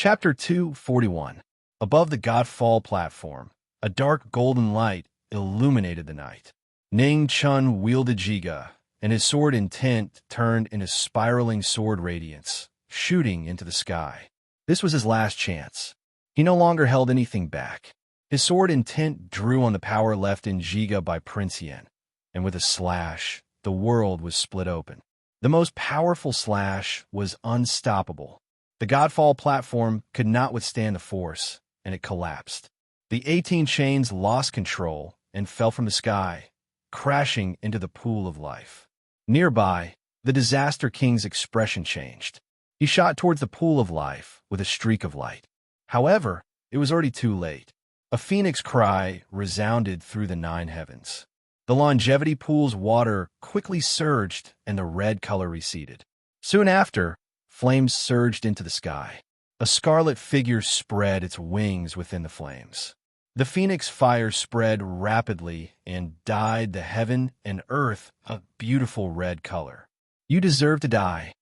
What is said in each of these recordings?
Chapter 241. Above the Godfall platform, a dark golden light illuminated the night. Ning Chun wielded Jiga, and his sword intent turned into spiraling sword radiance, shooting into the sky. This was his last chance. He no longer held anything back. His sword intent drew on the power left in Jiga by Prince Yen, and with a slash, the world was split open. The most powerful slash was unstoppable. The Godfall platform could not withstand the force, and it collapsed. The 18 chains lost control and fell from the sky, crashing into the pool of life. Nearby, the Disaster King's expression changed. He shot towards the pool of life with a streak of light. However, it was already too late. A phoenix cry resounded through the 9 heavens. The longevity pool's water quickly surged and the red color receded. Soon after, flames surged into the sky. A scarlet figure spread its wings within the flames. The phoenix fire spread rapidly and dyed the heaven and earth a beautiful red color. You deserve to die.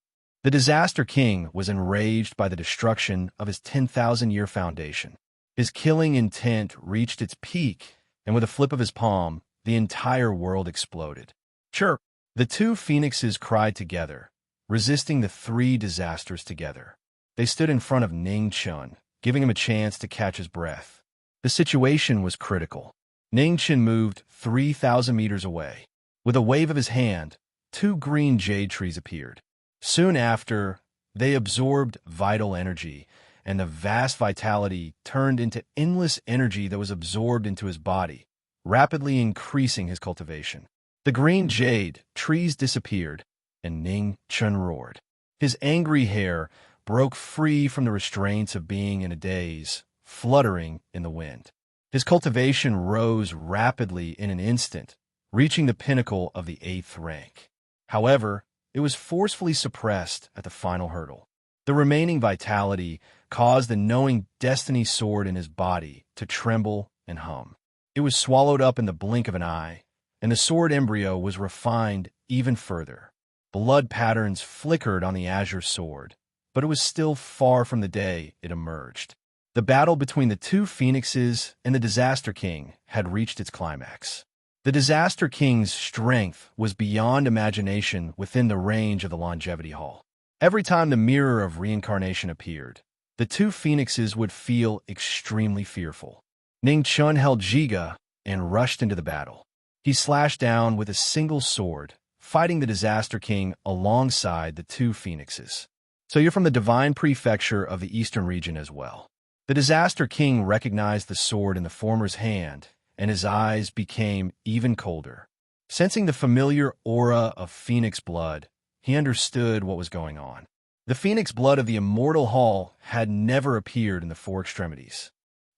The Disaster King was enraged by the destruction of his 10,000-year foundation. His killing intent reached its peak, and with a flip of his palm, the entire world exploded. Chirp! The 2 phoenixes cried together, resisting the 3 disasters together. They stood in front of Ning Chun, giving him a chance to catch his breath. The situation was critical. Ning Chun moved 3,000 meters away. With a wave of his hand, 2 green jade trees appeared. Soon after, they absorbed vital energy, and the vast vitality turned into endless energy that was absorbed into his body, rapidly increasing his cultivation. The green jade trees disappeared, and Ning Chun roared. His angry hair broke free from the restraints of being in a daze, fluttering in the wind. His cultivation rose rapidly in an instant, reaching the pinnacle of the 8th rank. However, it was forcefully suppressed at the final hurdle. The remaining vitality caused the knowing destiny sword in his body to tremble and hum. It was swallowed up in the blink of an eye, and the sword embryo was refined even further. Blood patterns flickered on the azure sword, but it was still far from the day it emerged. The battle between the 2 phoenixes and the Disaster King had reached its climax. The Disaster King's strength was beyond imagination within the range of the Longevity Hall. Every time the Mirror of Reincarnation appeared, the 2 phoenixes would feel extremely fearful. Ning Chun held Jiga and rushed into the battle. He slashed down with a single sword, fighting the Disaster King alongside the 2 phoenixes. So you're from the Divine Prefecture of the Eastern region as well. The Disaster King recognized the sword in the former's hand, and his eyes became even colder. Sensing the familiar aura of phoenix blood, he understood what was going on. The phoenix blood of the Immortal Hall had never appeared in the 4 extremities.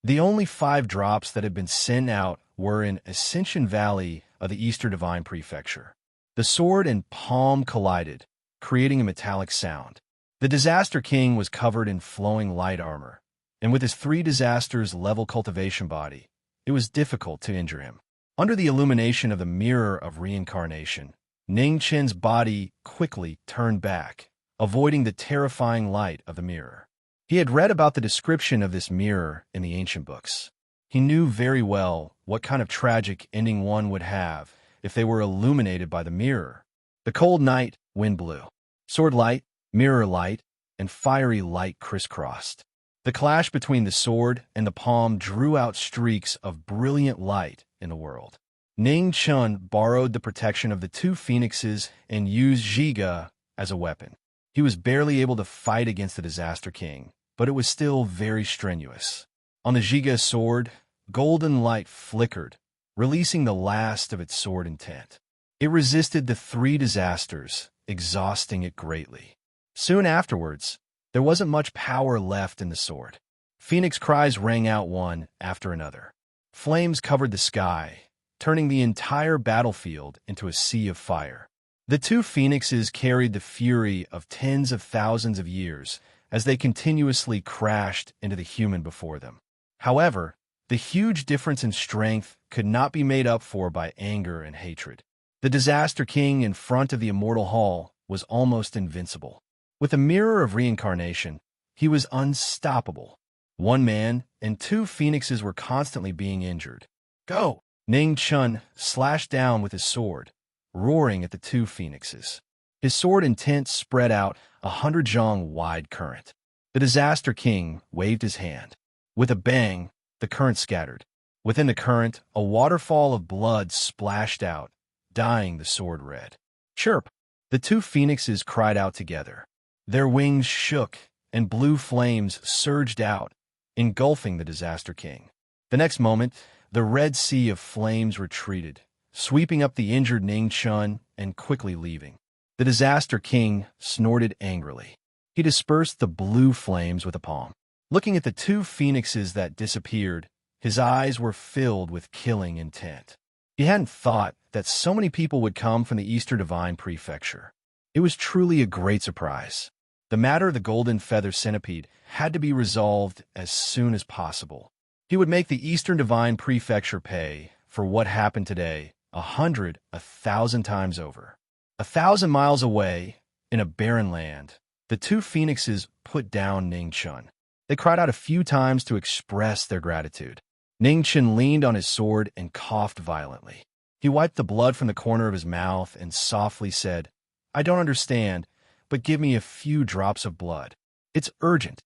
The only 5 drops that had been sent out were in Ascension Valley of the Eastern Divine Prefecture. The sword and palm collided, creating a metallic sound. The Disaster King was covered in flowing light armor, and with his 3 disasters level cultivation body, it was difficult to injure him. Under the illumination of the Mirror of Reincarnation, Ning Chun's body quickly turned back, avoiding the terrifying light of the mirror. He had read about the description of this mirror in the ancient books. He knew very well what kind of tragic ending one would have if they were illuminated by the mirror. The cold night wind blew. Sword light, mirror light, and fiery light crisscrossed. The clash between the sword and the palm drew out streaks of brilliant light in the world. Ning Chun borrowed the protection of the 2 phoenixes and used Jiga as a weapon. He was barely able to fight against the Disaster King, but it was still very strenuous. On the Jiga sword, golden light flickered, releasing the last of its sword intent. It resisted the 3 disasters, exhausting it greatly. Soon afterwards, there wasn't much power left in the sword. Phoenix cries rang out one after another. Flames covered the sky, turning the entire battlefield into a sea of fire. The 2 phoenixes carried the fury of tens of thousands of years as they continuously crashed into the human before them. However, the huge difference in strength could not be made up for by anger and hatred. The Disaster King in front of the Immortal Hall was almost invincible. With a Mirror of Reincarnation, He was unstoppable. One man and two phoenixes were constantly being injured. Go! Ning Chun slashed down with his sword, roaring at the two phoenixes. His sword intent spread out 100 jong-wide current. The Disaster King waved his hand. With a bang, the current scattered. Within the current, a waterfall of blood splashed out, dyeing the sword red. Chirp! The two phoenixes cried out together. Their wings shook, and blue flames surged out, engulfing the Disaster King. The next moment, the red sea of flames retreated, sweeping up the injured Ning Chun and quickly leaving. The Disaster King snorted angrily. He dispersed the blue flames with a palm. Looking at the two phoenixes that disappeared, his eyes were filled with killing intent. He hadn't thought that so many people would come from the Eastern Divine Prefecture. It was truly a great surprise. The matter of the golden feather centipede had to be resolved as soon as possible. He would make the Eastern Divine Prefecture pay for what happened today 1,000 times over. 1,000 miles away, in a barren land, the two phoenixes put down Ning Chun. They cried out a few times to express their gratitude. Ning Chun leaned on his sword and coughed violently. He wiped the blood from the corner of his mouth and softly said, "I don't understand, but give me a few drops of blood. It's urgent."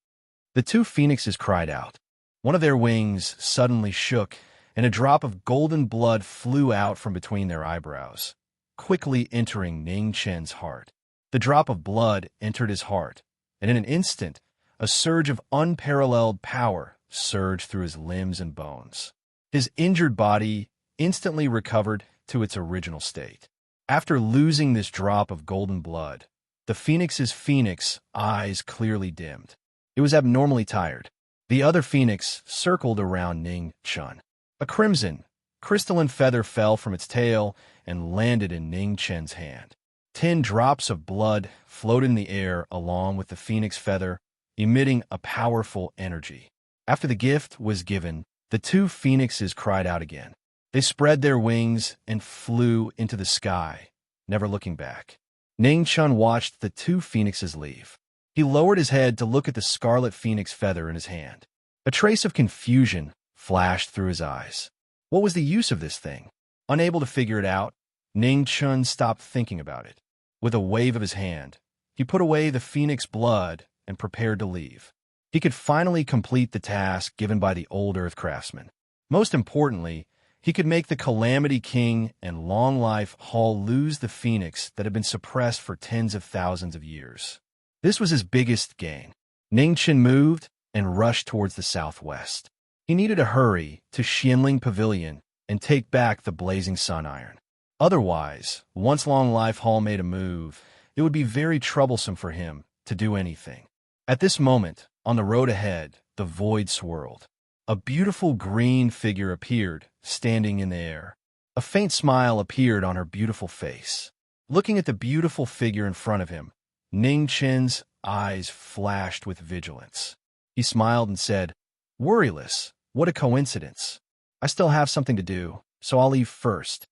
The two phoenixes cried out. One of their wings suddenly shook, and a drop of golden blood flew out from between their eyebrows, quickly entering Ning Chun's heart. The drop of blood entered his heart, and in an instant, a surge of unparalleled power surged through his limbs and bones. His injured body instantly recovered to its original state. After losing this drop of golden blood, the phoenix's phoenix eyes clearly dimmed. It was abnormally tired. The other phoenix circled around Ning Chun. A crimson, crystalline feather fell from its tail and landed in Ning Chun's hand. 10 drops of blood floated in the air along with the phoenix feather, emitting a powerful energy. After the gift was given, the two phoenixes cried out again. They spread their wings and flew into the sky, never looking back. Ning Chun watched the two phoenixes leave. He lowered his head to look at the scarlet phoenix feather in his hand. A trace of confusion flashed through his eyes. What was the use of this thing? Unable to figure it out, Ning Chun stopped thinking about it. With a wave of his hand, he put away the phoenix blood and prepared to leave. He could finally complete the task given by the old earth craftsman. Most importantly, he could make the Calamity King and Long Life Hall lose the phoenix that had been suppressed for tens of thousands of years. This was his biggest gain. Ning Chun moved and rushed towards the southwest. He needed to hurry to Xianling Pavilion and take back the blazing sun iron. Otherwise, once Long Life Hall made a move, it would be very troublesome for him to do anything. At this moment, on the road ahead, the void swirled. A beautiful green figure appeared, standing in the air. A faint smile appeared on her beautiful face. Looking at the beautiful figure in front of him, Ning Chun's eyes flashed with vigilance. He smiled and said, "Worryless, what a coincidence. I still have something to do, so I'll leave first."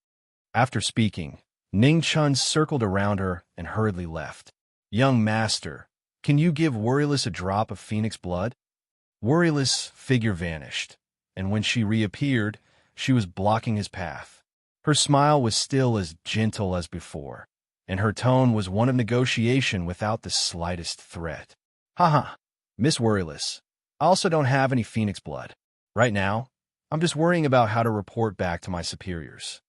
After speaking, Ning Chun circled around her and hurriedly left. "Young master, can you give Worryless a drop of phoenix blood?" Worryless' figure vanished, and when she reappeared, she was blocking his path. Her smile was still as gentle as before, and her tone was one of negotiation without the slightest threat. "Haha, Miss Worryless, I also don't have any phoenix blood. Right now, I'm just worrying about how to report back to my superiors."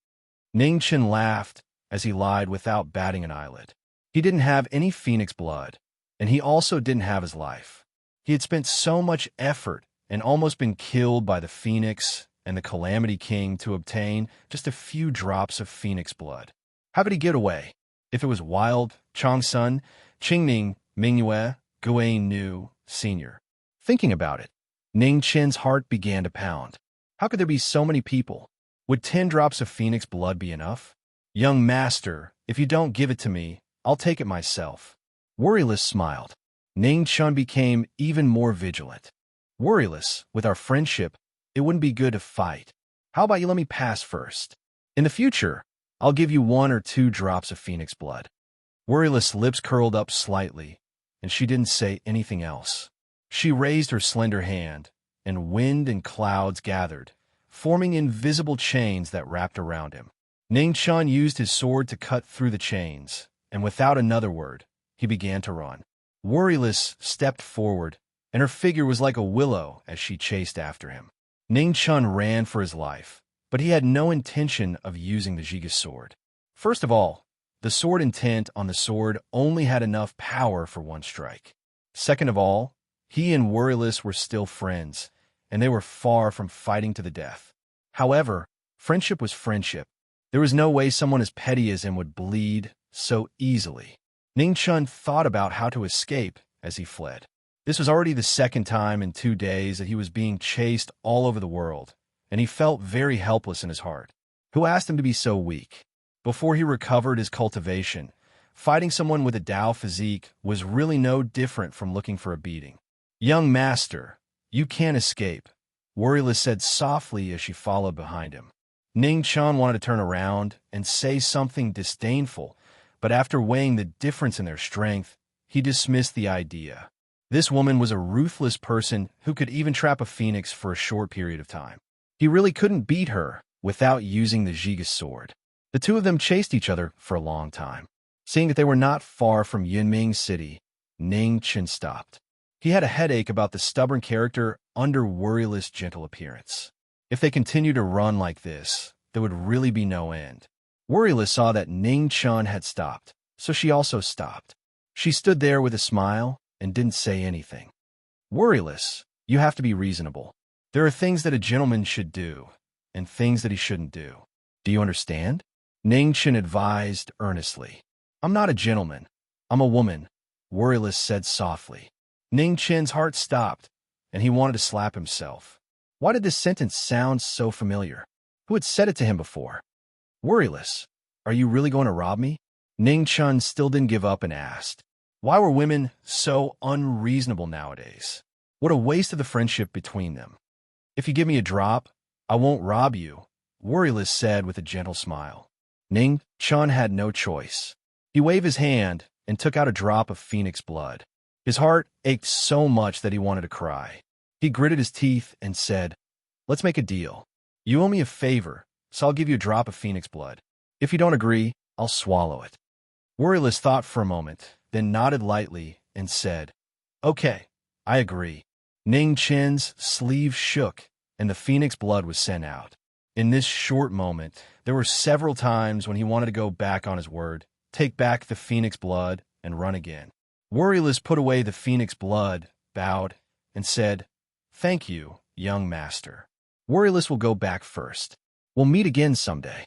Ning Chun laughed as he lied without batting an eyelid. He didn't have any phoenix blood, and he also didn't have his life. He had spent so much effort and almost been killed by the phoenix and the Calamity King to obtain just a few drops of phoenix blood. How could he get away? If it was Wild, Changsun, Qingning, Mingyue, Guan Nu, Sr. Thinking about it, Ning Chun's heart began to pound. How could there be so many people? Would 10 drops of phoenix blood be enough? "Young master, if you don't give it to me, I'll take it myself." Worryless smiled. Ning Chun became even more vigilant. "Worryless, with our friendship, it wouldn't be good to fight. How about you let me pass first? In the future, I'll give you 1 or 2 drops of phoenix blood." Worryless' lips curled up slightly, and she didn't say anything else. She raised her slender hand, and wind and clouds gathered, forming invisible chains that wrapped around him. Ning Chun used his sword to cut through the chains, and without another word, he began to run. Worryless stepped forward, and her figure was like a willow as she chased after him. Ning Chun ran for his life, but he had no intention of using the Jiga sword. First of all, the sword intent on the sword only had enough power for one strike. Second of all, he and Worryless were still friends, and they were far from fighting to the death. However, friendship was friendship. There was no way someone as petty as him would bleed so easily. Ning Chun thought about how to escape as he fled. This was already the second time in 2 days that he was being chased all over the world, and he felt very helpless in his heart. Who asked him to be so weak? Before he recovered his cultivation, fighting someone with a Dao physique was really no different from looking for a beating. "Young master, you can't escape," Worryless said softly as she followed behind him. Ning Chun wanted to turn around and say something disdainful, but after weighing the difference in their strength, he dismissed the idea. This woman was a ruthless person who could even trap a phoenix for a short period of time. He really couldn't beat her without using the Jiga sword. The two of them chased each other for a long time. Seeing that they were not far from Yunming City, Ning Chun stopped. He had a headache about the stubborn character under Worryless' gentle appearance. If they continued to run like this, there would really be no end. Worryless saw that Ning Chun had stopped, so she also stopped. She stood there with a smile and didn't say anything. "Worryless, you have to be reasonable. There are things that a gentleman should do, and things that he shouldn't do. Do you understand?" Ning Chun advised earnestly. "I'm not a gentleman. I'm a woman," Worryless said softly. Ning Chun's heart stopped, and he wanted to slap himself. Why did this sentence sound so familiar? Who had said it to him before? "Worryless, are you really going to rob me?" Ning Chun still didn't give up and asked. Why were women so unreasonable nowadays? What a waste of the friendship between them. "If you give me a drop, I won't rob you," Worryless said with a gentle smile. Ning Chun had no choice. He waved his hand and took out a drop of phoenix blood. His heart ached so much that he wanted to cry. He gritted his teeth and said, "Let's make a deal. You owe me a favor, so I'll give you a drop of phoenix blood. If you don't agree, I'll swallow it." Worryless thought for a moment, then nodded lightly and said, "Okay, I agree." Ning Chun's sleeve shook, and the phoenix blood was sent out. In this short moment, there were several times when he wanted to go back on his word, take back the phoenix blood, and run again. Worryless put away the phoenix blood, bowed, and said, "Thank you, young master. Worryless will go back first. We'll meet again someday.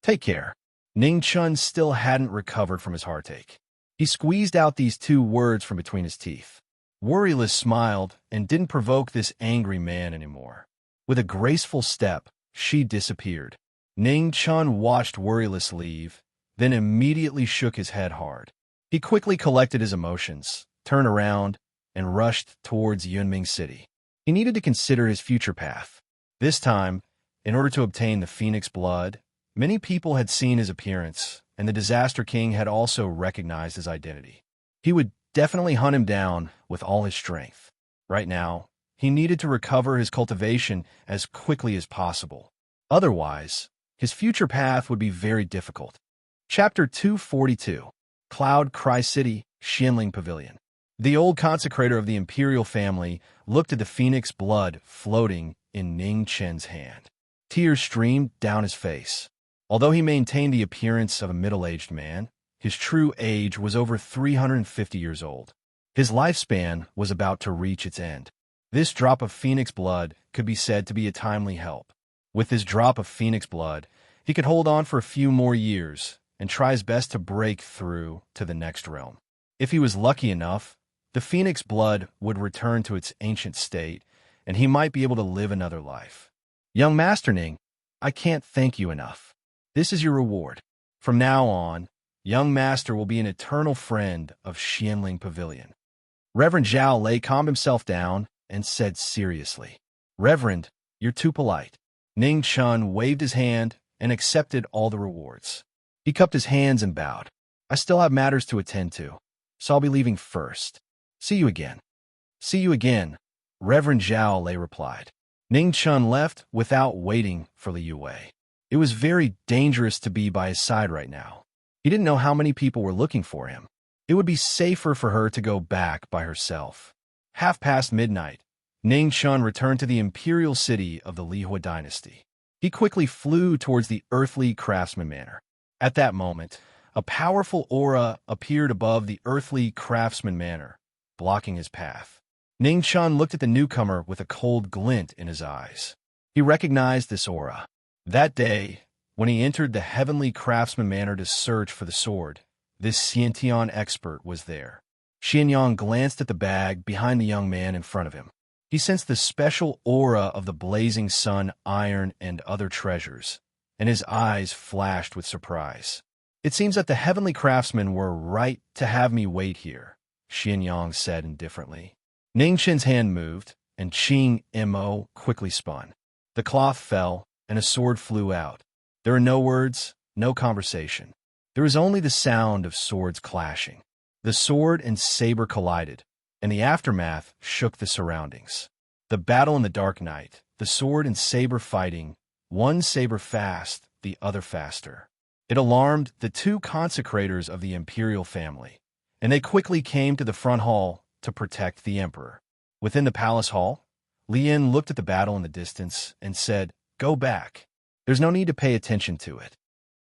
Take care." Ning Chun still hadn't recovered from his heartache. He squeezed out these 2 words from between his teeth. Worryless smiled and didn't provoke this angry man anymore. With a graceful step, she disappeared. Ning Chun watched Worryless leave, then immediately shook his head hard. He quickly collected his emotions, turned around, and rushed towards Yunming City. He needed to consider his future path. This time, in order to obtain the phoenix blood, many people had seen his appearance, and the Disaster King had also recognized his identity. He would definitely hunt him down with all his strength. Right now, he needed to recover his cultivation as quickly as possible. Otherwise, his future path would be very difficult. Chapter 242, Cloud Cry City, Xianling Pavilion. The old consecrator of the imperial family looked at the phoenix blood floating in Ning Chun's hand. Tears streamed down his face. Although he maintained the appearance of a middle-aged man, his true age was over 350 years old. His lifespan was about to reach its end. This drop of phoenix blood could be said to be a timely help. With this drop of phoenix blood, he could hold on for a few more years and try his best to break through to the next realm. If he was lucky enough, the phoenix blood would return to its ancient state, and he might be able to live another life. "Young Master Ning, I can't thank you enough. This is your reward. From now on, young master will be an eternal friend of Xianling Pavilion." Reverend Zhao Lei calmed himself down and said seriously, "Reverend, you're too polite." Ning Chun waved his hand and accepted all the rewards. He cupped his hands and bowed. "I still have matters to attend to, so I'll be leaving first. See you again." See you again, Reverend Zhao Lei replied. Ning Chun left without waiting for Liu Wei. It was very dangerous to be by his side right now. He didn't know how many people were looking for him. It would be safer for her to go back by herself. midnight, Ning Chun returned to the imperial city of the Lihua dynasty. He quickly flew towards the earthly craftsman manor. At that moment, a powerful aura appeared above the earthly craftsman manor, blocking his path. Ning Chun looked at the newcomer with a cold glint in his eyes. He recognized this aura. That day, when he entered the heavenly craftsman manor to search for the sword, this Xiantian expert was there. Xianyang glanced at the bag behind the young man in front of him. He sensed the special aura of the blazing sun, iron, and other treasures, and his eyes flashed with surprise. It seems that the heavenly craftsmen were right to have me wait here, Xianyang said indifferently. Ning Chen's hand moved, and Qing Mo quickly spun. The cloth fell, and a sword flew out. There are no words, no conversation. There is only the sound of swords clashing. The sword and saber collided, and the aftermath shook the surroundings. The battle in the dark night, the sword and saber fighting, one saber fast, the other faster. It alarmed the two consecrators of the imperial family, and they quickly came to the front hall to protect the emperor. Within the palace hall, Lian looked at the battle in the distance and said, "Go back. There's no need to pay attention to it."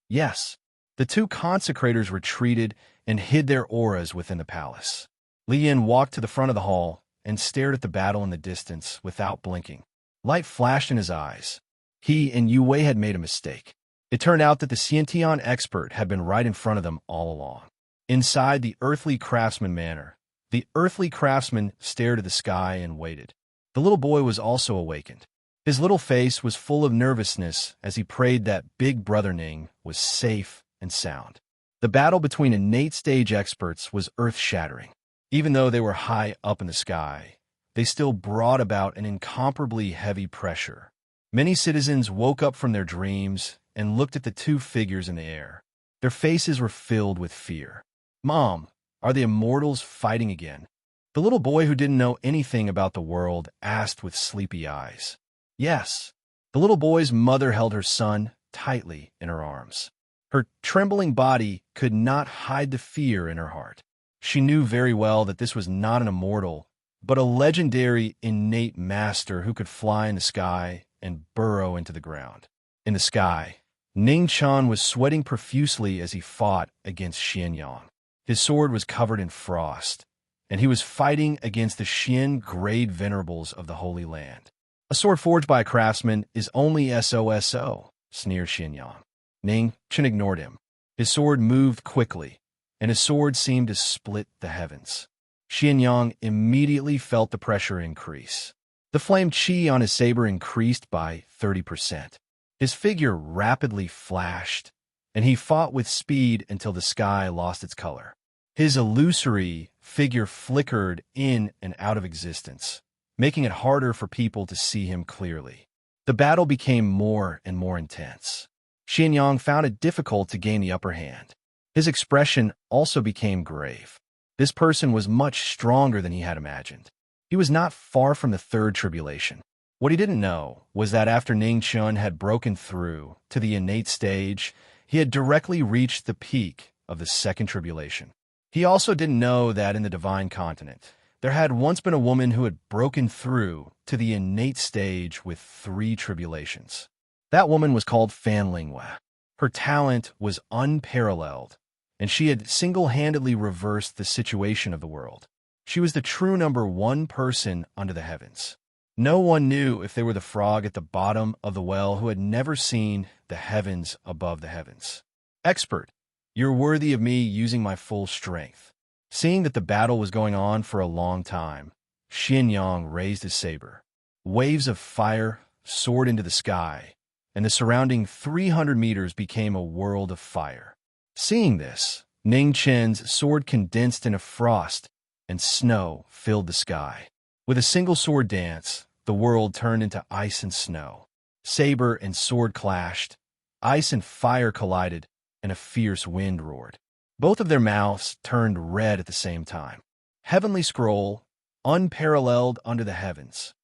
Yes. The two consecrators retreated and hid their auras within the palace. Lian walked to the front of the hall and stared at the battle in the distance without blinking. Light flashed in his eyes. He and Yu Wei had made a mistake. It turned out that the Xiantian expert had been right in front of them all along. Inside the earthly craftsman manor, the earthly craftsman stared at the sky and waited. The little boy was also awakened. His little face was full of nervousness as he prayed that Big Brother Ning was safe and sound. The battle between innate stage experts was earth-shattering. Even though they were high up in the sky, they still brought about an incomparably heavy pressure. Many citizens woke up from their dreams and looked at the two figures in the air. Their faces were filled with fear. "Mom, are the immortals fighting again?" The little boy who didn't know anything about the world asked with sleepy eyes. Yes. The little boy's mother held her son tightly in her arms. Her trembling body could not hide the fear in her heart. She knew very well that this was not an immortal, but a legendary innate master who could fly in the sky and burrow into the ground. In the sky, Ning Chun was sweating profusely as he fought against Xianyang. His sword was covered in frost, and he was fighting against the Xian grade venerables of the Holy Land. "A sword forged by a craftsman is only SOSO, sneered Xianyang. Ning Chun ignored him. His sword moved quickly, and his sword seemed to split the heavens. Xianyang immediately felt the pressure increase. The flame qi on his saber increased by 30%. His figure rapidly flashed, and he fought with speed until the sky lost its color. His illusory figure flickered in and out of existence, making it harder for people to see him clearly. The battle became more and more intense. Xianyang found it difficult to gain the upper hand. His expression also became grave. This person was much stronger than he had imagined. He was not far from the third tribulation. What he didn't know was that after Ning Chun had broken through to the innate stage, he had directly reached the peak of the second tribulation. He also didn't know that in the divine continent, there had once been a woman who had broken through to the innate stage with 3 tribulations. That woman was called Fan Linghua. Her talent was unparalleled, and she had single-handedly reversed the situation of the world. She was the true number 1 person under the heavens. No one knew if they were the frog at the bottom of the well who had never seen the heavens above the heavens. "Expert, you're worthy of me using my full strength." Seeing that the battle was going on for a long time, Xianyang raised his saber. Waves of fire soared into the sky, and the surrounding 300 meters became a world of fire. Seeing this, Ning Chen's sword condensed into frost, and snow filled the sky. With a single sword dance, the world turned into ice and snow. Saber and sword clashed, ice and fire collided, and a fierce wind roared. Both of their mouths turned red at the same time. Heavenly scroll, unparalleled under the heavens.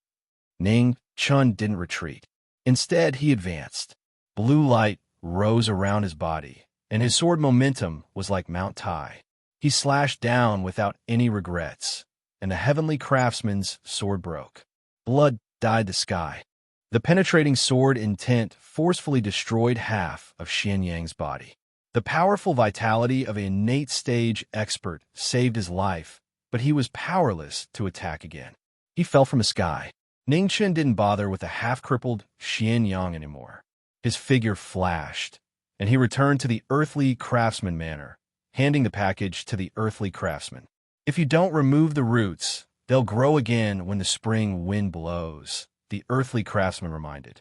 Ning Chun didn't retreat. Instead, he advanced. Blue light rose around his body, and his sword momentum was like Mount Tai. He slashed down without any regrets, and the heavenly craftsman's sword broke. Blood dyed the sky. The penetrating sword intent forcefully destroyed half of Xian Yang's body. The powerful vitality of an innate stage expert saved his life, but he was powerless to attack again. He fell from the sky. Ning Chen didn't bother with the half-crippled Xian Yang anymore. His figure flashed, and he returned to the earthly craftsman manner, handing the package to the earthly craftsman. If you don't remove the roots, they'll grow again when the spring wind blows, the earthly craftsman reminded.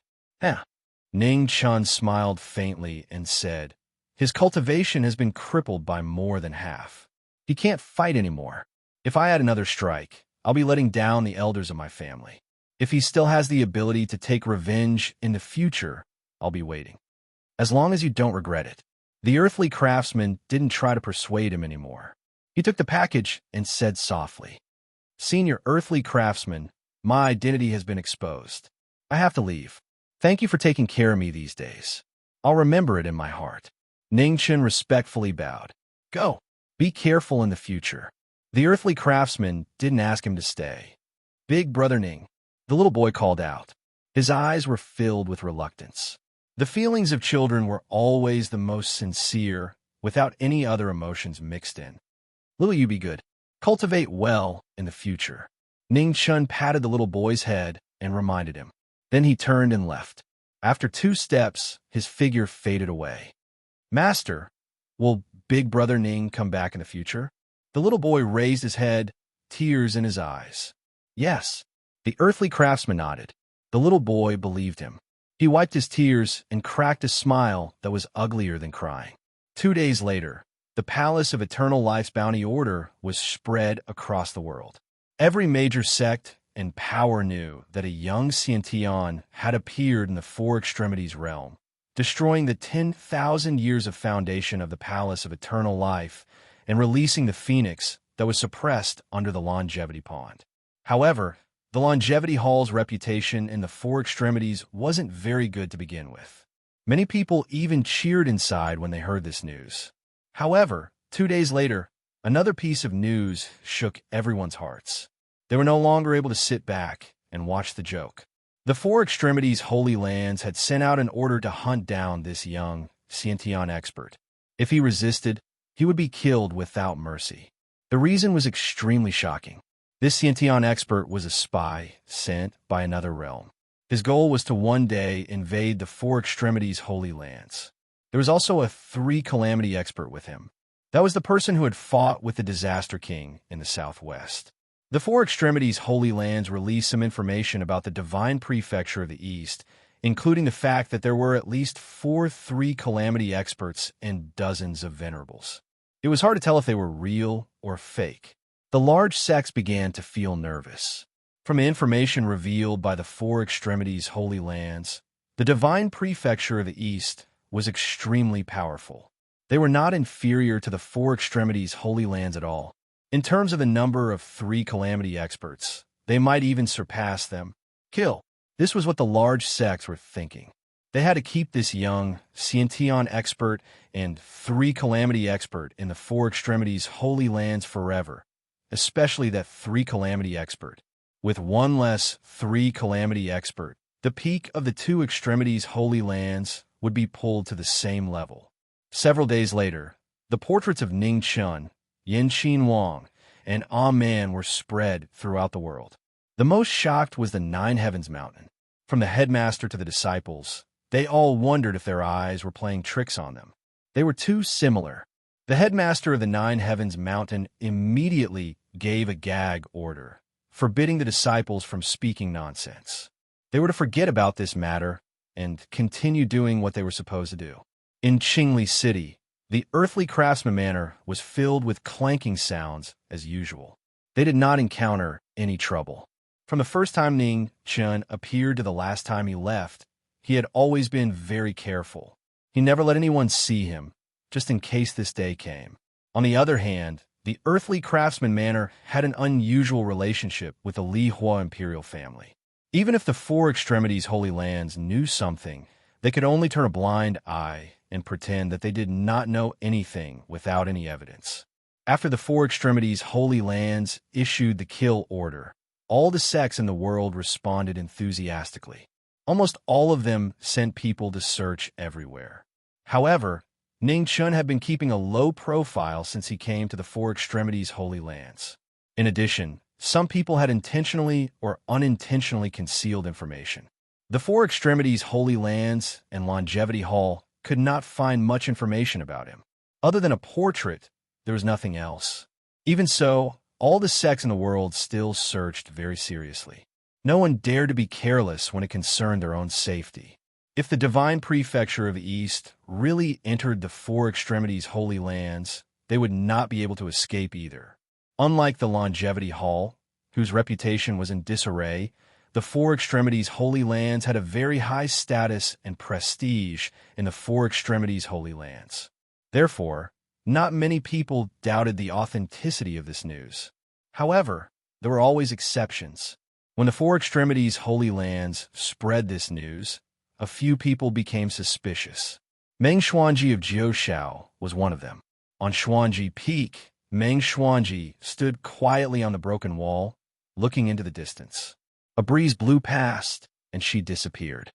Ning Chun smiled faintly and said, his cultivation has been crippled by more than half. He can't fight anymore. If I add another strike, I'll be letting down the elders of my family. If he still has the ability to take revenge in the future, I'll be waiting. As long as you don't regret it. The earthly craftsman didn't try to persuade him anymore. He took the package and said softly, Senior earthly craftsman, my identity has been exposed. I have to leave. Thank you for taking care of me these days. I'll remember it in my heart. Ning Chen respectfully bowed. Go. Be careful in the future. The earthly craftsman didn't ask him to stay. Big brother Ning, the little boy called out. His eyes were filled with reluctance. The feelings of children were always the most sincere, without any other emotions mixed in. Will you be good? Cultivate well in the future. Ning Chun patted the little boy's head and reminded him. Then he turned and left. After 2 steps, his figure faded away. Master, will Big Brother Ning come back in the future? The little boy raised his head, tears in his eyes. Yes. The earthly craftsman nodded. The little boy believed him. He wiped his tears and cracked a smile that was uglier than crying. 2 days later, the Palace of Eternal Life's bounty order was spread across the world. Every major sect and power knew that a young Xiantian had appeared in the Four Extremities realm, destroying the 10,000 years of foundation of the Palace of Eternal Life and releasing the phoenix that was suppressed under the Longevity Pond. However, the Longevity Hall's reputation in the Four Extremities wasn't very good to begin with. Many people even cheered inside when they heard this news. However, 2 days later, another piece of news shook everyone's hearts. They were no longer able to sit back and watch the joke. The Four Extremities Holy Lands had sent out an order to hunt down this young Xiantian expert. If he resisted, he would be killed without mercy. The reason was extremely shocking. This Xiantian expert was a spy sent by another realm. His goal was to one day invade the Four Extremities Holy Lands. There was also a 3 Calamity expert with him. That was the person who had fought with the Disaster King in the southwest. The Four Extremities Holy Lands released some information about the Divine Prefecture of the East, including the fact that there were at least 4 3 Calamity experts and dozens of venerables. It was hard to tell if they were real or fake. The large sects began to feel nervous. From information revealed by the Four Extremities Holy Lands, the Divine Prefecture of the East was extremely powerful. They were not inferior to the Four Extremities Holy Lands at all. In terms of the number of 3 Calamity experts, they might even surpass them. Kill. This was what the large sects were thinking. They had to keep this young Xiantian expert and 3 Calamity expert in the Four Extremities Holy Lands forever, especially that 3 Calamity expert. With 1 less 3 Calamity expert, the peak of the 2 Extremities Holy Lands would be pulled to the same level. Several days later, the portraits of Ning Chun, Yin Qin Wang, and Man were spread throughout the world. The most shocked was the 9 Heavens Mountain. From the headmaster to the disciples, they all wondered if their eyes were playing tricks on them. They were too similar. The headmaster of the 9 Heavens Mountain immediately gave a gag order, forbidding the disciples from speaking nonsense. They were to forget about this matter and continue doing what they were supposed to do. In Qingli City, the earthly craftsman manor was filled with clanking sounds as usual. They did not encounter any trouble. From the first time Ning Chun appeared to the last time he left, he had always been very careful. He never let anyone see him, just in case this day came. On the other hand, The earthly craftsman manor had an unusual relationship with the Li Hua imperial family. Even if the Four Extremities Holy Lands knew something, they could only turn a blind eye and pretend that they did not know anything without any evidence. After the Four Extremities Holy Lands issued the kill order, all the sects in the world responded enthusiastically. Almost all of them sent people to search everywhere. However, Ning Chun had been keeping a low profile since he came to the Four Extremities Holy Lands. In addition, some people had intentionally or unintentionally concealed information. The Four Extremities Holy Lands and Longevity Hall could not find much information about him. Other than a portrait, there was nothing else. Even so, all the sects in the world still searched very seriously. No one dared to be careless when it concerned their own safety. If the Divine Prefecture of the East really entered the Four Extremities Holy Lands, they would not be able to escape either. Unlike the Longevity Hall, whose reputation was in disarray, the Four Extremities Holy Lands had a very high status and prestige in the Four Extremities Holy Lands. Therefore, not many people doubted the authenticity of this news. However, there were always exceptions. When the Four Extremities Holy Lands spread this news, a few people became suspicious. Meng Xuanji of Jiushao was one of them. On Xuanji Peak, Meng Xuanji stood quietly on the broken wall, looking into the distance. A breeze blew past, and she disappeared.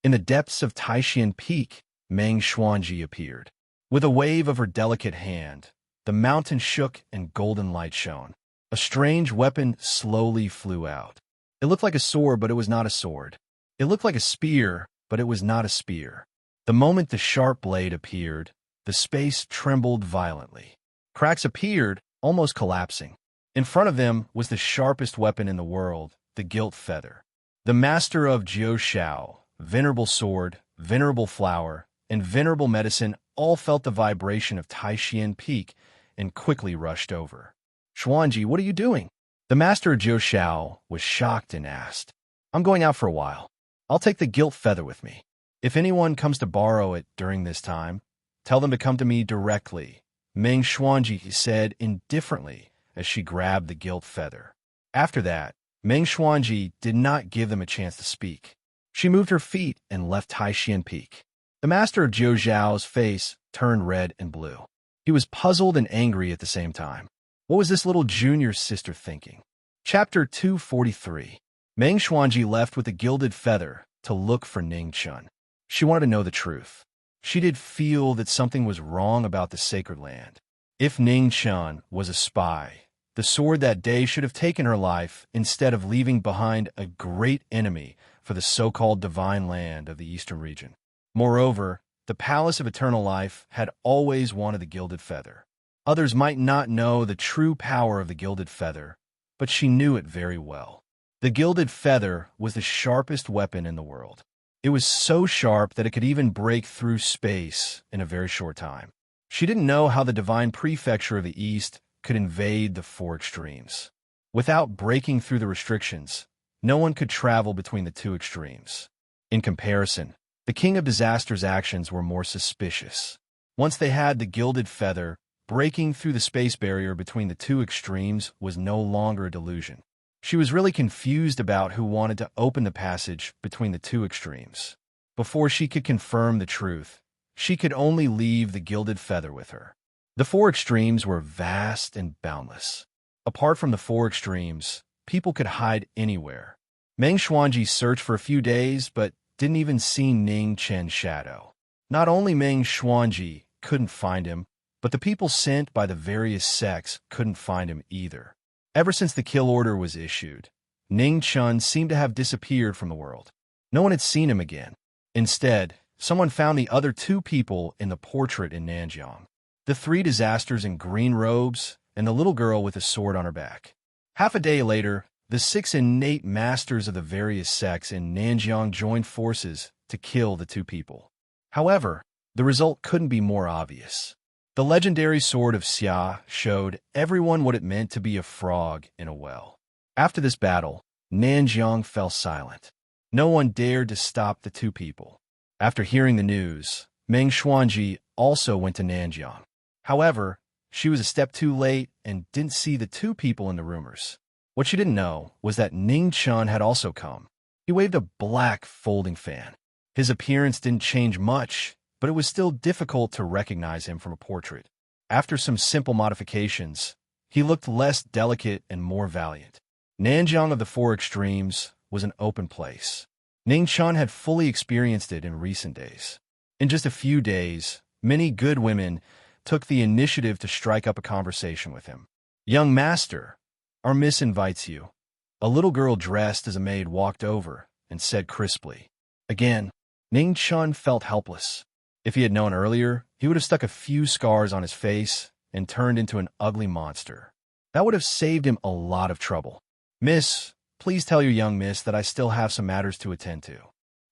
In the depths of Taixian Peak, Meng Xuanji appeared. With a wave of her delicate hand, the mountain shook and golden light shone. A strange weapon slowly flew out. It looked like a sword, but it was not a sword. It looked like a spear, but it was not a spear. The moment the sharp blade appeared, the space trembled violently. Cracks appeared, almost collapsing. In front of them was the sharpest weapon in the world, the gilt feather. The master of Jiushao, venerable sword, venerable flower, and venerable medicine all felt the vibration of Taixian Peak and quickly rushed over. Xuanji, what are you doing? The master of Jiushao was shocked and asked, I'm going out for a while. I'll take the gilt feather with me. If anyone comes to borrow it during this time, tell them to come to me directly, Meng Xuanji said indifferently as she grabbed the gilt feather. After that, Meng Xuanji did not give them a chance to speak. She moved her feet and left Taixian Peak. The master of Jiuzhao's face turned red and blue. He was puzzled and angry at the same time. What was this little junior sister thinking? Chapter 243. Meng Xuanji left with a gilded feather to look for Ning Chun. She wanted to know the truth. She did feel that something was wrong about the sacred land. If Ning Chun was a spy, the sword that day should have taken her life instead of leaving behind a great enemy for the so-called divine land of the eastern region. Moreover, the Palace of Eternal Life had always wanted the gilded feather. Others might not know the true power of the gilded feather, but she knew it very well. The gilded feather was the sharpest weapon in the world. It was so sharp that it could even break through space in a very short time. She didn't know how the Divine Prefecture of the East could invade the Four Extremes. Without breaking through the restrictions, no one could travel between the two extremes. In comparison, the King of Disaster's actions were more suspicious. Once they had the gilded feather, breaking through the space barrier between the two extremes was no longer a delusion. She was really confused about who wanted to open the passage between the two extremes. Before she could confirm the truth, she could only leave the gilded feather with her. The four extremes were vast and boundless. Apart from the four extremes, people could hide anywhere. Meng Xuanji searched for a few days, but didn't even see Ning Chen's shadow. Not only Meng Xuanji couldn't find him, but the people sent by the various sects couldn't find him either. Ever since the kill order was issued, Ning Chun seemed to have disappeared from the world. No one had seen him again. Instead, someone found the other two people in the portrait in Nanjiang. The three disasters in green robes and the little girl with a sword on her back. Half a day later, the 6 innate masters of the various sects in Nanjiang joined forces to kill the two people. However, the result couldn't be more obvious. The legendary sword of Xia showed everyone what it meant to be a frog in a well. After this battle, Nanjiang fell silent. No one dared to stop the two people. After hearing the news, Meng Xuanji also went to Nanjiang. However, She was a step too late and didn't see the two people in the rumors. What she didn't know was that Ning Chun had also come. He waved a black folding fan. His appearance didn't change much, but it was still difficult to recognize him from a portrait. After some simple modifications, he looked less delicate and more valiant. Nanjiang of the Four Extremes was an open place. Ning Chun had fully experienced it in recent days. In just a few days, many good women took the initiative to strike up a conversation with him. "Young master, our miss invites you." A little girl dressed as a maid walked over and said crisply. Again, Ning Chun felt helpless. If he had known earlier, he would have stuck a few scars on his face and turned into an ugly monster. That would have saved him a lot of trouble. "Miss, please tell your young miss that I still have some matters to attend to.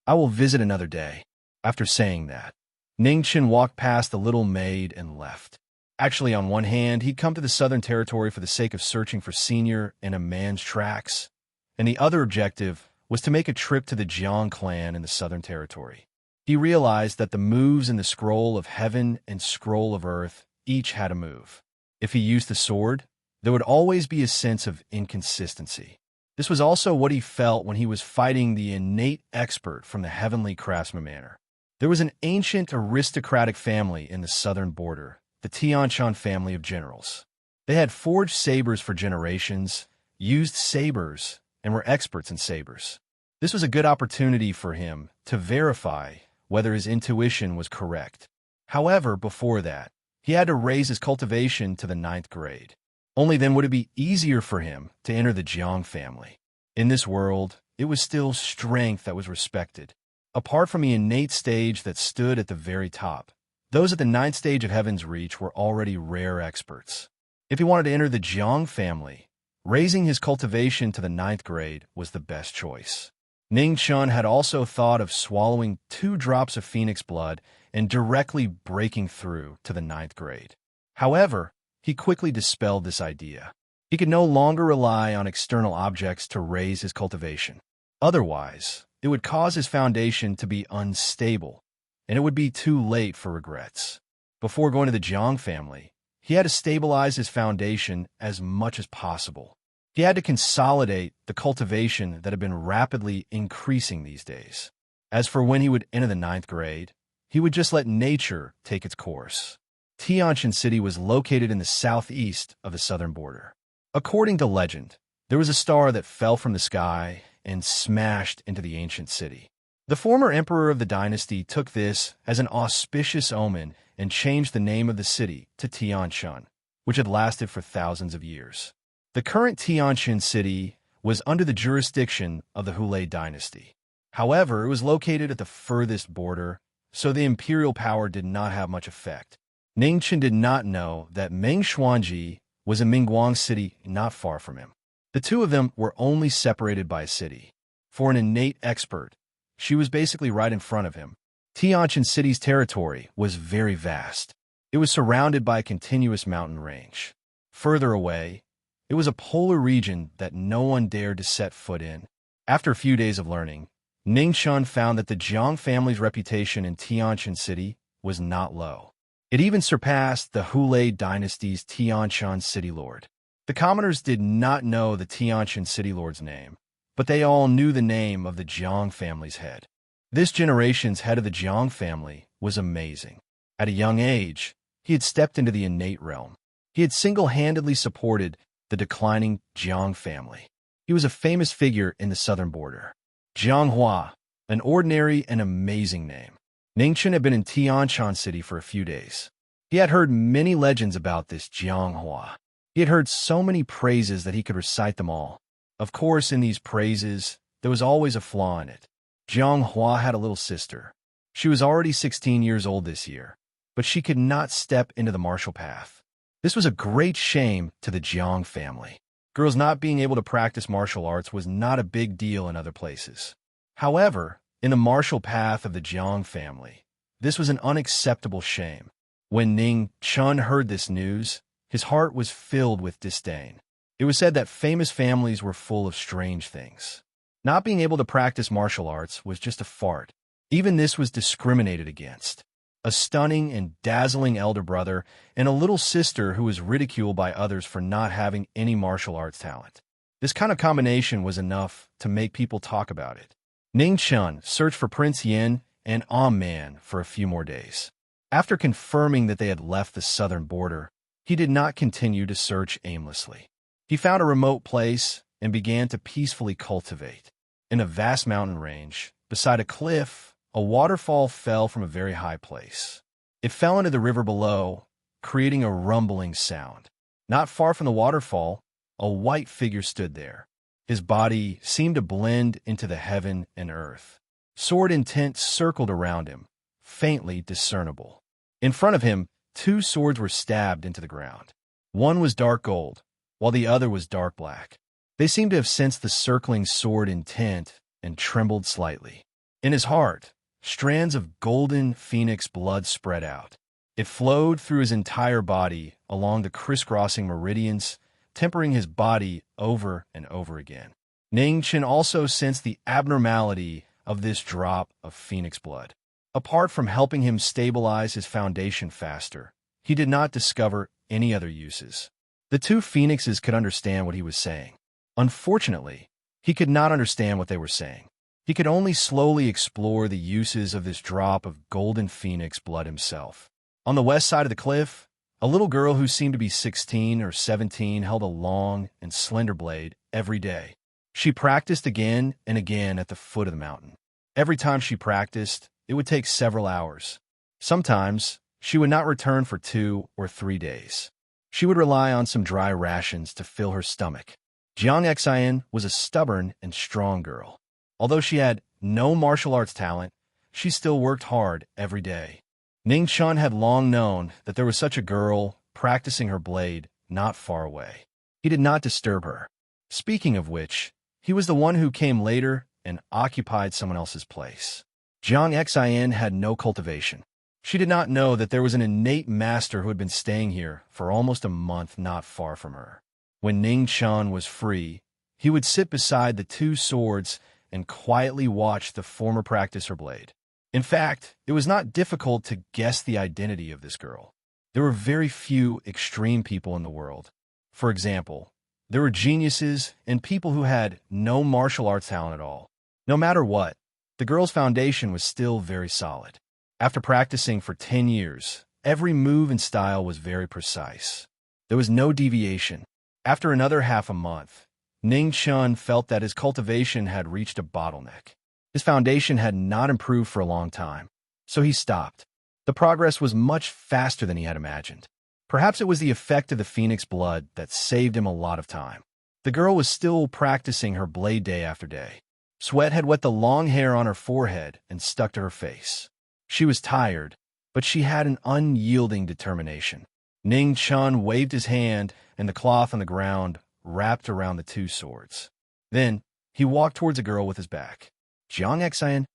I will visit another day." After saying that, Ning Chun walked past the little maid and left. Actually, on one hand, he'd come to the Southern Territory for the sake of searching for Senior in a man's tracks, and the other objective was to make a trip to the Jiang clan in the Southern Territory. He realized that the moves in the Scroll of Heaven and Scroll of Earth each had a move. If he used the sword, there would always be a sense of inconsistency. This was also what he felt when he was fighting the innate expert from the Heavenly Craftsman Manor. There was an ancient aristocratic family in the southern border, the Tianshan family of generals. They had forged sabers for generations, used sabers, and were experts in sabers. This was a good opportunity for him to verify whether his intuition was correct. However, before that, he had to raise his cultivation to the 9th grade. Only then would it be easier for him to enter the Jiang family. In this world, it was still strength that was respected. Apart from the innate stage that stood at the very top, those at the 9th stage of Heaven's Reach were already rare experts. If he wanted to enter the Jiang family, raising his cultivation to the 9th grade was the best choice. Ning Chun had also thought of swallowing 2 drops of phoenix blood and directly breaking through to the 9th grade. However, he quickly dispelled this idea. He could no longer rely on external objects to raise his cultivation. Otherwise, it would cause his foundation to be unstable, and it would be too late for regrets. Before going to the Jiang family, he had to stabilize his foundation as much as possible. He had to consolidate the cultivation that had been rapidly increasing these days. As for when he would enter the 9th grade, he would just let nature take its course. Tianshan City was located in the southeast of the southern border. According to legend, there was a star that fell from the sky and smashed into the ancient city. The former emperor of the dynasty took this as an auspicious omen and changed the name of the city to Tianshan, which had lasted for thousands of years. The current Tianshan city was under the jurisdiction of the Hulei dynasty. However, it was located at the furthest border, so the imperial power did not have much effect. Ning Chun did not know that Meng Xuanji was a Mingguang city not far from him. The two of them were only separated by a city. For an innate expert, she was basically right in front of him. Tianshan City's territory was very vast. It was surrounded by a continuous mountain range. Further away, it was a polar region that no one dared to set foot in. After a few days of learning, Ning Chun found that the Jiang family's reputation in Tianshan City was not low. It even surpassed the Hulei dynasty's Tianshan City Lord. The commoners did not know the Tianshan City Lord's name, but they all knew the name of the Jiang family's head. This generation's head of the Jiang family was amazing. At a young age, he had stepped into the innate realm. He had single-handedly supported the declining Jiang family. He was a famous figure in the southern border. Jiang Hua, an ordinary and amazing name. Ning Chun had been in Tianshan City for a few days. He had heard many legends about this Jiang Hua. He had heard so many praises that he could recite them all. Of course, in these praises, there was always a flaw in it. Jiang Hua had a little sister. She was already 16 years old this year, but she could not step into the martial path. This was a great shame to the Jiang family. Girls not being able to practice martial arts was not a big deal in other places. However, in the martial path of the Jiang family, this was an unacceptable shame. When Ning Chun heard this news, his heart was filled with disdain. It was said that famous families were full of strange things. Not being able to practice martial arts was just a fart. Even this was discriminated against. a stunning and dazzling elder brother, and a little sister who was ridiculed by others for not having any martial arts talent. This kind of combination was enough to make people talk about it. Ning Chun searched for Prince Yin and Man for a few more days. After confirming that they had left the southern border, he did not continue to search aimlessly. He found a remote place and began to peacefully cultivate. In a vast mountain range, beside a cliff, a waterfall fell from a very high place. It fell into the river below, creating a rumbling sound. Not far from the waterfall, a white figure stood there. His body seemed to blend into the heaven and earth. Sword and tent circled around him, faintly discernible. In front of him, two swords were stabbed into the ground. One was dark gold, while the other was dark black. They seemed to have sensed the circling sword intent and trembled slightly. In his heart, strands of golden phoenix blood spread out. It flowed through his entire body along the crisscrossing meridians, tempering his body over and over again. Ning Chun also sensed the abnormality of this drop of phoenix blood. Apart from helping him stabilize his foundation faster, he did not discover any other uses. The two phoenixes could understand what he was saying. Unfortunately, he could not understand what they were saying. He could only slowly explore the uses of this drop of golden phoenix blood himself. On the west side of the cliff, a little girl who seemed to be 16 or 17 held a long and slender blade every day. She practiced again and again at the foot of the mountain. Every time she practiced, it would take several hours. Sometimes, she would not return for 2 or 3 days. She would rely on some dry rations to fill her stomach. Jiang Xian was a stubborn and strong girl. Although she had no martial arts talent, she still worked hard every day. Ning Chun had long known that there was such a girl practicing her blade not far away. He did not disturb her. Speaking of which, he was the one who came later and occupied someone else's place. Jiang Xian had no cultivation. She did not know that there was an innate master who had been staying here for almost a month not far from her. When Ning Chun was free, he would sit beside the two swords and quietly watch the former practice her blade. In fact, it was not difficult to guess the identity of this girl. There were very few extreme people in the world. For example, there were geniuses and people who had no martial arts talent at all. No matter what, the girl's foundation was still very solid. After practicing for 10 years, every move and style was very precise. There was no deviation. After another half a month, Ning Chun felt that his cultivation had reached a bottleneck. His foundation had not improved for a long time, so he stopped. The progress was much faster than he had imagined. Perhaps it was the effect of the phoenix blood that saved him a lot of time. The girl was still practicing her blade day after day. Sweat had wet the long hair on her forehead and stuck to her face. She was tired, but she had an unyielding determination. Ning Chun waved his hand, and the cloth on the ground wrapped around the two swords. Then, he walked towards the girl with his back. Jiang Xian?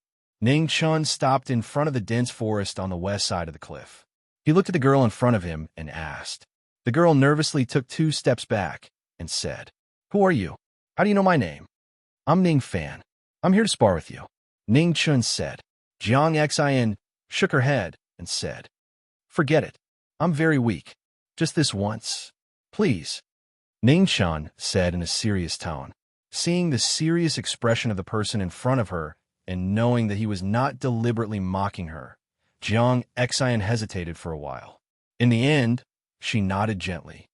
Ning Chun stopped in front of the dense forest on the west side of the cliff. He looked at the girl in front of him and asked. The girl nervously took 2 steps back and said, "Who are you? How do you know my name?" "I'm Ning Fan. I'm here to spar with you," Ning Chun said. Jiang Xian shook her head and said, "Forget it. I'm very weak. Just this once. Please." Ning Chun said in a serious tone. Seeing the serious expression of the person in front of her and knowing that he was not deliberately mocking her, Jiang Xian hesitated for a while. In the end, she nodded gently.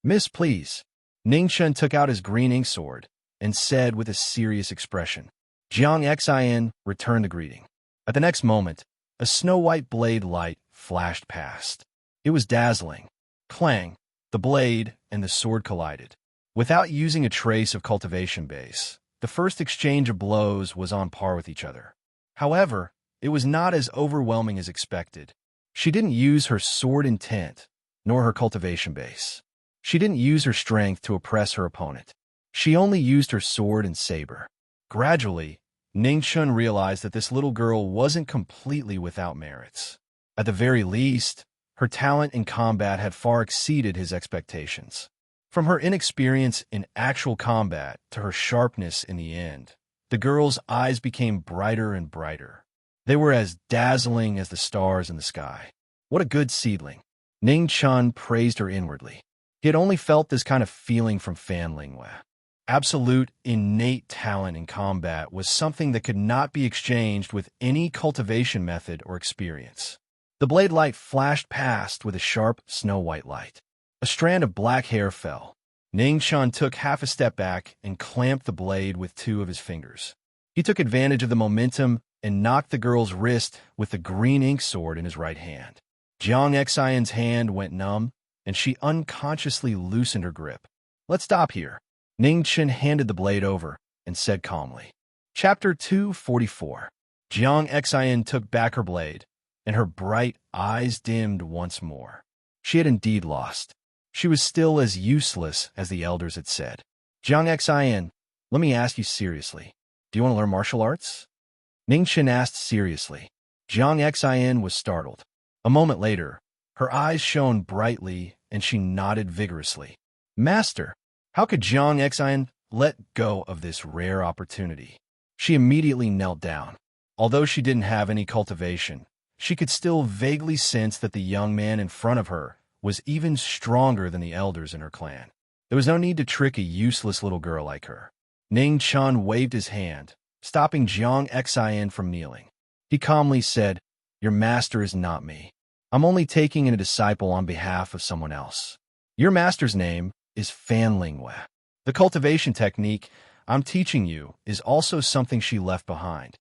"Miss, please." Ning Chun took out his green ink sword and said with a serious expression. Jiang Xian returned the greeting. At the next moment, a snow-white blade light flashed past. It was dazzling. Clang, the blade and the sword collided. Without using a trace of cultivation base, the first exchange of blows was on par with each other. However, it was not as overwhelming as expected. She didn't use her sword intent, nor her cultivation base. She didn't use her strength to oppress her opponent. She only used her sword and saber. Gradually, Ning Chun realized that this little girl wasn't completely without merits. At the very least, her talent in combat had far exceeded his expectations. From her inexperience in actual combat to her sharpness in the end, the girl's eyes became brighter and brighter. They were as dazzling as the stars in the sky. What a good seedling. Ning Chun praised her inwardly. He had only felt this kind of feeling from Fan Lingyue. Absolute, innate talent in combat was something that could not be exchanged with any cultivation method or experience. The blade light flashed past with a sharp, snow-white light. A strand of black hair fell. Ning Chun took half a step back and clamped the blade with two of his fingers. He took advantage of the momentum and knocked the girl's wrist with the green ink sword in his right hand. Jiang Xian's hand went numb, and she unconsciously loosened her grip. "Let's stop here." Ning Chun handed the blade over and said calmly. Chapter 244. Jiang Xian took back her blade, and her bright eyes dimmed once more. She had indeed lost. She was still as useless as the elders had said. "Jiang Xian, let me ask you seriously. Do you want to learn martial arts?" Ning Chun asked seriously. Jiang Xian was startled. A moment later, her eyes shone brightly, and she nodded vigorously. "Master, how could Jiang Xian let go of this rare opportunity?" She immediately knelt down. Although she didn't have any cultivation, she could still vaguely sense that the young man in front of her was even stronger than the elders in her clan. There was no need to trick a useless little girl like her. Ning Chun waved his hand, stopping Jiang Xian from kneeling. He calmly said, "Your master is not me. I'm only taking in a disciple on behalf of someone else. Your master's name is Fan Lingyue. The cultivation technique I'm teaching you is also something she left behind.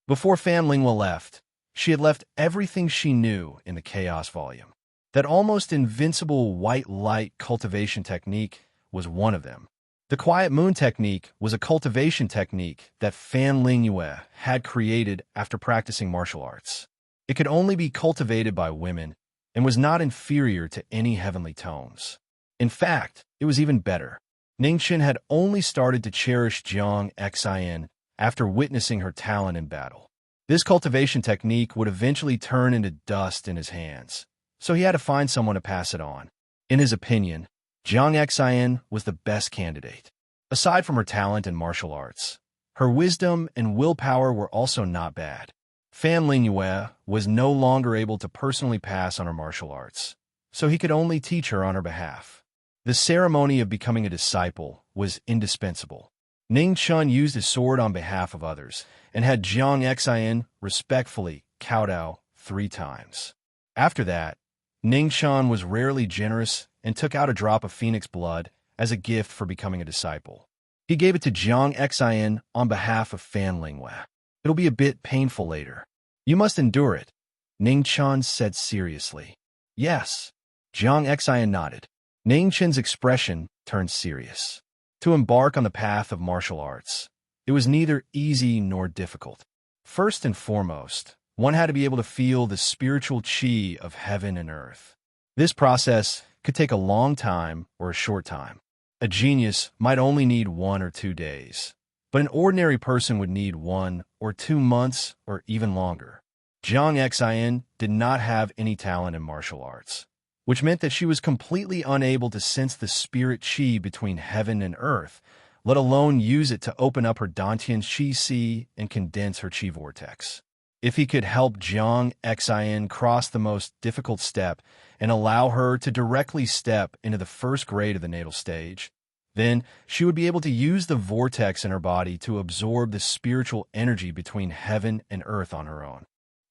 Before Fan Lingyue left, she had left everything she knew in the Chaos Volume. That almost invincible white light cultivation technique was one of them. The Quiet Moon technique was a cultivation technique that Fan Lingyue had created after practicing martial arts. It could only be cultivated by women and was not inferior to any heavenly tones. In fact, it was even better. Ning Chun had only started to cherish Jiang Xian after witnessing her talent in battle. This cultivation technique would eventually turn into dust in his hands, so he had to find someone to pass it on. In his opinion, Jiang Xian was the best candidate. Aside from her talent in martial arts, her wisdom and willpower were also not bad. Fan Lingyue was no longer able to personally pass on her martial arts, so he could only teach her on her behalf. The ceremony of becoming a disciple was indispensable. Ning Chun used his sword on behalf of others and had Jiang Xian respectfully kowtow 3 times. After that, Ning Chun was rarely generous and took out a drop of phoenix blood as a gift for becoming a disciple. He gave it to Jiang Xian on behalf of Fan Lingyue. "It'll be a bit painful later. You must endure it," Ning Chun said seriously. "Yes." Jiang Xian nodded. Ning Chun's expression turned serious. To embark on the path of martial arts, it was neither easy nor difficult. First and foremost, one had to be able to feel the spiritual chi of heaven and earth. This process could take a long time or a short time. A genius might only need 1 or 2 days, but an ordinary person would need 1 or 2 months or even longer. Jiang Xian did not have any talent in martial arts, which meant that she was completely unable to sense the spirit chi between heaven and earth, let alone use it to open up her Dantian chi si and condense her chi vortex. If he could help Jiang Xian cross the most difficult step and allow her to directly step into the first grade of the natal stage, then she would be able to use the vortex in her body to absorb the spiritual energy between heaven and earth on her own.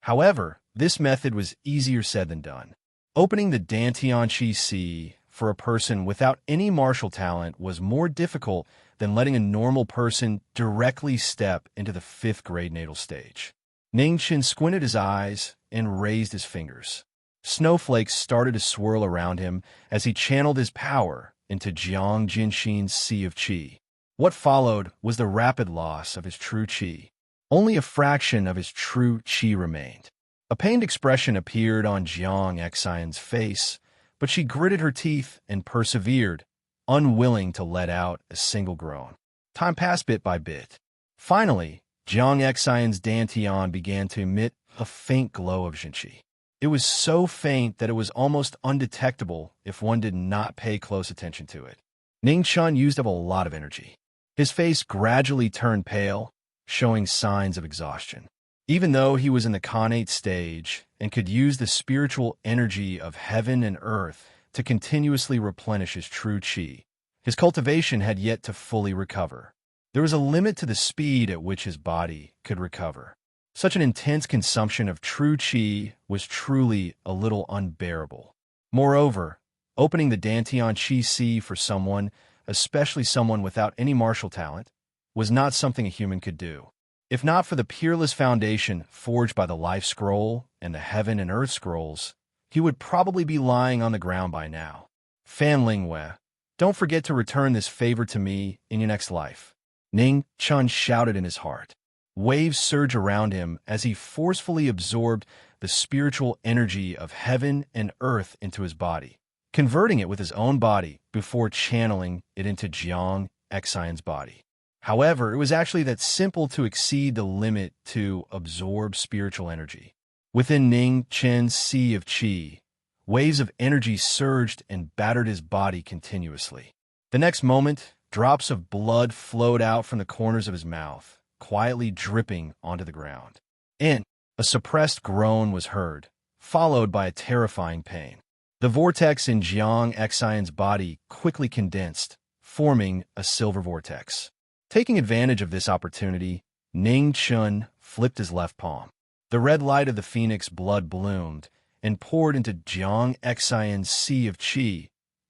However, this method was easier said than done. Opening the Dantian Chi Si for a person without any martial talent was more difficult than letting a normal person directly step into the 5th grade natal stage. Ning Chun squinted his eyes and raised his fingers. Snowflakes started to swirl around him as he channeled his power into Jiang Jinxin's sea of qi. What followed was the rapid loss of his true qi. Only a fraction of his true qi remained. A pained expression appeared on Jiang Xian's face, but she gritted her teeth and persevered, unwilling to let out a single groan. Time passed bit by bit. Finally, Jiang Xian's Dantian began to emit a faint glow of Jinqi. It was so faint that it was almost undetectable if one did not pay close attention to it. Ning Chun used up a lot of energy. His face gradually turned pale, showing signs of exhaustion. Even though he was in the connate stage and could use the spiritual energy of heaven and earth to continuously replenish his true chi, his cultivation had yet to fully recover. There was a limit to the speed at which his body could recover. Such an intense consumption of true chi was truly a little unbearable. Moreover, opening the Dantian Chi Si for someone, especially someone without any martial talent, was not something a human could do. If not for the peerless foundation forged by the Life Scroll and the Heaven and Earth Scrolls, he would probably be lying on the ground by now. Fan Lingwei, don't forget to return this favor to me in your next life. Ning Chun shouted in his heart. Waves surged around him as he forcefully absorbed the spiritual energy of heaven and earth into his body, converting it with his own body before channeling it into Jiang Xian's body. However, it was actually that simple to exceed the limit to absorb spiritual energy. Within Ning Chen's sea of qi, waves of energy surged and battered his body continuously. The next moment, drops of blood flowed out from the corners of his mouth, quietly dripping onto the ground. A suppressed groan was heard, followed by a terrifying pain. The vortex in Jiang Xian's body quickly condensed, forming a silver vortex. Taking advantage of this opportunity, Ning Chun flipped his left palm. The red light of the phoenix blood bloomed and poured into Jiang Xian's sea of qi,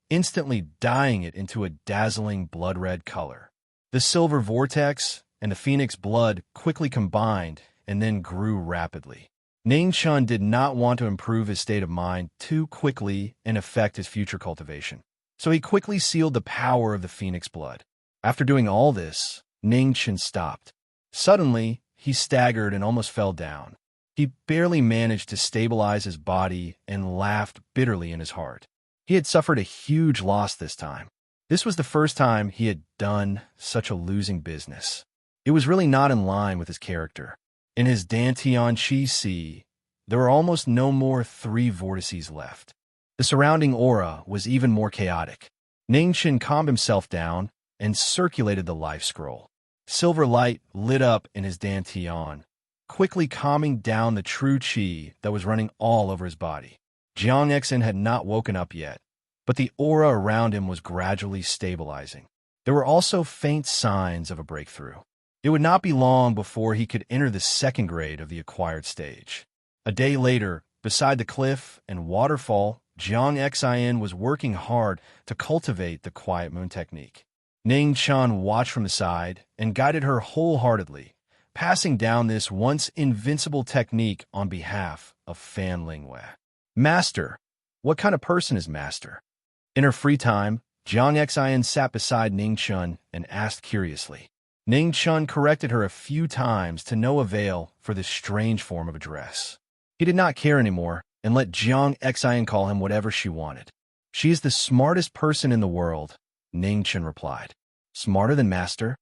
instantly dyeing it into a dazzling blood-red color. The silver vortex and the phoenix blood quickly combined and then grew rapidly. Ning Chun did not want to improve his state of mind too quickly and affect his future cultivation, so he quickly sealed the power of the phoenix blood. After doing all this, Ning Chun stopped. Suddenly, he staggered and almost fell down. He barely managed to stabilize his body and laughed bitterly in his heart. He had suffered a huge loss this time. This was the first time he had done such a losing business. It was really not in line with his character. In his Dantian Chi Si, there were almost no more 3 vortices left. The surrounding aura was even more chaotic. Ning Chun calmed himself down and circulated the life scroll. Silver light lit up in his Dantian, quickly calming down the true qi that was running all over his body. Jiang Xian had not woken up yet, but the aura around him was gradually stabilizing. There were also faint signs of a breakthrough. It would not be long before he could enter the second grade of the acquired stage. A day later, beside the cliff and waterfall, Jiang Xian was working hard to cultivate the quiet moon technique. Ning Chun watched from the side and guided her wholeheartedly, passing down this once invincible technique on behalf of Fan Lingwei. Master. What kind of person is Master? In her free time, Jiang Xian sat beside Ning Chun and asked curiously. Ning Chun corrected her a few times to no avail for this strange form of address. He did not care anymore and let Jiang Xian call him whatever she wanted. She is the smartest person in the world, Ning Chun replied. Smarter than Master?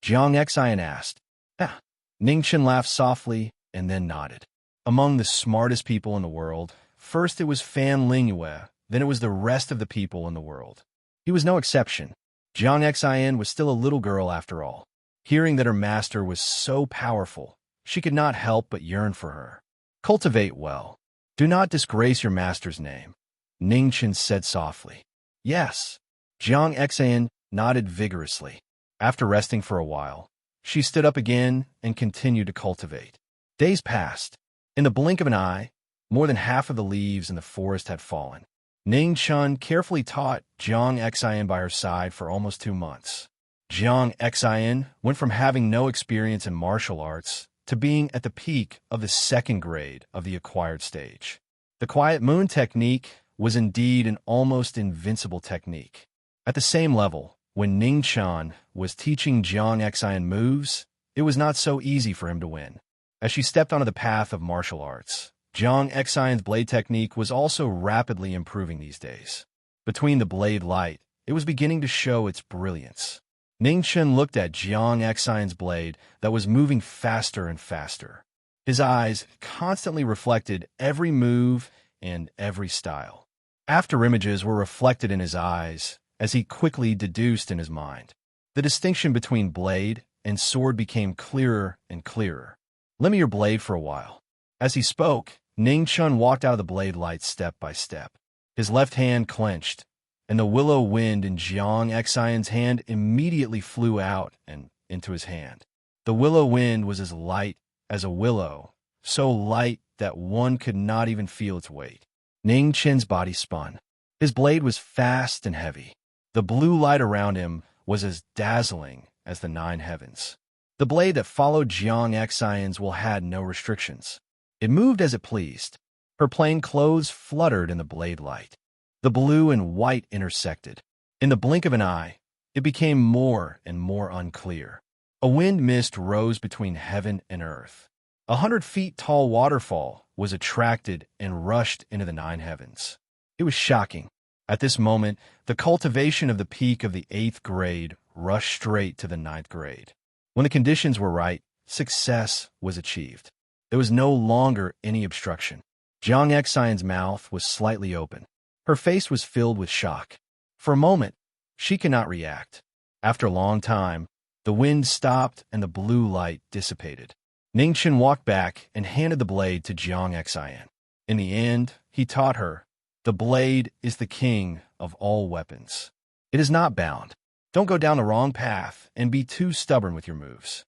Jiang Xian asked. Ah. Ning Chun laughed softly and then nodded. Among the smartest people in the world, first it was Fan Lingwei, then it was the rest of the people in the world. He was no exception. Jiang Xian was still a little girl after all. Hearing that her master was so powerful, she could not help but yearn for her. Cultivate well. Do not disgrace your master's name, Ning Chun said softly. Yes. Jiang Xian nodded vigorously. After resting for a while, she stood up again and continued to cultivate. Days passed. In the blink of an eye, more than half of the leaves in the forest had fallen. Ning Chun carefully taught Jiang Xian by her side for almost 2 months. Jiang Xian went from having no experience in martial arts to being at the peak of the second grade of the acquired stage. The quiet moon technique was indeed an almost invincible technique. At the same level, when Ning Chun was teaching Jiang Xian moves, it was not so easy for him to win. As she stepped onto the path of martial arts, Jiang Xian's blade technique was also rapidly improving these days. Between the blade light, it was beginning to show its brilliance. Ning Chun looked at Jiang Xian's blade that was moving faster and faster. His eyes constantly reflected every move and every style. After images were reflected in his eyes, as he quickly deduced in his mind. The distinction between blade and sword became clearer and clearer. Lend me your blade for a while." As he spoke, Ning Chun walked out of the blade light step by step. His left hand clenched, and the willow wind in Jiang Xian's hand immediately flew out and into his hand. The willow wind was as light as a willow, so light that one could not even feel its weight. Ning Chen's body spun. His blade was fast and heavy. The blue light around him was as dazzling as the nine heavens. The blade that followed Jiang Xian's will had no restrictions. It moved as it pleased. Her plain clothes fluttered in the blade light. The blue and white intersected. In the blink of an eye, it became more and more unclear. A wind mist rose between heaven and earth. 100 feet tall waterfall was attracted and rushed into the nine heavens. It was shocking. At this moment, the cultivation of the peak of the 8th grade rushed straight to the 9th grade. When the conditions were right, success was achieved. There was no longer any obstruction. Jiang Xian's mouth was slightly open. Her face was filled with shock. For a moment, she could not react. After a long time, the wind stopped and the blue light dissipated. Ning Chen walked back and handed the blade to Jiang Xian. In the end, he taught her, "The blade is the king of all weapons. It is not bound. Don't go down the wrong path and be too stubborn with your moves."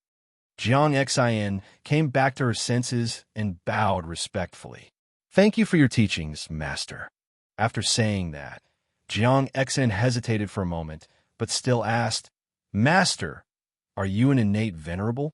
Jiang Xian came back to her senses and bowed respectfully. "Thank you for your teachings, Master." After saying that, Jiang Xian hesitated for a moment, but still asked, "Master, are you an innate venerable?"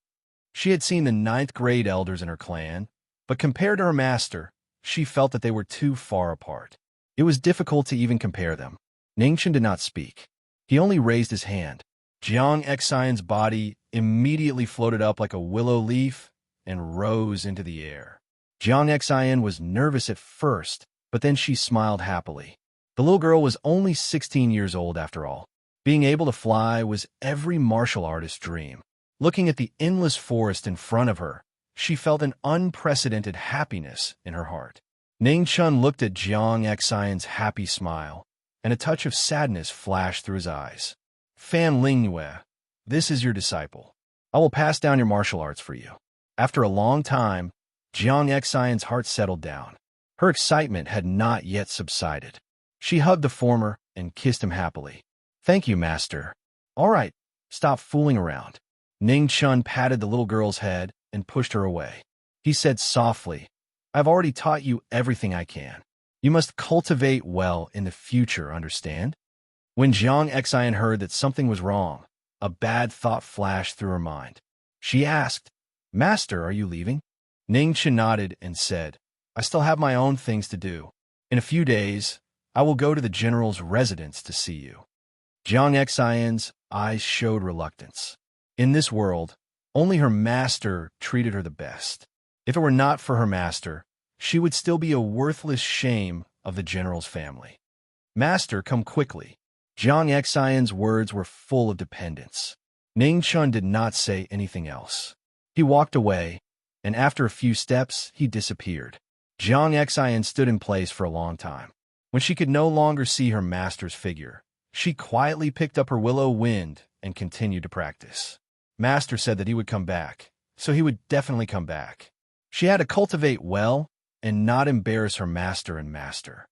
She had seen the 9th grade elders in her clan, but compared to her master, she felt that they were too far apart. It was difficult to even compare them. Ningchen did not speak. He only raised his hand. Jiang Xian's body immediately floated up like a willow leaf and rose into the air. Jiang Xian was nervous at first, but then she smiled happily. The little girl was only 16 years old after all. Being able to fly was every martial artist's dream. Looking at the endless forest in front of her, she felt an unprecedented happiness in her heart. Ning Chun looked at Jiang Xian's happy smile, and a touch of sadness flashed through his eyes. "Fan Lingyue, this is your disciple. I will pass down your martial arts for you." After a long time, Jiang Xian's heart settled down. Her excitement had not yet subsided. She hugged the former and kissed him happily. "Thank you, Master. All right, stop fooling around." Ning Chun patted the little girl's head and pushed her away. He said softly, "I've already taught you everything I can. You must cultivate well in the future, understand?" When Jiang Xian heard that something was wrong, a bad thought flashed through her mind. She asked, "Master, are you leaving?" Ning Chun nodded and said, "I still have my own things to do. In a few days, I will go to the general's residence to see you." Jiang Xian's eyes showed reluctance. In this world, only her master treated her the best. If it were not for her master, she would still be a worthless shame of the general's family. "Master, come quickly." Jiang Xian's words were full of dependence. Ning Chun did not say anything else. He walked away, and after a few steps, he disappeared. Jiang Xian stood in place for a long time. When she could no longer see her master's figure, she quietly picked up her willow wind and continued to practice. Master said that he would come back, so he would definitely come back. She had to cultivate well and not embarrass her master and master.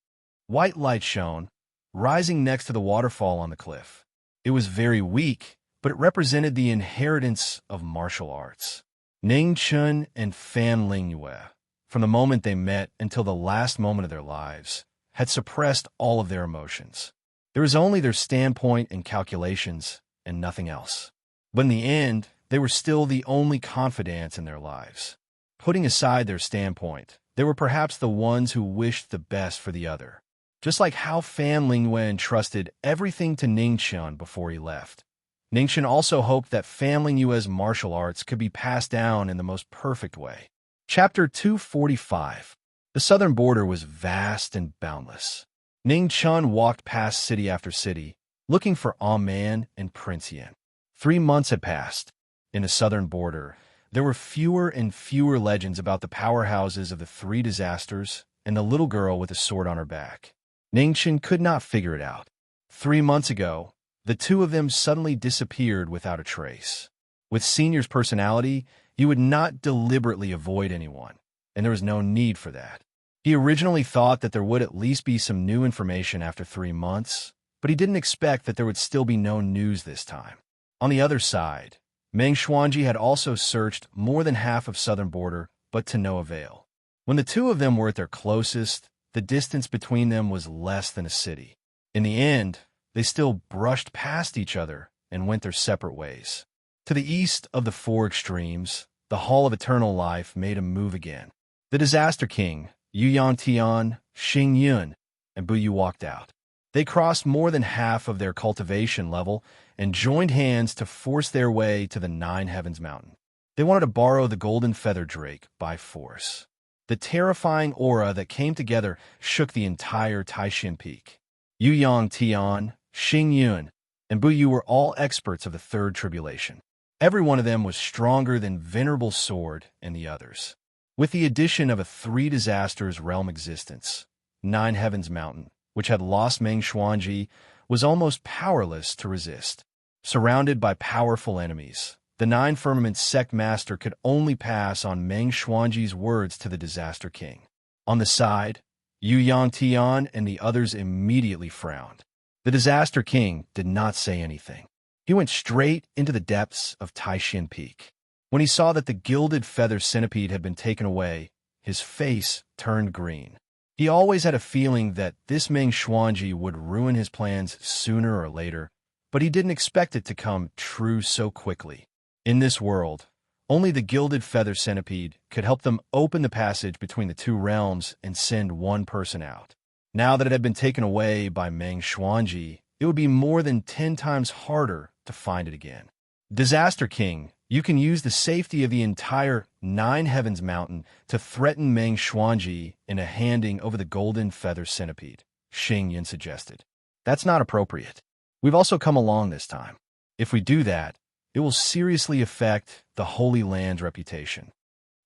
White light shone, rising next to the waterfall on the cliff. It was very weak, but it represented the inheritance of martial arts. Ning Chun and Fan Lingyue, from the moment they met until the last moment of their lives, had suppressed all of their emotions. There was only their standpoint and calculations, and nothing else. But in the end, they were still the only confidants in their lives. Putting aside their standpoint, they were perhaps the ones who wished the best for the other. Just like how Fan Lingyue entrusted everything to Ning Chun before he left. Ning Chun also hoped that Fan Lingyue's martial arts could be passed down in the most perfect way. Chapter 245. The southern border was vast and boundless. Ning Chun walked past city after city, looking for Man and Prince Yin. 3 months had passed. In the southern border, there were fewer and fewer legends about the powerhouses of the 3 disasters and the little girl with a sword on her back. Ning Chun could not figure it out. 3 months ago, the 2 of them suddenly disappeared without a trace. With Senior's personality, he would not deliberately avoid anyone, and there was no need for that. He originally thought that there would at least be some new information after 3 months, but he didn't expect that there would still be no news this time. On the other side, Meng Xuanji had also searched more than half of southern border, but to no avail. When the two of them were at their closest, the distance between them was less than a city. In the end, they still brushed past each other and went their separate ways. To the east of the four extremes, the Hall of Eternal Life made a move again. The Disaster King, Yu Yangtian, Xing Yun, and Bu Yu walked out. They crossed more than half of their cultivation level and joined hands to force their way to the Nine Heavens Mountain. They wanted to borrow the golden feather drake by force. The terrifying aura that came together shook the entire Taishan Peak. Yu Yangtian, Xing Yun, and Bu Yu were all experts of the Third Tribulation. Every one of them was stronger than Venerable Sword and the others. With the addition of a Three Disasters realm existence, Nine Heavens Mountain, which had lost Meng Xuanji, was almost powerless to resist. Surrounded by powerful enemies, the Nine Firmament Sect Master could only pass on Meng Xuanji's words to the Disaster King. On the side, Yu Yangtian and the others immediately frowned. The Disaster King did not say anything. He went straight into the depths of Taishan Peak. When he saw that the gilded feather centipede had been taken away, his face turned green. He always had a feeling that this Meng Xuanji would ruin his plans sooner or later, but he didn't expect it to come true so quickly. In this world, only the gilded feather centipede could help them open the passage between the two realms and send one person out. Now that it had been taken away by Meng Xuanji, it would be more than 10 times harder to find it again. Disaster King, you can use the safety of the entire Nine Heavens Mountain to threaten Meng Xuanji in a handing over the golden feather centipede, Xing Yun suggested. That's not appropriate. We've also come along this time. If we do that, it will seriously affect the Holy Land's reputation.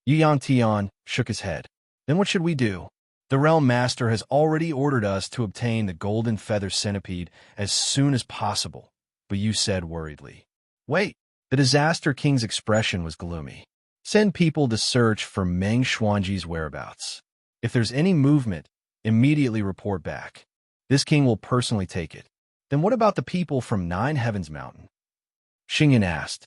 Yu Yangtian shook his head. Then what should we do? The Realm Master has already ordered us to obtain the golden feather centipede as soon as possible, but you said worriedly. Wait, the Disaster King's expression was gloomy. Send people to search for Meng Xuanji's whereabouts. If there's any movement, immediately report back. This king will personally take it. Then what about the people from Nine Heavens Mountain? Xing Yun asked.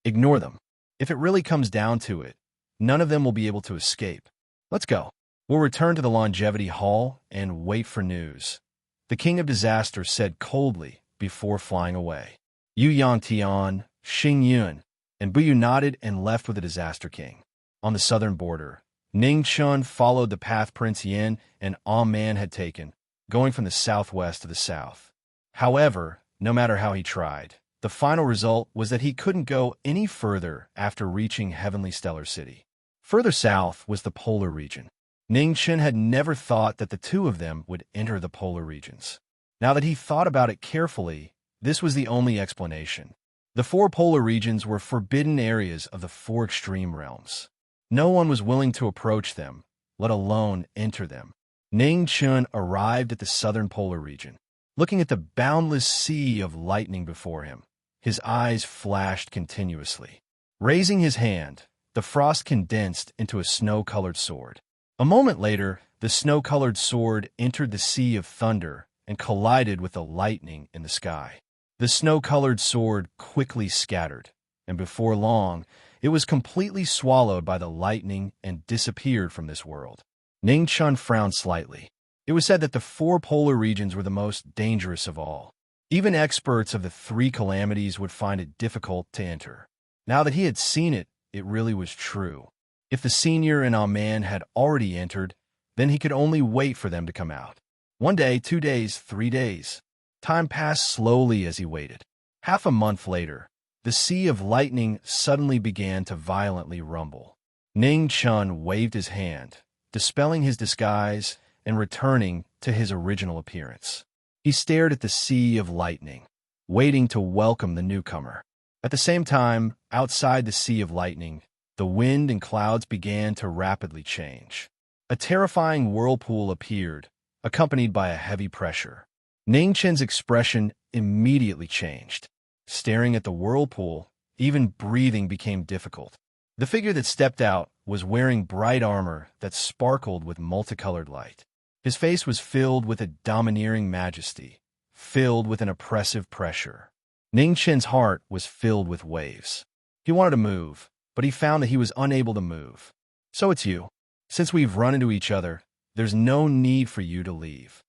Ignore them. If it really comes down to it, none of them will be able to escape. Let's go. We'll return to the Longevity Hall and wait for news. The King of Disaster said coldly before flying away. Yu Yangtian, Xing Yun, and Bu Yu nodded and left with the Disaster King. On the southern border, Ning Chun followed the path Prince Yin and Man had taken, going from the southwest to the south. However, no matter how he tried, the final result was that he couldn't go any further after reaching Heavenly Stellar City. Further south was the polar region. Ning Chen had never thought that the two of them would enter the polar regions. Now that he thought about it carefully, this was the only explanation. The four polar regions were forbidden areas of the four extreme realms. No one was willing to approach them, let alone enter them. Ning Chun arrived at the southern polar region. Looking at the boundless sea of lightning before him, his eyes flashed continuously. Raising his hand, the frost condensed into a snow-colored sword. A moment later, the snow-colored sword entered the sea of thunder and collided with the lightning in the sky. The snow-colored sword quickly scattered, and before long, it was completely swallowed by the lightning and disappeared from this world. Ning Chun frowned slightly. It was said that the four polar regions were the most dangerous of all. Even experts of the three calamities would find it difficult to enter. Now that he had seen it, it really was true. If the senior and man had already entered, then he could only wait for them to come out. 1 day, 2 days, 3 days. Time passed slowly as he waited. Half a month later, the sea of lightning suddenly began to violently rumble. Ning Chun waved his hand, dispelling his disguise and returning to his original appearance. He stared at the sea of lightning, waiting to welcome the newcomer. At the same time, outside the sea of lightning, the wind and clouds began to rapidly change. A terrifying whirlpool appeared, accompanied by a heavy pressure. Ning Chen's expression immediately changed. Staring at the whirlpool, even breathing became difficult. The figure that stepped out was wearing bright armor that sparkled with multicolored light. His face was filled with a domineering majesty, filled with an oppressive pressure. Ning Chen's heart was filled with waves. He wanted to move, but he found that he was unable to move. So it's you. Since we've run into each other, there's no need for you to leave.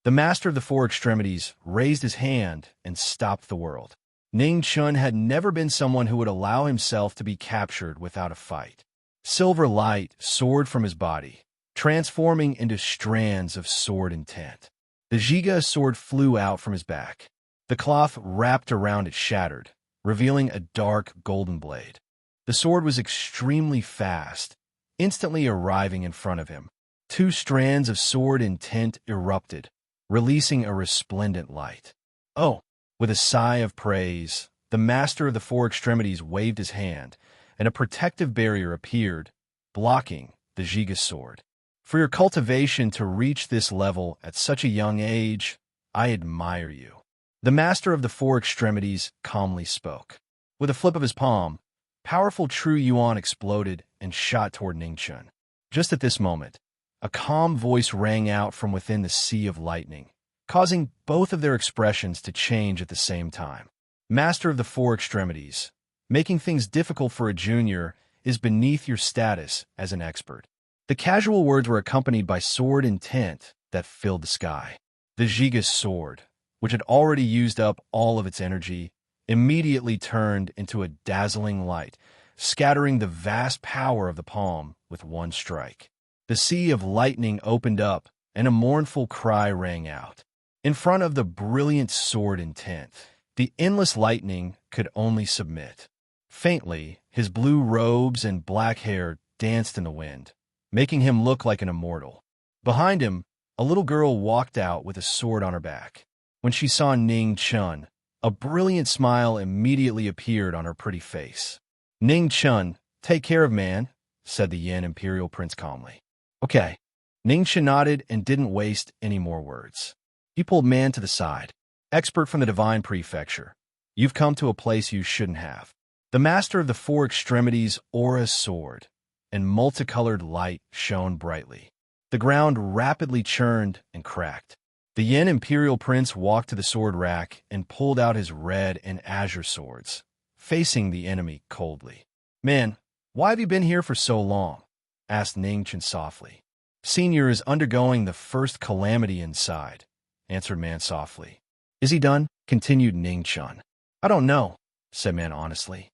The master of the four extremities raised his hand and stopped the world. Ning Chun had never been someone who would allow himself to be captured without a fight. Silver light soared from his body, transforming into strands of sword intent. The Jiga sword flew out from his back. The cloth wrapped around it shattered, revealing a dark golden blade. The sword was extremely fast, instantly arriving in front of him. Two strands of sword intent erupted, releasing a resplendent light. Oh! With a sigh of praise, the master of the four extremities waved his hand, and a protective barrier appeared, blocking the Jiga sword. For your cultivation to reach this level at such a young age, I admire you. The master of the four extremities calmly spoke. With a flip of his palm, powerful true yuan exploded and shot toward Ning Chun. Just at this moment, a calm voice rang out from within the sea of lightning, causing both of their expressions to change at the same time. Master of the four extremities, making things difficult for a junior is beneath your status as an expert. The casual words were accompanied by sword intent that filled the sky. The Jiga's sword, which had already used up all of its energy, immediately turned into a dazzling light, scattering the vast power of the palm with one strike. The sea of lightning opened up, and a mournful cry rang out. In front of the brilliant sword intent, the endless lightning could only submit. Faintly, his blue robes and black hair danced in the wind, making him look like an immortal. Behind him, a little girl walked out with a sword on her back. When she saw Ning Chun, a brilliant smile immediately appeared on her pretty face. Ning Chun, take care of man, said the Yin Imperial Prince calmly. Okay. Ning Chun nodded and didn't waste any more words. He pulled man to the side. Expert from the Divine Prefecture, you've come to a place you shouldn't have. The master of the four extremities aura sword, and multicolored light shone brightly. The ground rapidly churned and cracked. The Yin Imperial Prince walked to the sword rack and pulled out his red and azure swords, facing the enemy coldly. Man, why have you been here for so long? Asked Ning Chun softly. Senior is undergoing the first calamity inside, answered man softly. Is he done? Continued Ning Chun. I don't know, said man honestly.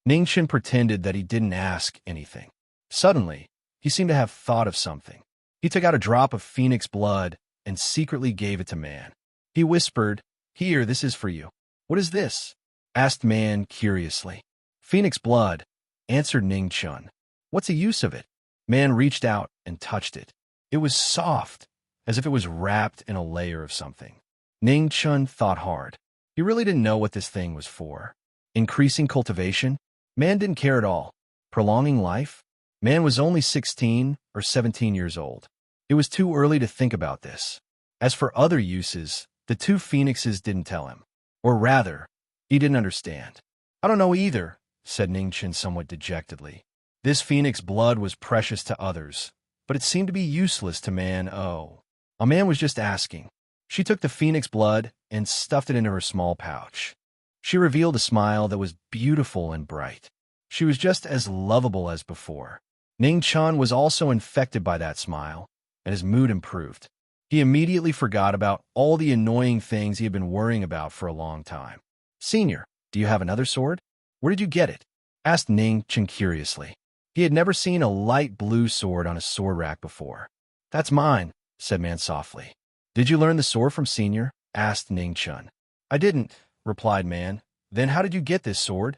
Ning Chun pretended that he didn't ask anything. Suddenly, he seemed to have thought of something. He took out a drop of phoenix blood and secretly gave it to man. He whispered, Here, this is for you. What is this? Asked man curiously. Phoenix blood, answered Ning Chun. What's the use of it? Man reached out and touched it. It was soft, as if it was wrapped in a layer of something. Ning Chun thought hard. He really didn't know what this thing was for. Increasing cultivation? Man didn't care at all. Prolonging life? Man was only 16 or 17 years old. It was too early to think about this. As for other uses, the two phoenixes didn't tell him. Or rather, he didn't understand. I don't know either, said Ning Chun somewhat dejectedly. This phoenix blood was precious to others, but it seemed to be useless to man. Oh, a man was just asking. She took the phoenix blood and stuffed it into her small pouch. She revealed a smile that was beautiful and bright. She was just as lovable as before. Ning Chun was also infected by that smile, and his mood improved. He immediately forgot about all the annoying things he had been worrying about for a long time. Senior, do you have another sword? Where did you get it? Asked Ning Chun curiously. He had never seen a light blue sword on a sword rack before. That's mine, said man softly. Did you learn the sword from Senior? Asked Ning Chun. I didn't, replied man. Then how did you get this sword?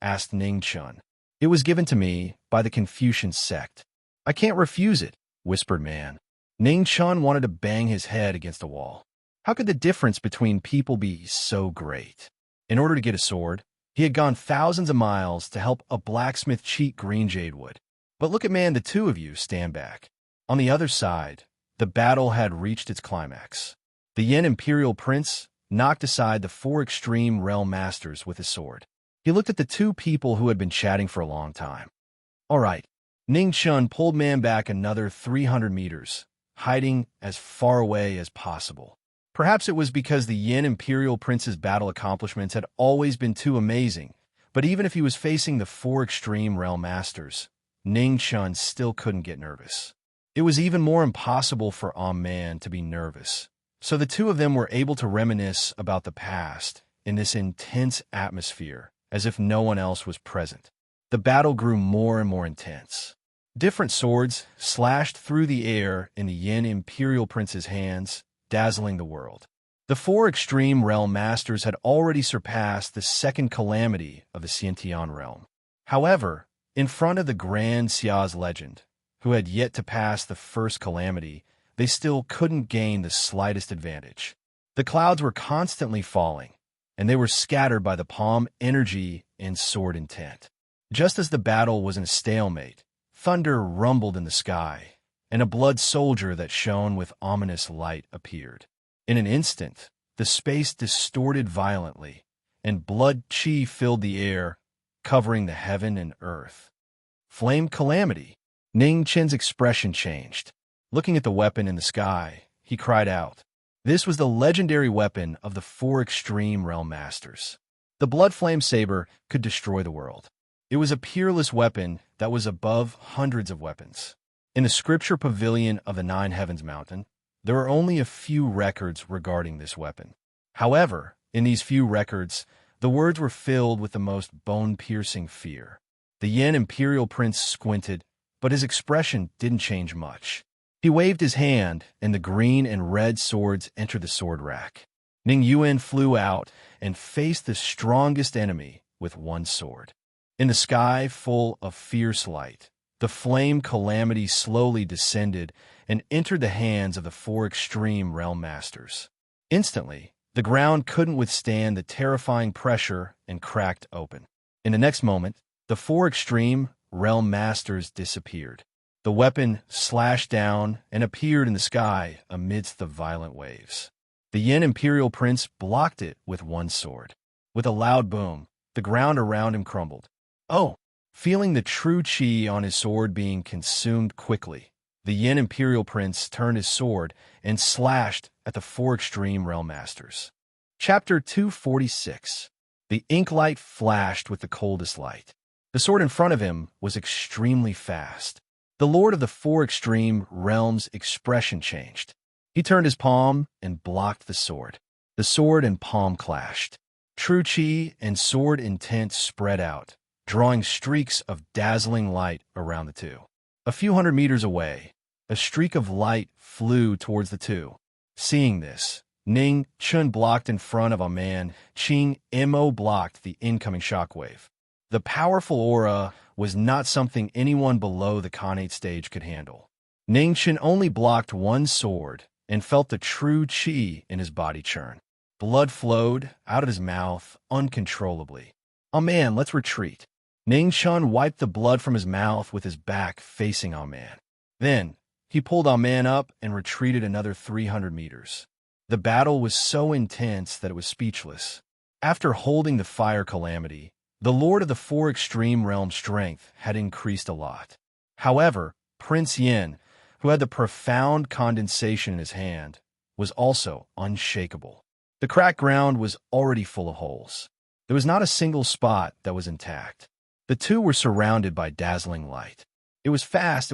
Asked Ning Chun. It was given to me by the Confucian sect. I can't refuse it, whispered man. Ning Chun wanted to bang his head against a wall. How could the difference between people be so great? In order to get a sword, he had gone thousands of miles to help a blacksmith cheat green jade wood. But look at man, the two of you stand back. On the other side, the battle had reached its climax. The Yin Imperial Prince knocked aside the four extreme realm masters with his sword. He looked at the two people who had been chatting for a long time. All right. Ning Chun pulled man back another 300 meters, hiding as far away as possible. Perhaps it was because the Yin Imperial Prince's battle accomplishments had always been too amazing, but even if he was facing the four extreme realm masters, Ning Chun still couldn't get nervous. It was even more impossible for Man to be nervous, so the two of them were able to reminisce about the past in this intense atmosphere, as if no one else was present. The battle grew more and more intense. Different swords slashed through the air in the Yin Imperial Prince's hands, dazzling the world. The four extreme realm masters had already surpassed the second calamity of the Xiantian realm. However, in front of the Grand Xia's legend, who had yet to pass the first calamity, they still couldn't gain the slightest advantage. The clouds were constantly falling, and they were scattered by the palm energy and sword intent. Just as the battle was in a stalemate, thunder rumbled in the sky, and a blood soldier that shone with ominous light appeared. In an instant, the space distorted violently, and blood chi filled the air, covering the heaven and earth. Flame calamity. Ning Chen's expression changed. Looking at the weapon in the sky, he cried out. This was the legendary weapon of the four extreme realm masters. The blood flame saber could destroy the world. It was a peerless weapon that was above hundreds of weapons. In the scripture pavilion of the Nine Heavens Mountain, there are only a few records regarding this weapon. However, in these few records, the words were filled with the most bone-piercing fear. The Yin Imperial Prince squinted, but his expression didn't change much. He waved his hand, and the green and red swords entered the sword rack. Ning Yuan flew out and faced the strongest enemy with one sword. In the sky full of fierce light, the flame calamity slowly descended and entered the hands of the four extreme realm masters. Instantly, the ground couldn't withstand the terrifying pressure and cracked open. In the next moment, the four extreme realm masters disappeared. The weapon slashed down and appeared in the sky amidst the violent waves. The Yin Imperial Prince blocked it with one sword. With a loud boom, the ground around him crumbled. Oh! Feeling the true chi on his sword being consumed quickly, the Yin Imperial Prince turned his sword and slashed at the four extreme realm masters. Chapter 246. The ink light flashed with the coldest light. The sword in front of him was extremely fast. The Lord of the Four Extreme Realms' expression changed. He turned his palm and blocked the sword. The sword and palm clashed. True chi and sword intent spread out, drawing streaks of dazzling light around the two. A few hundred meters away, a streak of light flew towards the two. Seeing this, Ning Chun blocked in front of a man. Qing Mo blocked the incoming shockwave. The powerful aura was not something anyone below the Khanate stage could handle. Ning Chun only blocked one sword and felt the true chi in his body churn. Blood flowed out of his mouth uncontrollably. Oh man, let's retreat. Ning Chun wiped the blood from his mouth with his back facing Man. Then, he pulled Man up and retreated another 300 meters. The battle was so intense that it was speechless. After holding the fire calamity, the Lord of the Four Extreme Realm strength had increased a lot. However, Prince Yin, who had the profound condensation in his hand, was also unshakable. The cracked ground was already full of holes. There was not a single spot that was intact. The two were surrounded by dazzling light. It was fast.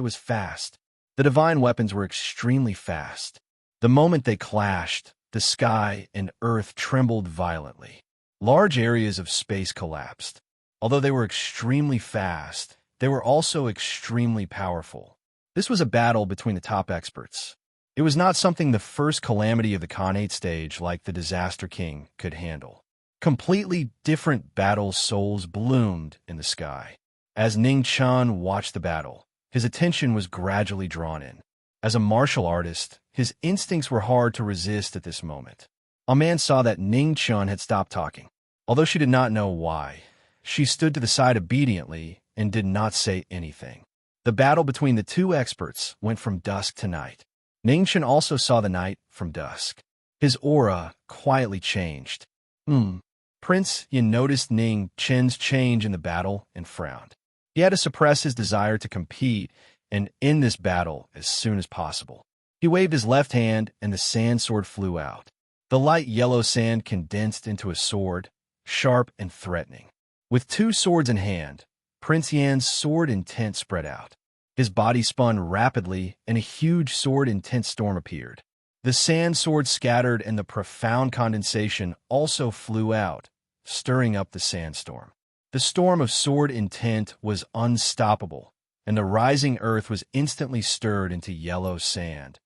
The divine weapons were extremely fast. The moment they clashed, the sky and earth trembled violently. Large areas of space collapsed. Although they were extremely fast, they were also extremely powerful. This was a battle between the top experts. It was not something the first calamity of the Khanate stage like the Disaster King could handle. Completely different battle souls bloomed in the sky. As Ning Chun watched the battle, his attention was gradually drawn in. As a martial artist, his instincts were hard to resist at this moment. A man saw that Ning Chun had stopped talking. Although she did not know why, she stood to the side obediently and did not say anything. The battle between the two experts went from dusk to night. Ning Chun also saw the night from dusk. His aura quietly changed. Prince Yin noticed Ning Chen's change in the battle and frowned. He had to suppress his desire to compete and end this battle as soon as possible. He waved his left hand, and the sand sword flew out. The light yellow sand condensed into a sword, sharp and threatening. With two swords in hand, Prince Yan's sword intent spread out. His body spun rapidly, and a huge sword intent storm appeared. The sand sword scattered, and the profound condensation also flew out, stirring up the sandstorm. The storm of sword intent was unstoppable, and the rising earth was instantly stirred into yellow sand,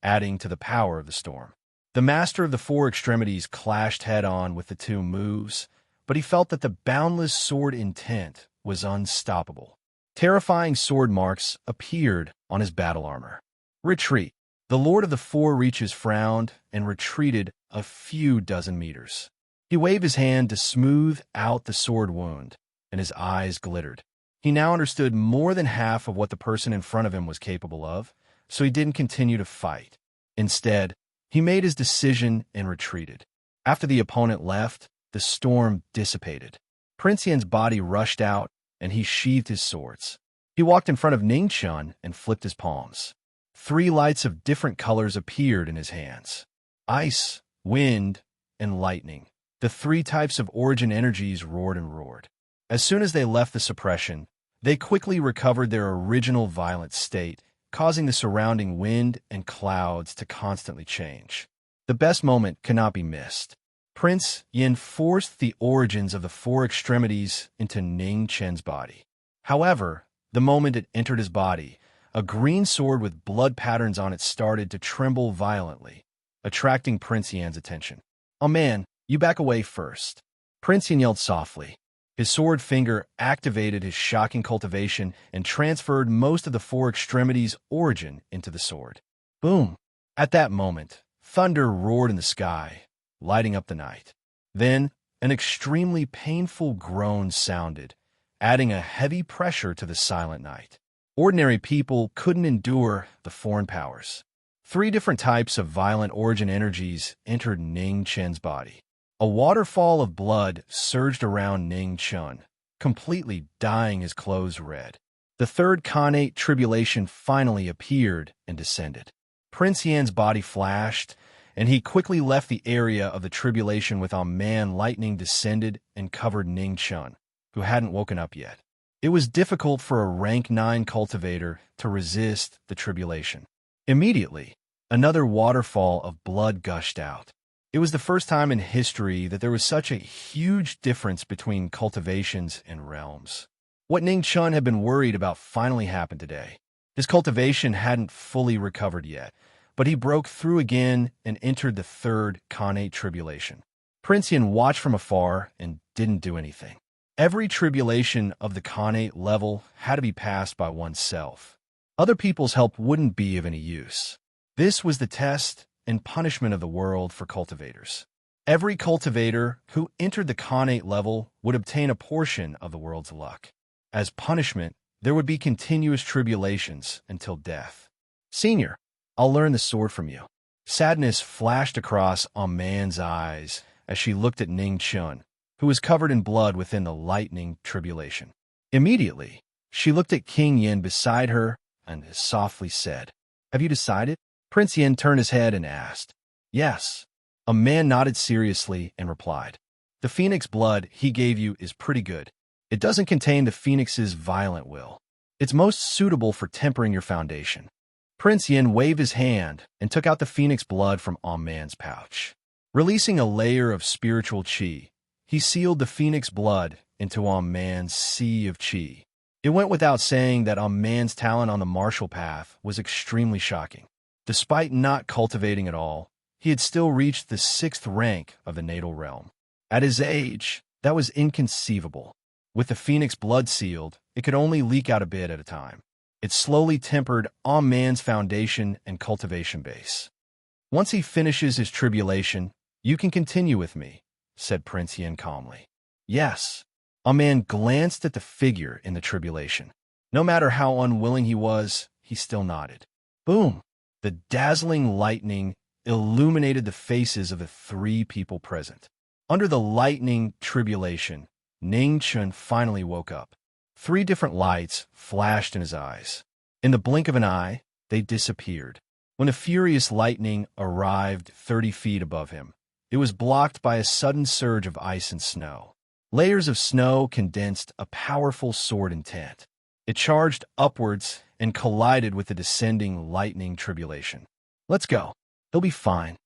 adding to the power of the storm. The master of the four extremities clashed head-on with the two moves, but he felt that the boundless sword intent was unstoppable. Terrifying sword marks appeared on his battle armor. Retreat. The Lord of the Four Reaches frowned and retreated a few dozen meters. He waved his hand to smooth out the sword wound, and his eyes glittered. He now understood more than half of what the person in front of him was capable of, so he didn't continue to fight. Instead, he made his decision and retreated. After the opponent left, the storm dissipated. Prince Yan's body rushed out, and he sheathed his swords. He walked in front of Ning Chun and flipped his palms. 3 lights of different colors appeared in his hands. Ice, wind, and lightning. The 3 types of origin energies roared and roared. As soon as they left the suppression, they quickly recovered their original violent state, causing the surrounding wind and clouds to constantly change. The best moment cannot be missed. Prince Yin forced the origins of the 4 extremities into Ning Chen's body. However, the moment it entered his body, a green sword with blood patterns on it started to tremble violently, attracting Prince Yan's attention. "Oh man, you back away first." Prince Yin yelled softly. His sword finger activated his shocking cultivation and transferred most of the 4 extremities' origin into the sword. Boom! At that moment, thunder roared in the sky, lighting up the night. Then, an extremely painful groan sounded, adding a heavy pressure to the silent night. Ordinary people couldn't endure the foreign powers. 3 different types of violent origin energies entered Ning Chen's body. A waterfall of blood surged around Ning Chun, completely dyeing his clothes red. The 3rd Khanate tribulation finally appeared and descended. Prince Yan's body flashed, and he quickly left the area of the tribulation with man lightning descended and covered Ning Chun, who hadn't woken up yet. It was difficult for a rank 9 cultivator to resist the tribulation. Immediately, another waterfall of blood gushed out. It was the first time in history that there was such a huge difference between cultivations and realms. What Ning Chun had been worried about finally happened today. His cultivation hadn't fully recovered yet, but he broke through again and entered the 3rd Khanate tribulation. Prince Yin watched from afar and didn't do anything. Every tribulation of the Khanate level had to be passed by oneself. Other people's help wouldn't be of any use. This was the test and punishment of the world for cultivators. Every cultivator who entered the Khanate level would obtain a portion of the world's luck. As punishment, there would be continuous tribulations until death. "Senior, I'll learn the sword from you." Sadness flashed across Man's eyes as she looked at Ning Chun, who was covered in blood within the lightning tribulation. Immediately, she looked at King Yin beside her and softly said, "Have you decided?" Prince Yin turned his head and asked. "Yes." A man nodded seriously and replied, "The phoenix blood he gave you is pretty good. It doesn't contain the phoenix's violent will. It's most suitable for tempering your foundation." Prince Yin waved his hand and took out the phoenix blood from Man's pouch. Releasing a layer of spiritual qi, he sealed the phoenix blood into Man's sea of qi. It went without saying that Man's talent on the martial path was extremely shocking. Despite not cultivating at all, he had still reached the 6th rank of the natal realm. At his age, that was inconceivable. With the phoenix blood sealed, it could only leak out a bit at a time. It slowly tempered Man's foundation and cultivation base. "Once he finishes his tribulation, you can continue with me," said Prince Yin calmly. "Yes." Man glanced at the figure in the tribulation. No matter how unwilling he was, he still nodded. Boom! The dazzling lightning illuminated the faces of the 3 people present. Under the lightning tribulation, Ning Chun finally woke up. 3 different lights flashed in his eyes. In the blink of an eye, they disappeared. When the furious lightning arrived 30 feet above him, it was blocked by a sudden surge of ice and snow. Layers of snow condensed a powerful sword intent. It charged upwards and collided with the descending lightning tribulation. "Let's go. He'll be fine."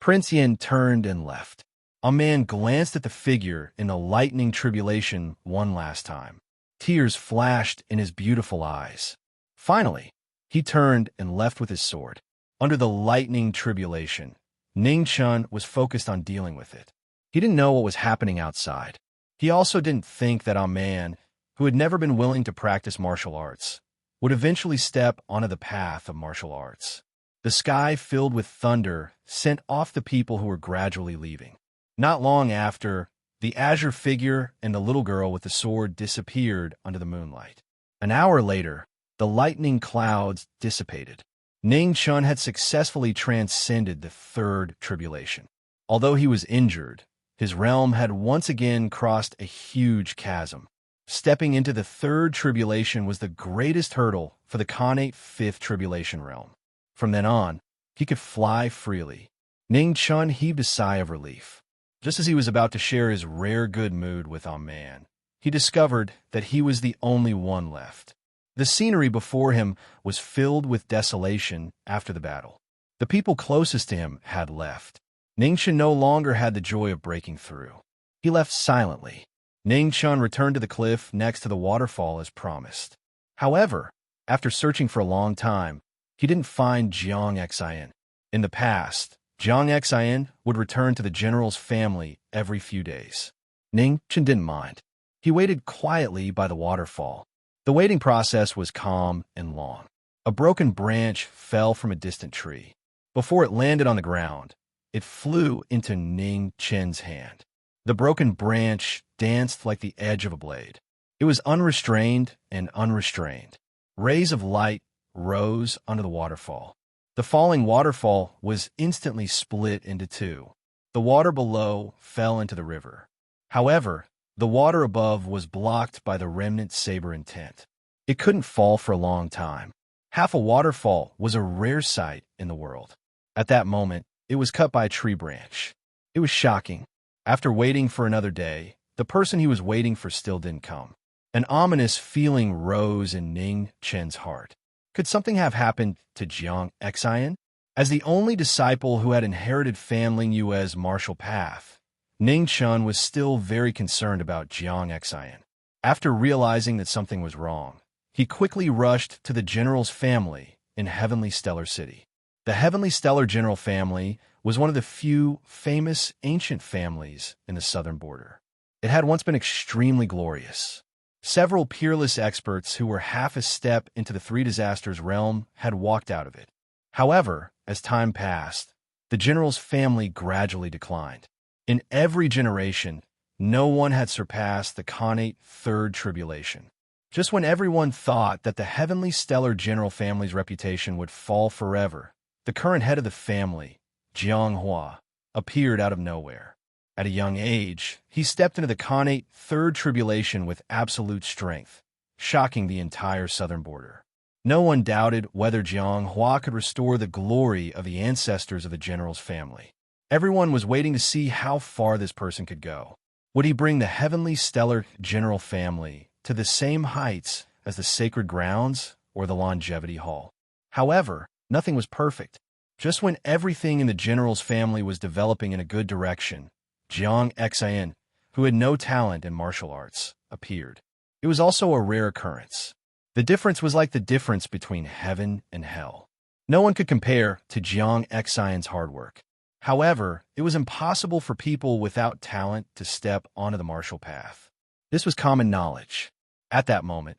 Prince Yin turned and left. A man glanced at the figure in the lightning tribulation one last time. Tears flashed in his beautiful eyes. Finally, he turned and left with his sword. Under the lightning tribulation, Ning Chun was focused on dealing with it. He didn't know what was happening outside. He also didn't think that a man who had never been willing to practice martial arts would eventually step onto the path of martial arts. The sky filled with thunder sent off the people who were gradually leaving. Not long after, the azure figure and the little girl with the sword disappeared under the moonlight. An hour later, the lightning clouds dissipated. Ning Chun had successfully transcended the third tribulation. Although he was injured, his realm had once again crossed a huge chasm. Stepping into the third tribulation was the greatest hurdle for the Khanate fifth tribulation realm. From then on, he could fly freely. Ning Chun heaved a sigh of relief. Just as he was about to share his rare good mood with a man, he discovered that he was the only one left. The scenery before him was filled with desolation after the battle. The people closest to him had left. Ning Chun no longer had the joy of breaking through. He left silently. Ning Chun returned to the cliff next to the waterfall as promised. However, after searching for a long time, he didn't find Jiang Xin. In the past, Jiang Xin would return to the general's family every few days. Ning Chun didn't mind. He waited quietly by the waterfall. The waiting process was calm and long. A broken branch fell from a distant tree. Before it landed on the ground, it flew into Ning Chun's hand. The broken branch danced like the edge of a blade. It was unrestrained and unrestrained. Rays of light rose under the waterfall. The falling waterfall was instantly split into two. The water below fell into the river. However, the water above was blocked by the remnant saber intent. It couldn't fall for a long time. Half a waterfall was a rare sight in the world. At that moment, it was cut by a tree branch. It was shocking. After waiting for another day, the person he was waiting for still didn't come. An ominous feeling rose in Ning Chun's heart. Could something have happened to Jiang Xin? As the only disciple who had inherited Fan Ling Yue's martial path, Ning Chun was still very concerned about Jiang Xin. After realizing that something was wrong, he quickly rushed to the general's family in Heavenly Stellar City. The Heavenly Stellar General family was one of the few famous ancient families in the southern border. It had once been extremely glorious. Several peerless experts who were half a step into the Three Disasters realm had walked out of it. However, as time passed, the general's family gradually declined. In every generation, no one had surpassed the Khanate Third Tribulation. Just when everyone thought that the Heavenly Stellar General family's reputation would fall forever, the current head of the family, Jiang Hua, appeared out of nowhere. At a young age, he stepped into the Khanate Third Tribulation with absolute strength, shocking the entire southern border. No one doubted whether Jiang Hua could restore the glory of the ancestors of the general's family. Everyone was waiting to see how far this person could go. Would he bring the Heavenly Stellar General family to the same heights as the Sacred Grounds or the Longevity Hall? However, nothing was perfect. Just when everything in the general's family was developing in a good direction, Jiang Xin, who had no talent in martial arts, appeared. It was also a rare occurrence. The difference was like the difference between heaven and hell. No one could compare to Jiang Xion's hard work. However, it was impossible for people without talent to step onto the martial path. This was common knowledge. At that moment,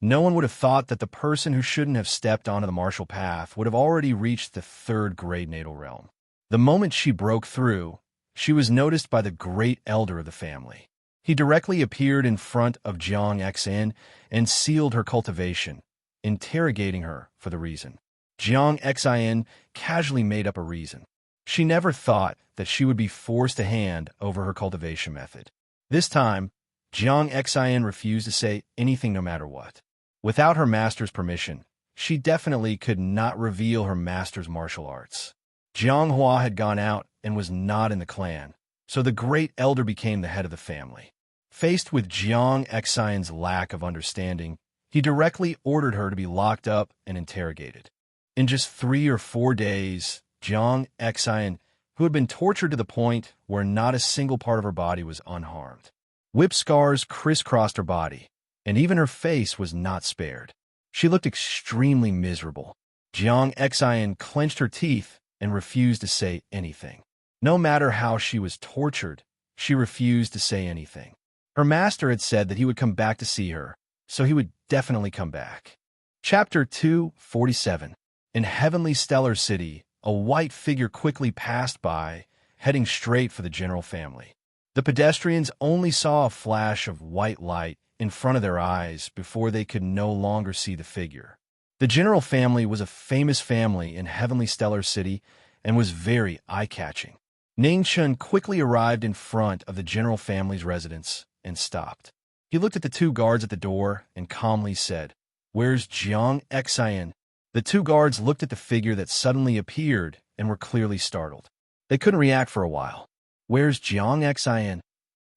no one would have thought that the person who shouldn't have stepped onto the martial path would have already reached the third grade natal realm. The moment she broke through, she was noticed by the great elder of the family. He directly appeared in front of Jiang Xin and sealed her cultivation, interrogating her for the reason. Jiang Xin casually made up a reason. She never thought that she would be forced to hand over her cultivation method. This time, Jiang Xian refused to say anything no matter what. Without her master's permission, she definitely could not reveal her master's martial arts. Jiang Hua had gone out and was not in the clan, so the great elder became the head of the family. Faced with Jiang Xian's lack of understanding, he directly ordered her to be locked up and interrogated. In just 3 or 4 days, Jiang Xian, who had been tortured to the point where not a single part of her body was unharmed. Whip scars crisscrossed her body, and even her face was not spared. She looked extremely miserable. Jiang Xian clenched her teeth and refused to say anything. No matter how she was tortured, she refused to say anything. Her master had said that he would come back to see her, so he would definitely come back. Chapter 247. In Heavenly Stellar City, a white figure quickly passed by, heading straight for the general family. The pedestrians only saw a flash of white light in front of their eyes before they could no longer see the figure. The general family was a famous family in Heavenly Stellar City and was very eye-catching. Ning Chun quickly arrived in front of the general family's residence and stopped. He looked at the 2 guards at the door and calmly said, "Where's Jiang Xian?" The 2 guards looked at the figure that suddenly appeared and were clearly startled. They couldn't react for a while. "Where's Jiang Xian?"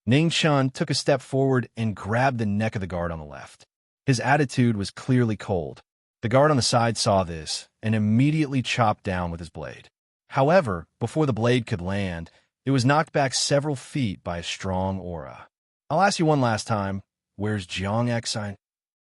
Ning Chun took a step forward and grabbed the neck of the guard on the left. His attitude was clearly cold. The guard on the side saw this and immediately chopped down with his blade. However, before the blade could land, it was knocked back several feet by a strong aura. "I'll ask you one last time, where's Jiang Xian?"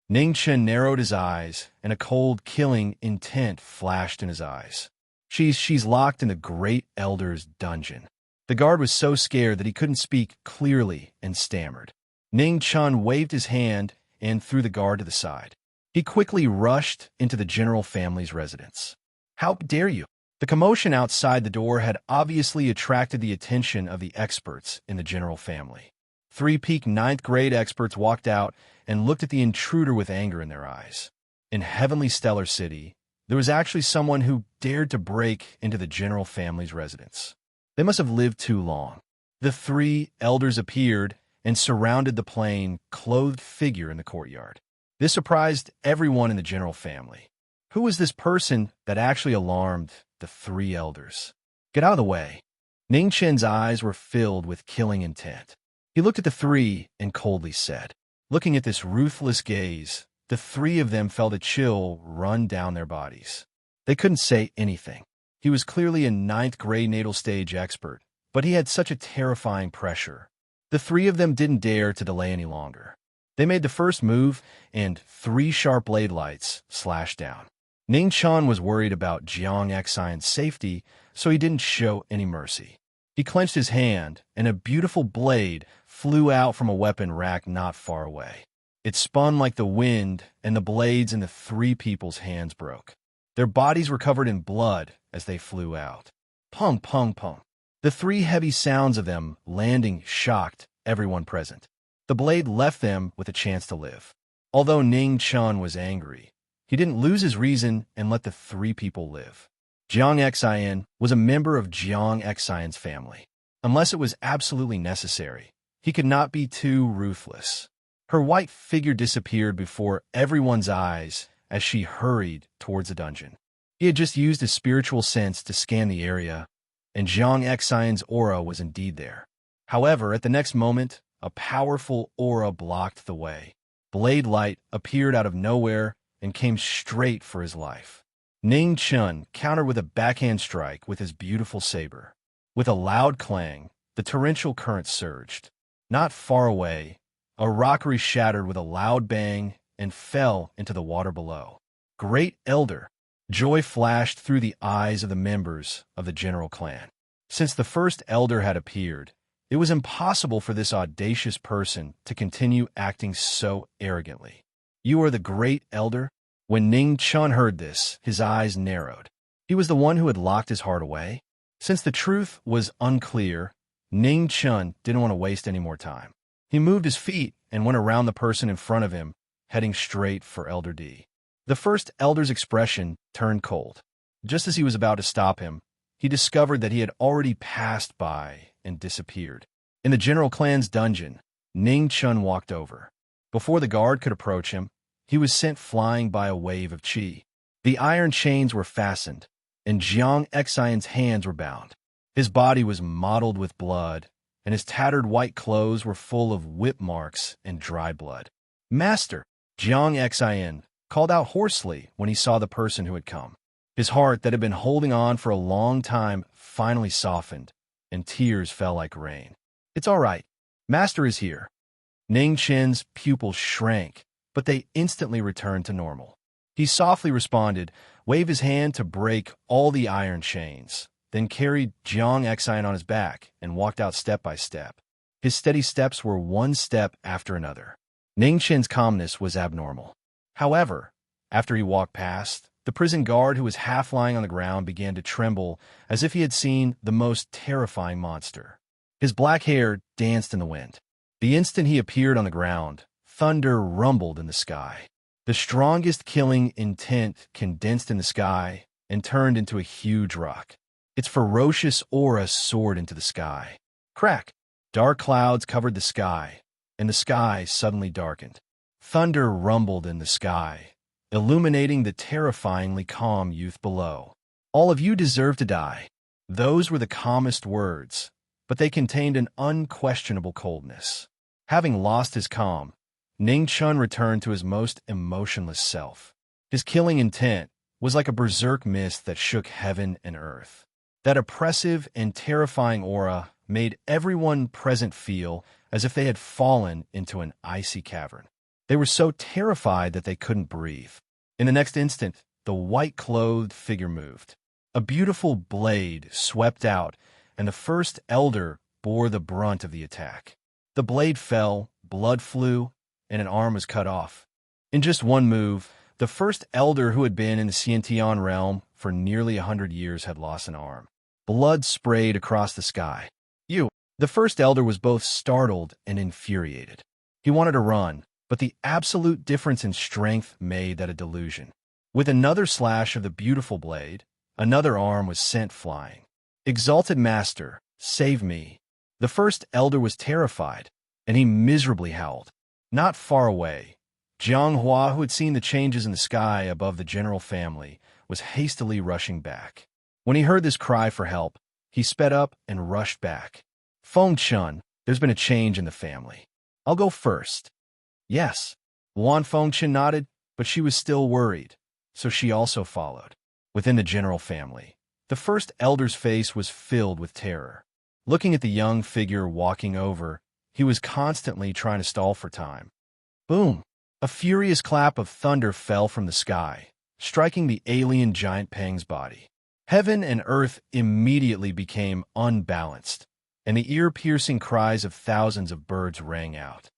Ning Chun narrowed his eyes, and a cold, killing intent flashed in his eyes. She's locked in the Great Elder's dungeon." The guard was so scared that he couldn't speak clearly and stammered. Ning Chun waved his hand and threw the guard to the side. He quickly rushed into the general family's residence. "How dare you?" The commotion outside the door had obviously attracted the attention of the experts in the general family. 3 peak 9th grade experts walked out and looked at the intruder with anger in their eyes. In Heavenly Stellar City, there was actually someone who dared to break into the general family's residence. They must have lived too long. The 3 elders appeared and surrounded the plain, clothed figure in the courtyard. This surprised everyone in the general family. Who was this person that actually alarmed the 3 elders? "Get out of the way." Ning Chen's eyes were filled with killing intent. He looked at the 3 and coldly said, looking at this ruthless gaze, the 3 of them felt a chill run down their bodies. They couldn't say anything. He was clearly a 9th grade natal stage expert, but he had such a terrifying pressure. The 3 of them didn't dare to delay any longer. They made the first move, and 3 sharp blade lights slashed down. Ning Chun was worried about Jiang Xian's safety, so he didn't show any mercy. He clenched his hand, and a beautiful blade flew out from a weapon rack not far away. It spun like the wind, and the blades in the 3 people's hands broke. Their bodies were covered in blood as they flew out. Pung, pung, pung. The 3 heavy sounds of them landing shocked everyone present. The blade left them with a chance to live. Although Ning Chun was angry, he didn't lose his reason and let the 3 people live. Jiang Xian was a member of Jiang Xian's family. Unless it was absolutely necessary, he could not be too ruthless. Her white figure disappeared before everyone's eyes as she hurried towards the dungeon. He had just used his spiritual sense to scan the area, and Jiang Xian's aura was indeed there. However, at the next moment, a powerful aura blocked the way. Blade light appeared out of nowhere and came straight for his life. Ning Chun countered with a backhand strike with his beautiful saber. With a loud clang, the torrential current surged. Not far away, a rockery shattered with a loud bang and fell into the water below. Great Elder! Joy flashed through the eyes of the members of the general clan. Since the first elder had appeared, it was impossible for this audacious person to continue acting so arrogantly. "You are the great elder?" When Ning Chun heard this, his eyes narrowed. He was the one who had locked his heart away. Since the truth was unclear, Ning Chun didn't want to waste any more time. He moved his feet and went around the person in front of him, heading straight for Elder D. The first elder's expression turned cold. Just as he was about to stop him, he discovered that he had already passed by and disappeared. In the general clan's dungeon, Ning Chun walked over. Before the guard could approach him, he was sent flying by a wave of qi. The iron chains were fastened, and Jiang Xian's hands were bound. His body was mottled with blood, and his tattered white clothes were full of whip marks and dry blood. "Master!" Jiang Xian called out hoarsely when he saw the person who had come. His heart that had been holding on for a long time finally softened, and tears fell like rain. "It's all right. Master is here." Ning Chen's pupils shrank, but they instantly returned to normal. He softly responded, waved his hand to break all the iron chains, then carried Jiang Xian on his back and walked out step by step. His steady steps were one step after another. Ning Chen's calmness was abnormal. However, after he walked past, the prison guard who was half lying on the ground began to tremble as if he had seen the most terrifying monster. His black hair danced in the wind. The instant he appeared on the ground, thunder rumbled in the sky. The strongest killing intent condensed in the sky and turned into a huge rock. Its ferocious aura soared into the sky. Crack! Dark clouds covered the sky, and the sky suddenly darkened. Thunder rumbled in the sky, illuminating the terrifyingly calm youth below. "All of you deserve to die." Those were the calmest words, but they contained an unquestionable coldness. Having lost his calm, Ning Chun returned to his most emotionless self. His killing intent was like a berserk mist that shook heaven and earth. That oppressive and terrifying aura made everyone present feel as if they had fallen into an icy cavern. They were so terrified that they couldn't breathe. In the next instant, the white-clothed figure moved. A beautiful blade swept out, and the first elder bore the brunt of the attack. The blade fell, blood flew, and an arm was cut off. In just one move, the first elder who had been in the Xiantian realm for nearly 100 years had lost an arm. Blood sprayed across the sky. The first elder was both startled and infuriated. He wanted to run, but the absolute difference in strength made that a delusion. With another slash of the beautiful blade, another arm was sent flying. "Exalted Master, save me." The first elder was terrified, and he miserably howled. Not far away, Jiang Hua, who had seen the changes in the sky above the general family, was hastily rushing back. When he heard this cry for help, he sped up and rushed back. "Feng Chun, there's been a change in the family. I'll go first." "Yes." Wan Fengchen nodded, but she was still worried, so she also followed. Within the general family, the first elder's face was filled with terror. Looking at the young figure walking over, he was constantly trying to stall for time. Boom! A furious clap of thunder fell from the sky, striking the alien giant Peng's body. Heaven and earth immediately became unbalanced, and the ear-piercing cries of thousands of birds rang out.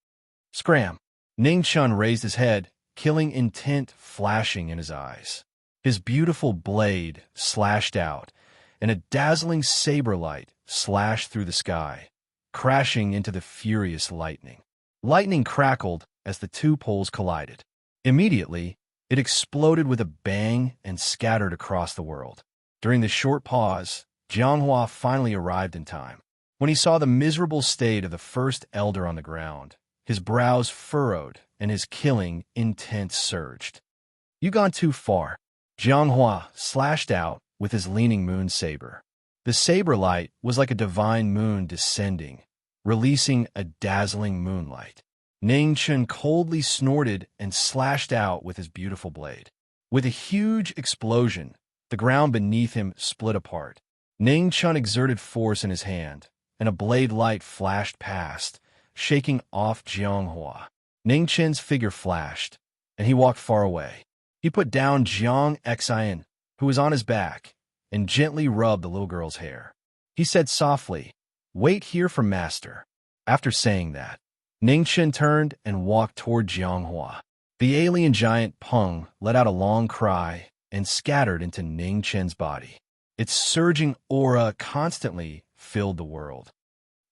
Scram! Ning Chun raised his head, killing intent flashing in his eyes. His beautiful blade slashed out, and a dazzling saber light slashed through the sky, crashing into the furious lightning. Lightning crackled as the two poles collided. Immediately, it exploded with a bang and scattered across the world. During the short pause, Jianghua finally arrived in time. When he saw the miserable state of the first elder on the ground, his brows furrowed and his killing intent surged. "You gone too far." Jianghua slashed out with his leaning moon saber. The saber light was like a divine moon descending, releasing a dazzling moonlight. Ning Chun coldly snorted and slashed out with his beautiful blade. With a huge explosion, the ground beneath him split apart. Ning Chun exerted force in his hand, and a blade light flashed past, shaking off Jianghua. Ning Chen's figure flashed, and he walked far away. He put down Jiang Xian, who was on his back, and gently rubbed the little girl's hair. He said softly, "Wait here for Master." After saying that, Ning Chen turned and walked toward Jianghua. The alien giant Peng let out a long cry and scattered into Ning Chen's body. Its surging aura constantly filled the world.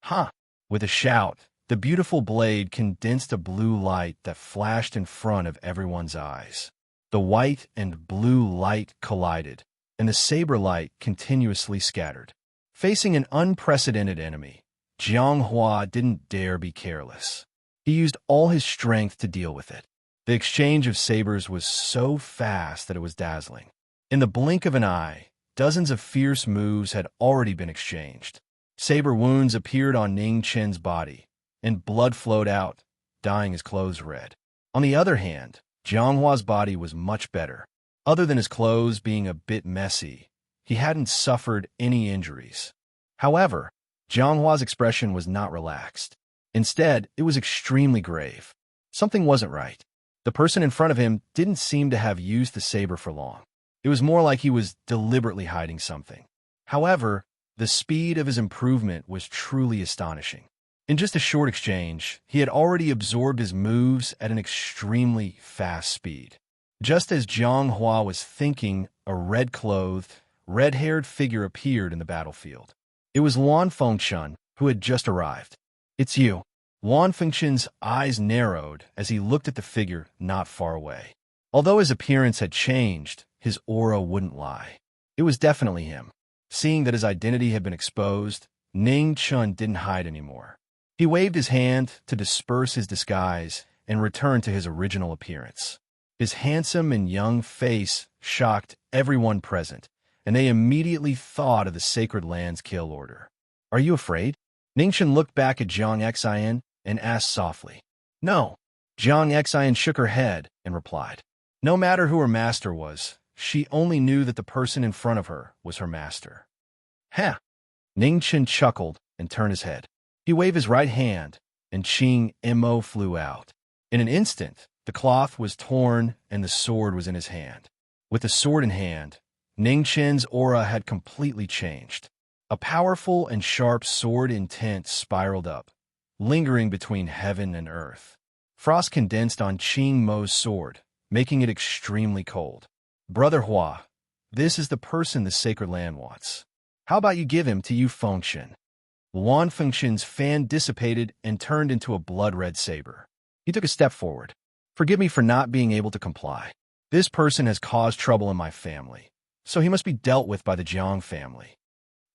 "Ha!" With a shout, the beautiful blade condensed a blue light that flashed in front of everyone's eyes. The white and blue light collided, and the saber light continuously scattered. Facing an unprecedented enemy, Jianghua didn't dare be careless. He used all his strength to deal with it. The exchange of sabers was so fast that it was dazzling. In the blink of an eye, dozens of fierce moves had already been exchanged. Saber wounds appeared on Ning Chen's body, and blood flowed out, dyeing his clothes red. On the other hand, Jianghua's body was much better. Other than his clothes being a bit messy, he hadn't suffered any injuries. However, Jianghua's expression was not relaxed. Instead, it was extremely grave. Something wasn't right. The person in front of him didn't seem to have used the saber for long. It was more like he was deliberately hiding something. However, the speed of his improvement was truly astonishing. In just a short exchange, he had already absorbed his moves at an extremely fast speed. Just as Jiang Hua was thinking, a red-clothed, red-haired figure appeared in the battlefield. It was Luan Fengchun, who had just arrived. "It's you." Luan Fengchun's eyes narrowed as he looked at the figure not far away. Although his appearance had changed, his aura wouldn't lie. It was definitely him. Seeing that his identity had been exposed, Ning Chun didn't hide anymore. He waved his hand to disperse his disguise and returned to his original appearance. His handsome and young face shocked everyone present, and they immediately thought of the Sacred Land's kill order. "Are you afraid?" Ningchen looked back at Jiang Xian and asked softly. "No." Jiang Xian shook her head and replied. No matter who her master was, she only knew that the person in front of her was her master. "Huh!" Ningchen chuckled and turned his head. He waved his right hand, and Qing Mo flew out. In an instant, the cloth was torn and the sword was in his hand. With the sword in hand, Ning Chen's aura had completely changed. A powerful and sharp sword intent spiraled up, lingering between heaven and earth. Frost condensed on Qing Mo's sword, making it extremely cold. "Brother Hua, this is the person the Sacred Land wants. How about you give him to Yu Fengchen?" Luan Fengchun's fan dissipated and turned into a blood-red saber. He took a step forward. "Forgive me for not being able to comply. This person has caused trouble in my family, so he must be dealt with by the Jiang family."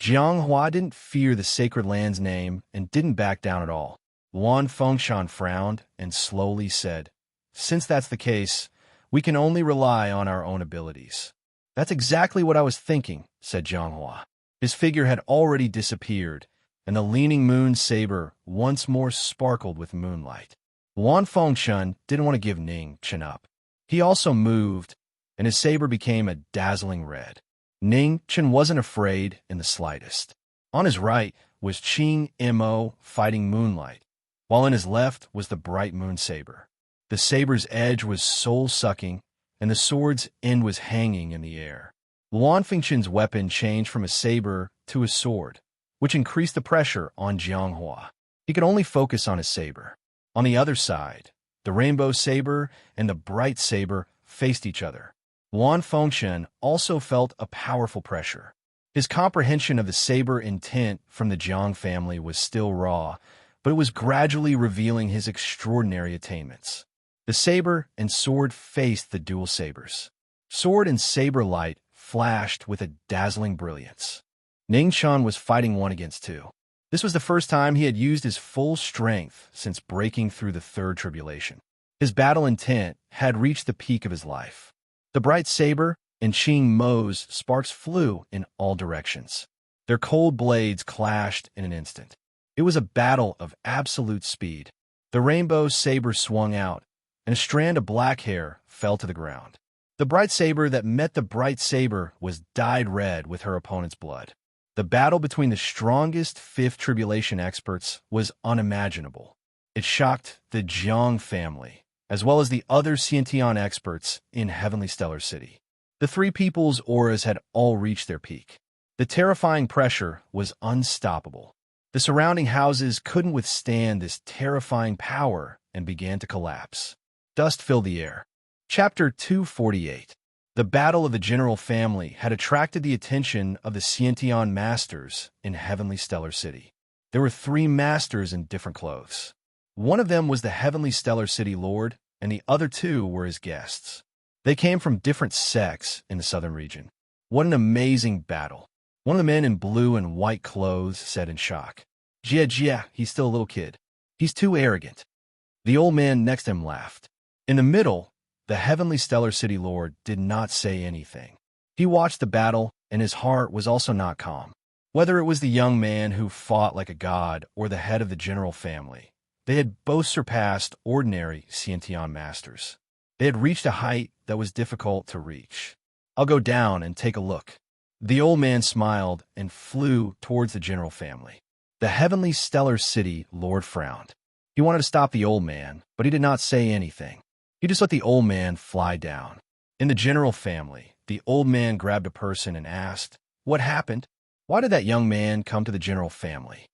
Jiang Hua didn't fear the Sacred Land's name and didn't back down at all. Luan Fengshan frowned and slowly said, "Since that's the case, we can only rely on our own abilities." "That's exactly what I was thinking," said Jiang Hua. His figure had already disappeared, and the leaning moon saber once more sparkled with moonlight. Luan Fengshan didn't want to give Ning Chen up. He also moved, and his saber became a dazzling red. Ning Chen wasn't afraid in the slightest. On his right was Qing Mo fighting moonlight, while in his left was the bright moon saber. The saber's edge was soul-sucking, and the sword's end was hanging in the air. Luan Fengchun's weapon changed from a saber to a sword, which increased the pressure on Jiang Hua. He could only focus on his saber. On the other side, the rainbow saber and the bright saber faced each other. Luan Fengchun also felt a powerful pressure. His comprehension of the saber intent from the Jiang family was still raw, but it was gradually revealing his extraordinary attainments. The saber and sword faced the dual sabers. Sword and saber light flashed with a dazzling brilliance. Ning Chan was fighting 1 against 2. This was the first time he had used his full strength since breaking through the third tribulation. His battle intent had reached the peak of his life. The bright saber and Qing Mo's sparks flew in all directions. Their cold blades clashed in an instant. It was a battle of absolute speed. The rainbow saber swung out, and a strand of black hair fell to the ground. The bright saber that met the bright saber was dyed red with her opponent's blood. The battle between the strongest fifth tribulation experts was unimaginable. It shocked the Jiang family, as well as the other Xiantian experts in Heavenly Stellar City. The three people's auras had all reached their peak. The terrifying pressure was unstoppable. The surrounding houses couldn't withstand this terrifying power and began to collapse. Dust filled the air. Chapter 248. The Battle of the General Family had attracted the attention of the Xiantian masters in Heavenly Stellar City. There were 3 masters in different clothes. One of them was the Heavenly Stellar City Lord, and the other 2 were his guests. They came from different sects in the southern region. What an amazing battle. One of the men in blue and white clothes said in shock. Jia, he's still a little kid. He's too arrogant. The old man next to him laughed. In the middle, the heavenly stellar city lord did not say anything. He watched the battle, and his heart was also not calm. Whether it was the young man who fought like a god or the head of the general family, they had both surpassed ordinary Xiantian masters. They had reached a height that was difficult to reach. "I'll go down and take a look." The old man smiled and flew towards the general family. The heavenly stellar city lord frowned. He wanted to stop the old man, but he did not say anything. He just let the old man fly down. In the general family, the old man grabbed a person and asked, "What happened? Why did that young man come to the general family?"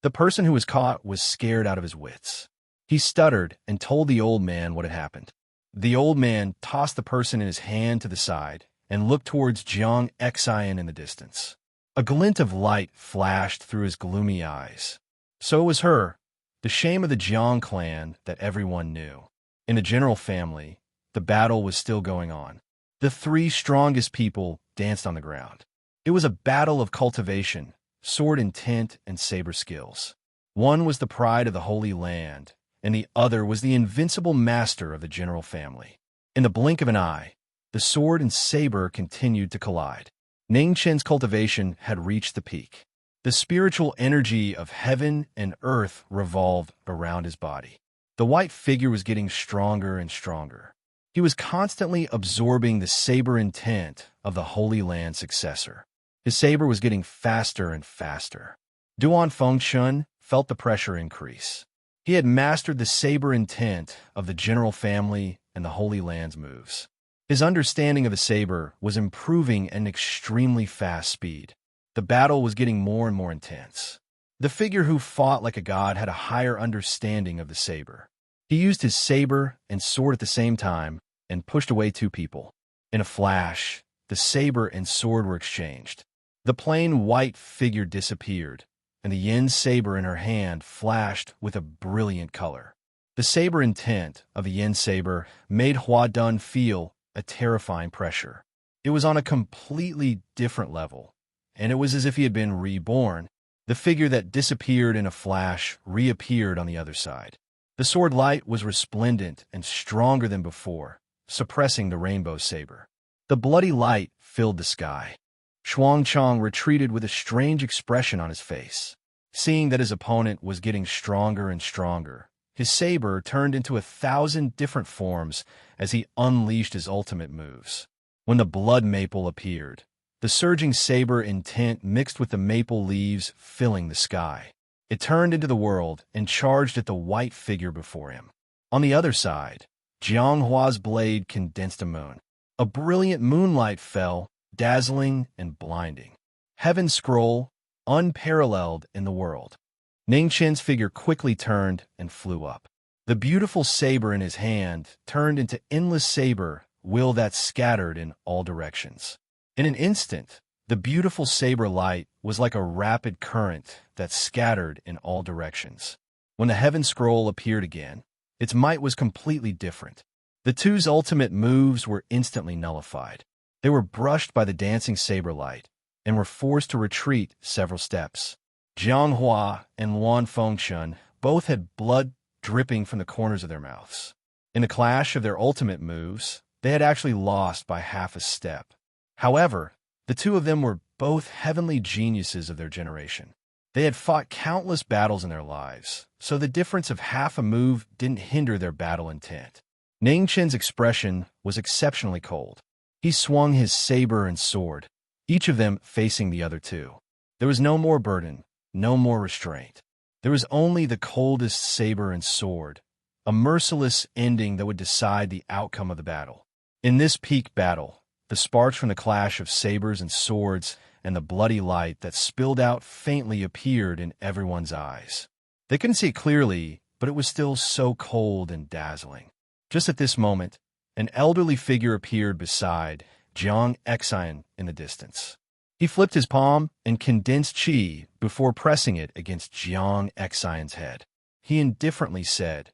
The person who was caught was scared out of his wits. He stuttered and told the old man what had happened. The old man tossed the person in his hand to the side and looked towards Jiang Xian in the distance. A glint of light flashed through his gloomy eyes. So it was her, the shame of the Jiang clan that everyone knew. In the general family, the battle was still going on. The three strongest people danced on the ground. It was a battle of cultivation, sword intent, and saber skills. One was the pride of the Holy Land, and the other was the invincible master of the general family. In the blink of an eye, the sword and saber continued to collide. Ning Chen's cultivation had reached the peak. The spiritual energy of heaven and earth revolved around his body. The white figure was getting stronger and stronger. He was constantly absorbing the saber intent of the Holy Land successor. His saber was getting faster and faster. Duan Fengchun felt the pressure increase. He had mastered the saber intent of the general family and the Holy Land's moves. His understanding of the saber was improving at an extremely fast speed. The battle was getting more and more intense. The figure who fought like a god had a higher understanding of the saber. He used his saber and sword at the same time and pushed away two people. In a flash, the saber and sword were exchanged. The plain white figure disappeared, and the yin saber in her hand flashed with a brilliant color. The saber intent of the yin saber made Hua Dun feel a terrifying pressure. It was on a completely different level, and it was as if he had been reborn. The figure that disappeared in a flash reappeared on the other side. The sword light was resplendent and stronger than before, suppressing the rainbow saber. The bloody light filled the sky. Xuangchang retreated with a strange expression on his face. Seeing that his opponent was getting stronger and stronger, his saber turned into 1,000 different forms as he unleashed his ultimate moves. When the blood maple appeared, the surging saber intent mixed with the maple leaves filling the sky. It turned into the world and charged at the white figure before him. On the other side, Jiang Hua's blade condensed a moon. A brilliant moonlight fell, dazzling and blinding. Heaven's scroll, unparalleled in the world. Ning Chen's figure quickly turned and flew up. The beautiful saber in his hand turned into endless saber will that scattered in all directions. In an instant, the beautiful saber light was like a rapid current that scattered in all directions. When the heaven scroll appeared again, its might was completely different. The two's ultimate moves were instantly nullified. They were brushed by the dancing saber light and were forced to retreat several steps. Jiang Hua and Luan Fengchun both had blood dripping from the corners of their mouths. In the clash of their ultimate moves, they had actually lost by half a step. However, the two of them were both heavenly geniuses of their generation. They had fought countless battles in their lives, so the difference of half a move didn't hinder their battle intent. Ning Chen's expression was exceptionally cold. He swung his saber and sword, each of them facing the other two. There was no more burden, no more restraint. There was only the coldest saber and sword, a merciless ending that would decide the outcome of the battle. In this peak battle, the sparks from the clash of sabers and swords and the bloody light that spilled out faintly appeared in everyone's eyes. They couldn't see it clearly, but it was still so cold and dazzling. Just at this moment, an elderly figure appeared beside Jiang Xian in the distance. He flipped his palm and condensed qi before pressing it against Jiang Xian's head. He indifferently said,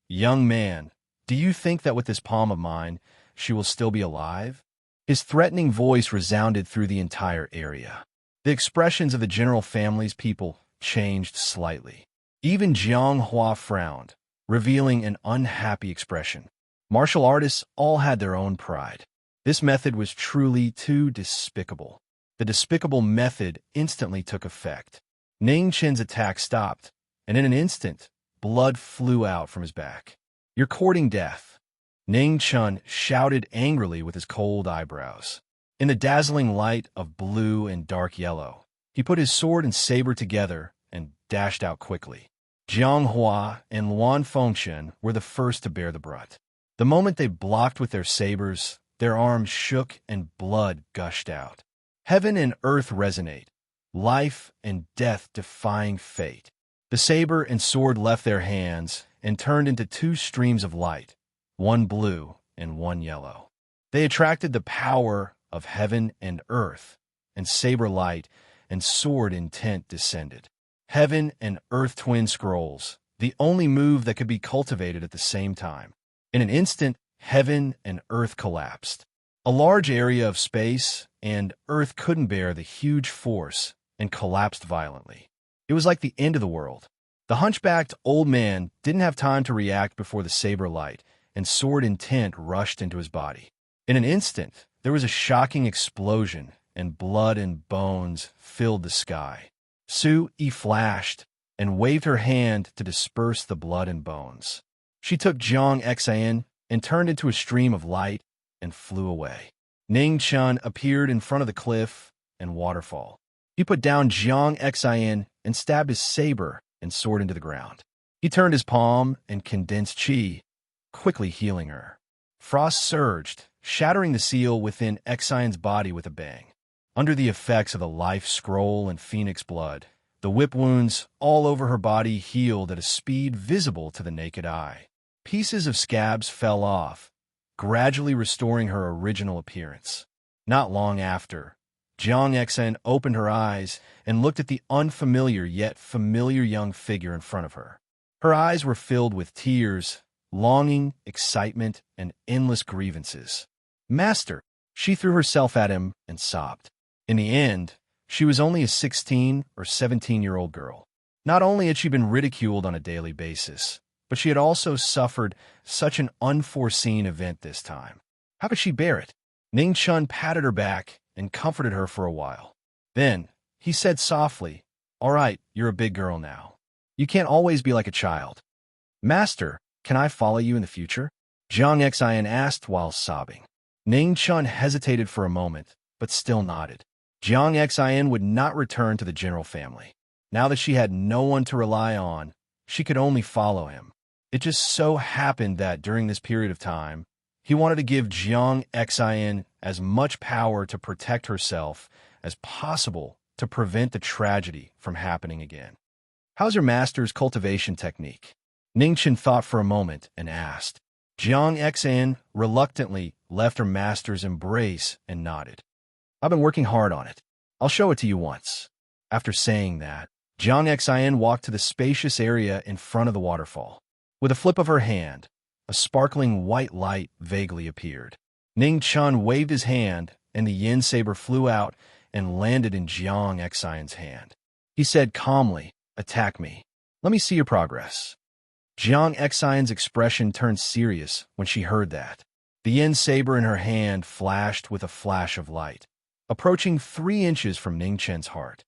"Young man, do you think that with this palm of mine, she will still be alive?" His threatening voice resounded through the entire area. The expressions of the general family's people changed slightly. Even Jiang Hua frowned. revealing an unhappy expression. Martial artists all had their own pride. This method was truly too despicable. The despicable method instantly took effect. Ning Chen's attack stopped, and in an instant, blood flew out from his back. "You're courting death," Ning Chen shouted angrily with his cold eyebrows. In the dazzling light of blue and dark yellow, he put his sword and saber together and dashed out quickly. Jiang Hua and Luan Fengchen were the first to bear the brunt. The moment they blocked with their sabers, their arms shook and blood gushed out. Heaven and earth resonate, life and death defying fate. The saber and sword left their hands and turned into two streams of light, one blue and one yellow. They attracted the power of heaven and earth, and saber light and sword intent descended. Heaven and earth twin scrolls, the only move that could be cultivated at the same time. In an instant, heaven and earth collapsed. A large area of space and earth couldn't bear the huge force and collapsed violently. It was like the end of the world. The hunchbacked old man didn't have time to react before the saber light and sword intent rushed into his body. In an instant, there was a shocking explosion and blood and bones filled the sky. Su Yi flashed and waved her hand to disperse the blood and bones. She took Jiang Xian and turned into a stream of light and flew away. Ning Chen appeared in front of the cliff and waterfall. He put down Jiang Xian and stabbed his saber and sword into the ground. He turned his palm and condensed qi, quickly healing her. Frost surged, shattering the seal within Xian's body with a bang. Under the effects of the life scroll and phoenix blood, the whip wounds all over her body healed at a speed visible to the naked eye. Pieces of scabs fell off, gradually restoring her original appearance. Not long after, Jiang Xian opened her eyes and looked at the unfamiliar yet familiar young figure in front of her. Her eyes were filled with tears, longing, excitement, and endless grievances. "Master!" She threw herself at him and sobbed. In the end, she was only a 16 or 17-year-old girl. Not only had she been ridiculed on a daily basis, but she had also suffered such an unforeseen event this time. How could she bear it? Ning Chen patted her back and comforted her for a while. Then, he said softly, "All right, you're a big girl now. You can't always be like a child." "Master, can I follow you in the future?" Jiang Xian asked while sobbing. Ning Chen hesitated for a moment, but still nodded. Jiang Xian would not return to the general family. Now that she had no one to rely on, she could only follow him. It just so happened that during this period of time, he wanted to give Jiang Xian as much power to protect herself as possible to prevent the tragedy from happening again. "How's your master's cultivation technique?" Ning Chen thought for a moment and asked. Jiang Xian reluctantly left her master's embrace and nodded. "I've been working hard on it. I'll show it to you once." After saying that, Jiang Xian walked to the spacious area in front of the waterfall. With a flip of her hand, a sparkling white light vaguely appeared. Ning Chen waved his hand, and the yin saber flew out and landed in Jiang Xian's hand. He said calmly, "Attack me. Let me see your progress." Jiang Xian's expression turned serious when she heard that. The yin saber in her hand flashed with a flash of light, approaching 3 inches from Ning Chen's heart.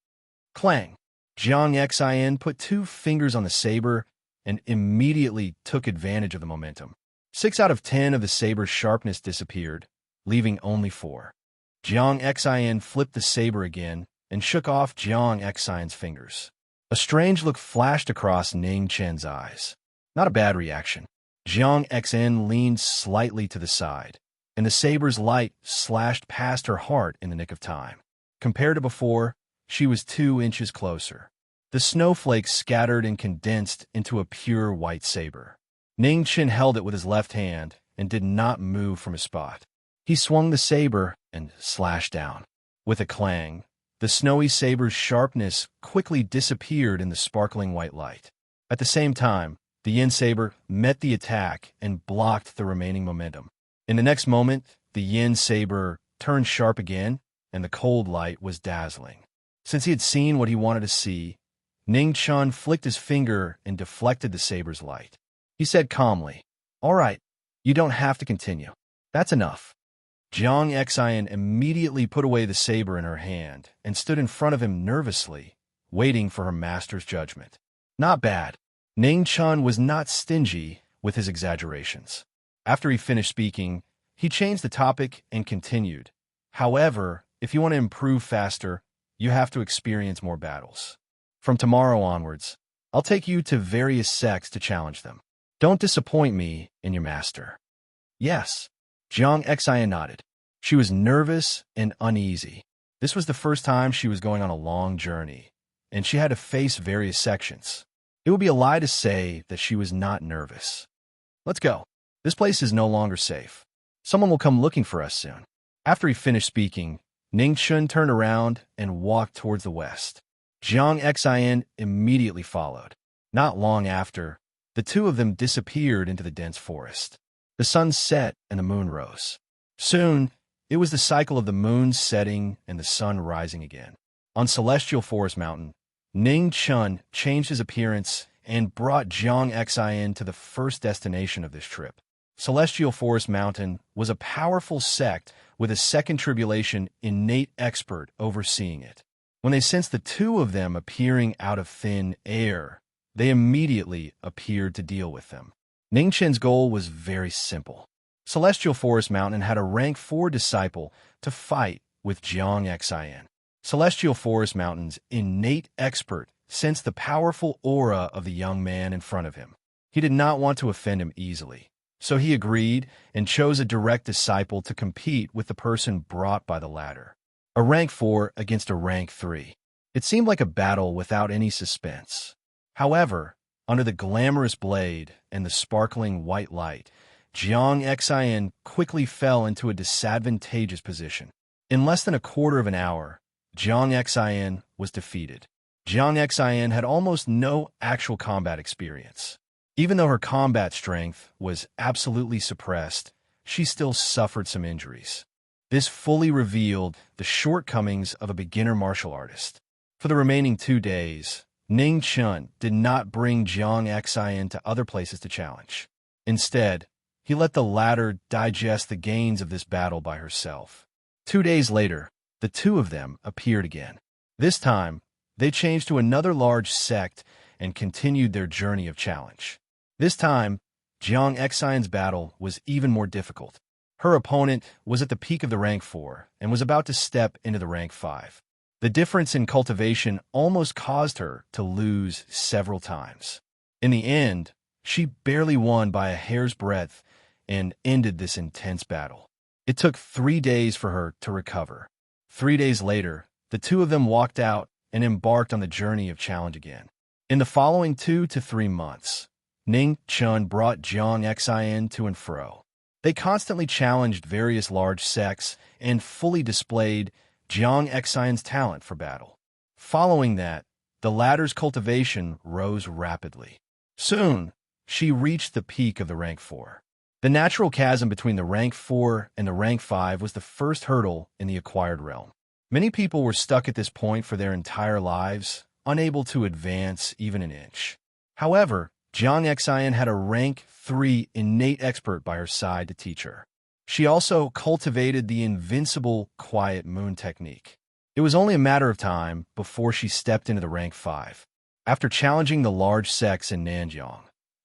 Clang! Jiang Xian put 2 fingers on the saber and immediately took advantage of the momentum. 6 out of 10 of the saber's sharpness disappeared, leaving only 4. Jiang Xian flipped the saber again and shook off Jiang Xian's fingers. A strange look flashed across Ning Chen's eyes. Not a bad reaction. Jiang Xian leaned slightly to the side, and the saber's light slashed past her heart in the nick of time. Compared to before, she was 2 inches closer. The snowflakes scattered and condensed into a pure white saber. Ning Chen held it with his left hand and did not move from his spot. He swung the saber and slashed down. With a clang, the snowy saber's sharpness quickly disappeared in the sparkling white light. At the same time, the yin saber met the attack and blocked the remaining momentum. In the next moment, the yin saber turned sharp again, and the cold light was dazzling. Since he had seen what he wanted to see, Ning Chen flicked his finger and deflected the saber's light. He said calmly, "All right, you don't have to continue. That's enough." Jiang Xian immediately put away the saber in her hand and stood in front of him nervously, waiting for her master's judgment. Not bad. Ning Chun was not stingy with his exaggerations. After he finished speaking, he changed the topic and continued. "However, if you want to improve faster, you have to experience more battles. From tomorrow onwards, I'll take you to various sects to challenge them. Don't disappoint me in your master." "Yes." Jiang Xian nodded. She was nervous and uneasy. This was the first time she was going on a long journey, and she had to face various sections. It would be a lie to say that she was not nervous. "Let's go. This place is no longer safe. Someone will come looking for us soon." After he finished speaking, Ning Chun turned around and walked towards the west. Jiang Xian immediately followed. Not long after, the two of them disappeared into the dense forest. The sun set and the moon rose. Soon, it was the cycle of the moon setting and the sun rising again. On Celestial Forest Mountain, Ning Chun changed his appearance and brought Jiang Xian to the first destination of this trip. Celestial Forest Mountain was a powerful sect with a second tribulation innate expert overseeing it. When they sensed the two of them appearing out of thin air, they immediately appeared to deal with them. Ning Chen's goal was very simple. Celestial Forest Mountain had a rank 4 disciple to fight with Jiang Xian. Celestial Forest Mountain's innate expert sensed the powerful aura of the young man in front of him. He did not want to offend him easily, so he agreed and chose a direct disciple to compete with the person brought by the latter. A rank 4 against a rank 3. It seemed like a battle without any suspense. However, under the glamorous blade and the sparkling white light, Jiang Xian quickly fell into a disadvantageous position. In less than a quarter of an hour, Jiang Xian was defeated. Jiang Xian had almost no actual combat experience. Even though her combat strength was absolutely suppressed, she still suffered some injuries. This fully revealed the shortcomings of a beginner martial artist. For the remaining 2 days, Ning Chun did not bring Jiang Xian to other places to challenge. Instead, he let the latter digest the gains of this battle by herself. 2 days later, the two of them appeared again. This time, they changed to another large sect and continued their journey of challenge. This time, Jiang Xian's battle was even more difficult. Her opponent was at the peak of the rank 4 and was about to step into the rank 5. The difference in cultivation almost caused her to lose several times. In the end, she barely won by a hair's breadth and ended this intense battle. It took 3 days for her to recover. 3 days later, the two of them walked out and embarked on the journey of challenge again. In the following 2 to 3 months, Ning Chun brought Jiang Xian to and fro. They constantly challenged various large sects and fully displayed Jiang Xian's talent for battle. Following that, the latter's cultivation rose rapidly. Soon, she reached the peak of the rank 4. The natural chasm between the rank 4 and the rank 5 was the first hurdle in the acquired realm. Many people were stuck at this point for their entire lives, unable to advance even an inch. However, Jiang Xian had a rank 3 innate expert by her side to teach her. She also cultivated the invincible quiet moon technique. It was only a matter of time before she stepped into the rank 5. After challenging the large sects in Nanjiang,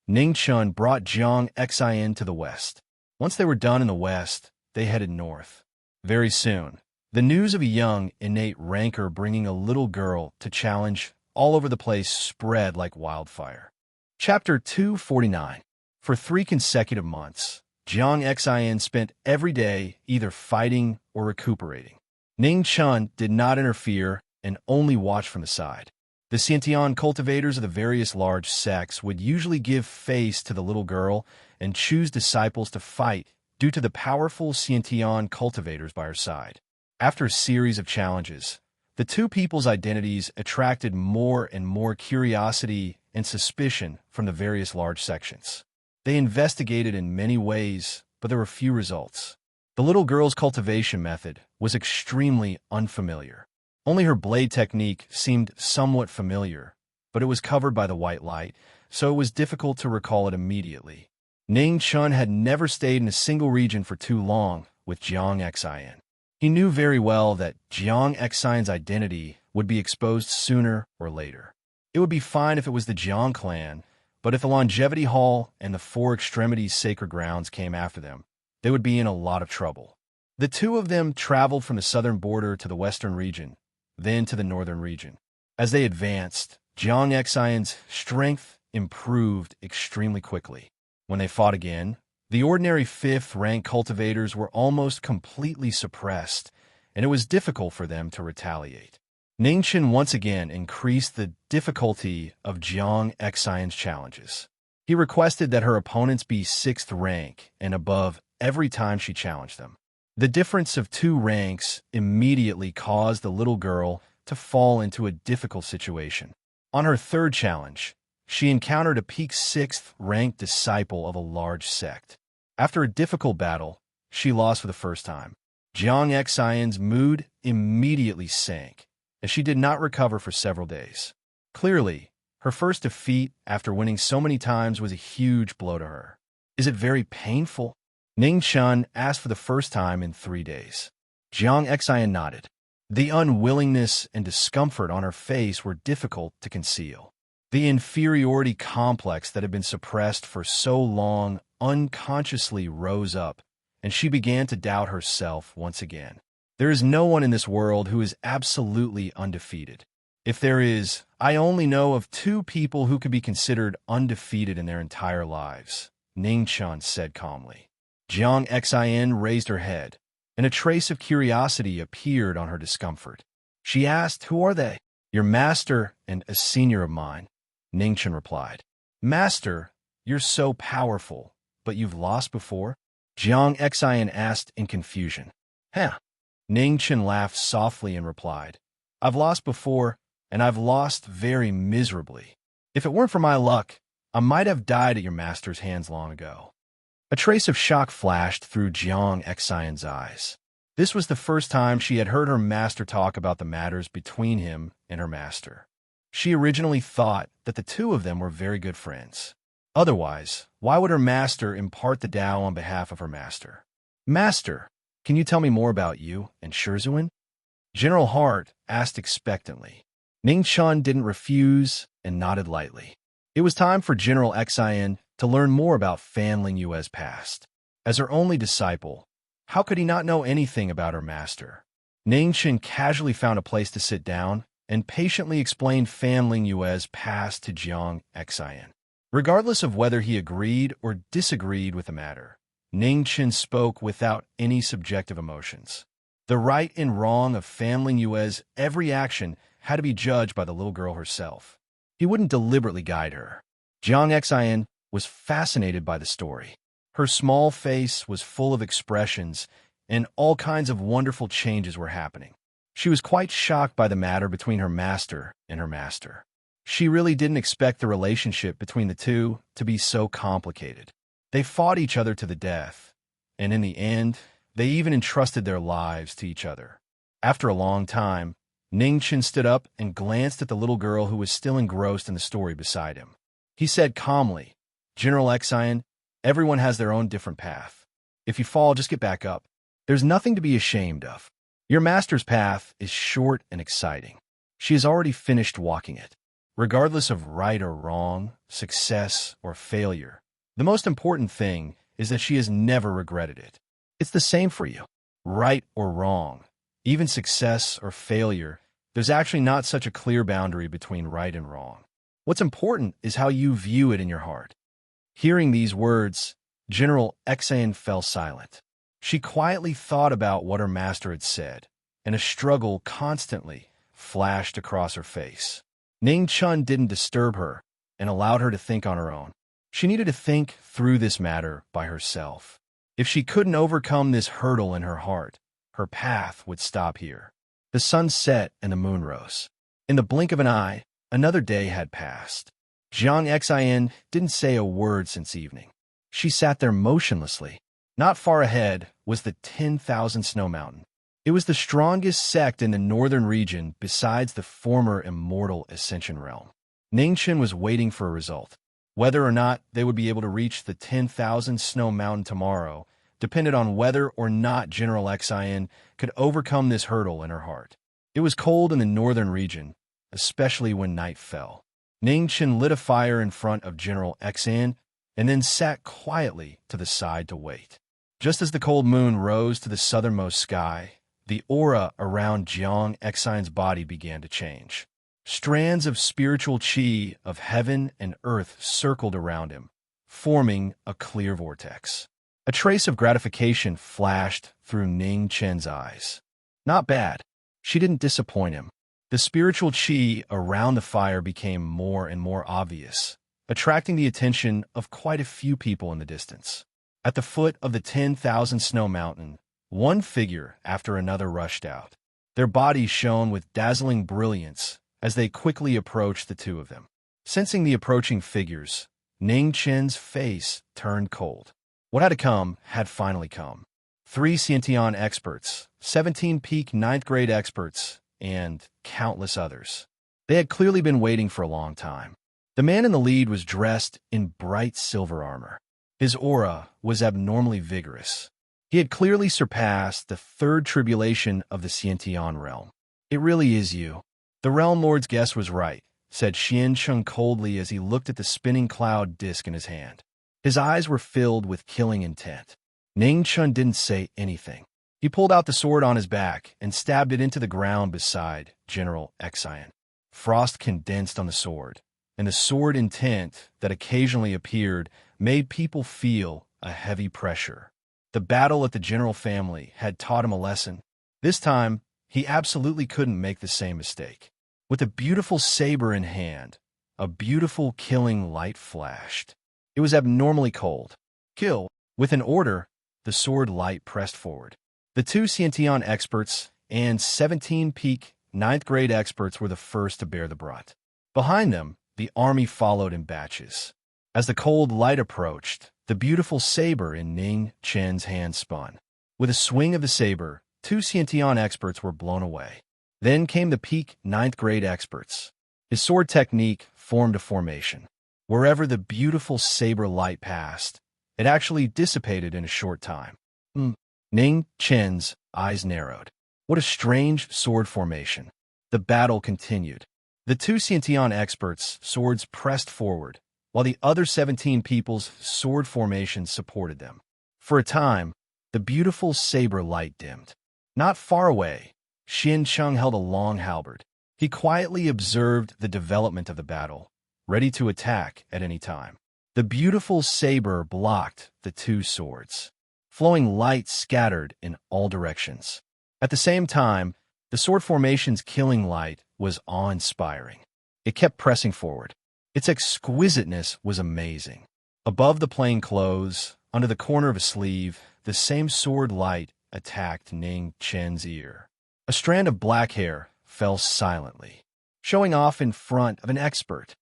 Ning Chun brought Jiang Xian to the west. Once they were done in the west, they headed north. Very soon, the news of a young, innate ranker bringing a little girl to challenge all over the place spread like wildfire. Chapter 249. For 3 consecutive months, Jiang Xian spent every day either fighting or recuperating. Ning Chun did not interfere and only watched from the side. The Xiantian cultivators of the various large sects would usually give face to the little girl and choose disciples to fight due to the powerful Xiantian cultivators by her side. After a series of challenges, the two people's identities attracted more and more curiosity and suspicion from the various large sections. They investigated in many ways, but there were few results. The little girl's cultivation method was extremely unfamiliar. Only her blade technique seemed somewhat familiar, but it was covered by the white light, so it was difficult to recall it immediately. Ning Chun had never stayed in a single region for too long with Jiang Xin. He knew very well that Jiang Xin's identity would be exposed sooner or later. It would be fine if it was the Jiang clan, but if the Longevity Hall and the Four Extremities Sacred Grounds came after them, they would be in a lot of trouble. The two of them traveled from the southern border to the western region, then to the northern region. As they advanced, Jiang Xin's strength improved extremely quickly. When they fought again, the ordinary fifth-rank cultivators were almost completely suppressed, and it was difficult for them to retaliate. Ningchen once again increased the difficulty of Jiang Xin's challenges. He requested that her opponents be 6th rank and above every time she challenged them. The difference of 2 ranks immediately caused the little girl to fall into a difficult situation. On her 3rd challenge, she encountered a peak 6th-ranked disciple of a large sect. After a difficult battle, she lost for the first time. Jiang Xin's mood immediately sank, as she did not recover for several days. Clearly, her first defeat after winning so many times was a huge blow to her. Is it very painful? Ning Chun asked for the first time in 3 days. Jiang Xin nodded. The unwillingness and discomfort on her face were difficult to conceal. The inferiority complex that had been suppressed for so long unconsciously rose up, and she began to doubt herself once again. There is no one in this world who is absolutely undefeated. If there is, I only know of 2 people who could be considered undefeated in their entire lives, Ning Chun said calmly. Jiang Xin raised her head, and a trace of curiosity appeared on her discomfort. She asked, "Who are they?" "Your master and a senior of mine," Ning Chun replied. "Master, you're so powerful, but you've lost before?" Jiang Xin asked in confusion. "Huh." Ning Chun laughed softly and replied, "I've lost before, and I've lost very miserably. If it weren't for my luck, I might have died at your master's hands long ago." A trace of shock flashed through Jiang Xin's eyes. This was the first time she had heard her master talk about the matters between him and her master. She originally thought that the 2 of them were very good friends. Otherwise, why would her master impart the Tao on behalf of her master? "Master, can you tell me more about you and Shizuan?" General Hart asked expectantly. Ning Chun didn't refuse and nodded lightly. It was time for General Xin to learn more about Fan Ling Yue's past. As her only disciple, how could he not know anything about her master? Ning Chun casually found a place to sit down and patiently explained Fan Ling Yue's past to Jiang Xin. Regardless of whether he agreed or disagreed with the matter, Ning Chun spoke without any subjective emotions. The right and wrong of Fan Ling Yue's every action had to be judged by the little girl herself. He wouldn't deliberately guide her. Jiang Xin was fascinated by the story. Her small face was full of expressions, and all kinds of wonderful changes were happening. She was quite shocked by the matter between her master and her master. She really didn't expect the relationship between the 2 to be so complicated. They fought each other to the death, and in the end, they even entrusted their lives to each other. After a long time, Ning Chun stood up and glanced at the little girl who was still engrossed in the story beside him. He said calmly, "General Xin, everyone has their own different path. If you fall, just get back up. There's nothing to be ashamed of. Your master's path is short and exciting. She has already finished walking it. Regardless of right or wrong, success or failure, the most important thing is that she has never regretted it. It's the same for you. Right or wrong, even success or failure, there's actually not such a clear boundary between right and wrong. What's important is how you view it in your heart." Hearing these words, General Xin fell silent. She quietly thought about what her master had said, and a struggle constantly flashed across her face. Ning Chun didn't disturb her and allowed her to think on her own. She needed to think through this matter by herself. If she couldn't overcome this hurdle in her heart, her path would stop here. The sun set and the moon rose. In the blink of an eye, another day had passed. Jiang Xin didn't say a word since evening. She sat there motionlessly. Not far ahead was the 10,000 Snow Mountain. It was the strongest sect in the northern region besides the former immortal Ascension Realm. Ning Chun was waiting for a result. Whether or not they would be able to reach the 10,000 snow mountain tomorrow depended on whether or not General Xian could overcome this hurdle in her heart. It was cold in the northern region, especially when night fell. Ning Chen lit a fire in front of General Xian and then sat quietly to the side to wait. Just as the cold moon rose to the southernmost sky, the aura around Jiang Xian's body began to change. Strands of spiritual qi of heaven and earth circled around him, forming a clear vortex. A trace of gratification flashed through Ning Chen's eyes. Not bad. She didn't disappoint him. The spiritual qi around the fire became more and more obvious, attracting the attention of quite a few people in the distance. At the foot of the 10,000 snow mountain, one figure after another rushed out. Their bodies shone with dazzling brilliance as they quickly approached the two of them. Sensing the approaching figures, Ning Chen's face turned cold. What had to come had finally come. 3 Xiantian experts, 17 peak 9th grade experts, and countless others. They had clearly been waiting for a long time. The man in the lead was dressed in bright silver armor. His aura was abnormally vigorous. He had clearly surpassed the 3rd tribulation of the Xiantian realm. It really is you. The realm lord's guess was right, said Xiancheng coldly as he looked at the spinning cloud disk in his hand. His eyes were filled with killing intent. Ning Chen didn't say anything. He pulled out the sword on his back and stabbed it into the ground beside General Xian. Frost condensed on the sword, and the sword intent that occasionally appeared made people feel a heavy pressure. The battle at the general family had taught him a lesson. This time, he absolutely couldn't make the same mistake. With a beautiful saber in hand, a beautiful killing light flashed. It was abnormally cold. Kill. With an order, the sword light pressed forward. The 2 Xiantian experts and 17 peak 9th grade experts were the first to bear the brunt. Behind them, the army followed in batches. As the cold light approached, the beautiful saber in Ning Chen's hand spun. With a swing of the saber, 2 Xiantian experts were blown away. Then came the peak 9th grade experts. His sword technique formed a formation. Wherever the beautiful saber light passed, it actually dissipated in a short time. Ning Chen's eyes narrowed. What a strange sword formation. The battle continued. The 2 Xiantian experts' swords pressed forward, while the other 17 people's sword formations supported them. For a time, the beautiful saber light dimmed. Not far away, Xiancheng held a long halberd. He quietly observed the development of the battle, ready to attack at any time. The beautiful saber blocked the 2 swords. Flowing light scattered in all directions. At the same time, the sword formation's killing light was awe-inspiring. It kept pressing forward. Its exquisiteness was amazing. Above the plain clothes, under the corner of a sleeve, the same sword light attacked Ning Chen's ear. A strand of black hair fell silently, showing off in front of an expert.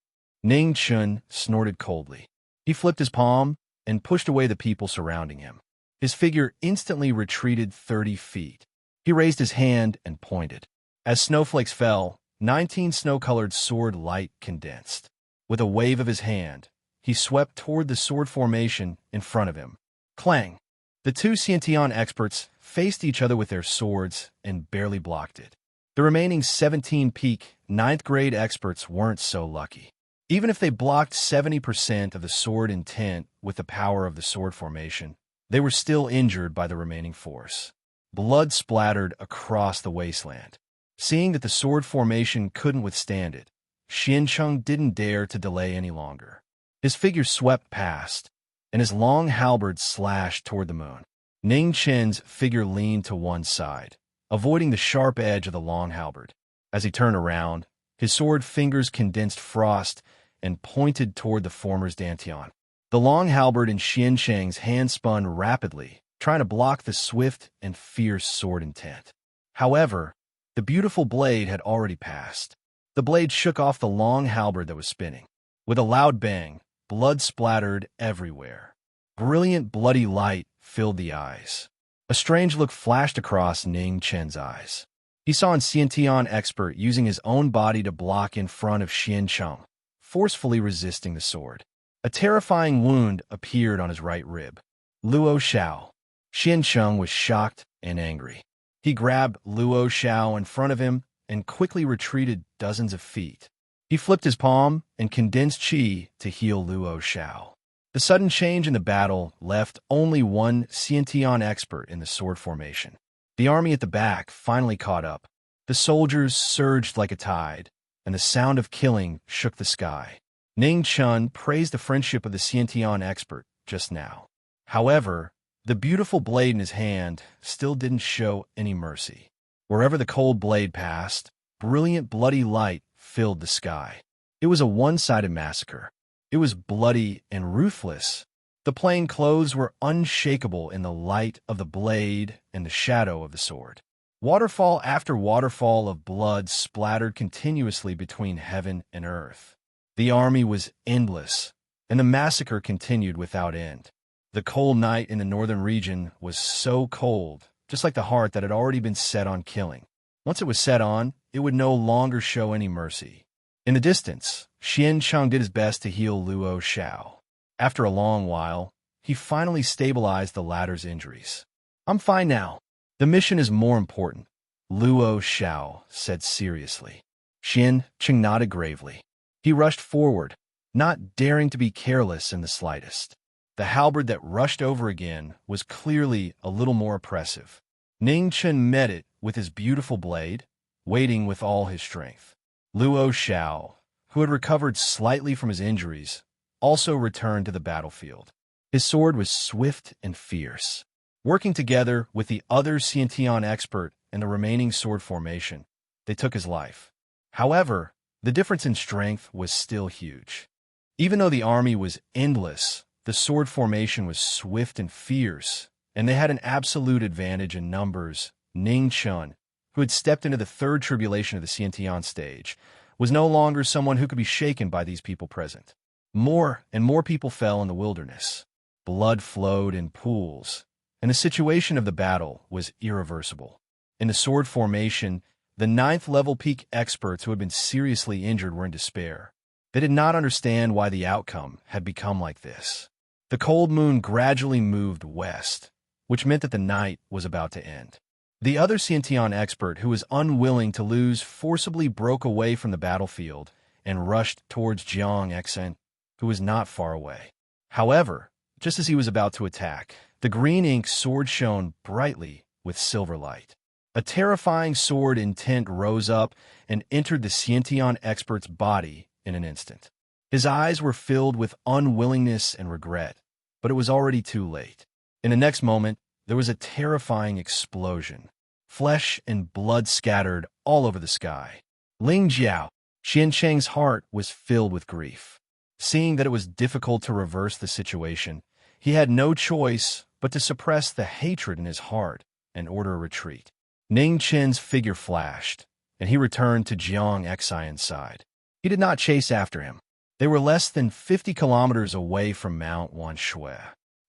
Ning Chen snorted coldly. He flipped his palm and pushed away the people surrounding him. His figure instantly retreated 30 feet. He raised his hand and pointed. As snowflakes fell, 19 snow-colored sword light condensed. With a wave of his hand, he swept toward the sword formation in front of him. Clang! The 2 Xiantian experts faced each other with their swords and barely blocked it. The remaining 17 peak 9th grade experts weren't so lucky. Even if they blocked 70% of the sword intent with the power of the sword formation, they were still injured by the remaining force. Blood splattered across the wasteland. Seeing that the sword formation couldn't withstand it, Xiancheng didn't dare to delay any longer. His figure swept past, and his long halberd slashed toward the moon. Ning Chen's figure leaned to one side, avoiding the sharp edge of the long halberd. As he turned around, his sword fingers condensed frost and pointed toward the former's dantian. The long halberd in Xiancheng's hand spun rapidly, trying to block the swift and fierce sword intent. However, the beautiful blade had already passed. The blade shook off the long halberd that was spinning. With a loud bang, blood splattered everywhere. Brilliant bloody light filled the eyes. A strange look flashed across Ning Chen's eyes. He saw an Xiantian expert using his own body to block in front of Xiancheng, forcefully resisting the sword. A terrifying wound appeared on his right rib. Luo Xiao. Xian Cheng was shocked and angry. He grabbed Luo Xiao in front of him and quickly retreated dozens of feet. He flipped his palm and condensed qi to heal Luo Xiao. The sudden change in the battle left only one Xiantian expert in the sword formation. The army at the back finally caught up. The soldiers surged like a tide, and the sound of killing shook the sky. Ning Chun praised the friendship of the Xiantian expert just now. However, the beautiful blade in his hand still didn't show any mercy. Wherever the cold blade passed, brilliant bloody light filled the sky. It was a one-sided massacre. It was bloody and ruthless. The plain clothes were unshakable in the light of the blade and the shadow of the sword. Waterfall after waterfall of blood splattered continuously between heaven and earth. The army was endless, and the massacre continued without end. The cold night in the northern region was so cold, just like the heart that had already been set on killing. Once it was set on, it would no longer show any mercy. In the distance, Xian Cheng did his best to heal Luo Xiao. After a long while, he finally stabilized the latter's injuries. "I'm fine now. The mission is more important," Luo Xiao said seriously. Xian Cheng nodded gravely. He rushed forward, not daring to be careless in the slightest. The halberd that rushed over again was clearly a little more oppressive. Ning Chun met it with his beautiful blade, waiting with all his strength. Luo Xiao, who had recovered slightly from his injuries, also returned to the battlefield. His sword was swift and fierce. Working together with the other Xiantian expert and the remaining sword formation, they took his life. However, the difference in strength was still huge. Even though the army was endless, the sword formation was swift and fierce, and they had an absolute advantage in numbers. Ning Chun, who had stepped into the third tribulation of the Xiantian stage, was no longer someone who could be shaken by these people present. More and more people fell in the wilderness. Blood flowed in pools, and the situation of the battle was irreversible. In the sword formation, the 9th-level peak experts who had been seriously injured were in despair. They did not understand why the outcome had become like this. The cold moon gradually moved west, which meant that the night was about to end. The other Xiantian expert, who was unwilling to lose, forcibly broke away from the battlefield and rushed towards Jiang Exen, who was not far away. However, just as he was about to attack, the green ink sword shone brightly with silver light. A terrifying sword intent rose up and entered the Xiantian expert's body in an instant. His eyes were filled with unwillingness and regret, but it was already too late. In the next moment, there was a terrifying explosion. Flesh and blood scattered all over the sky. Ling Jiao, Xian Cheng's heart was filled with grief. Seeing that it was difficult to reverse the situation, he had no choice but to suppress the hatred in his heart and order a retreat. Ning Chen's figure flashed, and he returned to Jiang Xian's side. He did not chase after him. They were less than 50 kilometers away from Mount Wanshui.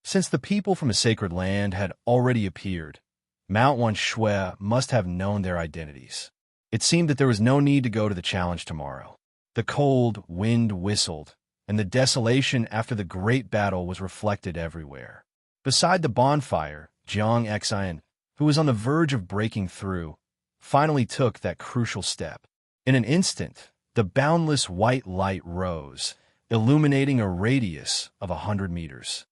Since the people from a sacred land had already appeared, Mount Wanshui must have known their identities. It seemed that there was no need to go to the challenge tomorrow. The cold wind whistled, and the desolation after the great battle was reflected everywhere. Beside the bonfire, Jiang Xian, who was on the verge of breaking through, finally took that crucial step. In an instant, the boundless white light rose, illuminating a radius of 100 meters.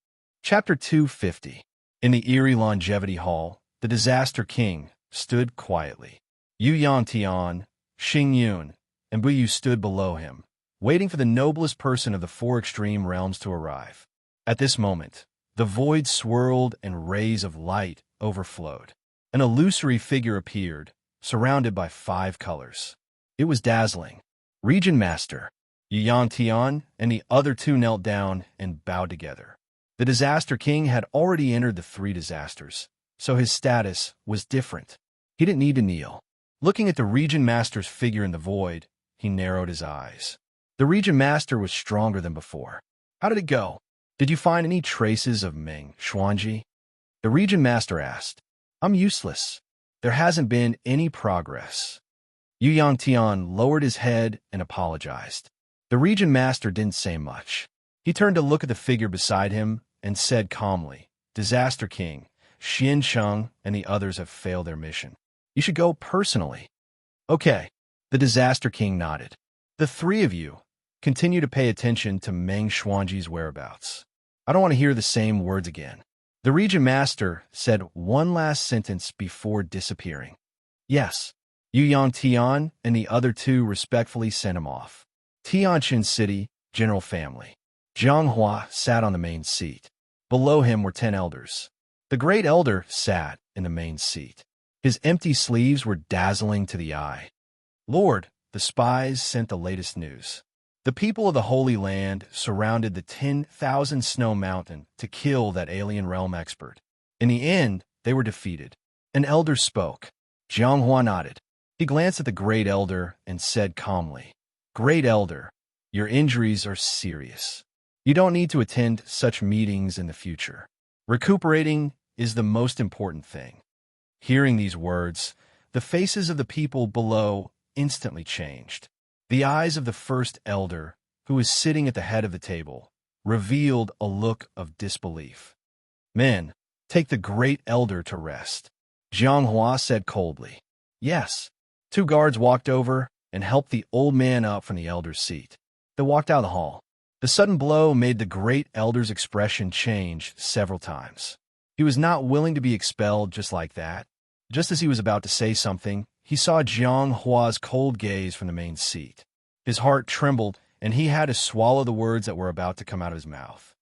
Chapter 250. In the eerie longevity hall, the Disaster King stood quietly. Yu Yangtian, Xing Yun, and Bu Yu stood below him, waiting for the noblest person of the 4 extreme realms to arrive. At this moment, the void swirled and rays of light overflowed. An illusory figure appeared, surrounded by 5 colors. It was dazzling. Region Master, Yu Yangtian, and the other 2 knelt down and bowed together. The Disaster King had already entered the 3 disasters, so his status was different. He didn't need to kneel. Looking at the Region Master's figure in the void, he narrowed his eyes. The Region Master was stronger than before. "How did it go? Did you find any traces of Meng Xuanji?" The Region Master asked. "I'm useless. There hasn't been any progress." Yu Yangtian lowered his head and apologized. The Region Master didn't say much. He turned to look at the figure beside him and said calmly, "Disaster King, Xian Cheng and the others have failed their mission. You should go personally." "Okay." The Disaster King nodded. "The three of you continue to pay attention to Meng Xuanji's whereabouts. I don't want to hear the same words again." The Region Master said one last sentence before disappearing. "Yes." Yu Yang Tian and the other two respectfully sent him off. Tianjin City, General Family. Zhang Hua sat on the main seat. Below him were 10 elders. The Great Elder sat in the main seat. His empty sleeves were dazzling to the eye. "Lord," the spies sent the latest news. The people of the Holy Land surrounded the 10,000 Snow Mountain to kill that alien realm expert. In the end, they were defeated. An elder spoke. Zhang Hua nodded. He glanced at the Great Elder and said calmly, "Great Elder, your injuries are serious. You don't need to attend such meetings in the future. Recuperating is the most important thing." Hearing these words, the faces of the people below instantly changed. The eyes of the first elder, who was sitting at the head of the table, revealed a look of disbelief. "Men, take the Great Elder to rest," Zhang Hua said coldly. "Yes." 2 guards walked over and helped the old man up from the elder's seat. They walked out of the hall. The sudden blow made the Great Elder's expression change several times. He was not willing to be expelled just like that. Just as he was about to say something, he saw Zhang Hua's cold gaze from the main seat. His heart trembled, and he had to swallow the words that were about to come out of his mouth.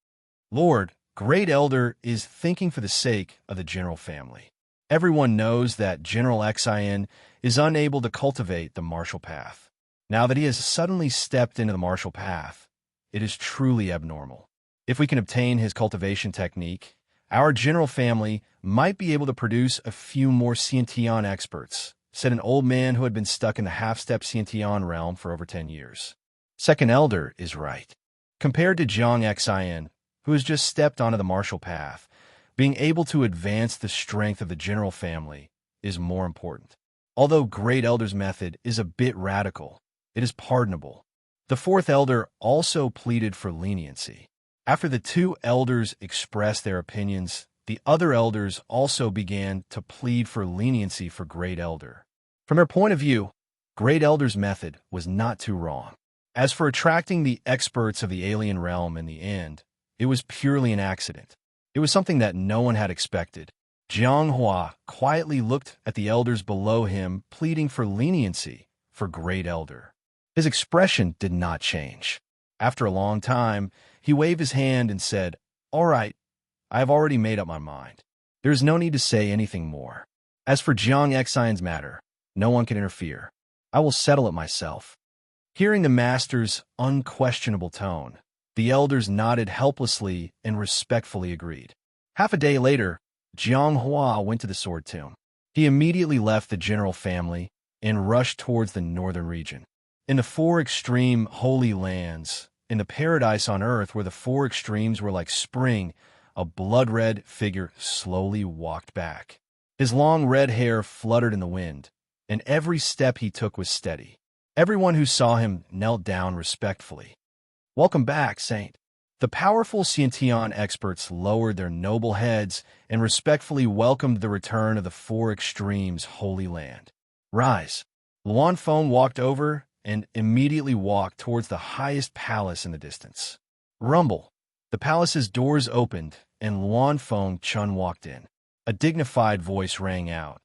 "Lord, Great Elder is thinking for the sake of the General Family. Everyone knows that General Xian is unable to cultivate the martial path. Now that he has suddenly stepped into the martial path, it is truly abnormal. If we can obtain his cultivation technique, our General Family might be able to produce a few more Xiantian experts," said an old man who had been stuck in the half-step Xiantian realm for over 10 years. Second Elder is right. Compared to Zhang Xian, who has just stepped onto the martial path, being able to advance the strength of the General Family is more important. Although Great Elder's method is a bit radical, it is pardonable. The fourth elder also pleaded for leniency. After the 2 elders expressed their opinions, the other elders also began to plead for leniency for Great Elder. From their point of view, Great Elder's method was not too wrong. As for attracting the experts of the alien realm in the end, it was purely an accident. It was something that no one had expected. Zhang Hua quietly looked at the elders below him, pleading for leniency for Great Elder. His expression did not change. After a long time, he waved his hand and said, "All right, I have already made up my mind. There is no need to say anything more. As for Zhang Xian's matter, no one can interfere. I will settle it myself." Hearing the master's unquestionable tone, the elders nodded helplessly and respectfully agreed. Half a day later, Zhang Hua went to the Sword Tomb. He immediately left the General Family and rushed towards the northern region. In the 4 extreme holy lands, in the paradise on earth where the 4 extremes were like spring, a blood-red figure slowly walked back. His long red hair fluttered in the wind, and every step he took was steady. Everyone who saw him knelt down respectfully. "Welcome back, Saint." The powerful Xiantian experts lowered their noble heads and respectfully welcomed the return of the 4 extremes holy land. "Rise." Luan Feng walked over and immediately walked towards the highest palace in the distance. Rumble. The palace's doors opened, and Luan Feng Chun walked in. A dignified voice rang out.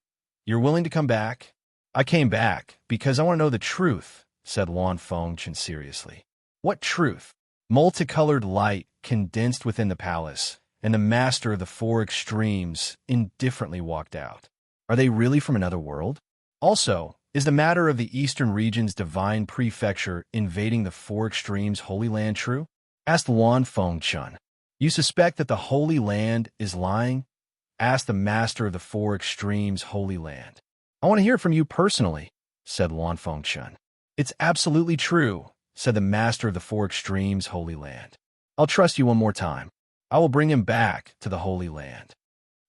"You're willing to come back?" "I came back because I want to know the truth," said Luan Feng Chun seriously. "What truth?" Multicolored light condensed within the palace, and the master of the 4 extremes indifferently walked out. "Are they really from another world? Also, is the matter of the eastern region's divine prefecture invading the 4 extremes holy land true?" asked Luan Feng Chun. "You suspect that the Holy Land is lying?" asked the master of the 4 extremes holy land. "I want to hear from you personally," said Luan Feng Chun. "It's absolutely true," said the master of the 4 extremes holy land. "I'll trust you one more time. I will bring him back to the Holy Land."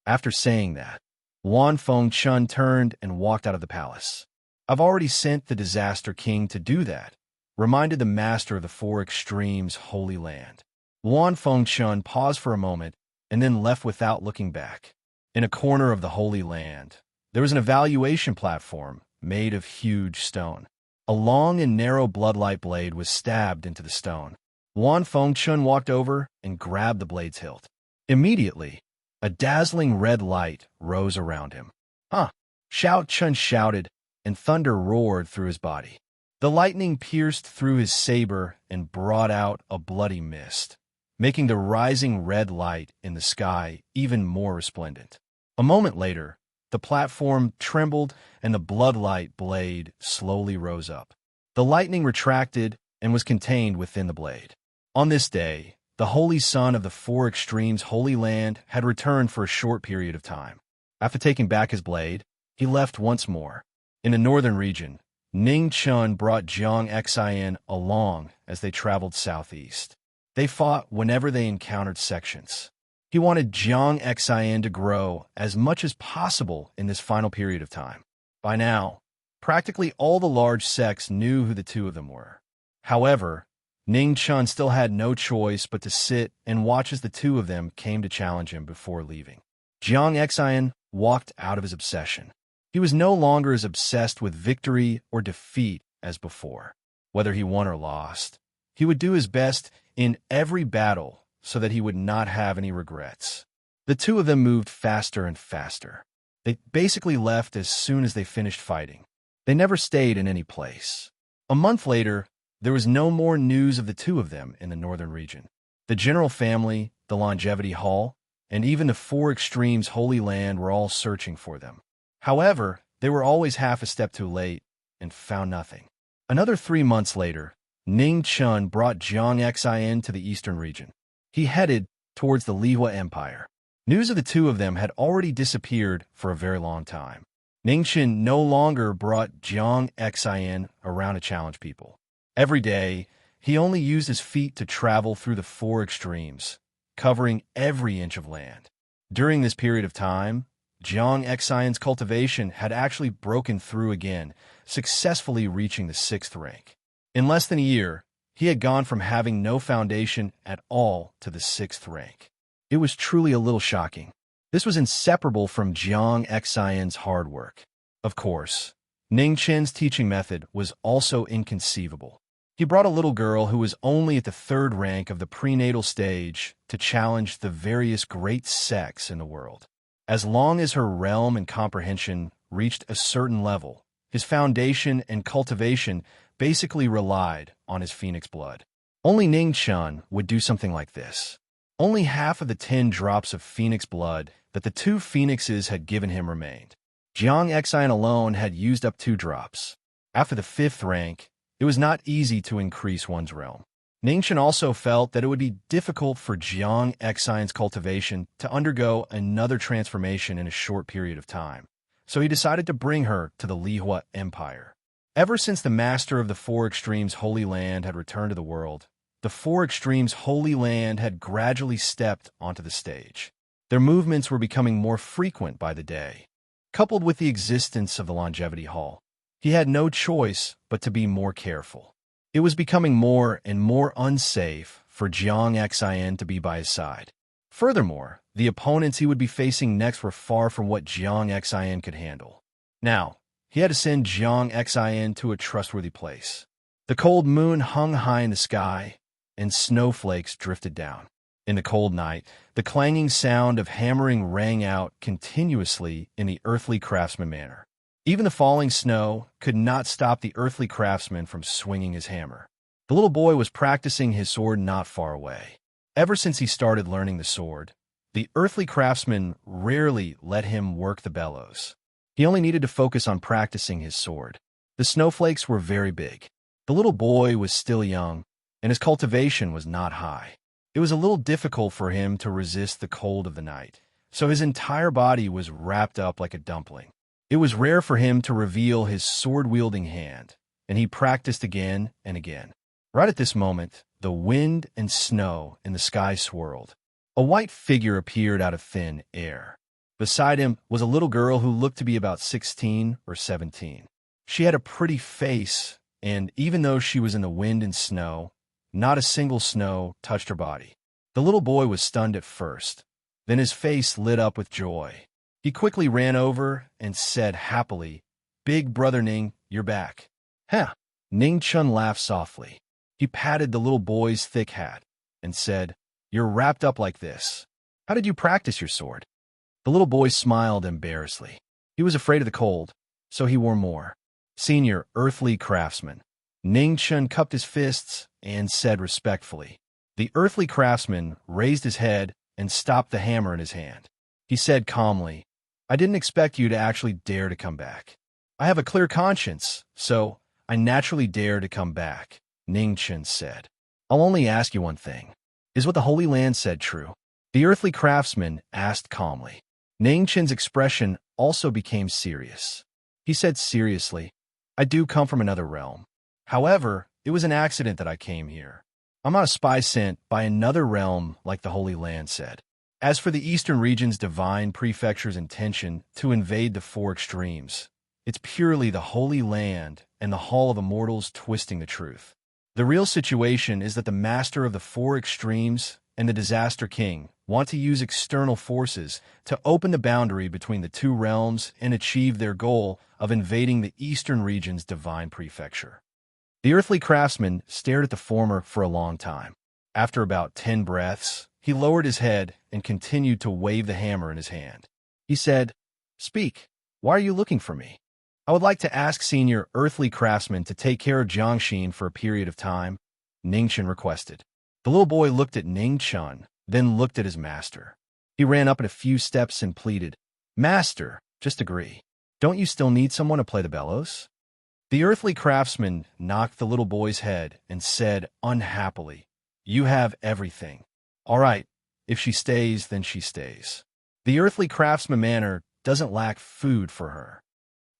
After saying that, Luan Feng Chun turned and walked out of the palace. "I've already sent the Disaster King to do that," reminded the master of the 4 extremes holy land. Wan Fengchun paused for a moment and then left without looking back. In a corner of the Holy Land, there was an evaluation platform made of huge stone. A long and narrow bloodlight blade was stabbed into the stone. Wan Fengchun walked over and grabbed the blade's hilt. Immediately, a dazzling red light rose around him. Huh! Xiao Chun shouted, and thunder roared through his body. The lightning pierced through his saber and brought out a bloody mist, making the rising red light in the sky even more resplendent. A moment later, the platform trembled and the bloodlight blade slowly rose up. The lightning retracted and was contained within the blade. On this day, the Holy Son of the Four Extremes Holy Land had returned for a short period of time. After taking back his blade, he left once more. In the northern region, Ning Chun brought Jiang Xian along as they traveled southeast. They fought whenever they encountered sections. He wanted Jiang Xian to grow as much as possible in this final period of time. By now, practically all the large sects knew who the two of them were. However, Ning Chun still had no choice but to sit and watch as the two of them came to challenge him before leaving. Jiang Xian walked out of his obsession. He was no longer as obsessed with victory or defeat as before. Whether he won or lost, he would do his best in every battle so that he would not have any regrets. The two of them moved faster and faster. They basically left as soon as they finished fighting. They never stayed in any place. A month later, there was no more news of the two of them in the northern region. The general family, the longevity hall, and even the Four Extremes Holy Land were all searching for them. However, they were always half a step too late and found nothing. Another 3 months later, Ning Chun brought Jiang Xian to the eastern region. He headed towards the Lihua Empire. News of the two of them had already disappeared for a very long time. Ning Chun no longer brought Jiang Xian around to challenge people. Every day, he only used his feet to travel through the Four Extremes, covering every inch of land. During this period of time, Jiang Xian's cultivation had actually broken through again, successfully reaching the 6th rank. In less than a year, he had gone from having no foundation at all to the 6th rank. It was truly a little shocking. This was inseparable from Jiang Xian's hard work. Of course, Ning Chun's teaching method was also inconceivable. He brought a little girl who was only at the 3rd rank of the prenatal stage to challenge the various great sects in the world. As long as her realm and comprehension reached a certain level, his foundation and cultivation basically relied on his phoenix blood. Only Ning Chun would do something like this. Only half of the 10 drops of phoenix blood that the 2 phoenixes had given him remained. Jiang Xian alone had used up 2 drops. After the 5th rank, it was not easy to increase one's realm. Ning Chun also felt that it would be difficult for Jiang Xian's cultivation to undergo another transformation in a short period of time, so he decided to bring her to the Lihua Empire. Ever since the master of the Four Extremes Holy Land had returned to the world, the Four Extremes Holy Land had gradually stepped onto the stage. Their movements were becoming more frequent by the day. Coupled with the existence of the Longevity Hall, he had no choice but to be more careful. It was becoming more and more unsafe for Jiang Xian to be by his side. Furthermore, the opponents he would be facing next were far from what Jiang Xian could handle. Now, he had to send Jiang Xian to a trustworthy place. The cold moon hung high in the sky, and snowflakes drifted down. In the cold night, the clanging sound of hammering rang out continuously in the earthly craftsman manner. Even the falling snow could not stop the earthly craftsman from swinging his hammer. The little boy was practicing his sword not far away. Ever since he started learning the sword, the earthly craftsman rarely let him work the bellows. He only needed to focus on practicing his sword. The snowflakes were very big. The little boy was still young, and his cultivation was not high. It was a little difficult for him to resist the cold of the night, so his entire body was wrapped up like a dumpling. It was rare for him to reveal his sword-wielding hand, and he practiced again and again. Right at this moment, the wind and snow in the sky swirled. A white figure appeared out of thin air. Beside him was a little girl who looked to be about 16 or 17. She had a pretty face, and even though she was in the wind and snow, not a single snow touched her body. The little boy was stunned at first. Then his face lit up with joy. He quickly ran over and said happily, "Big brother Ning, you're back." "Huh." Ning Chun laughed softly. He patted the little boy's thick hat and said, "You're wrapped up like this. How did you practice your sword?" The little boy smiled embarrassedly. He was afraid of the cold, so he wore more. "Senior earthly craftsman." Ning Chun cupped his fists and said respectfully. The earthly craftsman raised his head and stopped the hammer in his hand. He said calmly, "I didn't expect you to actually dare to come back. I have a clear conscience, so I naturally dare to come back," Ning Chun said. "I'll only ask you one thing. Is what the Holy Land said true?" The earthly craftsman asked calmly. Ning Chun's expression also became serious. He said seriously, "I do come from another realm. However, it was an accident that I came here. I'm not a spy sent by another realm like the Holy Land said. As for the Eastern region's divine prefecture's intention to invade the four extremes, it's purely the Holy Land and the Hall of Immortals twisting the truth. The real situation is that the master of the four extremes and the Disaster King want to use external forces to open the boundary between the two realms and achieve their goal of invading the Eastern region's divine prefecture." The earthly craftsman stared at the former for a long time. After about 10 breaths, he lowered his head and continued to wave the hammer in his hand. He said, "Speak. Why are you looking for me?" "I would like to ask senior earthly craftsman to take care of Jiangxin for a period of time," Ning Chun requested. The little boy looked at Ning Chun, then looked at his master. He ran up a few steps and pleaded, "Master, just agree. Don't you still need someone to play the bellows?" The earthly craftsman knocked the little boy's head and said unhappily, "You have everything. All right, if she stays, then she stays." The earthly craftsman manner doesn't lack food for her.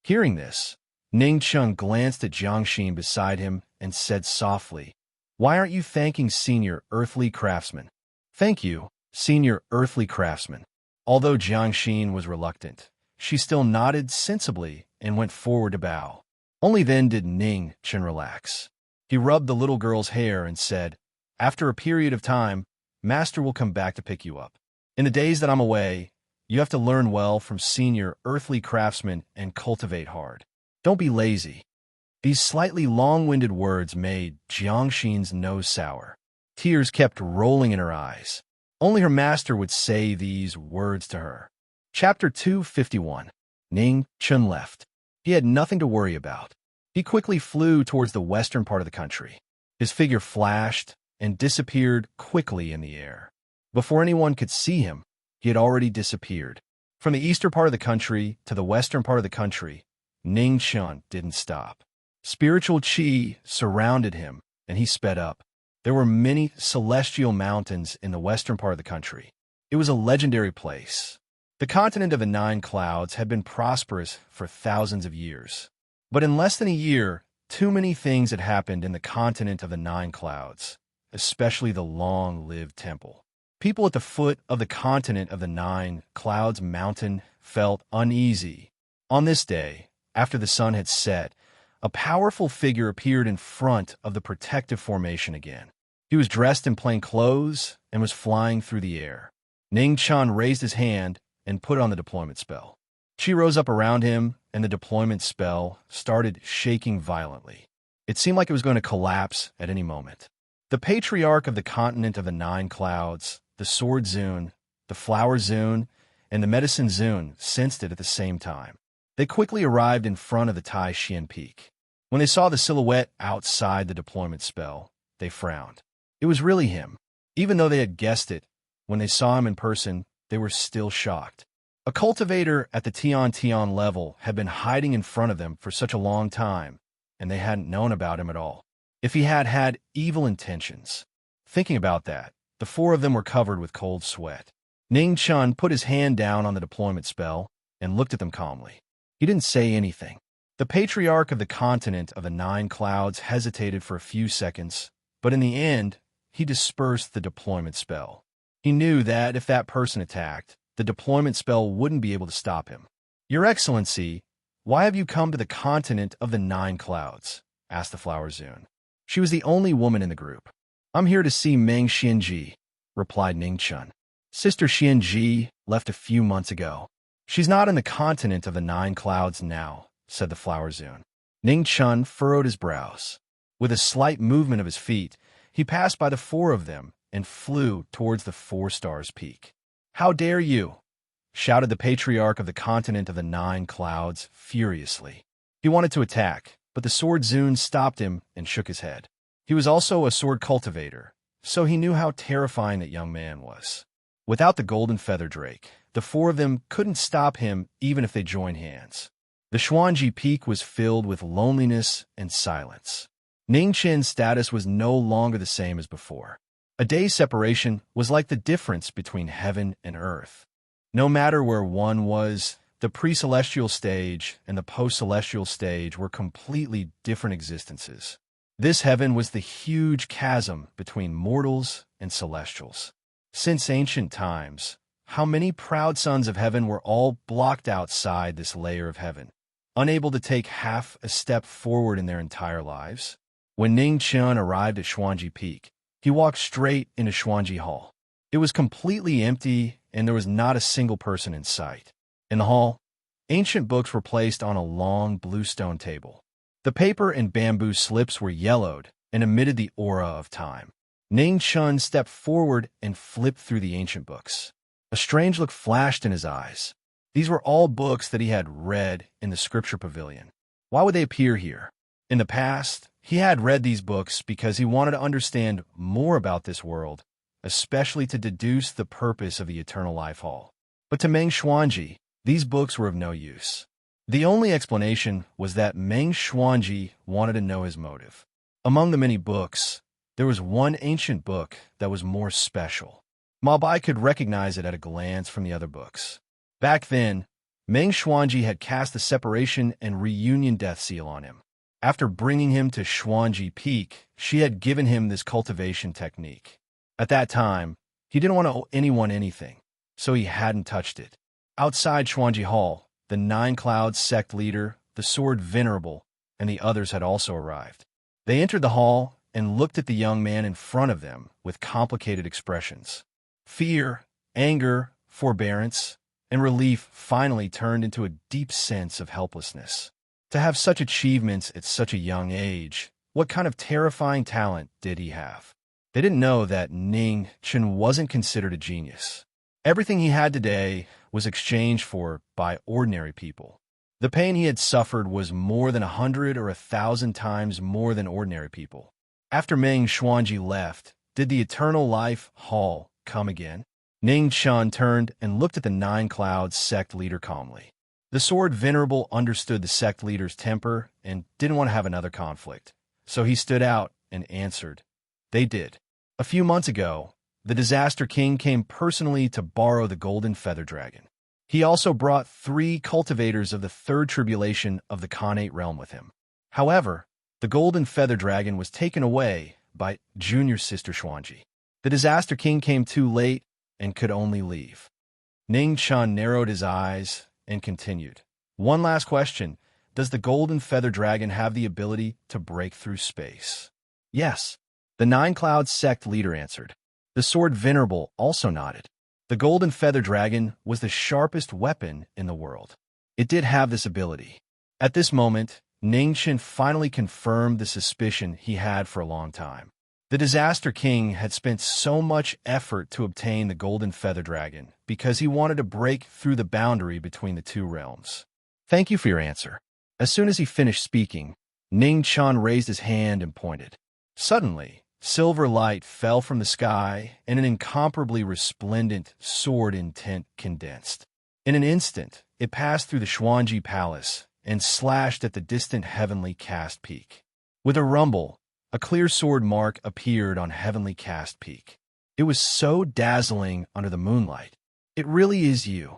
Hearing this, Ning Chun glanced at Jiangxin beside him and said softly, "Why aren't you thanking senior earthly craftsman?" "Thank you, senior earthly craftsman." Although Jiangxin was reluctant, she still nodded sensibly and went forward to bow. Only then did Ning Chun relax. He rubbed the little girl's hair and said, "After a period of time, Master will come back to pick you up. In the days that I'm away, you have to learn well from senior earthly craftsmen and cultivate hard. Don't be lazy." These slightly long-winded words made Jiangxin's nose sour. Tears kept rolling in her eyes. Only her master would say these words to her. Chapter 251. Ning Chun left. He had nothing to worry about. He quickly flew towards the western part of the country. His figure flashed and disappeared quickly in the air. Before anyone could see him, he had already disappeared. From the eastern part of the country to the western part of the country, Ning Chun didn't stop. Spiritual chi surrounded him, and he sped up. There were many celestial mountains in the western part of the country. It was a legendary place. The continent of the 9 clouds had been prosperous for thousands of years. But in less than a year, too many things had happened in the continent of the 9 clouds, especially the long-lived temple. People at the foot of the continent of the 9 clouds mountain felt uneasy. On this day, after the sun had set, a powerful figure appeared in front of the protective formation again. He was dressed in plain clothes and was flying through the air. Ning Chun raised his hand and put on the deployment spell. Chi rose up around him, and the deployment spell started shaking violently. It seemed like it was going to collapse at any moment. The patriarch of the continent of the 9 clouds, the sword Zune, the flower Zune, and the medicine Zune sensed it at the same time. They quickly arrived in front of the Tai Xian Peak. When they saw the silhouette outside the deployment spell, they frowned. It was really him. Even though they had guessed it, when they saw him in person, they were still shocked. A cultivator at the Tian level had been hiding in front of them for such a long time, and they hadn't known about him at all. If he had had evil intentions. Thinking about that, the 4 of them were covered with cold sweat. Ning Chun put his hand down on the deployment spell and looked at them calmly. He didn't say anything. The patriarch of the continent of the 9 clouds hesitated for a few seconds, but in the end, he dispersed the deployment spell. He knew that if that person attacked, the deployment spell wouldn't be able to stop him. "Your Excellency, why have you come to the continent of the 9 clouds?" asked the flower Zune. She was the only woman in the group. "I'm here to see Meng Xianji." replied Ningchun. Sister Xianji left a few months ago. She's not in the continent of the Nine Clouds now, said the Flower Zune. Ningchun furrowed his brows. With a slight movement of his feet, he passed by the four of them and flew towards the Four Stars Peak. How dare you? Shouted the patriarch of the continent of the Nine Clouds furiously. He wanted to attack, but the Sword Zune stopped him and shook his head. He was also a sword cultivator, so he knew how terrifying that young man was. Without the golden feather drake, the four of them couldn't stop him even if they joined hands. The Xuanji Peak was filled with loneliness and silence. Ningchen's status was no longer the same as before. A day's separation was like the difference between heaven and earth. No matter where one was, the pre-celestial stage and the post-celestial stage were completely different existences. This heaven was the huge chasm between mortals and celestials. Since ancient times, how many proud sons of heaven were all blocked outside this layer of heaven, unable to take half a step forward in their entire lives? When Ningchun arrived at Xuanji Peak, he walked straight into Xuanji Hall. It was completely empty, and there was not a single person in sight. In the hall, ancient books were placed on a long bluestone table. The paper and bamboo slips were yellowed and emitted the aura of time. Ningchun stepped forward and flipped through the ancient books. A strange look flashed in his eyes. These were all books that he had read in the scripture pavilion. Why would they appear here? In the past, he had read these books because he wanted to understand more about this world, especially to deduce the purpose of the Eternal Life Hall. But to Meng Xuanji, these books were of no use. The only explanation was that Meng Xuanji wanted to know his motive. Among the many books, there was one ancient book that was more special. Ma Bai could recognize it at a glance from the other books. Back then, Meng Xuanji had cast the separation and reunion death seal on him. After bringing him to Xuanji Peak, she had given him this cultivation technique. At that time, he didn't want to owe anyone anything, so he hadn't touched it. Outside Xuanji Hall, the Nine Clouds sect leader, the Sword Venerable, and the others had also arrived. They entered the hall and looked at the young man in front of them with complicated expressions. Fear, anger, forbearance, and relief finally turned into a deep sense of helplessness. To have such achievements at such a young age, what kind of terrifying talent did he have? They didn't know that Ning Chen wasn't considered a genius. Everything he had today was exchanged for by ordinary people. The pain he had suffered was more than 100 or 1,000 times more than ordinary people. After Meng Xuanji left, did the Eternal Life Hall come again? Ning Chun turned and looked at the Nine Clouds sect leader calmly. The Sword Venerable understood the sect leader's temper and didn't want to have another conflict, so he stood out and answered. They did. A few months ago, the Disaster King came personally to borrow the Golden Feather Dragon. He also brought 3 cultivators of the third tribulation of the Khanate realm with him. However, the Golden Feather Dragon was taken away by Junior Sister Xuanji. The Disaster King came too late and could only leave. Ning Chun narrowed his eyes and continued. One last question. Does the Golden Feather Dragon have the ability to break through space? Yes, the Nine Clouds sect leader answered. The Sword Venerable also nodded. The Golden Feather Dragon was the sharpest weapon in the world. It did have this ability. At this moment, Ningchen finally confirmed the suspicion he had for a long time. The Disaster King had spent so much effort to obtain the Golden Feather Dragon because he wanted to break through the boundary between the two realms. Thank you for your answer. As soon as he finished speaking, Ning Chun raised his hand and pointed. Suddenly, silver light fell from the sky and an incomparably resplendent sword intent condensed. In an instant, it passed through the Xuanji Palace and slashed at the distant heavenly cast peak. With a rumble, a clear sword mark appeared on heavenly cast peak. It was so dazzling under the moonlight. It really is you.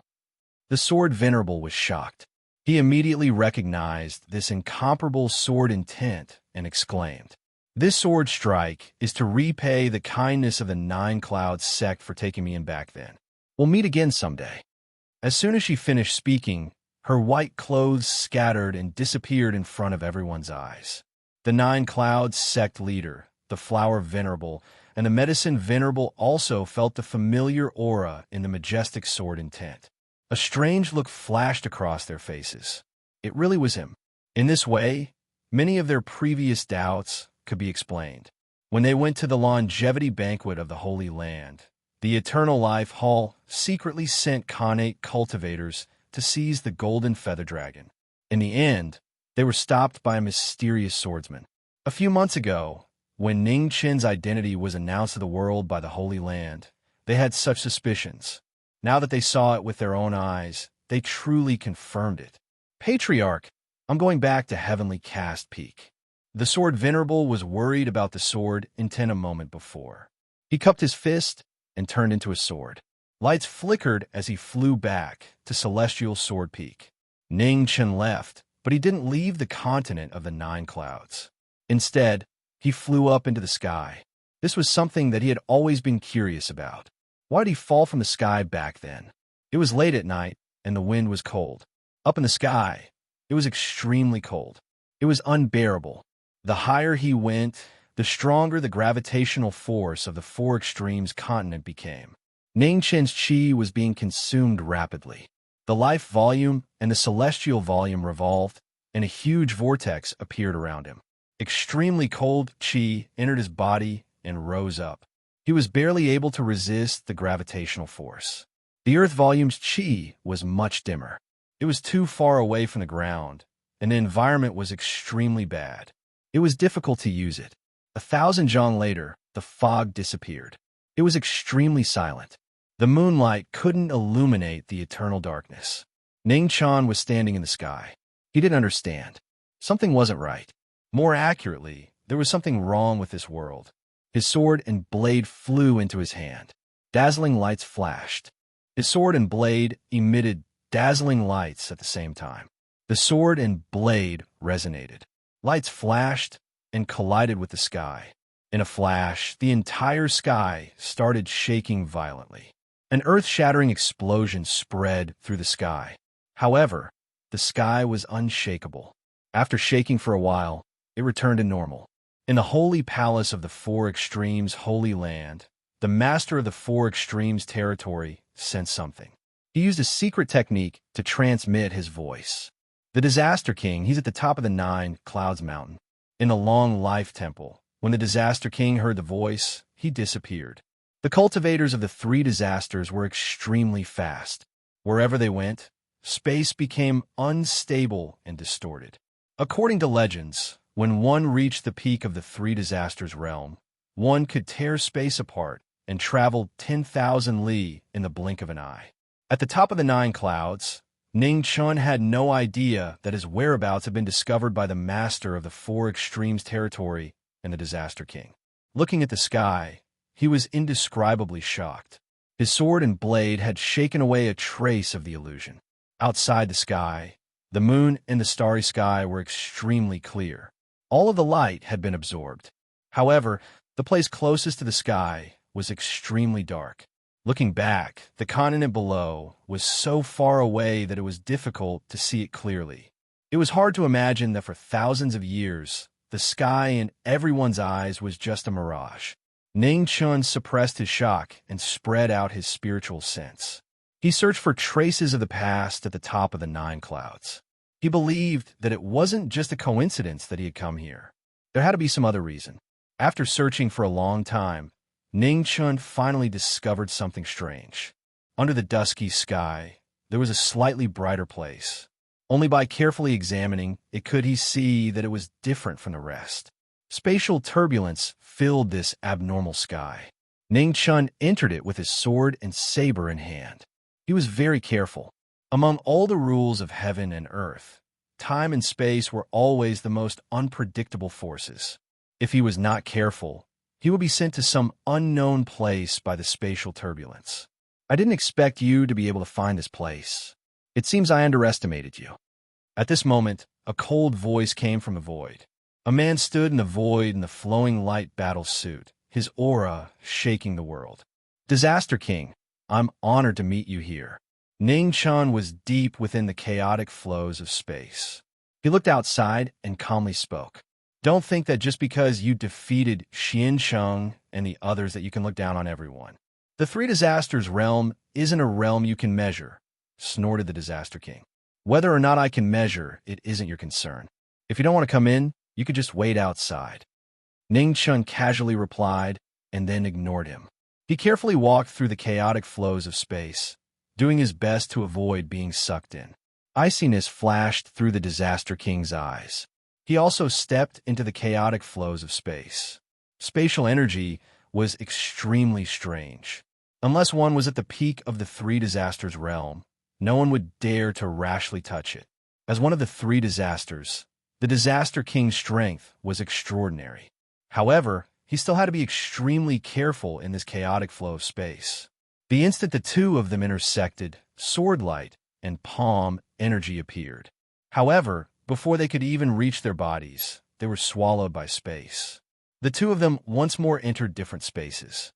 The Sword Venerable was shocked. He immediately recognized this incomparable sword intent and exclaimed, "This sword strike is to repay the kindness of the Nine Clouds sect for taking me in back then. We'll meet again someday." As soon as she finished speaking, her white clothes scattered and disappeared in front of everyone's eyes. The Nine Clouds sect leader, the flower venerable, and the medicine venerable also felt the familiar aura in the majestic sword intent. A strange look flashed across their faces. It really was him. In this way, many of their previous doubts could be explained. When they went to the longevity banquet of the Holy Land, the Eternal Life Hall secretly sent Khanate cultivators to seize the golden feather dragon. In the end, they were stopped by a mysterious swordsman. A few months ago, when Ning Chen's identity was announced to the world by the Holy Land, they had such suspicions. Now that they saw it with their own eyes, they truly confirmed it. Patriarch, I'm going back to Heavenly Cast Peak. The sword venerable was worried about the sword intent a moment before. He cupped his fist and turned into a sword. Lights flickered as he flew back to Celestial Sword Peak. Ning Chen left, but he didn't leave the continent of the 9 clouds. Instead, he flew up into the sky. This was something that he had always been curious about. Why did he fall from the sky back then? It was late at night, and the wind was cold. Up in the sky, it was extremely cold. It was unbearable. The higher he went, the stronger the gravitational force of the 4 extremes continent became. Ning Chen's chi was being consumed rapidly. The life volume and the celestial volume revolved, and a huge vortex appeared around him. Extremely cold chi entered his body and rose up. He was barely able to resist the gravitational force. The earth volume's chi was much dimmer. It was too far away from the ground, and the environment was extremely bad. It was difficult to use it. 1,000 zhang later, the fog disappeared. It was extremely silent. The moonlight couldn't illuminate the eternal darkness. Ning Chan was standing in the sky. He didn't understand. Something wasn't right. More accurately, there was something wrong with this world. His sword and blade flew into his hand. Dazzling lights flashed. His sword and blade emitted dazzling lights at the same time. The sword and blade resonated. Lights flashed and collided with the sky. In a flash, the entire sky started shaking violently. An earth-shattering explosion spread through the sky. However, the sky was unshakable. After shaking for a while, it returned to normal. In the holy palace of the 4 extremes Holy Land, the master of the 4 extremes territory sensed something. He used a secret technique to transmit his voice. The Disaster King, he's at the top of the 9 Clouds Mountain. In the Long Life Temple, when the Disaster King heard the voice, he disappeared. The cultivators of the 3 disasters were extremely fast. Wherever they went, space became unstable and distorted. According to legends, when one reached the peak of the 3 disasters realm, one could tear space apart and travel 10,000 li in the blink of an eye. At the top of the 9 clouds, Ning Chun had no idea that his whereabouts had been discovered by the master of the 4 extremes territory and the Disaster King. Looking at the sky, he was indescribably shocked. His sword and blade had shaken away a trace of the illusion. Outside the sky, the moon and the starry sky were extremely clear. All of the light had been absorbed. However, the place closest to the sky was extremely dark. Looking back, the continent below was so far away that it was difficult to see it clearly. It was hard to imagine that for thousands of years, the sky in everyone's eyes was just a mirage. Ning Chun suppressed his shock and spread out his spiritual sense. He searched for traces of the past at the top of the 9 clouds. He believed that it wasn't just a coincidence that he had come here. There had to be some other reason. After searching for a long time, Ning Chun finally discovered something strange. Under the dusky sky, there was a slightly brighter place. Only by carefully examining it could he see that it was different from the rest. Spatial turbulence filled this abnormal sky. Ning Chun entered it with his sword and saber in hand. He was very careful. Among all the rules of heaven and earth, time and space were always the most unpredictable forces. If he was not careful, he would be sent to some unknown place by the spatial turbulence. I didn't expect you to be able to find this place. It seems I underestimated you. At this moment, a cold voice came from the void. A man stood in the void in the flowing light battle suit, his aura shaking the world. Disaster King, I'm honored to meet you here. Ning Chun was deep within the chaotic flows of space. He looked outside and calmly spoke. Don't think that just because you defeated Xian Sheng and the others that you can look down on everyone. The Three Disasters realm isn't a realm you can measure, snorted the Disaster King. Whether or not I can measure, it isn't your concern. If you don't want to come in, you could just wait outside. Ning Chun casually replied, and then ignored him. He carefully walked through the chaotic flows of space, doing his best to avoid being sucked in. Iciness flashed through the Disaster King's eyes. He also stepped into the chaotic flows of space. Spatial energy was extremely strange. Unless one was at the peak of the Three Disasters realm, no one would dare to rashly touch it. As one of the Three Disasters, the Disaster King's strength was extraordinary. However, he still had to be extremely careful in this chaotic flow of space. The instant the two of them intersected, sword light and palm energy appeared. However, before they could even reach their bodies, they were swallowed by space. The two of them once more entered different spaces.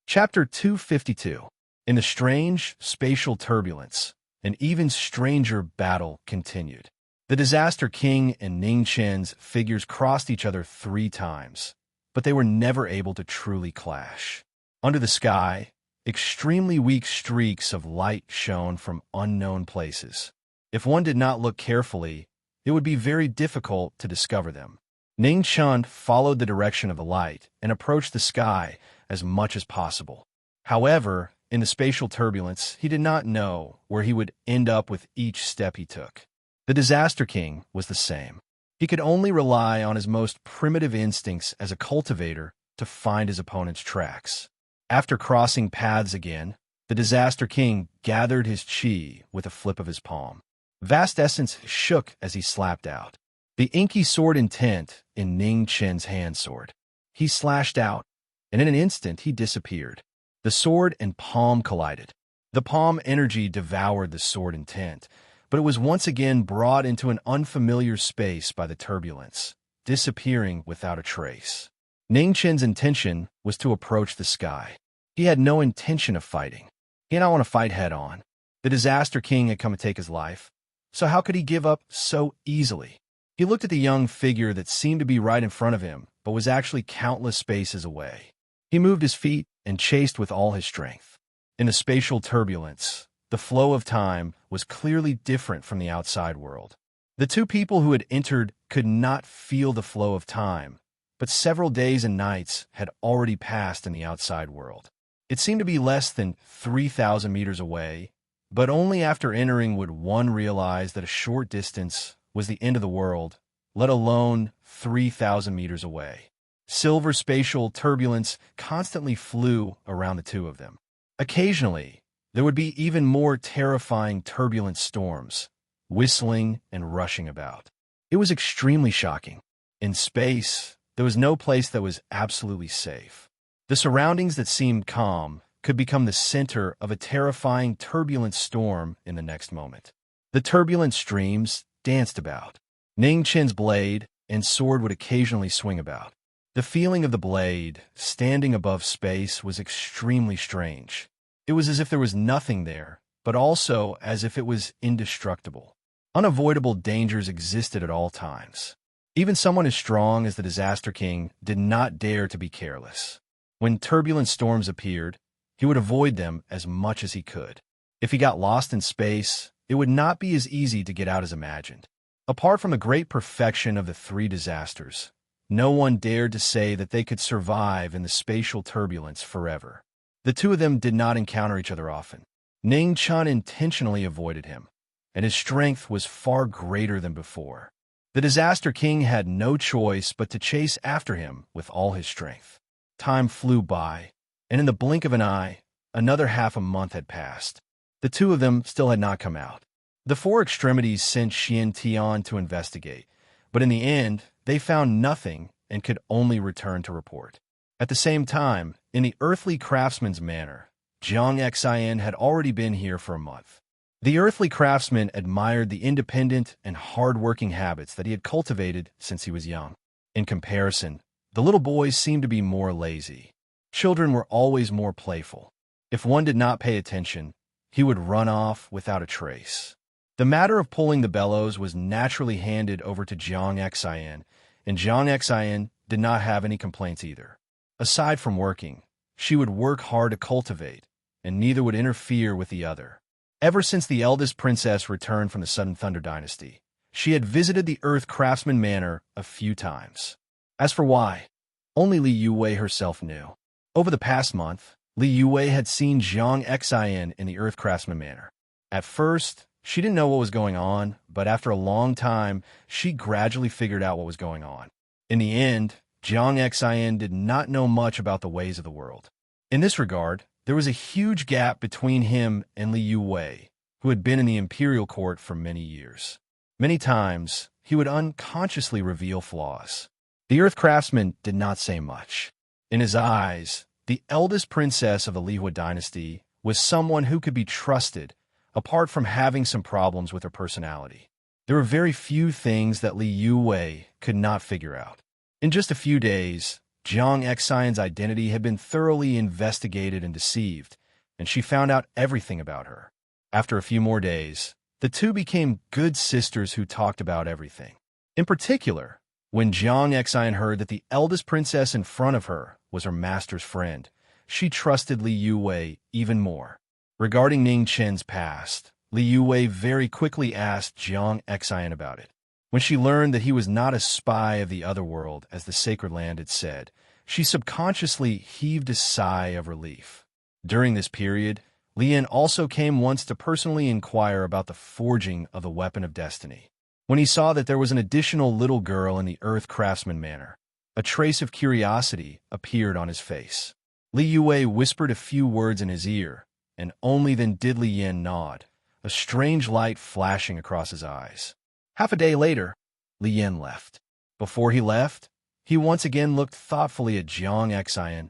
Chapter 252. In the strange spatial turbulence, an even stranger battle continued. The Disaster King and Ning Chen's figures crossed each other 3 times, but they were never able to truly clash. Under the sky, extremely weak streaks of light shone from unknown places. If one did not look carefully, it would be very difficult to discover them. Ning Chun followed the direction of the light and approached the sky as much as possible. However, in the spatial turbulence, he did not know where he would end up with each step he took. The Disaster King was the same. He could only rely on his most primitive instincts as a cultivator to find his opponent's tracks. After crossing paths again, the Disaster King gathered his chi with a flip of his palm. Vast essence shook as he slapped out. The inky sword intent in Ning Chen's hand sword. He slashed out, and in an instant he disappeared. The sword and palm collided. The palm energy devoured the sword intent, but it was once again brought into an unfamiliar space by the turbulence, disappearing without a trace. Ning Chen's intention was to approach the sky. He had no intention of fighting. He did not want to fight head-on. The Disaster King had come to take his life, so how could he give up so easily? He looked at the young figure that seemed to be right in front of him, but was actually countless spaces away. He moved his feet and chased with all his strength. In the spatial turbulence, the flow of time was clearly different from the outside world. The two people who had entered could not feel the flow of time, but several days and nights had already passed in the outside world. It seemed to be less than 3,000 meters away, but only after entering would one realize that a short distance was the end of the world, let alone 3,000 meters away. Silver spatial turbulence constantly flew around the two of them. Occasionally, there would be even more terrifying turbulent storms, whistling and rushing about. It was extremely shocking. In space, there was no place that was absolutely safe. The surroundings that seemed calm could become the center of a terrifying turbulent storm in the next moment. The turbulent streams danced about. Ning Chen's blade and sword would occasionally swing about. The feeling of the blade standing above space was extremely strange. It was as if there was nothing there, but also as if it was indestructible. Unavoidable dangers existed at all times. Even someone as strong as the Disaster King did not dare to be careless. When turbulent storms appeared, he would avoid them as much as he could. If he got lost in space, it would not be as easy to get out as imagined. Apart from the great perfection of the Three Disasters, no one dared to say that they could survive in the spatial turbulence forever. The two of them did not encounter each other often. Ning Chun intentionally avoided him, and his strength was far greater than before. The Disaster King had no choice but to chase after him with all his strength. Time flew by, and in the blink of an eye, another half a month had passed. The two of them still had not come out. The Four Extremities sent Xian Tian to investigate, but in the end, they found nothing and could only return to report. At the same time, in the earthly craftsman's manor, Jiang Xian had already been here for a month. The earthly craftsman admired the independent and hard-working habits that he had cultivated since he was young. In comparison, the little boys seemed to be more lazy. Children were always more playful. If one did not pay attention, he would run off without a trace. The matter of pulling the bellows was naturally handed over to Jiang Xian, and Jiang Xian did not have any complaints either. Aside from working, she would work hard to cultivate, and neither would interfere with the other. Ever since the eldest princess returned from the Sudden Thunder Dynasty, she had visited the Earth Craftsman Manor a few times. As for why, only Li Yuwei herself knew. Over the past month, Li Yuwei had seen Jiang Xian in the Earth Craftsman Manor. At first, she didn't know what was going on, but after a long time, she gradually figured out what was going on. In the end, Jiang Xian did not know much about the ways of the world. In this regard, there was a huge gap between him and Li Yuwei, who had been in the imperial court for many years. Many times, he would unconsciously reveal flaws. The Earth Craftsman did not say much. In his eyes, the eldest princess of the Lihua dynasty was someone who could be trusted, apart from having some problems with her personality. There were very few things that Li Yuwei could not figure out. In just a few days, Jiang Xian's identity had been thoroughly investigated and deceived, and she found out everything about her. After a few more days, the two became good sisters who talked about everything. In particular, when Jiang Xian heard that the eldest princess in front of her was her master's friend, she trusted Li Yuwei even more. Regarding Ning Chen's past, Li Yuwei very quickly asked Jiang Xian about it. When she learned that he was not a spy of the other world, as the Sacred Land had said, she subconsciously heaved a sigh of relief. During this period, Li Yan also came once to personally inquire about the forging of the Weapon of Destiny. When he saw that there was an additional little girl in the Earth Craftsman Manor, a trace of curiosity appeared on his face. Li Yuwei whispered a few words in his ear, and only then did Li Yan nod, a strange light flashing across his eyes. Half a day later, Li Yan left. Before he left, he once again looked thoughtfully at Jiang Xian,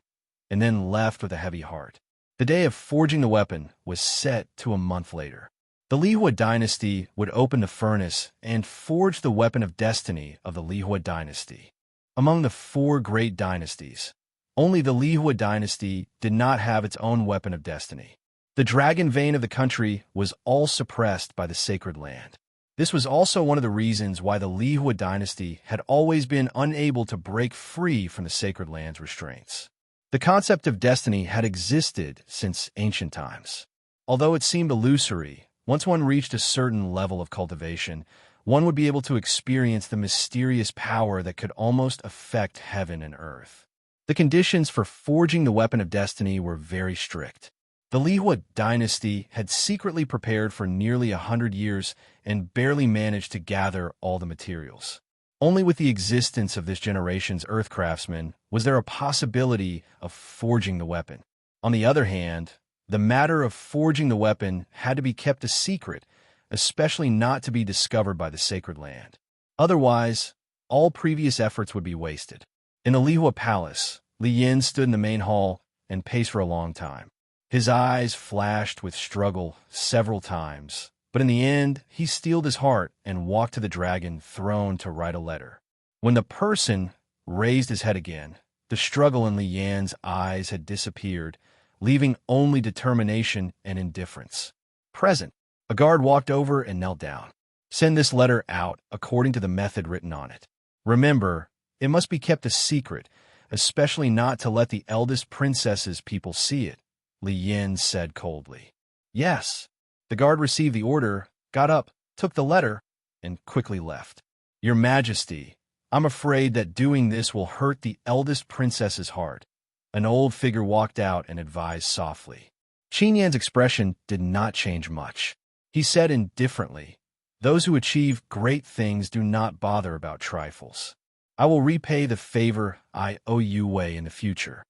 and then left with a heavy heart. The day of forging the weapon was set to a month later. The Lihua dynasty would open the furnace and forge the Weapon of Destiny of the Lihua dynasty. Among the 4 great dynasties, only the Lihua dynasty did not have its own Weapon of Destiny. The dragon vein of the country was all suppressed by the Sacred Land. This was also one of the reasons why the Lihua dynasty had always been unable to break free from the Sacred Land's restraints. The concept of destiny had existed since ancient times. Although it seemed illusory, once one reached a certain level of cultivation, one would be able to experience the mysterious power that could almost affect heaven and earth. The conditions for forging the Weapon of Destiny were very strict. The Lihua dynasty had secretly prepared for nearly 100 years and barely managed to gather all the materials. Only with the existence of this generation's earth craftsmen was there a possibility of forging the weapon. On the other hand, the matter of forging the weapon had to be kept a secret, especially not to be discovered by the Sacred Land. Otherwise, all previous efforts would be wasted. In the Lihua Palace, Li Yin stood in the main hall and paced for a long time. His eyes flashed with struggle several times, but in the end, he steeled his heart and walked to the dragon throne to write a letter. When the person raised his head again, the struggle in Li Yan's eyes had disappeared, leaving only determination and indifference. Present, a guard walked over and knelt down. Send this letter out according to the method written on it. Remember, it must be kept a secret, especially not to let the eldest princess's people see it, Li Yin said coldly. Yes. The guard received the order, got up, took the letter, and quickly left. Your Majesty, I'm afraid that doing this will hurt the eldest princess's heart. An old figure walked out and advised softly. Qin Yan's expression did not change much. He said indifferently, those who achieve great things do not bother about trifles. I will repay the favor I owe you Wei in the future.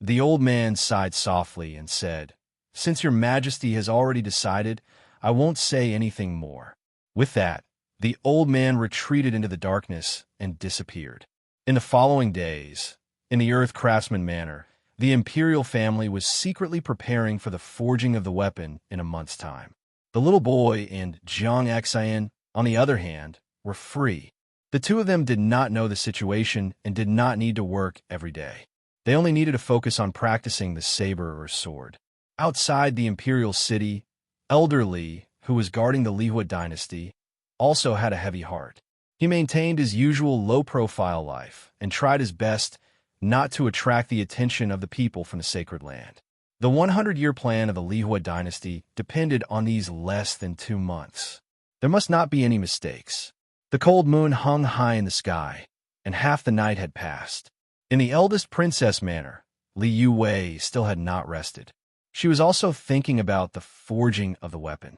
The old man sighed softly and said, Since your Majesty has already decided, I won't say anything more. With that, the old man retreated into the darkness and disappeared. In the following days, in the Earth Craftsman Manor, the imperial family was secretly preparing for the forging of the weapon in a month's time. The little boy and Jiang Xian, on the other hand, were free. The two of them did not know the situation and did not need to work every day. They only needed to focus on practicing the saber or sword. Outside the imperial city, Elder Li, who was guarding the Lihua dynasty, also had a heavy heart. He maintained his usual low-profile life and tried his best not to attract the attention of the people from the sacred land. The 100-year plan of the Lihua dynasty depended on these less than 2 months. There must not be any mistakes. The cold moon hung high in the sky, and half the night had passed. In the eldest princess manor, Li Yuwei still had not rested. She was also thinking about the forging of the weapon.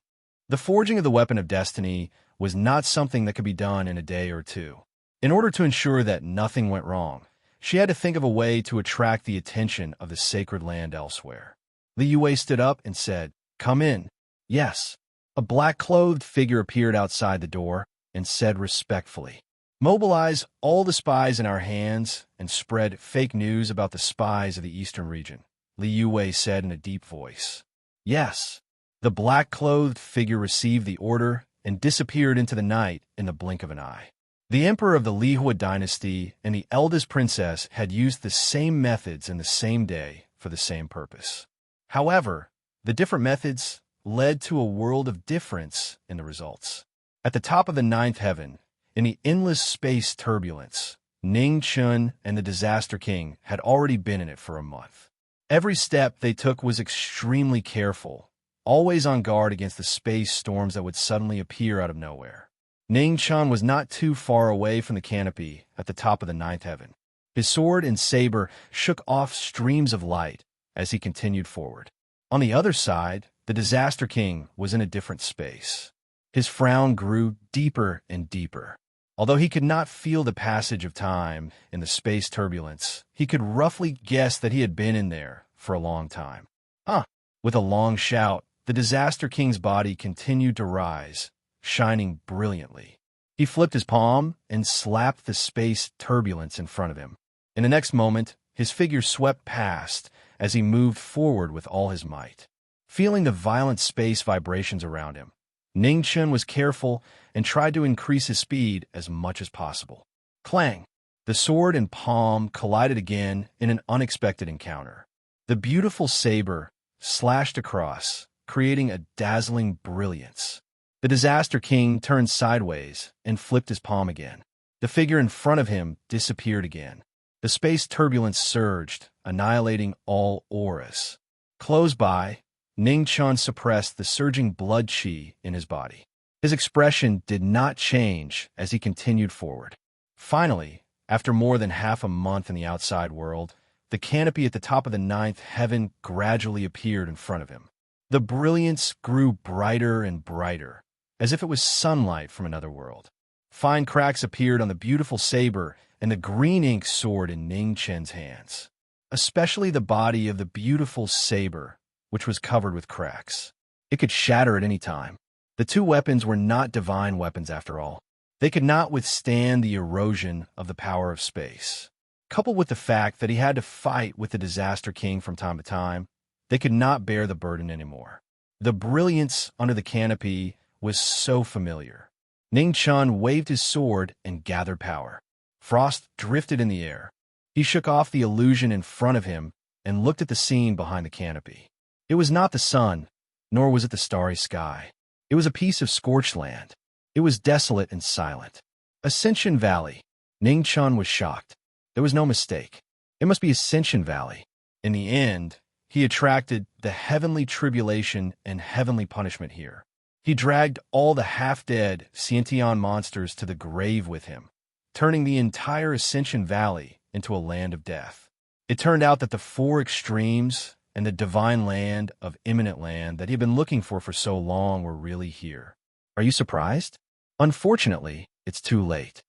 The forging of the weapon of destiny was not something that could be done in a day or two. In order to ensure that nothing went wrong, she had to think of a way to attract the attention of the sacred land elsewhere. Li Yue stood up and said, "Come in." Yes. A black-clothed figure appeared outside the door and said respectfully, "Mobilize all the spies in our hands and spread fake news about the spies of the eastern region," Li Yue said in a deep voice. Yes. The black-clothed figure received the order and disappeared into the night in the blink of an eye. The emperor of the Lihua dynasty and the eldest princess had used the same methods in the same day for the same purpose. However, the different methods led to a world of difference in the results. At the top of the ninth heaven, in the endless space turbulence, Ning Chun and the Disaster King had already been in it for a month. Every step they took was extremely careful, always on guard against the space storms that would suddenly appear out of nowhere. Ning Chun was not too far away from the canopy at the top of the ninth heaven. His sword and saber shook off streams of light as he continued forward. On the other side, the Disaster King was in a different space. His frown grew deeper and deeper. Although he could not feel the passage of time in the space turbulence, he could roughly guess that he had been in there for a long time. With a long shout, the Disaster King's body continued to rise, shining brilliantly. He flipped his palm and slapped the space turbulence in front of him. In the next moment, his figure swept past as he moved forward with all his might. Feeling the violent space vibrations around him, Ning Chun was careful and tried to increase his speed as much as possible. Clang! The sword and palm collided again in an unexpected encounter. The beautiful saber slashed across, creating a dazzling brilliance. The Disaster King turned sideways and flipped his palm again. The figure in front of him disappeared again. The space turbulence surged, annihilating all auras. Close by, Ning Chun suppressed the surging blood chi in his body. His expression did not change as he continued forward. Finally, after more than half a month in the outside world, the canopy at the top of the ninth heaven gradually appeared in front of him. The brilliance grew brighter and brighter, as if it was sunlight from another world. Fine cracks appeared on the beautiful saber and the green ink sword in Ning Chen's hands, especially the body of the beautiful saber, which was covered with cracks. It could shatter at any time. The two weapons were not divine weapons after all. They could not withstand the erosion of the power of space. Coupled with the fact that he had to fight with the Disaster King from time to time, they could not bear the burden anymore. The brilliance under the canopy was so familiar. Ning Chun waved his sword and gathered power. Frost drifted in the air. He shook off the illusion in front of him and looked at the scene behind the canopy. It was not the sun, nor was it the starry sky. It was a piece of scorched land. It was desolate and silent. Ascension Valley. Ning Chun was shocked. There was no mistake. It must be Ascension Valley. In the end, he attracted the heavenly tribulation and heavenly punishment here. He dragged all the half-dead Xiantian monsters to the grave with him, turning the entire Ascension Valley into a land of death. It turned out that the four extremes and the divine land of imminent land that he had been looking for so long were really here. Are you surprised? Unfortunately, it's too late.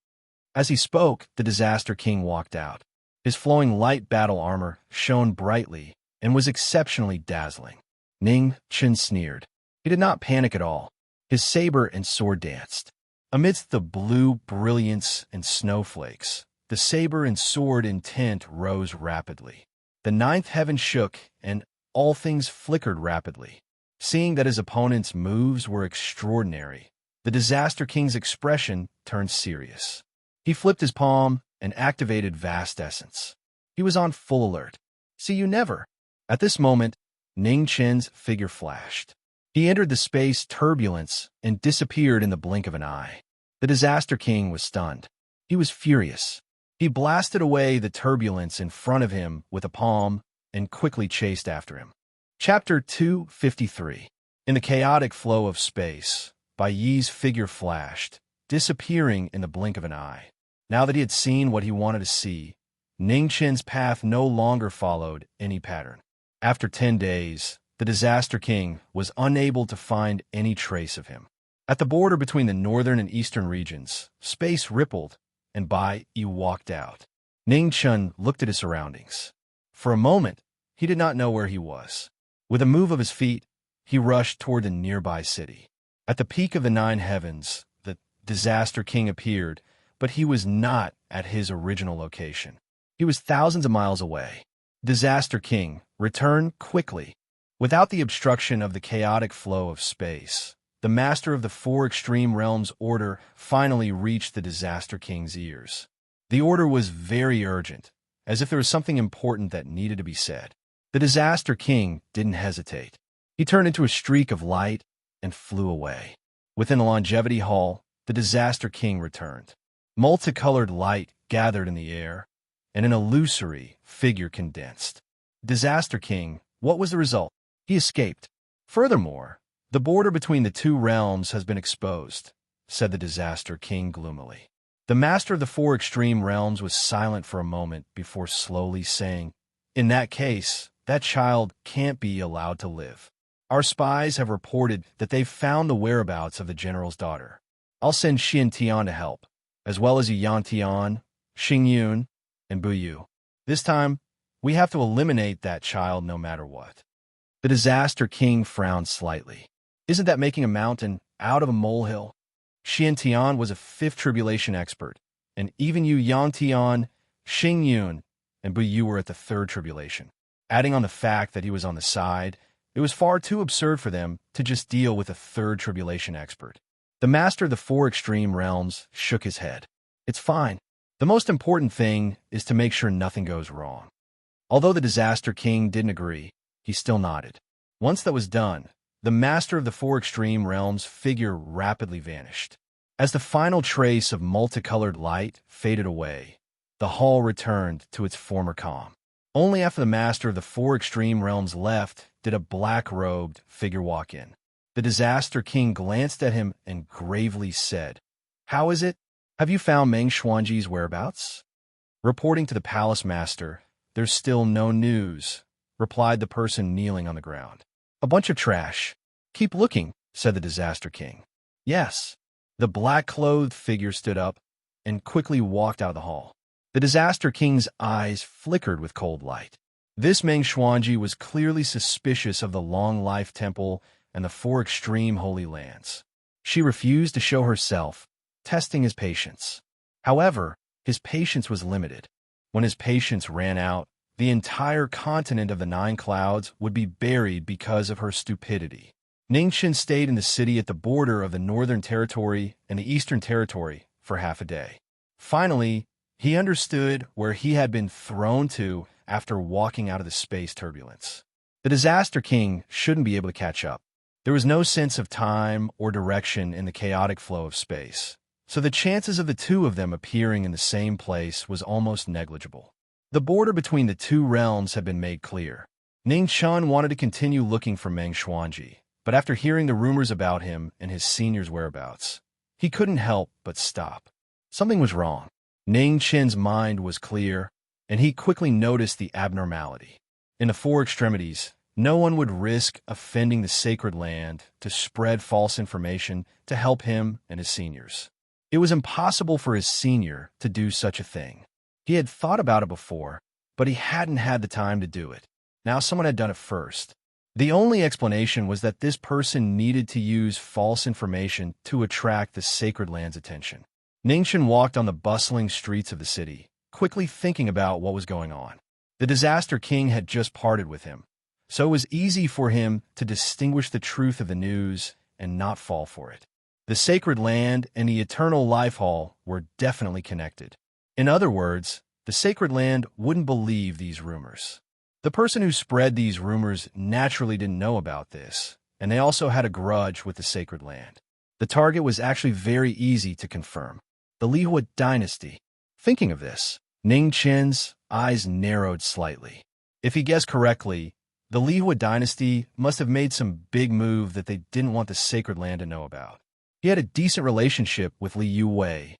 As he spoke, the Disaster King walked out. His flowing light battle armor shone brightly and was exceptionally dazzling. Ning Chun sneered. He did not panic at all. His saber and sword danced. Amidst the blue brilliance and snowflakes, the saber and sword intent rose rapidly. The ninth heaven shook, and all things flickered rapidly. Seeing that his opponent's moves were extraordinary, the Disaster King's expression turned serious. He flipped his palm and activated Vast Essence. He was on full alert. See you never. At this moment, Ning Chen's figure flashed. He entered the space turbulence and disappeared in the blink of an eye. The Disaster King was stunned. He was furious. He blasted away the turbulence in front of him with a palm and quickly chased after him. Chapter 253. In the chaotic flow of space, Bai Yi's figure flashed, disappearing in the blink of an eye. Now that he had seen what he wanted to see, Ning Chen's path no longer followed any pattern. After 10 days, the Disaster King was unable to find any trace of him. At the border between the northern and eastern regions, space rippled, and Bai Yi walked out. Ning Chen looked at his surroundings. For a moment, he did not know where he was. With a move of his feet, he rushed toward the nearby city. At the peak of the 9 heavens, the Disaster King appeared, but he was not at his original location. He was thousands of miles away. Disaster King, return quickly. Without the obstruction of the chaotic flow of space, the master of the 4 extreme realms order finally reached the Disaster King's ears. The order was very urgent, as if there was something important that needed to be said. The Disaster King didn't hesitate. He turned into a streak of light and flew away. Within the Longevity Hall, the Disaster King returned. Multicolored light gathered in the air, and an illusory figure condensed. Disaster King, what was the result? He escaped. Furthermore, the border between the 2 realms has been exposed, said the Disaster King gloomily. The master of the 4 extreme realms was silent for a moment before slowly saying, "In that case, that child can't be allowed to live. Our spies have reported that they've found the whereabouts of the general's daughter. I'll send Xian Tian to help, as well as Yan Tian, Xing Yun, and Bu Yu. This time, we have to eliminate that child no matter what." The Disaster King frowned slightly. Isn't that making a mountain out of a molehill? Xian Tian was a 5th tribulation expert, and even Yu Yan Tian, Xing Yun, and Bu Yu were at the 3rd tribulation. Adding on the fact that he was on the side, it was far too absurd for them to just deal with a 3rd tribulation expert. The master of the 4 extreme realms shook his head. It's fine. The most important thing is to make sure nothing goes wrong. Although the Disaster King didn't agree, he still nodded. Once that was done, the master of the 4 extreme realms figure rapidly vanished. As the final trace of multicolored light faded away, the hall returned to its former calm. Only after the master of the 4 extreme realms left did a black-robed figure walk in. The Disaster King glanced at him and gravely said, "How is it? Have you found Meng Xuanji's whereabouts?" Reporting to the palace master, "There's still no news," replied the person kneeling on the ground. "A bunch of trash. Keep looking," said the Disaster King. "Yes." The black-clothed figure stood up and quickly walked out of the hall. The Disaster King's eyes flickered with cold light. This Meng Xuanji was clearly suspicious of the Long Life Temple and the 4 extreme holy lands. She refused to show herself, testing his patience. However, his patience was limited. When his patience ran out, the entire continent of the 9 clouds would be buried because of her stupidity. Ningchen stayed in the city at the border of the Northern Territory and the Eastern Territory for half a day. Finally, he understood where he had been thrown to after walking out of the space turbulence. The Disaster King shouldn't be able to catch up. There was no sense of time or direction in the chaotic flow of space, so the chances of the 2 of them appearing in the same place was almost negligible. The border between the 2 realms had been made clear. Ning Chen wanted to continue looking for Meng Xuanji, but after hearing the rumors about him and his senior's whereabouts, he couldn't help but stop. Something was wrong. Ning Chen's mind was clear, and he quickly noticed the abnormality. In the 4 extremities, no one would risk offending the sacred land to spread false information to help him and his seniors. It was impossible for his senior to do such a thing. He had thought about it before, but he hadn't had the time to do it. Now someone had done it first. The only explanation was that this person needed to use false information to attract the sacred land's attention. Ningchen walked on the bustling streets of the city, quickly thinking about what was going on. The Disaster King had just parted with him, so it was easy for him to distinguish the truth of the news and not fall for it. The sacred land and the eternal life hall were definitely connected. In other words, the sacred land wouldn't believe these rumors. The person who spread these rumors naturally didn't know about this, and they also had a grudge with the sacred land. The target was actually very easy to confirm. The Lihua dynasty. Thinking of this, Ning Chen's eyes narrowed slightly. If he guessed correctly, the Lihua dynasty must have made some big move that they didn't want the sacred land to know about. He had a decent relationship with Li Yuwei,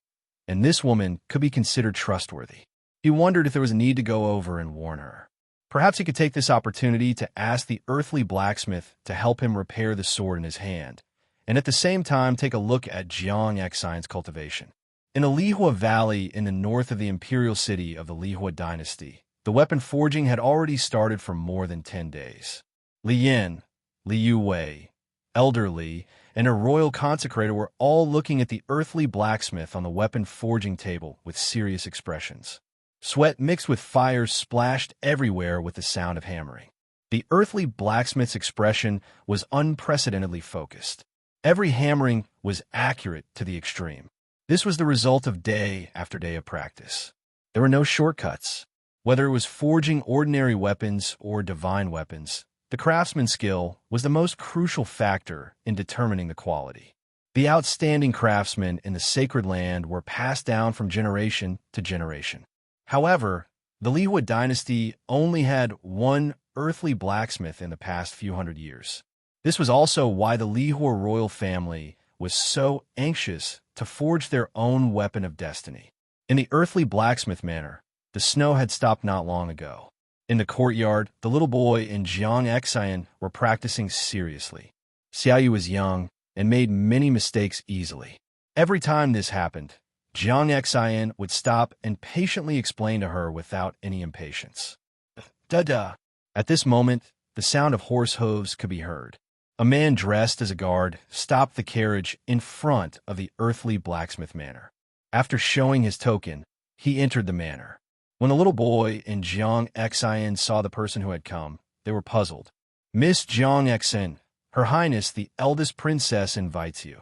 and this woman could be considered trustworthy. He wondered if there was a need to go over and warn her. Perhaps he could take this opportunity to ask the earthly blacksmith to help him repair the sword in his hand, and at the same time take a look at Jiang Xian's cultivation. In a Lihua valley in the north of the imperial city of the Lihua dynasty, the weapon forging had already started for more than 10 days. Li Yin, Li Yuwei, Elder Li, and a royal consecrator were all looking at the earthly blacksmith on the weapon forging table with serious expressions. Sweat mixed with fire splashed everywhere with the sound of hammering. The earthly blacksmith's expression was unprecedentedly focused. Every hammering was accurate to the extreme. This was the result of day after day of practice. There were no shortcuts. Whether it was forging ordinary weapons or divine weapons, the craftsman's skill was the most crucial factor in determining the quality. The outstanding craftsmen in the sacred land were passed down from generation to generation. However, the Lihua dynasty only had one earthly blacksmith in the past few hundred years. This was also why the Lihua royal family was so anxious to forge their own weapon of destiny. In the earthly blacksmith manor, the snow had stopped not long ago. In the courtyard, the little boy and Jiang Xian were practicing seriously. Xiaoyu was young and made many mistakes easily. Every time this happened, Jiang Xian would stop and patiently explain to her without any impatience. Da-da. At this moment, the sound of horse hooves could be heard. A man dressed as a guard stopped the carriage in front of the earthly blacksmith manor. After showing his token, he entered the manor. When the little boy and Jiang Xian saw the person who had come, they were puzzled. Miss Jiang Xian, Her Highness the eldest princess invites you,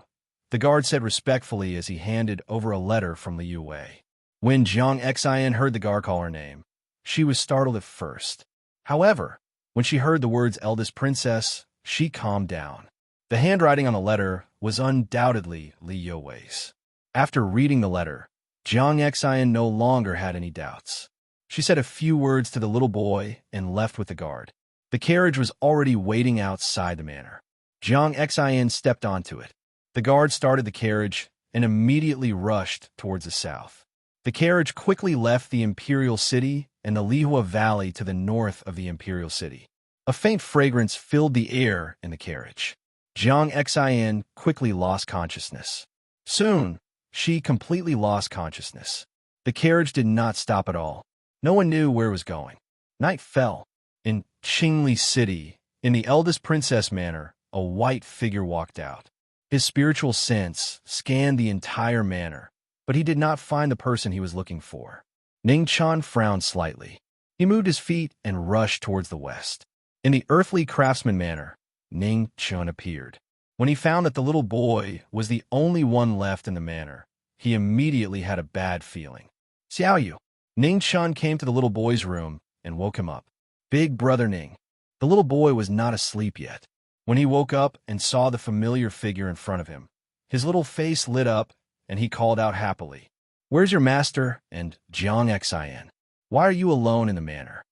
the guard said respectfully as he handed over a letter from Li Yuwei. When Jiang Xian heard the guard call her name, she was startled at first. However, when she heard the words eldest princess, she calmed down. The handwriting on the letter was undoubtedly Li Yuwei's. After reading the letter, Jiang Xian no longer had any doubts. She said a few words to the little boy and left with the guard. The carriage was already waiting outside the manor. Jiang Xian stepped onto it. The guard started the carriage and immediately rushed towards the south. The carriage quickly left the imperial city and the Lihua Valley to the north of the imperial city. A faint fragrance filled the air in the carriage. Jiang Xian quickly lost consciousness. Soon, she completely lost consciousness. The carriage did not stop at all. No one knew where it was going. Night fell. In Qingli City, in the eldest princess manor, a white figure walked out. His spiritual sense scanned the entire manor, but he did not find the person he was looking for. Ning Chan frowned slightly. He moved his feet and rushed towards the west. In the earthly craftsman manor, Ning Chan appeared. When he found that the little boy was the only one left in the manor, he immediately had a bad feeling. Xiaoyu. Ning Chan came to the little boy's room and woke him up. Big brother Ning. The little boy was not asleep yet. When he woke up and saw the familiar figure in front of him, his little face lit up and he called out happily, "Where's your master and Jiang Xian? Why are you alone in the manor?"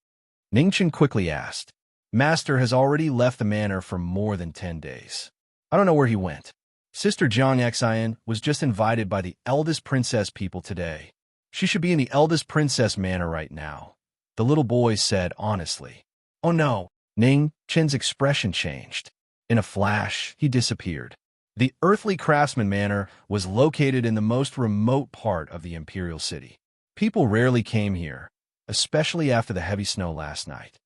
Ning Chan quickly asked. Master has already left the manor for more than 10 days. I don't know where he went. Sister Jiang Xian was just invited by the eldest princess people today. She should be in the eldest princess manor right now, the little boy said honestly. Oh no, Ning Chen's expression changed. In a flash, he disappeared. The earthly craftsman manor was located in the most remote part of the imperial city. People rarely came here, especially after the heavy snow last night.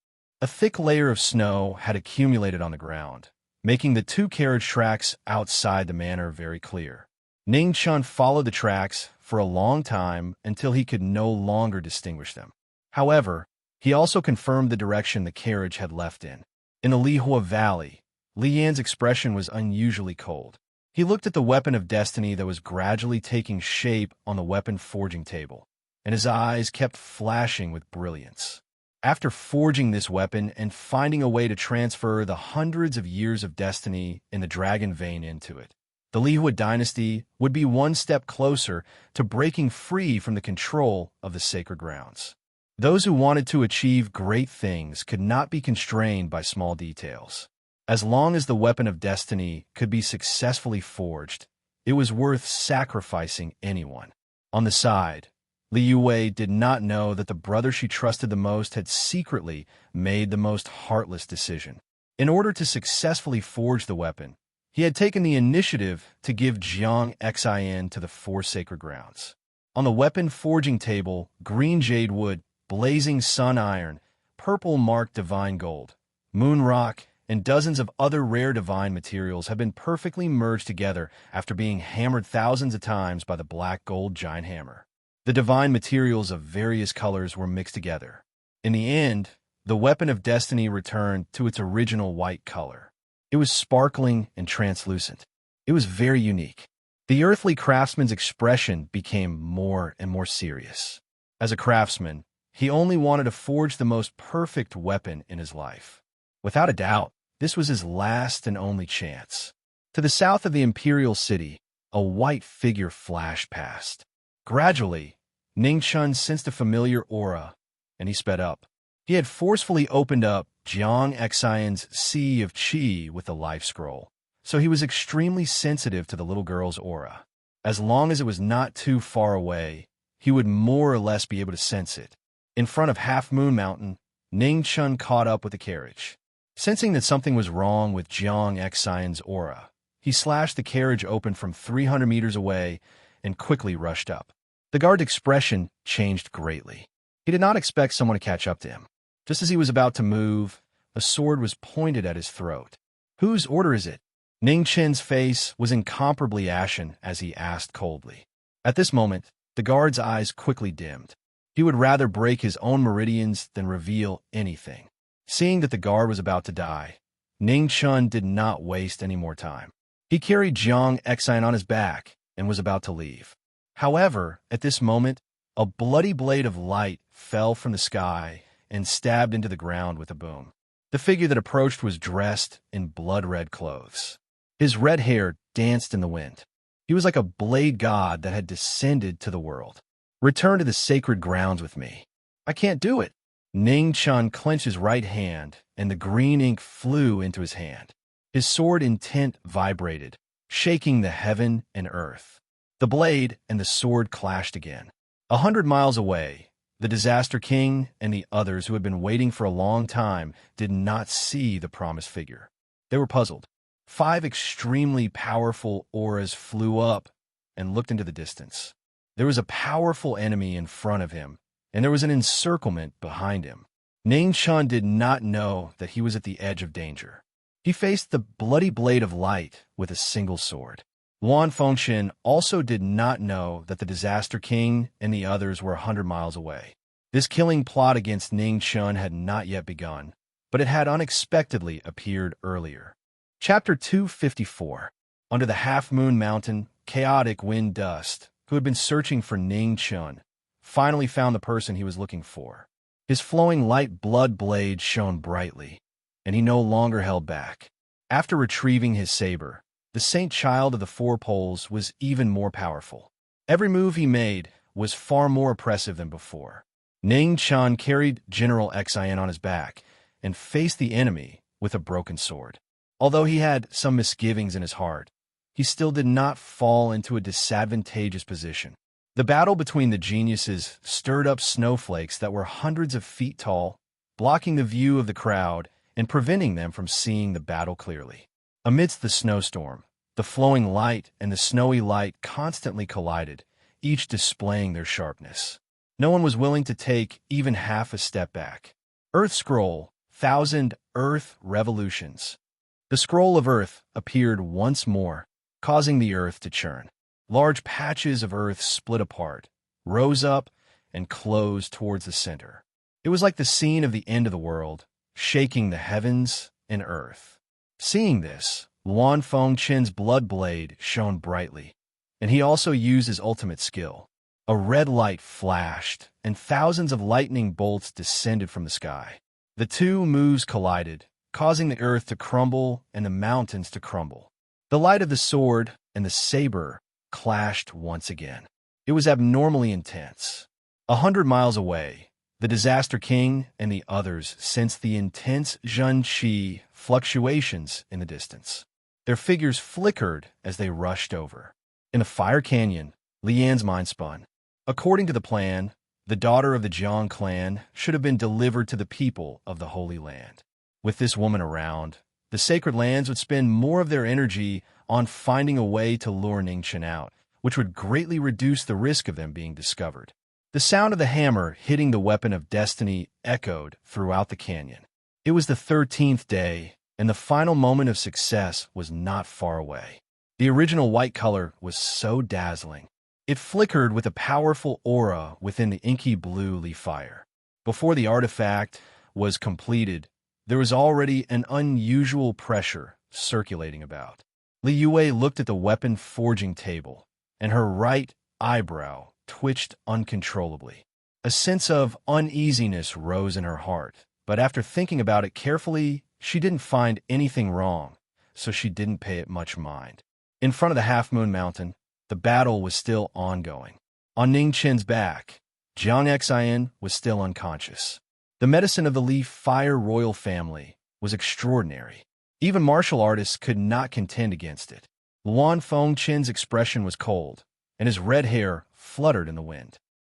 A thick layer of snow had accumulated on the ground, making the two carriage tracks outside the manor very clear. Ning Chan followed the tracks for a long time until he could no longer distinguish them. However, he also confirmed the direction the carriage had left in. In the Lihua Valley, Li Yan's expression was unusually cold. He looked at the weapon of destiny that was gradually taking shape on the weapon forging table, and his eyes kept flashing with brilliance. After forging this weapon and finding a way to transfer the hundreds of years of destiny in the dragon vein into it, the Lihua dynasty would be one step closer to breaking free from the control of the sacred grounds. Those who wanted to achieve great things could not be constrained by small details. As long as the weapon of destiny could be successfully forged, it was worth sacrificing anyone. On the side, Li Yue did not know that the brother she trusted the most had secretly made the most heartless decision. In order to successfully forge the weapon, he had taken the initiative to give Jiang Xin to the four sacred grounds. On the weapon forging table, green jade wood, blazing sun iron, purple marked divine gold, moon rock, and dozens of other rare divine materials have been perfectly merged together after being hammered thousands of times by the black gold giant hammer. The divine materials of various colors were mixed together. In the end, the weapon of destiny returned to its original white color. It was sparkling and translucent. It was very unique. The earthly craftsman's expression became more and more serious. As a craftsman, he only wanted to forge the most perfect weapon in his life. Without a doubt, this was his last and only chance. To the south of the imperial city, a white figure flashed past. Gradually, Ningchun sensed a familiar aura, and he sped up. He had forcefully opened up Jiang Xian's Sea of Qi with the life scroll, so he was extremely sensitive to the little girl's aura. As long as it was not too far away, he would more or less be able to sense it. In front of Half Moon Mountain, Ningchun caught up with the carriage. Sensing that something was wrong with Jiang Xian's aura, he slashed the carriage open from 300 meters away and quickly rushed up. The guard's expression changed greatly. He did not expect someone to catch up to him. Just as he was about to move, a sword was pointed at his throat. "Whose order is it?" Ningchen's face was incomparably ashen as he asked coldly. At this moment, the guard's eyes quickly dimmed. He would rather break his own meridians than reveal anything. Seeing that the guard was about to die, Ningchun did not waste any more time. He carried Jiang Xian on his back and was about to leave. However, at this moment, a bloody blade of light fell from the sky and stabbed into the ground with a boom. The figure that approached was dressed in blood-red clothes. His red hair danced in the wind. He was like a blade god that had descended to the world. "Return to the sacred grounds with me." "I can't do it." Ningchun clenched his right hand, and the green ink flew into his hand. His sword intent vibrated, shaking the heaven and earth. The blade and the sword clashed again. 100 miles away, the Disaster King and the others who had been waiting for a long time did not see the promised figure. They were puzzled. 5 extremely powerful auras flew up and looked into the distance. There was a powerful enemy in front of him, and there was an encirclement behind him. Ningchun did not know that he was at the edge of danger. He faced the bloody blade of light with a single sword. Luan Fengshen also did not know that the Disaster King and the others were 100 miles away. This killing plot against Ningchun had not yet begun, but it had unexpectedly appeared earlier. Chapter 254. Under the Half Moon Mountain, chaotic wind dust, who had been searching for Ningchun, finally found the person he was looking for. His flowing light blood blade shone brightly, and he no longer held back. After retrieving his saber, the Saint Child of the Four Poles was even more powerful. Every move he made was far more oppressive than before. Ningchun carried General Xian on his back and faced the enemy with a broken sword. Although he had some misgivings in his heart, he still did not fall into a disadvantageous position. The battle between the geniuses stirred up snowflakes that were hundreds of feet tall, blocking the view of the crowd and preventing them from seeing the battle clearly. Amidst the snowstorm, the flowing light and the snowy light constantly collided, each displaying their sharpness. No one was willing to take even half a step back. Earth Scroll, 1000 Earth Revolutions. The Scroll of Earth appeared once more, causing the earth to churn. Large patches of earth split apart, rose up, and closed towards the center. It was like the scene of the end of the world, shaking the heavens and earth. Seeing this, Luan Fengshen's blood blade shone brightly, and he also used his ultimate skill. A red light flashed, and thousands of lightning bolts descended from the sky. The two moves collided, causing the earth to crumble and the mountains to crumble. The light of the sword, and the saber clashed once again. It was abnormally intense. 100 miles away, the Disaster King and the others sensed the intense Zheng-Qi fluctuations in the distance. Their figures flickered as they rushed over. In the Fire Canyon, Lian's mind spun. According to the plan, the daughter of the Jiang clan should have been delivered to the people of the Holy Land. With this woman around, the Sacred Lands would spend more of their energy on finding a way to lure Ningchen out, which would greatly reduce the risk of them being discovered. The sound of the hammer hitting the weapon of destiny echoed throughout the canyon. It was the 13th day, and the final moment of success was not far away. The original white color was so dazzling. It flickered with a powerful aura within the inky blue leaf fire. Before the artifact was completed, there was already an unusual pressure circulating about. Li Yue looked at the weapon forging table, and her right eyebrow twitched uncontrollably. A sense of uneasiness rose in her heart, but after thinking about it carefully, she didn't find anything wrong, so she didn't pay it much mind. In front of the Half Moon Mountain, the battle was still ongoing. On Ningchen's back, Jiang Xian was still unconscious. The medicine of the Leaf Fire royal family was extraordinary. Even martial artists could not contend against it. Luan Fengchen's expression was cold, and his red hair fluttered in the wind.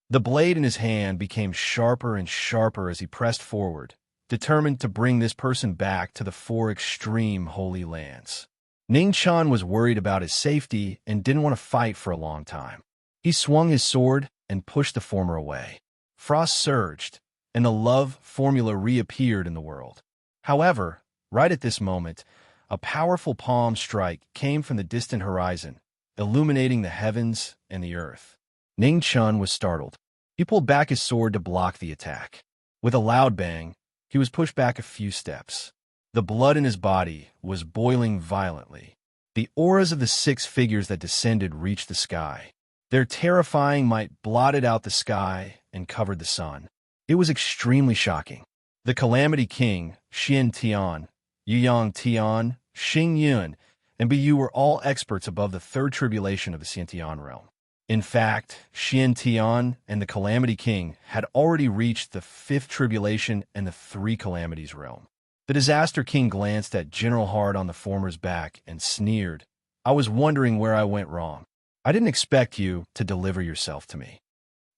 The blade in his hand became sharper and sharper as he pressed forward, determined to bring this person back to the four extreme holy lands. Ningchen was worried about his safety and didn't want to fight for a long time. He swung his sword and pushed the former away. Frost surged, and the love formula reappeared in the world. However, right at this moment, a powerful palm strike came from the distant horizon, illuminating the heavens and the earth. Ningchen was startled. He pulled back his sword to block the attack. With a loud bang, he was pushed back a few steps. The blood in his body was boiling violently. The auras of the 6 figures that descended reached the sky. Their terrifying might blotted out the sky and covered the sun. It was extremely shocking. The Calamity King, Xian Tian, Yuyang Tian, Xing Yun, and Bu were all experts above the 3rd tribulation of the Xiantian realm. In fact, Xian Tian and the Calamity King had already reached the 5th tribulation and the 3 calamities realm. The Disaster King glanced at General Hard on the former's back and sneered. I was wondering where I went wrong. I didn't expect you to deliver yourself to me.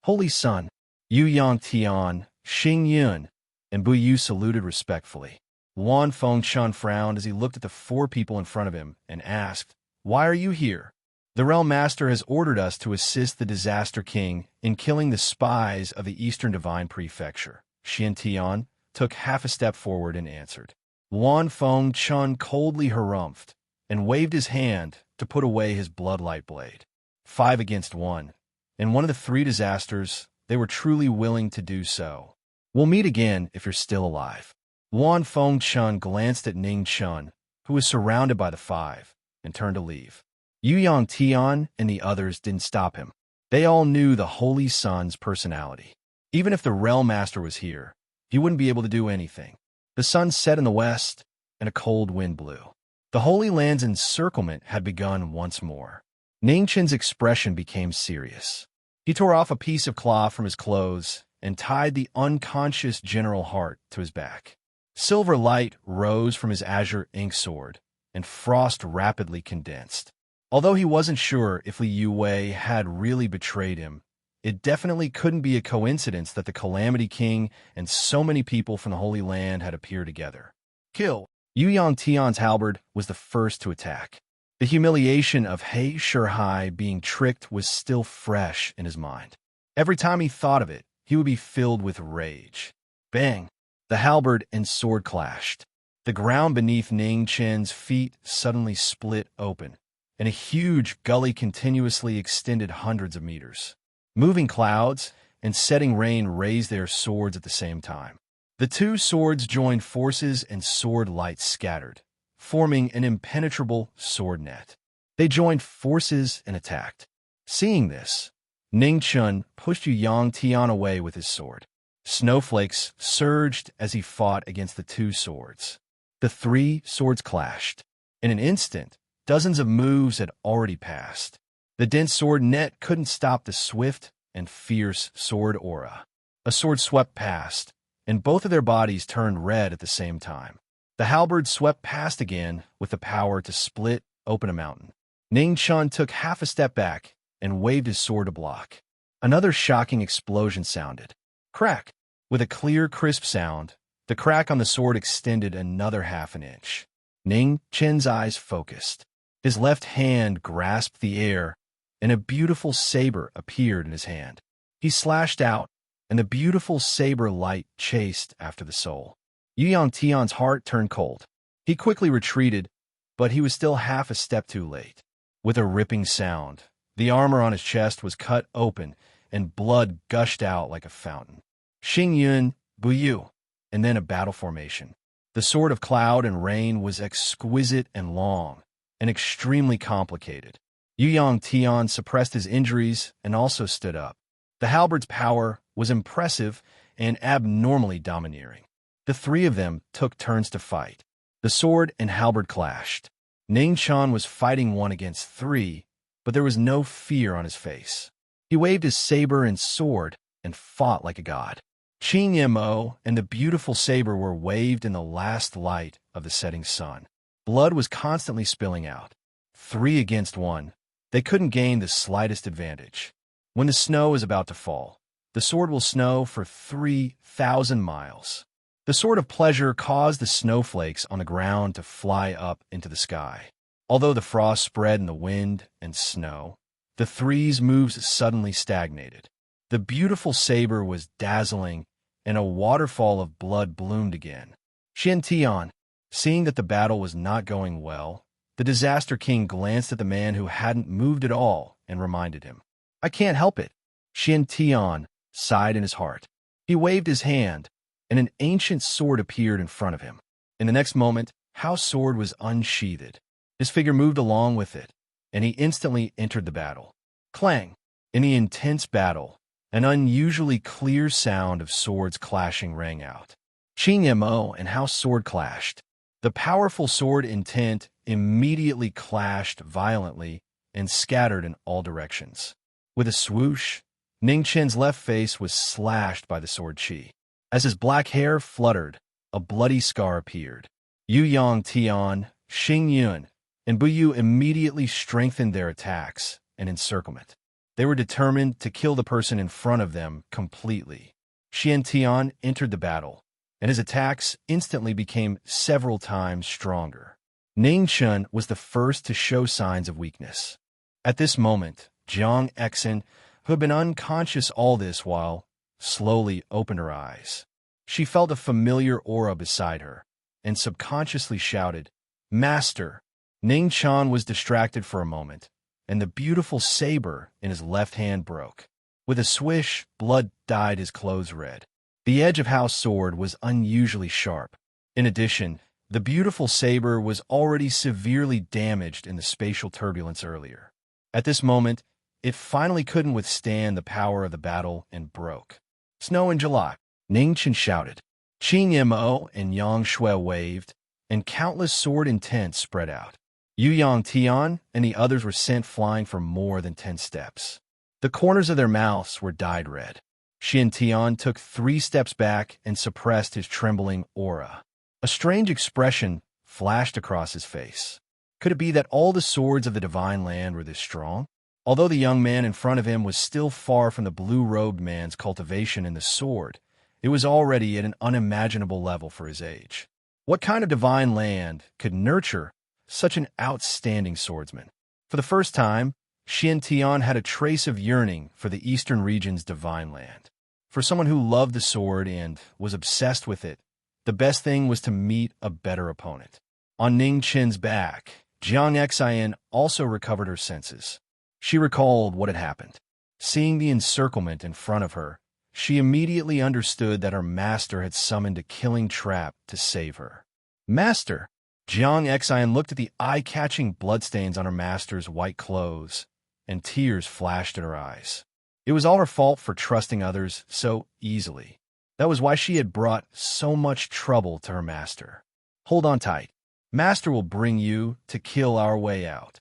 Holy Son, Yuyang Tian, Xing Yun, and Bu Yu saluted respectfully. Luan Fengchen frowned as he looked at the 4 people in front of him and asked, Why are you here? The Realm Master has ordered us to assist the Disaster King in killing the spies of the Eastern Divine Prefecture. Xian Tian took half a step forward and answered. Luan Fengchen coldly harumphed and waved his hand to put away his bloodlight blade. 5 against 1. In one of the 3 disasters, they were truly willing to do so. We'll meet again if you're still alive. Luan Fengchen glanced at Ningchen, who was surrounded by the 5, and turned to leave. Yuyang Tian and the others didn't stop him. They all knew the Holy Sun's personality. Even if the Realm Master was here, he wouldn't be able to do anything. The sun set in the west, and a cold wind blew. The Holy Land's encirclement had begun once more. Ningchen's expression became serious. He tore off a piece of cloth from his clothes and tied the unconscious General Hart to his back. Silver light rose from his azure ink sword, and frost rapidly condensed. Although he wasn't sure if Li Yue had really betrayed him, it definitely couldn't be a coincidence that the Calamity King and so many people from the Holy Land had appeared together. Kill! Yuyang Tian's halberd was the first to attack. The humiliation of He Shihai being tricked was still fresh in his mind. Every time he thought of it, he would be filled with rage. Bang! The halberd and sword clashed. The ground beneath Ningchen's feet suddenly split open, and a huge gully continuously extended hundreds of meters. Moving clouds and setting rain raised their swords at the same time. The 2 swords joined forces and sword lights scattered, forming an impenetrable sword net. They joined forces and attacked. Seeing this, Ningchen pushed Yuyang Tian away with his sword. Snowflakes surged as he fought against the 2 swords. The 3 swords clashed. In an instant, Dozens of moves had already passed. The dense sword net couldn't stop the swift and fierce sword aura. A sword swept past, and both of their bodies turned red at the same time. The halberd swept past again with the power to split open a mountain. Ning Chun took half a step back and waved his sword to block. Another shocking explosion sounded. Crack! With a clear, crisp sound, the crack on the sword extended another half an inch. Ning Chen's eyes focused. His left hand grasped the air, and a beautiful saber appeared in his hand. He slashed out, and the beautiful saber light chased after the soul. Yu Yang Tian's heart turned cold. He quickly retreated, but he was still half a step too late. With a ripping sound, the armor on his chest was cut open, and blood gushed out like a fountain. Xing Yun, Buyu, and then a battle formation. The sword of cloud and rain was exquisite and long, and extremely complicated. Yu Yang Tian suppressed his injuries and also stood up. The halberd's power was impressive and abnormally domineering. The three of them took turns to fight. The sword and halberd clashed. Ning Chan was fighting one against three, but there was no fear on his face. He waved his saber and sword and fought like a god. Qin Yemo and the beautiful saber were waved in the last light of the setting sun. Blood was constantly spilling out. 3 against 1. They couldn't gain the slightest advantage. When the snow is about to fall, the sword will snow for 3,000 miles. The sword of pleasure caused the snowflakes on the ground to fly up into the sky. Although the frost spread in the wind and snow, the three's moves suddenly stagnated. The beautiful saber was dazzling, and a waterfall of blood bloomed again. Xian Tian, seeing that the battle was not going well, the Disaster King glanced at the man who hadn't moved at all and reminded him, "I can't help it." Xian Tian sighed in his heart. He waved his hand, and an ancient sword appeared in front of him. In the next moment, Hao's sword was unsheathed. His figure moved along with it, and he instantly entered the battle. Clang! In the intense battle, an unusually clear sound of swords clashing rang out. Qin Yemo and Hao's sword clashed. The powerful sword intent immediately clashed violently and scattered in all directions. With a swoosh, Ning Chen's left face was slashed by the sword chi. As his black hair fluttered, a bloody scar appeared. Yu Yang Tian, Xing Yun, and Buyu immediately strengthened their attacks and encirclement. They were determined to kill the person in front of them completely. Xian Tian entered the battle, and his attacks instantly became several times stronger. Ning Chun was the first to show signs of weakness. At this moment, Jiang Exen, who had been unconscious all this while, slowly opened her eyes. She felt a familiar aura beside her, and subconsciously shouted, "Master!" Ning Chan was distracted for a moment, and the beautiful saber in his left hand broke. With a swish, blood dyed his clothes red. The edge of Hao's sword was unusually sharp. In addition, the beautiful saber was already severely damaged in the spatial turbulence earlier. At this moment, it finally couldn't withstand the power of the battle and broke. "Snow in July," Ning Chen shouted. Qin Yemo and Yang Shui waved, and countless sword intents spread out. Yu Yang Tian and the others were sent flying for more than 10 steps. The corners of their mouths were dyed red. Xian Tian took 3 steps back and suppressed his trembling aura. A strange expression flashed across his face. Could it be that all the swords of the divine land were this strong? Although the young man in front of him was still far from the blue-robed man's cultivation in the sword, it was already at an unimaginable level for his age. What kind of divine land could nurture such an outstanding swordsman? For the first time, Xian Tian had a trace of yearning for the eastern region's divine land. For someone who loved the sword and was obsessed with it, the best thing was to meet a better opponent. On Ning Chen's back, Jiang Xian also recovered her senses. She recalled what had happened. Seeing the encirclement in front of her, she immediately understood that her master had summoned a killing trap to save her. "Master!" Jiang Xian looked at the eye-catching bloodstains on her master's white clothes, and tears flashed in her eyes. It was all her fault for trusting others so easily. That was why she had brought so much trouble to her master. "Hold on tight." Master will bring you to kill our way out.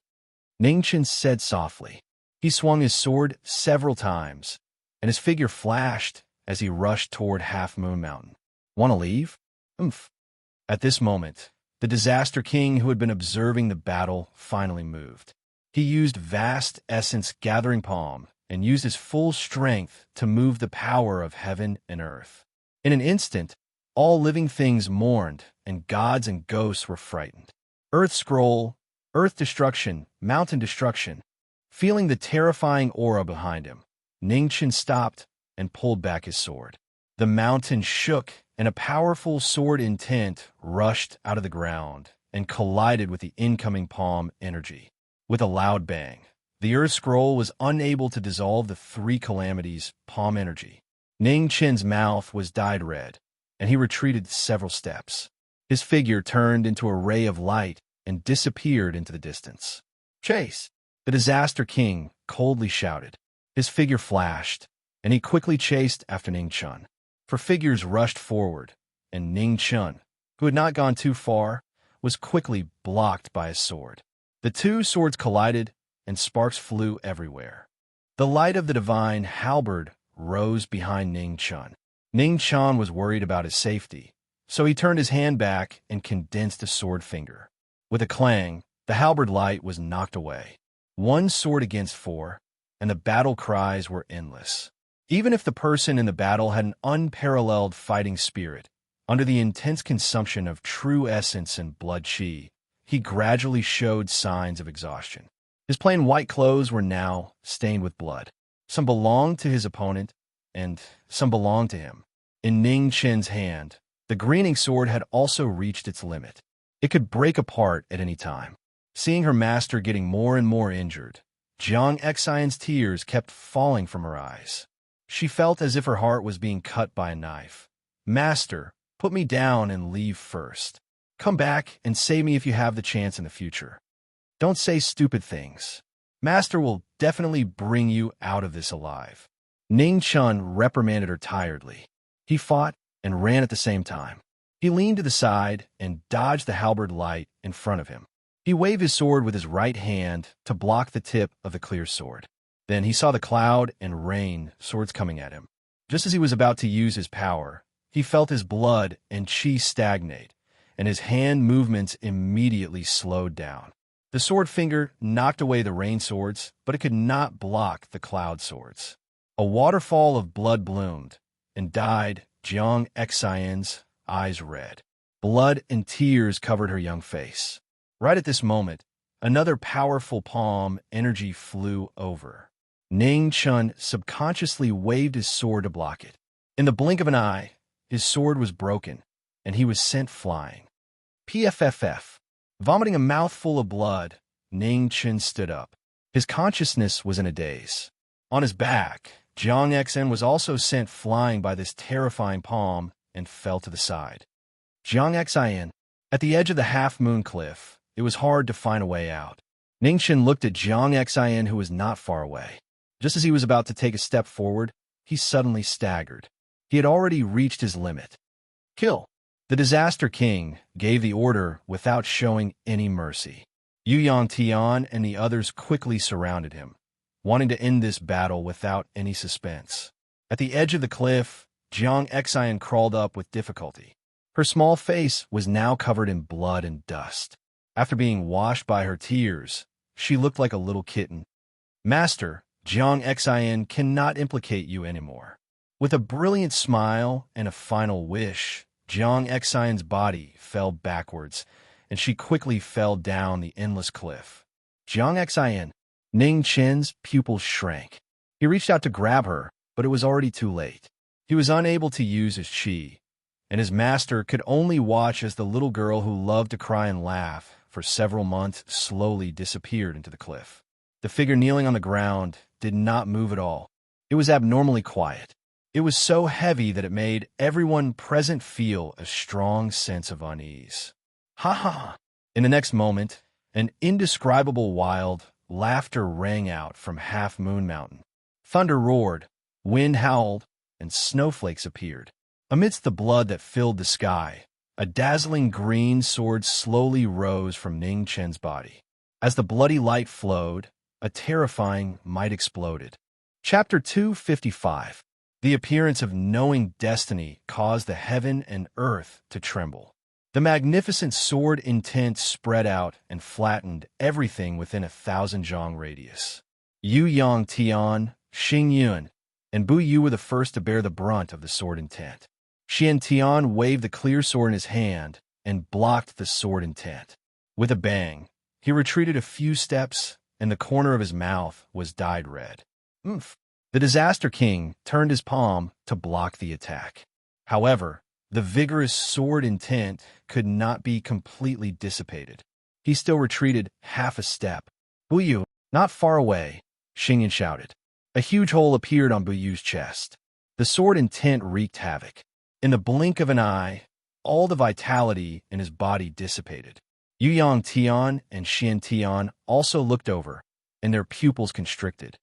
Ningchen said softly. He swung his sword several times, and his figure flashed as he rushed toward Half Moon Mountain. Want to leave? Oomph. At this moment, the Disaster King, who had been observing the battle, finally moved. He used vast essence-gathering palm and used his full strength to move the power of heaven and earth. In an instant, all living things mourned, and gods and ghosts were frightened. Earth scroll, earth destruction, mountain destruction. Feeling the terrifying aura behind him, Ningchen stopped and pulled back his sword. The mountain shook, and a powerful sword intent rushed out of the ground and collided with the incoming palm energy. With a loud bang, the earth scroll was unable to dissolve the three calamities' palm energy. Ningchen's mouth was dyed red, and he retreated several steps. His figure turned into a ray of light and disappeared into the distance. Chase! The Disaster King coldly shouted. His figure flashed, and he quickly chased after Ningchen. For figures rushed forward, and Ningchen, who had not gone too far, was quickly blocked by his sword. The two swords collided, and sparks flew everywhere. The light of the divine halberd rose behind Ningchen. Ningchen was worried about his safety, so he turned his hand back and condensed a sword finger. With a clang, the halberd light was knocked away. One sword against four, and the battle cries were endless. Even if the person in the battle had an unparalleled fighting spirit, under the intense consumption of true essence and blood chi, he gradually showed signs of exhaustion. His plain white clothes were now stained with blood. Some belonged to his opponent, and some belonged to him. In Ningchen's hand, the greening sword had also reached its limit. It could break apart at any time. Seeing her master getting more and more injured, Jiang Xian's tears kept falling from her eyes. She felt as if her heart was being cut by a knife. Master, put me down and leave first. Come back and save me if you have the chance in the future. Don't say stupid things. Master will definitely bring you out of this alive. Ningchen reprimanded her tiredly. He fought and ran at the same time. He leaned to the side and dodged the halberd light in front of him. He waved his sword with his right hand to block the tip of the clear sword. Then he saw the cloud and rain swords coming at him. Just as he was about to use his power, he felt his blood and chi stagnate, and his hand movements immediately slowed down. The sword finger knocked away the rain swords, but it could not block the cloud swords. A waterfall of blood bloomed and dyed Jiang Xian's eyes red. Blood and tears covered her young face. Right at this moment, another powerful palm energy flew over. Ningchen subconsciously waved his sword to block it. In the blink of an eye, his sword was broken, and he was sent flying. PFFF. Vomiting a mouthful of blood, Ningchen stood up. His consciousness was in a daze. On his back, Jiang Xian was also sent flying by this terrifying palm and fell to the side. Jiang Xian, at the edge of the half-moon cliff, it was hard to find a way out. Ningchen looked at Jiang Xian, who was not far away. Just as he was about to take a step forward, he suddenly staggered. He had already reached his limit. Kill! The Disaster King gave the order without showing any mercy. Yu Yangtian and the others quickly surrounded him, wanting to end this battle without any suspense. At the edge of the cliff, Jiang Xian crawled up with difficulty. Her small face was now covered in blood and dust. After being washed by her tears, she looked like a little kitten. Master, Jiang Xian cannot implicate you anymore. With a brilliant smile and a final wish, Jiang Xian's body fell backwards, and she quickly fell down the endless cliff. Jiang Xian, Ningchen's pupils shrank. He reached out to grab her, but it was already too late. He was unable to use his chi, and his master could only watch as the little girl who loved to cry and laugh for several months slowly disappeared into the cliff. The figure kneeling on the ground did not move at all. It was abnormally quiet. It was so heavy that it made everyone present feel a strong sense of unease. Ha ha! In the next moment, an indescribable wild laughter rang out from Half Moon Mountain. Thunder roared, wind howled, and snowflakes appeared. Amidst the blood that filled the sky, A dazzling green sword slowly rose from Ning Chen's body. As the bloody light flowed, a terrifying might exploded. Chapter 255. The appearance of knowing destiny caused the heaven and earth to tremble. The magnificent sword intent spread out and flattened everything within 1,000 zhang radius. Yu Yang Tian, Xing Yun, and Bu Yu were the first to bear the brunt of the sword intent. Xian Tian waved the clear sword in his hand and blocked the sword intent. With a bang, he retreated a few steps, and the corner of his mouth was dyed red. Oomph! The Disaster King turned his palm to block the attack. However, the vigorous sword intent could not be completely dissipated. He still retreated half a step. Bu Yu, not far away, Xingyan shouted. A huge hole appeared on Bu Yu's chest. The sword intent wreaked havoc. In the blink of an eye, all the vitality in his body dissipated. Yu Yang Tian and Xian Tian also looked over, and their pupils constricted.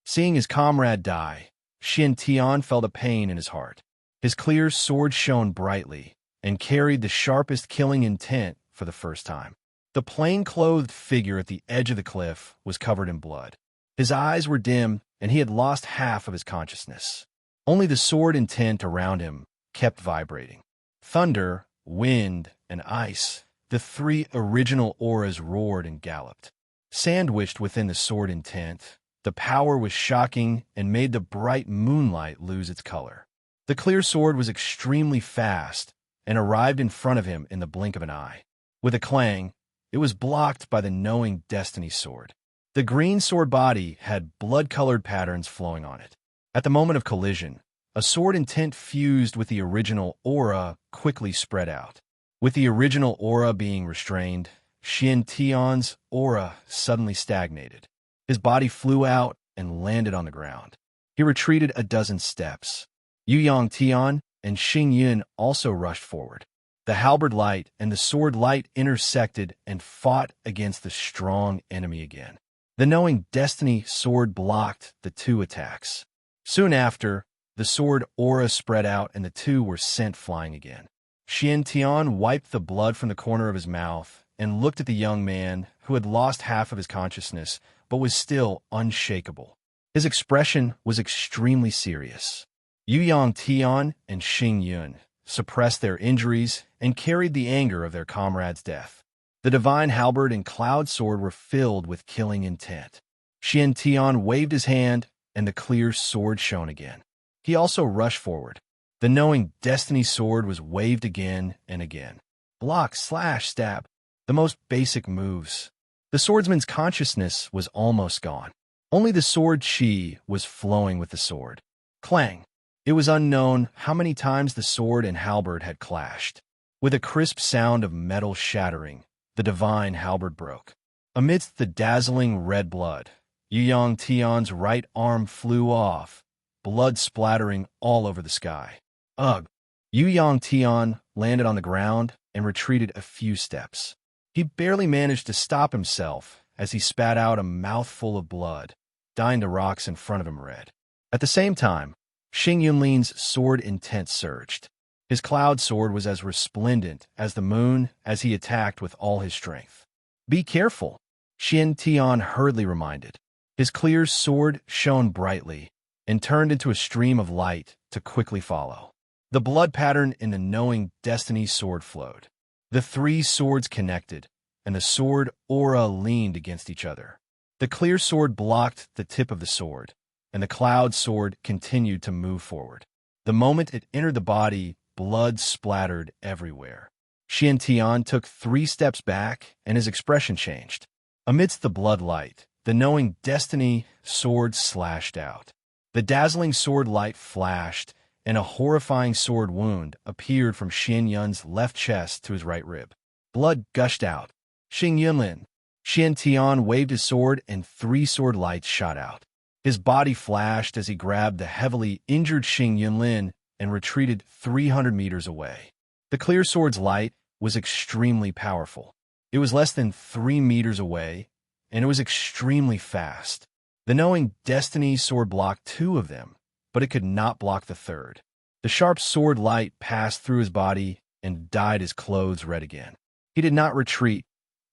Seeing his comrade die, Xian Tian felt a pain in his heart. His clear sword shone brightly and carried the sharpest killing intent for the first time. The plain-clothed figure at the edge of the cliff was covered in blood. His eyes were dim, and he had lost half of his consciousness. Only the sword intent around him kept vibrating. Thunder, wind, and ice, the three original auras roared and galloped. Sandwiched within the sword intent, the power was shocking and made the bright moonlight lose its color. The clear sword was extremely fast and arrived in front of him in the blink of an eye. With a clang, it was blocked by the knowing destiny sword. The green sword body had blood-colored patterns flowing on it. At the moment of collision, a sword intent fused with the original aura quickly spread out. With the original aura being restrained, Xian Tian's aura suddenly stagnated. His body flew out and landed on the ground. He retreated a dozen steps. Yu Yang Tian and Xing Yun also rushed forward. The halberd light and the sword light intersected and fought against the strong enemy again. The knowing destiny sword blocked the two attacks. Soon after, the sword aura spread out and the two were sent flying again. Xian Tian wiped the blood from the corner of his mouth and looked at the young man who had lost half of his consciousness but was still unshakable. His expression was extremely serious. Yu Yang Tian and Xing Yun suppressed their injuries and carried the anger of their comrade's death. The divine halberd and cloud sword were filled with killing intent. Xian Tian waved his hand, and the clear sword shone again. He also rushed forward. The knowing destiny sword was waved again and again. Block, slash, stab, the most basic moves. The swordsman's consciousness was almost gone. Only the sword chi was flowing with the sword. Clang! It was unknown how many times the sword and halberd had clashed. With a crisp sound of metal shattering, the divine halberd broke. Amidst the dazzling red blood, Yu Yang Tian's right arm flew off, blood splattering all over the sky. Ugh! Yu Yang Tian landed on the ground and retreated a few steps. He barely managed to stop himself as he spat out a mouthful of blood, dyeing the rocks in front of him red. At the same time, Xing Yunlin's sword intent surged. His cloud sword was as resplendent as the moon as he attacked with all his strength. Be careful, Xian Tian hurriedly reminded. His clear sword shone brightly and turned into a stream of light to quickly follow. The blood pattern in the knowing destiny sword flowed. The three swords connected, and the sword aura leaned against each other. The clear sword blocked the tip of the sword, and the cloud sword continued to move forward. The moment it entered the body, blood splattered everywhere. Xian Tian took 3 steps back, and his expression changed. Amidst the blood light, the knowing destiny sword slashed out. The dazzling sword light flashed, and a horrifying sword wound appeared from Xian Yun's left chest to his right rib. Blood gushed out. Xing Yunlin. Xian Tian waved his sword, and 3 sword lights shot out. His body flashed as he grabbed the heavily injured Xing Yunlin and retreated 300 meters away. The clear sword's light was extremely powerful. It was less than 3 meters away, and it was extremely fast. The knowing destiny sword blocked 2 of them, but it could not block the third. The sharp sword light passed through his body and dyed his clothes red again. He did not retreat,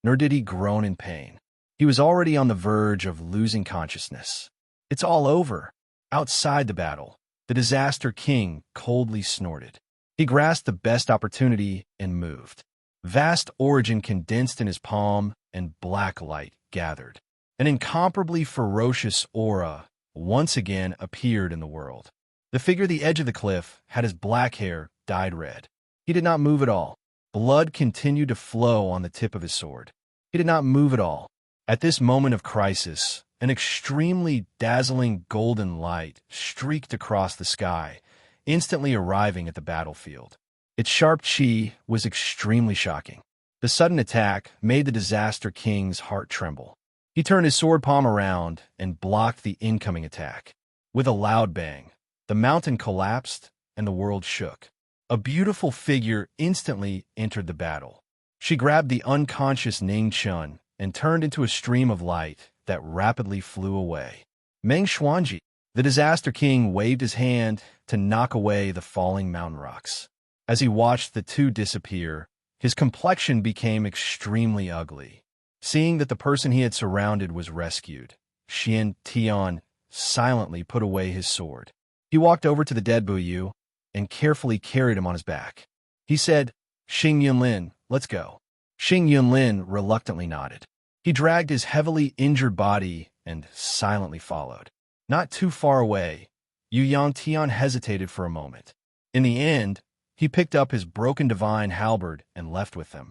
nor did he groan in pain. He was already on the verge of losing consciousness. "It's all over." Outside the battle, the Disaster King coldly snorted. He grasped the best opportunity and moved. Vast origin condensed in his palm, and black light gathered. An incomparably ferocious aura once again appeared in the world. The figure at the edge of the cliff had his black hair dyed red. He did not move at all. Blood continued to flow on the tip of his sword. He did not move at all. At this moment of crisis, an extremely dazzling golden light streaked across the sky, instantly arriving at the battlefield. Its sharp chi was extremely shocking. The sudden attack made the Disaster King's heart tremble. He turned his sword palm around and blocked the incoming attack. With a loud bang, the mountain collapsed and the world shook. A beautiful figure instantly entered the battle. She grabbed the unconscious Ning Chun and turned into a stream of light that rapidly flew away. Meng Xuanji, the Disaster King, waved his hand to knock away the falling mountain rocks. As he watched the two disappear, his complexion became extremely ugly. Seeing that the person he had surrounded was rescued, Xian Tian silently put away his sword. He walked over to the dead Buyu and carefully carried him on his back. He said, "Xing Yunlin, let's go." Xing Yunlin reluctantly nodded. He dragged his heavily injured body and silently followed. Not too far away, Yu Yang Tian hesitated for a moment. In the end, he picked up his broken divine halberd and left with them.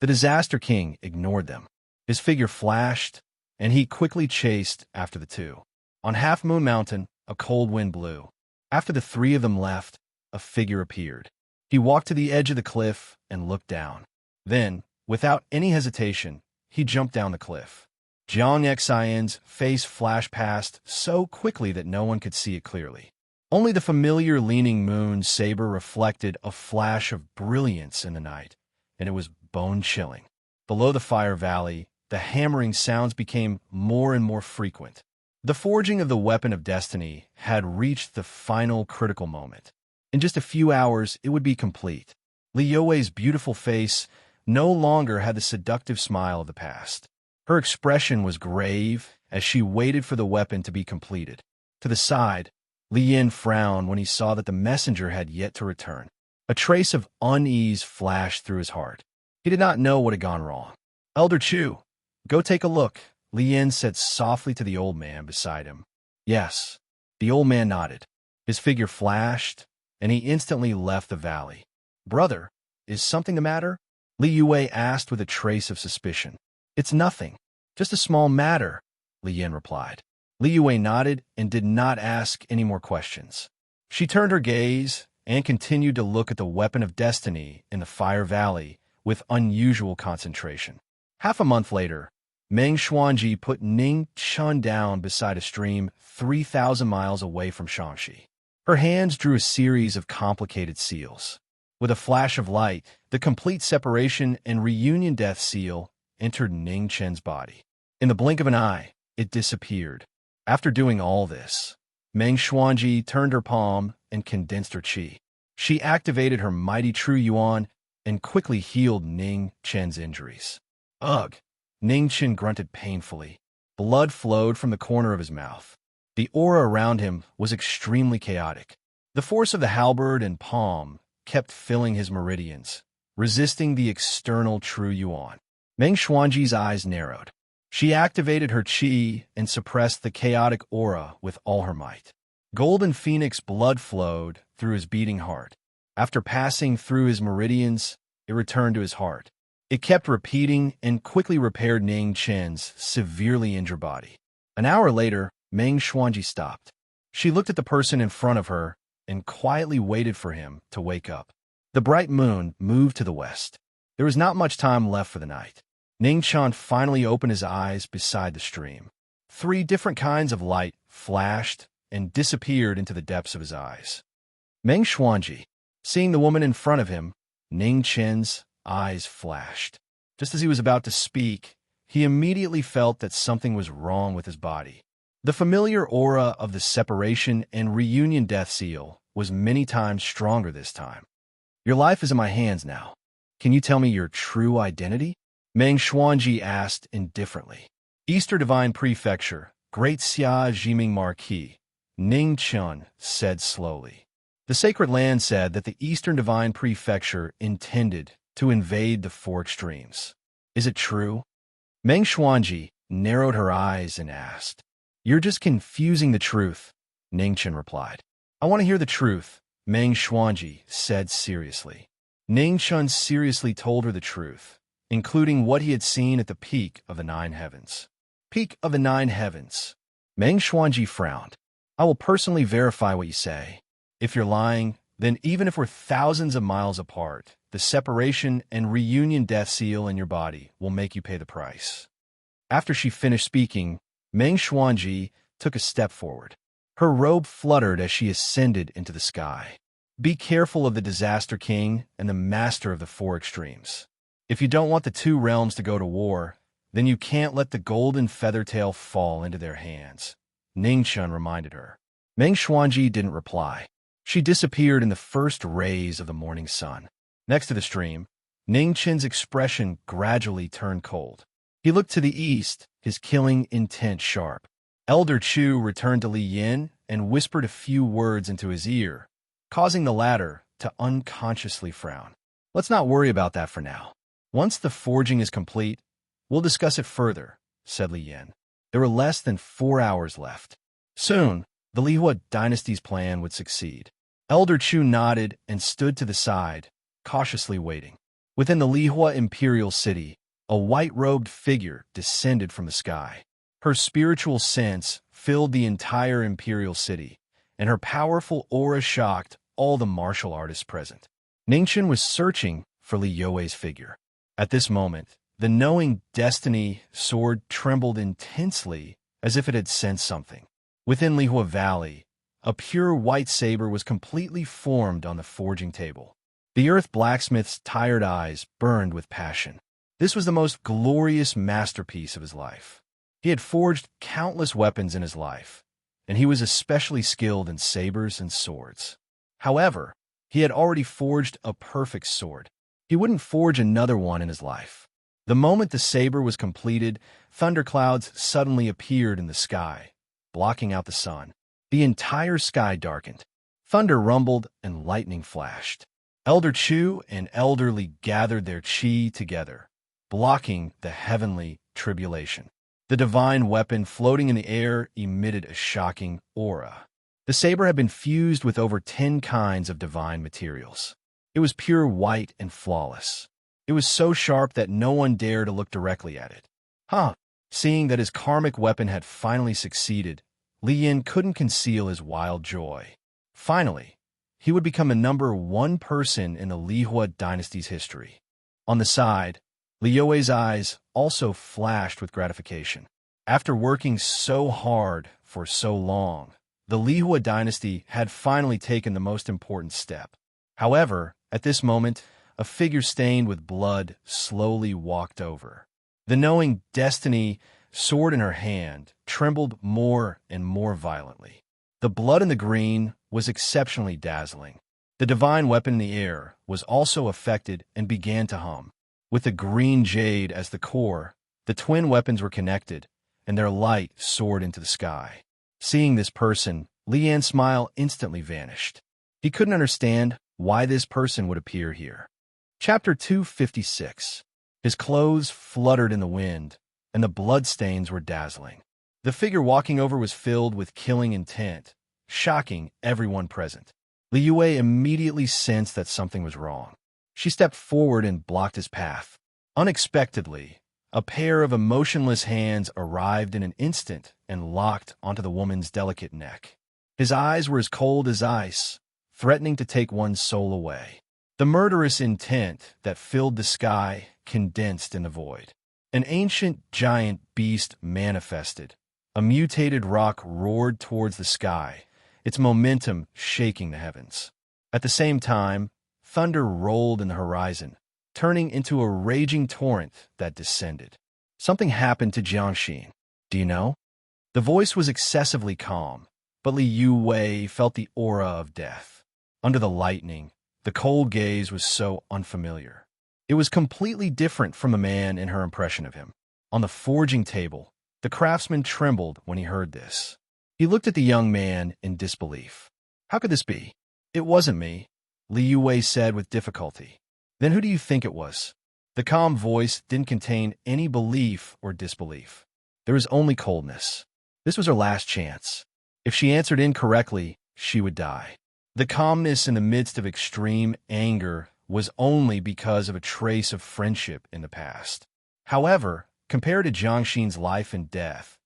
The Disaster King ignored them. His figure flashed, and he quickly chased after the two. On Half Moon Mountain, a cold wind blew. After the three of them left, a figure appeared. He walked to the edge of the cliff and looked down. Then, without any hesitation, he jumped down the cliff. Jiang Xian's face flashed past so quickly that no one could see it clearly. Only the familiar leaning moon's saber reflected a flash of brilliance in the night, and it was bone-chilling. Below the fire valley, the hammering sounds became more and more frequent. The forging of the weapon of destiny had reached the final critical moment. In just a few hours, it would be complete. Li Youwei's beautiful face no longer had the seductive smile of the past. Her expression was grave as she waited for the weapon to be completed. To the side, Li Yin frowned when he saw that the messenger had yet to return. A trace of unease flashed through his heart. He did not know what had gone wrong. "Elder Chu, go take a look," Li Yin said softly to the old man beside him. "Yes." The old man nodded. His figure flashed, and he instantly left the valley. "Brother, is something the matter?" Li Youwei asked with a trace of suspicion. "It's nothing. Just a small matter," Li Yin replied. Li Youwei nodded and did not ask any more questions. She turned her gaze and continued to look at the weapon of destiny in the Fire Valley with unusual concentration. Half a month later, Meng Xuanji put Ning Chun down beside a stream 3,000 miles away from Shangxi. Her hands drew a series of complicated seals. With a flash of light, the complete separation and reunion death seal entered Ning Chen's body. In the blink of an eye, it disappeared. After doing all this, Meng Xuanji turned her palm and condensed her qi. She activated her mighty True Yuan and quickly healed Ning Chen's injuries. "Ugh!" Ning Chen grunted painfully. Blood flowed from the corner of his mouth. The aura around him was extremely chaotic. The force of the halberd and palm kept filling his meridians, resisting the external True Yuan. Meng Xuanji's eyes narrowed. She activated her qi and suppressed the chaotic aura with all her might. Golden Phoenix blood flowed through his beating heart. After passing through his meridians, it returned to his heart. It kept repeating and quickly repaired Ning Chen's severely injured body. An hour later, Meng Xuanji stopped. She looked at the person in front of her and quietly waited for him to wake up. The bright moon moved to the west. There was not much time left for the night. Ning Chan finally opened his eyes beside the stream. 3 different kinds of light flashed and disappeared into the depths of his eyes. Meng Xuanji, seeing the woman in front of him, Ning Chen's eyes flashed. Just as he was about to speak, he immediately felt that something was wrong with his body. The familiar aura of the separation and reunion death seal was many times stronger this time. Your life is in my hands now. Can you tell me your true identity? Meng Xuanji asked indifferently. Easter Divine Prefecture, Great Xia Jiming Marquis, Ning Chun said slowly. The sacred land said that the Eastern Divine Prefecture intended to invade the Four Extremes. Is it true? Meng Xuanji narrowed her eyes and asked. You're just confusing the truth, Ning Chun replied. I want to hear the truth, Meng Xuanji said seriously. Ning Chun seriously told her the truth, including what he had seen at the peak of the Nine Heavens. Peak of the Nine Heavens. Meng Xuanji frowned. I will personally verify what you say. If you're lying, then even if we're thousands of miles apart, the separation and reunion death seal in your body will make you pay the price. After she finished speaking, Meng Xuanji took a step forward. Her robe fluttered as she ascended into the sky. Be careful of the Disaster King and the Master of the Four Extremes. If you don't want the two realms to go to war, then you can't let the golden feathertail fall into their hands, Ning Chun reminded her. Meng Xuanji didn't reply. She disappeared in the first rays of the morning sun. Next to the stream, Ning Chun's expression gradually turned cold. He looked to the east, his killing intent sharp. Elder Chu returned to Li Yin and whispered a few words into his ear, causing the latter to unconsciously frown. Let's not worry about that for now. Once the forging is complete, we'll discuss it further, said Li Yin. There were less than 4 hours left. Soon, the Lihua dynasty's plan would succeed. Elder Chu nodded and stood to the side, cautiously waiting. Within the Lihua imperial city, a white-robed figure descended from the sky. Her spiritual sense filled the entire imperial city, and her powerful aura shocked all the martial artists present. Ningchen was searching for Li Youwei's figure. At this moment, the knowing destiny sword trembled intensely as if it had sensed something. Within Lihua Valley, a pure white saber was completely formed on the forging table. The earth blacksmith's tired eyes burned with passion. This was the most glorious masterpiece of his life. He had forged countless weapons in his life, and he was especially skilled in sabers and swords. However, he had already forged a perfect sword. He wouldn't forge another one in his life. The moment the saber was completed, thunderclouds suddenly appeared in the sky, blocking out the sun. The entire sky darkened. Thunder rumbled and lightning flashed. Elder Chu and Elder Li gathered their chi together, blocking the heavenly tribulation. The divine weapon floating in the air emitted a shocking aura. The saber had been fused with over 10 kinds of divine materials. It was pure white and flawless. It was so sharp that no one dared to look directly at it. Seeing that his karmic weapon had finally succeeded, Li Yin couldn't conceal his wild joy. Finally, he would become the #1 person in the Lihua dynasty's history. On the side, Li Youwei's eyes also flashed with gratification. After working so hard for so long, the Lihua dynasty had finally taken the most important step. However, at this moment, a figure stained with blood slowly walked over. The knowing destiny sword in her hand trembled more and more violently. The blood in the green was exceptionally dazzling. The divine weapon in the air was also affected and began to hum. With the green jade as the core, the twin weapons were connected, and their light soared into the sky. Seeing this person, Li Yan's smile instantly vanished. He couldn't understand why this person would appear here. Chapter 256. His clothes fluttered in the wind, and the bloodstains were dazzling. The figure walking over was filled with killing intent, shocking everyone present. Li Youwei immediately sensed that something was wrong. She stepped forward and blocked his path. Unexpectedly, a pair of emotionless hands arrived in an instant and locked onto the woman's delicate neck. His eyes were as cold as ice, threatening to take one's soul away. The murderous intent that filled the sky condensed in the void. An ancient giant beast manifested. A mutated rock roared towards the sky, its momentum shaking the heavens. At the same time, thunder rolled in the horizon, turning into a raging torrent that descended. Something happened to Jiangxin. Do you know? The voice was excessively calm, but Li Youwei felt the aura of death. Under the lightning, The cold gaze was so unfamiliar. It was completely different from the man in her impression of him. On the forging table, the craftsman trembled when he heard this. He looked at the young man in disbelief. How could this be? It wasn't me, Li Yue said with difficulty. Then who do you think it was? The calm voice didn't contain any belief or disbelief. There was only coldness. This was her last chance. If she answered incorrectly, she would die. The calmness in the midst of extreme anger was only because of a trace of friendship in the past. However, compared to Jiangxin's life and death,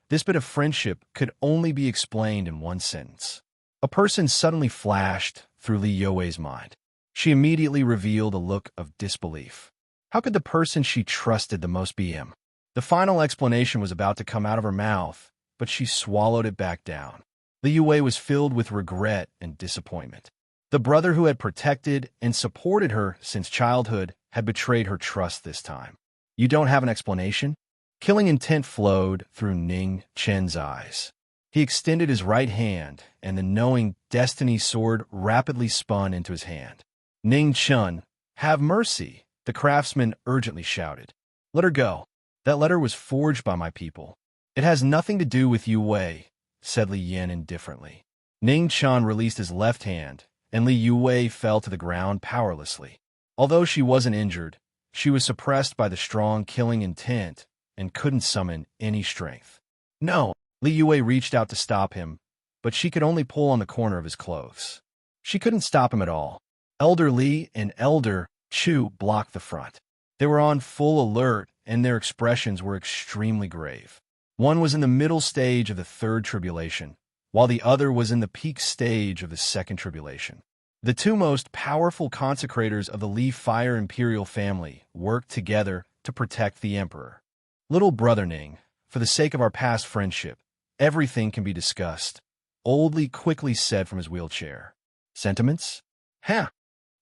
this bit of friendship could only be explained in one sentence. A person suddenly flashed through Li Yue's mind. She immediately revealed a look of disbelief. How could the person she trusted the most be him? The final explanation was about to come out of her mouth, but she swallowed it back down. Li Yue was filled with regret and disappointment. The brother who had protected and supported her since childhood had betrayed her trust this time. You don't have an explanation? Killing intent flowed through Ning Chen's eyes. He extended his right hand, and the knowing destiny sword rapidly spun into his hand. Ning Chen, have mercy, the craftsman urgently shouted. Let her go. That letter was forged by my people. It has nothing to do with Yue Wei, said Li Yan indifferently. Ning Chen released his left hand, and Li Yue fell to the ground powerlessly. Although she wasn't injured, she was suppressed by the strong killing intent and couldn't summon any strength. No, Li Yue reached out to stop him, but she could only pull on the corner of his clothes. She couldn't stop him at all. Elder Li and Elder Chu blocked the front. They were on full alert, and their expressions were extremely grave. One was in the middle stage of the third tribulation, while the other was in the peak stage of the second tribulation. The two most powerful consecrators of the Li Fire Imperial family worked together to protect the Emperor. Little brother Ning, for the sake of our past friendship, everything can be discussed, Old Li quickly said from his wheelchair. Sentiments? Huh.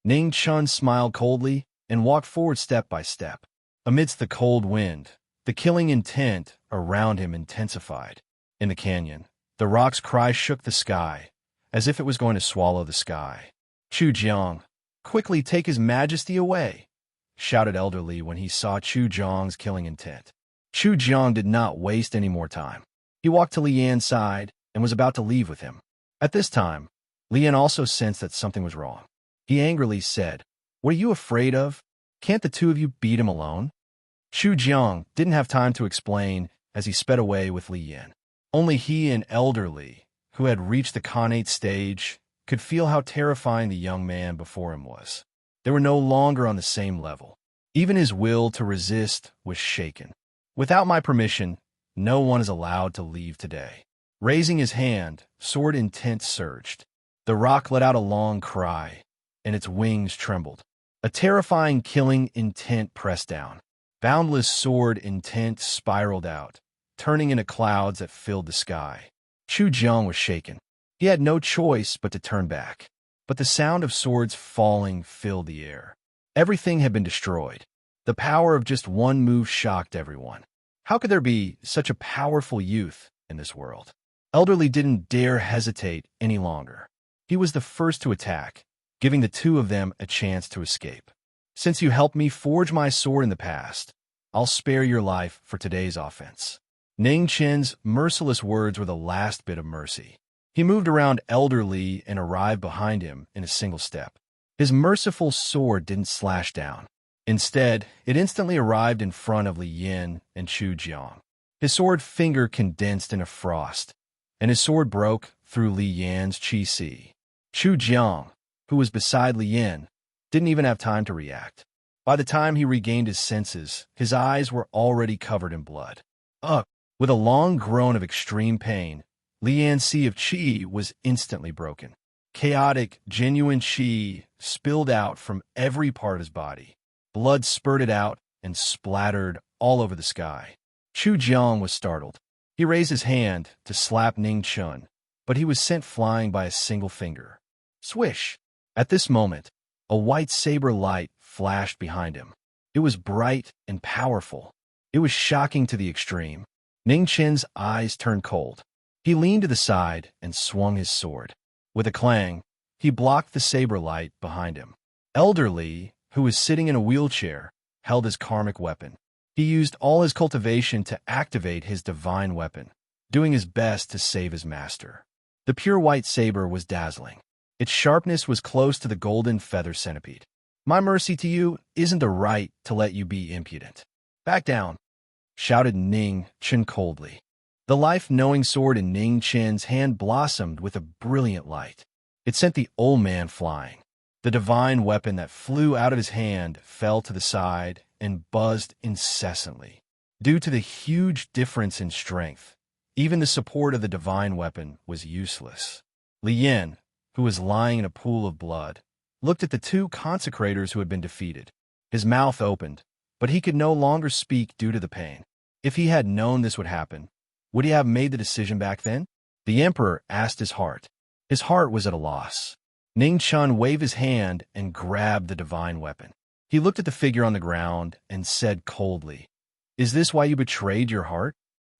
Ning Chen smiled coldly and walked forward step by step. Amidst the cold wind, the killing intent around him intensified. In the canyon, the rock's cry shook the sky, as if it was going to swallow the sky. Chu Jiang, quickly take his majesty away, shouted Elder Li when he saw Chu Jiang's killing intent. Chu Jiang did not waste any more time. He walked to Li Yan's side and was about to leave with him. At this time, Li Yan also sensed that something was wrong. He angrily said, What are you afraid of? Can't the two of you beat him alone? Chu Jiang didn't have time to explain as he sped away with Li Yan. Only he and Elder Li, who had reached the Khanate stage, could feel how terrifying the young man before him was. They were no longer on the same level. Even his will to resist was shaken. Without my permission, no one is allowed to leave today. Raising his hand, sword intent surged. The rock let out a long cry, and its wings trembled. A terrifying killing intent pressed down. Boundless sword intent spiraled out, turning into clouds that filled the sky. Chu Jiang was shaken. He had no choice but to turn back. But the sound of swords falling filled the air. Everything had been destroyed. The power of just one move shocked everyone. How could there be such a powerful youth in this world? Elder Li didn't dare hesitate any longer. He was the first to attack, giving the two of them a chance to escape. Since you helped me forge my sword in the past, I'll spare your life for today's offense. Ning Chen's merciless words were the last bit of mercy. He moved around Elder Li and arrived behind him in a single step. His merciful sword didn't slash down. Instead, it instantly arrived in front of Li Yan and Chu Jiang. His sword finger condensed into frost, and his sword broke through Li Yan's qi si. Chu Jiang, who was beside Li Yan, didn't even have time to react. By the time he regained his senses, his eyes were already covered in blood. With a long groan of extreme pain, Li Yan's sea of qi was instantly broken. Chaotic, genuine qi spilled out from every part of his body. Blood spurted out and splattered all over the sky. Chu Jiang was startled. He raised his hand to slap Ning Chen, but he was sent flying by a single finger. Swish! At this moment, a white saber light flashed behind him. It was bright and powerful. It was shocking to the extreme. Ning Chen's eyes turned cold. He leaned to the side and swung his sword. With a clang, He blocked the saber light behind him. Elder Li, who was sitting in a wheelchair, held his karmic weapon. He used all his cultivation to activate his divine weapon, doing his best to save his master. The pure white saber was dazzling. Its sharpness was close to the golden feather centipede. My mercy to you isn't the right to let you be impudent. Back down, shouted Ning Chen coldly. The life-knowing sword in Ning Chen's hand blossomed with a brilliant light. It sent the old man flying. The divine weapon that flew out of his hand fell to the side and buzzed incessantly. Due to the huge difference in strength, even the support of the divine weapon was useless. Li Yin, who was lying in a pool of blood, looked at the two consecrators who had been defeated. His mouth opened, but he could no longer speak due to the pain. If he had known this would happen, would he have made the decision back then? The emperor asked his heart. His heart was at a loss. Ning Chun waved his hand and grabbed the divine weapon. He looked at the figure on the ground and said coldly, "Is this why you betrayed your heart?"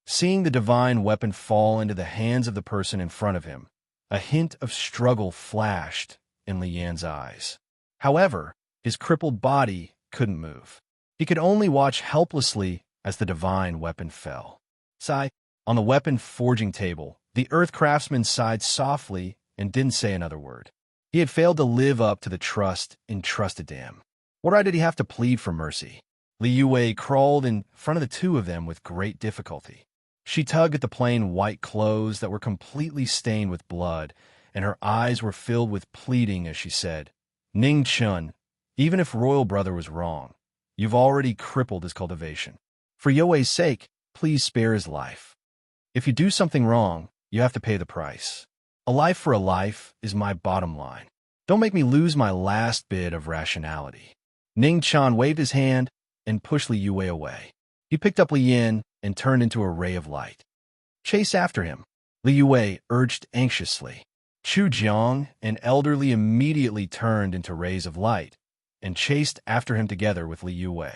Seeing the divine weapon fall into the hands of the person in front of him, a hint of struggle flashed in Li Yan's eyes. However, his crippled body couldn't move. He could only watch helplessly as the divine weapon fell. Sigh. On the weapon forging table, the earth craftsman sighed softly and didn't say another word. He had failed to live up to the trust entrusted to him. What right did he have to plead for mercy? Li Yue crawled in front of the two of them with great difficulty. She tugged at the plain white clothes that were completely stained with blood, and her eyes were filled with pleading as she said, "Ning Chun, even if Royal Brother was wrong, you've already crippled his cultivation. For Yue's sake, please spare his life. If you do something wrong, you have to pay the price. A life for a life is my bottom line. Don't make me lose my last bit of rationality." Ning Chan waved his hand and pushed Li Yue away. He picked up Li Yin and turned into a ray of light. "Chase after him," Li Yue urged anxiously. Chu Jiang and Elder Li immediately turned into rays of light and chased after him together with Li Yue.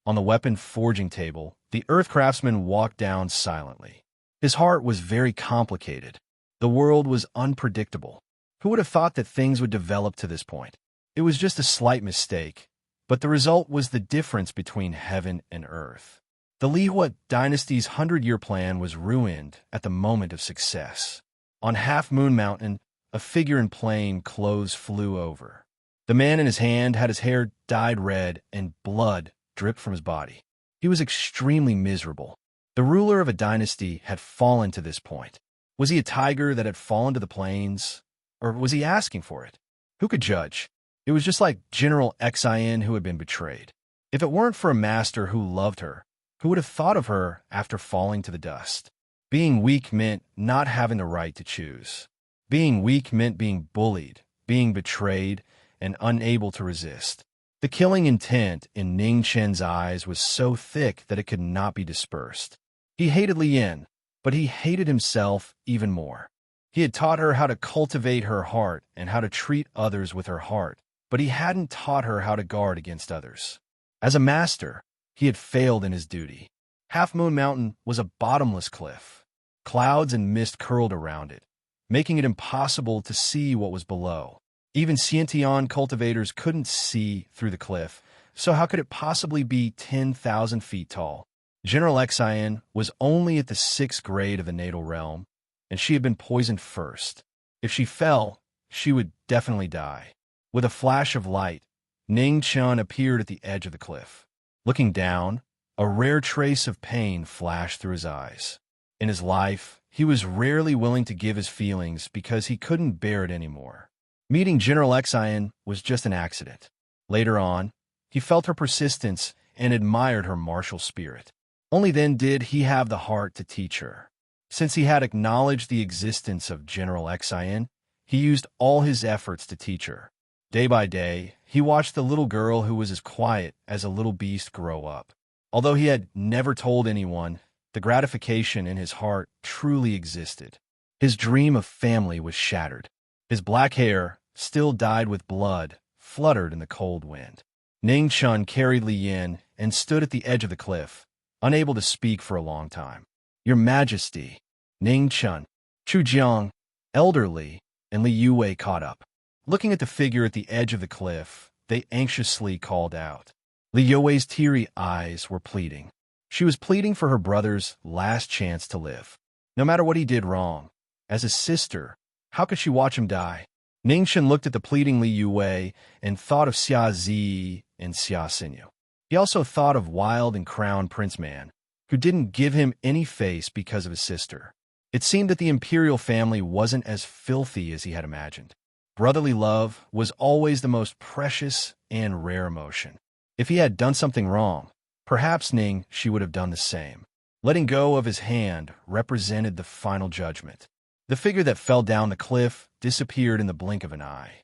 On the weapon forging table, the earth craftsman walked down silently. His heart was very complicated. The world was unpredictable. Who would have thought that things would develop to this point? It was just a slight mistake, but the result was the difference between heaven and earth. The Lihua dynasty's 100-year plan was ruined at the moment of success. On Half Moon Mountain, a figure in plain clothes flew over. The man in his hand had his hair dyed red and blood dripped from his body. He was extremely miserable. The ruler of a dynasty had fallen to this point. Was he a tiger that had fallen to the plains? Or was he asking for it? Who could judge? It was just like General Xin who had been betrayed. If it weren't for a master who loved her, who would have thought of her after falling to the dust? Being weak meant not having the right to choose. Being weak meant being bullied, being betrayed, and unable to resist. The killing intent in Ning Chen's eyes was so thick that it could not be dispersed. He hated Li Yin, but he hated himself even more. He had taught her how to cultivate her heart and how to treat others with her heart, but he hadn't taught her how to guard against others. As a master, he had failed in his duty. Half Moon Mountain was a bottomless cliff. Clouds and mist curled around it, making it impossible to see what was below. Even Xiantian cultivators couldn't see through the cliff, so how could it possibly be 10,000 feet tall? General Xin was only at the 6th grade of the natal realm, and she had been poisoned first. If she fell, she would definitely die. With a flash of light, Ning Chun appeared at the edge of the cliff. Looking down, a rare trace of pain flashed through his eyes. In his life, he was rarely willing to give his feelings because he couldn't bear it anymore. Meeting General Xin was just an accident. Later on, he felt her persistence and admired her martial spirit. Only then did he have the heart to teach her. Since he had acknowledged the existence of General Xin, he used all his efforts to teach her. Day by day, he watched the little girl who was as quiet as a little beast grow up. Although he had never told anyone, the gratification in his heart truly existed. His dream of family was shattered. His black hair, still dyed with blood, fluttered in the cold wind. Ning Chun carried Li Yin and stood at the edge of the cliff, unable to speak for a long time. "Your Majesty," Ning Chun, Chu Jiang, Elder Li, and Li Yue caught up. Looking at the figure at the edge of the cliff, they anxiously called out. Li Yue's teary eyes were pleading. She was pleading for her brother's last chance to live. No matter what he did wrong, as a sister, how could she watch him die? Ningxin looked at the pleading Li Yue and thought of Xia Zi and Xia Xinyu. He also thought of Wild and Crown Prince Man, who didn't give him any face because of his sister. It seemed that the imperial family wasn't as filthy as he had imagined. Brotherly love was always the most precious and rare emotion. If he had done something wrong, perhaps she would have done the same. Letting go of his hand represented the final judgment. The figure that fell down the cliff disappeared in the blink of an eye.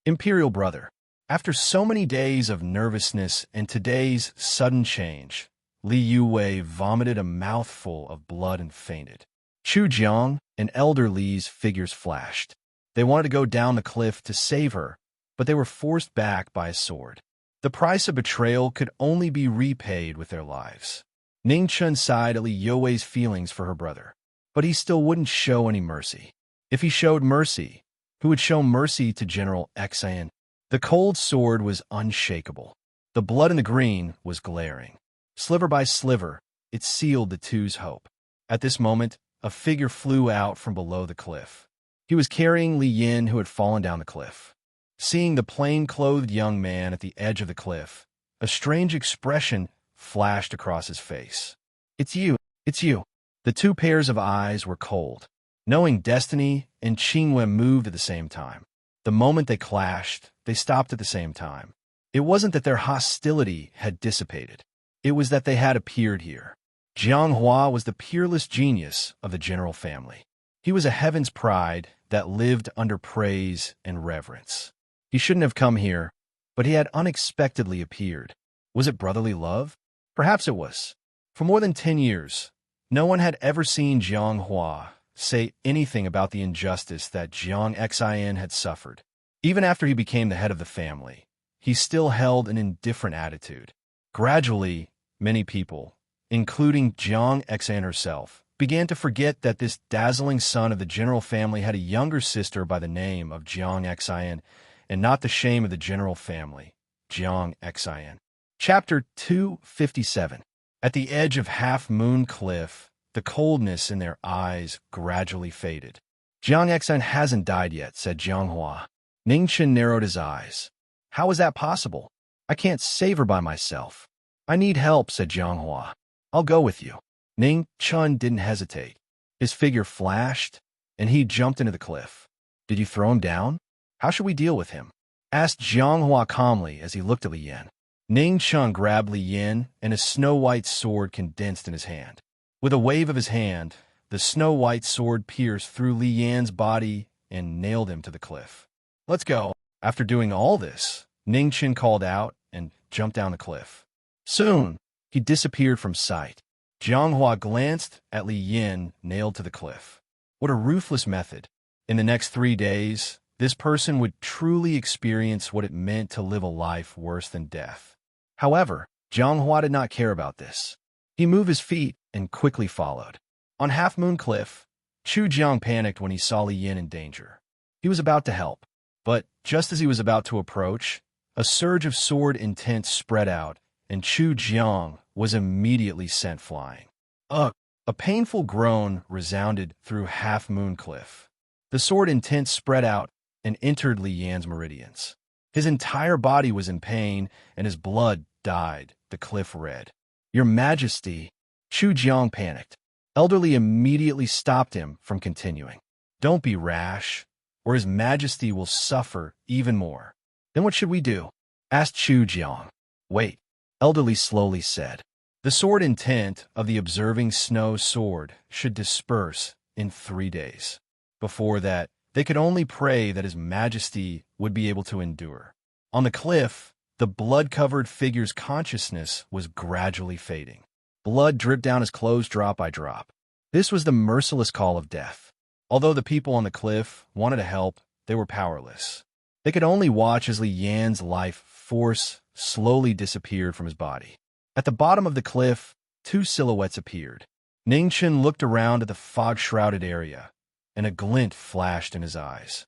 Imperial brother, after so many days of nervousness and today's sudden change, Li Yue vomited a mouthful of blood and fainted. Chu Jiang and Elder Li's figures flashed. They wanted to go down the cliff to save her, but they were forced back by a sword. The price of betrayal could only be repaid with their lives. Ningchun sighed at Li Yue's feelings for her brother, but he still wouldn't show any mercy. If he showed mercy, who would show mercy to General Xian? The cold sword was unshakable. The blood in the green was glaring. Sliver by sliver, it sealed the two's hope. At this moment, a figure flew out from below the cliff. He was carrying Li Yin, who had fallen down the cliff. Seeing the plain-clothed young man at the edge of the cliff, a strange expression flashed across his face. It's you. The two pairs of eyes were cold. Knowing destiny and Qingwen moved at the same time. The moment they clashed, they stopped at the same time. It wasn't that their hostility had dissipated. It was that they had appeared here. Jiang Hua was the peerless genius of the general family. He was a heaven's pride that lived under praise and reverence. He shouldn't have come here, but he had unexpectedly appeared. Was it brotherly love? Perhaps it was. For more than 10 years, no one had ever seen Jiang Hua say anything about the injustice that Jiang Xian had suffered. Even after he became the head of the family, he still held an indifferent attitude. Gradually, many people, including Jiang Xian herself, began to forget that this dazzling son of the general family had a younger sister by the name of Jiang Xian, and not the shame of the general family, Jiang Xian. Chapter 257. At the edge of Half Moon Cliff, the coldness in their eyes gradually faded. Jiang Xian hasn't died yet, said Jiang Hua. Ningchen narrowed his eyes. How is that possible? I can't save her by myself. I need help, said Jiang Hua. I'll go with you. Ning Chun didn't hesitate. His figure flashed, and he jumped into the cliff. Did you throw him down? How should we deal with him? Asked Jiang Hua calmly as he looked at Li Yin. Ning Chun grabbed Li Yin, and a snow-white sword condensed in his hand. With a wave of his hand, the snow-white sword pierced through Li Yin's body and nailed him to the cliff. Let's go. After doing all this, Ning Chun called out and jumped down the cliff. Soon, he disappeared from sight. Jiang Hua glanced at Li Yin nailed to the cliff. What a ruthless method. In the next 3 days, this person would truly experience what it meant to live a life worse than death. However, Jiang Hua did not care about this. He moved his feet and quickly followed. On Half Moon Cliff, Chu Jiang panicked when he saw Li Yin in danger. He was about to help, but just as he was about to approach, a surge of sword intent spread out, and Chu Jiang was immediately sent flying. Ugh! A painful groan resounded through Half Moon Cliff. The sword intent spread out and entered Li Yan's meridians. His entire body was in pain, and his blood dyed the cliff red. Your Majesty, Chu Jiang panicked. Elderly immediately stopped him from continuing. Don't be rash, or His Majesty will suffer even more. Then what should we do? Asked Chu Jiang. Wait, Elderly slowly said. The sword intent of the observing snow sword should disperse in 3 days. Before that, they could only pray that His Majesty would be able to endure. On the cliff, the blood-covered figure's consciousness was gradually fading. Blood dripped down his clothes drop by drop. This was the merciless call of death. Although the people on the cliff wanted to help, they were powerless. They could only watch as Li Yan's life force slowly disappeared from his body. At the bottom of the cliff, 2 silhouettes appeared. Ningchen looked around at the fog-shrouded area, and a glint flashed in his eyes.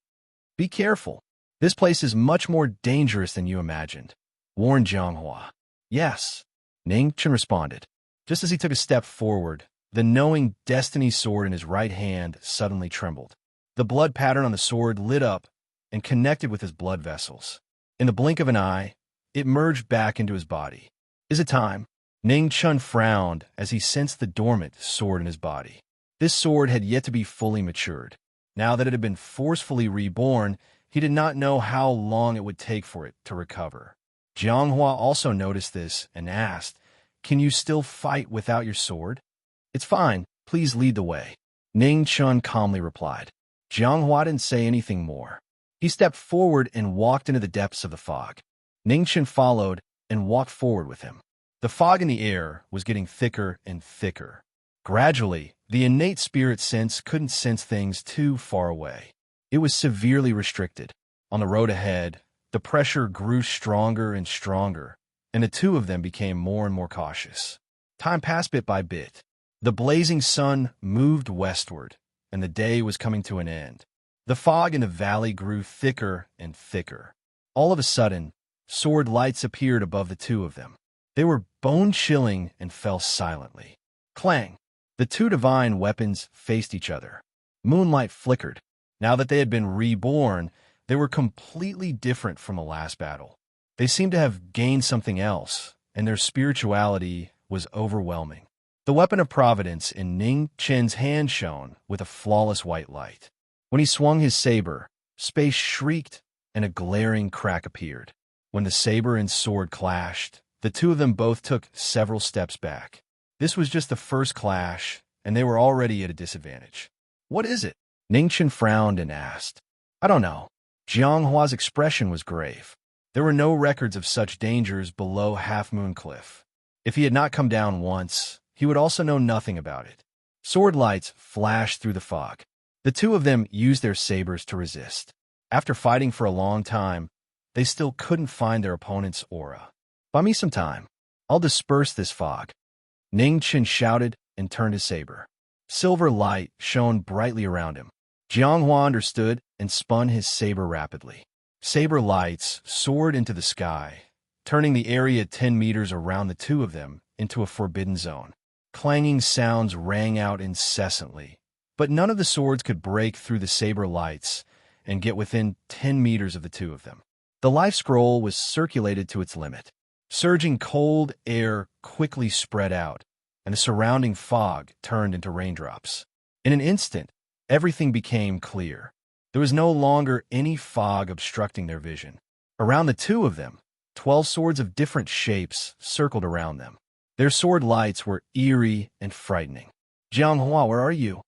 Be careful. This place is much more dangerous than you imagined, warned Jianghua. Yes, Ning Chen responded. Just as he took a step forward, the knowing destiny sword in his right hand suddenly trembled. The blood pattern on the sword lit up and connected with his blood vessels. In the blink of an eye, it merged back into his body. Is it time? Ning Chen frowned as he sensed the dormant sword in his body. This sword had yet to be fully matured. Now that it had been forcefully reborn, he did not know how long it would take for it to recover. Jianghua also noticed this and asked, "Can you still fight without your sword?" "It's fine. Please lead the way," Ning Chen calmly replied. Jianghua didn't say anything more. He stepped forward and walked into the depths of the fog. Ning Chen followed and walked forward with him. The fog in the air was getting thicker and thicker. Gradually, the innate spirit sense couldn't sense things too far away. It was severely restricted. On the road ahead, the pressure grew stronger and stronger, and the two of them became more and more cautious. Time passed bit by bit. The blazing sun moved westward, and the day was coming to an end. The fog in the valley grew thicker and thicker. All of a sudden, sword lights appeared above the two of them. They were bone-chilling and fell silently. Clang! The two divine weapons faced each other. Moonlight flickered. Now that they had been reborn, they were completely different from the last battle. They seemed to have gained something else, and their spirituality was overwhelming. The weapon of providence in Ning Chen's hand shone with a flawless white light. When he swung his saber, space shrieked and a glaring crack appeared. When the saber and sword clashed, the two of them both took several steps back. This was just the first clash, and they were already at a disadvantage. "What is it?" Ning Chen frowned and asked. "I don't know." Jianghua's expression was grave. There were no records of such dangers below Half Moon Cliff. If he had not come down once, he would also know nothing about it. Sword lights flashed through the fog. The two of them used their sabers to resist. After fighting for a long time, they still couldn't find their opponent's aura. "Buy me some time. I'll disperse this fog," Ning Chen shouted and turned his saber. Silver light shone brightly around him. Jianghua understood and spun his saber rapidly. Saber lights soared into the sky, turning the area 10 meters around the two of them into a forbidden zone. Clanging sounds rang out incessantly, but none of the swords could break through the saber lights and get within 10 meters of the two of them. The life scroll was circulated to its limit. Surging cold air quickly spread out, and the surrounding fog turned into raindrops. In an instant, everything became clear. There was no longer any fog obstructing their vision. Around the two of them, 12 swords of different shapes circled around them. Their sword lights were eerie and frightening. "Jianghua, where are you?"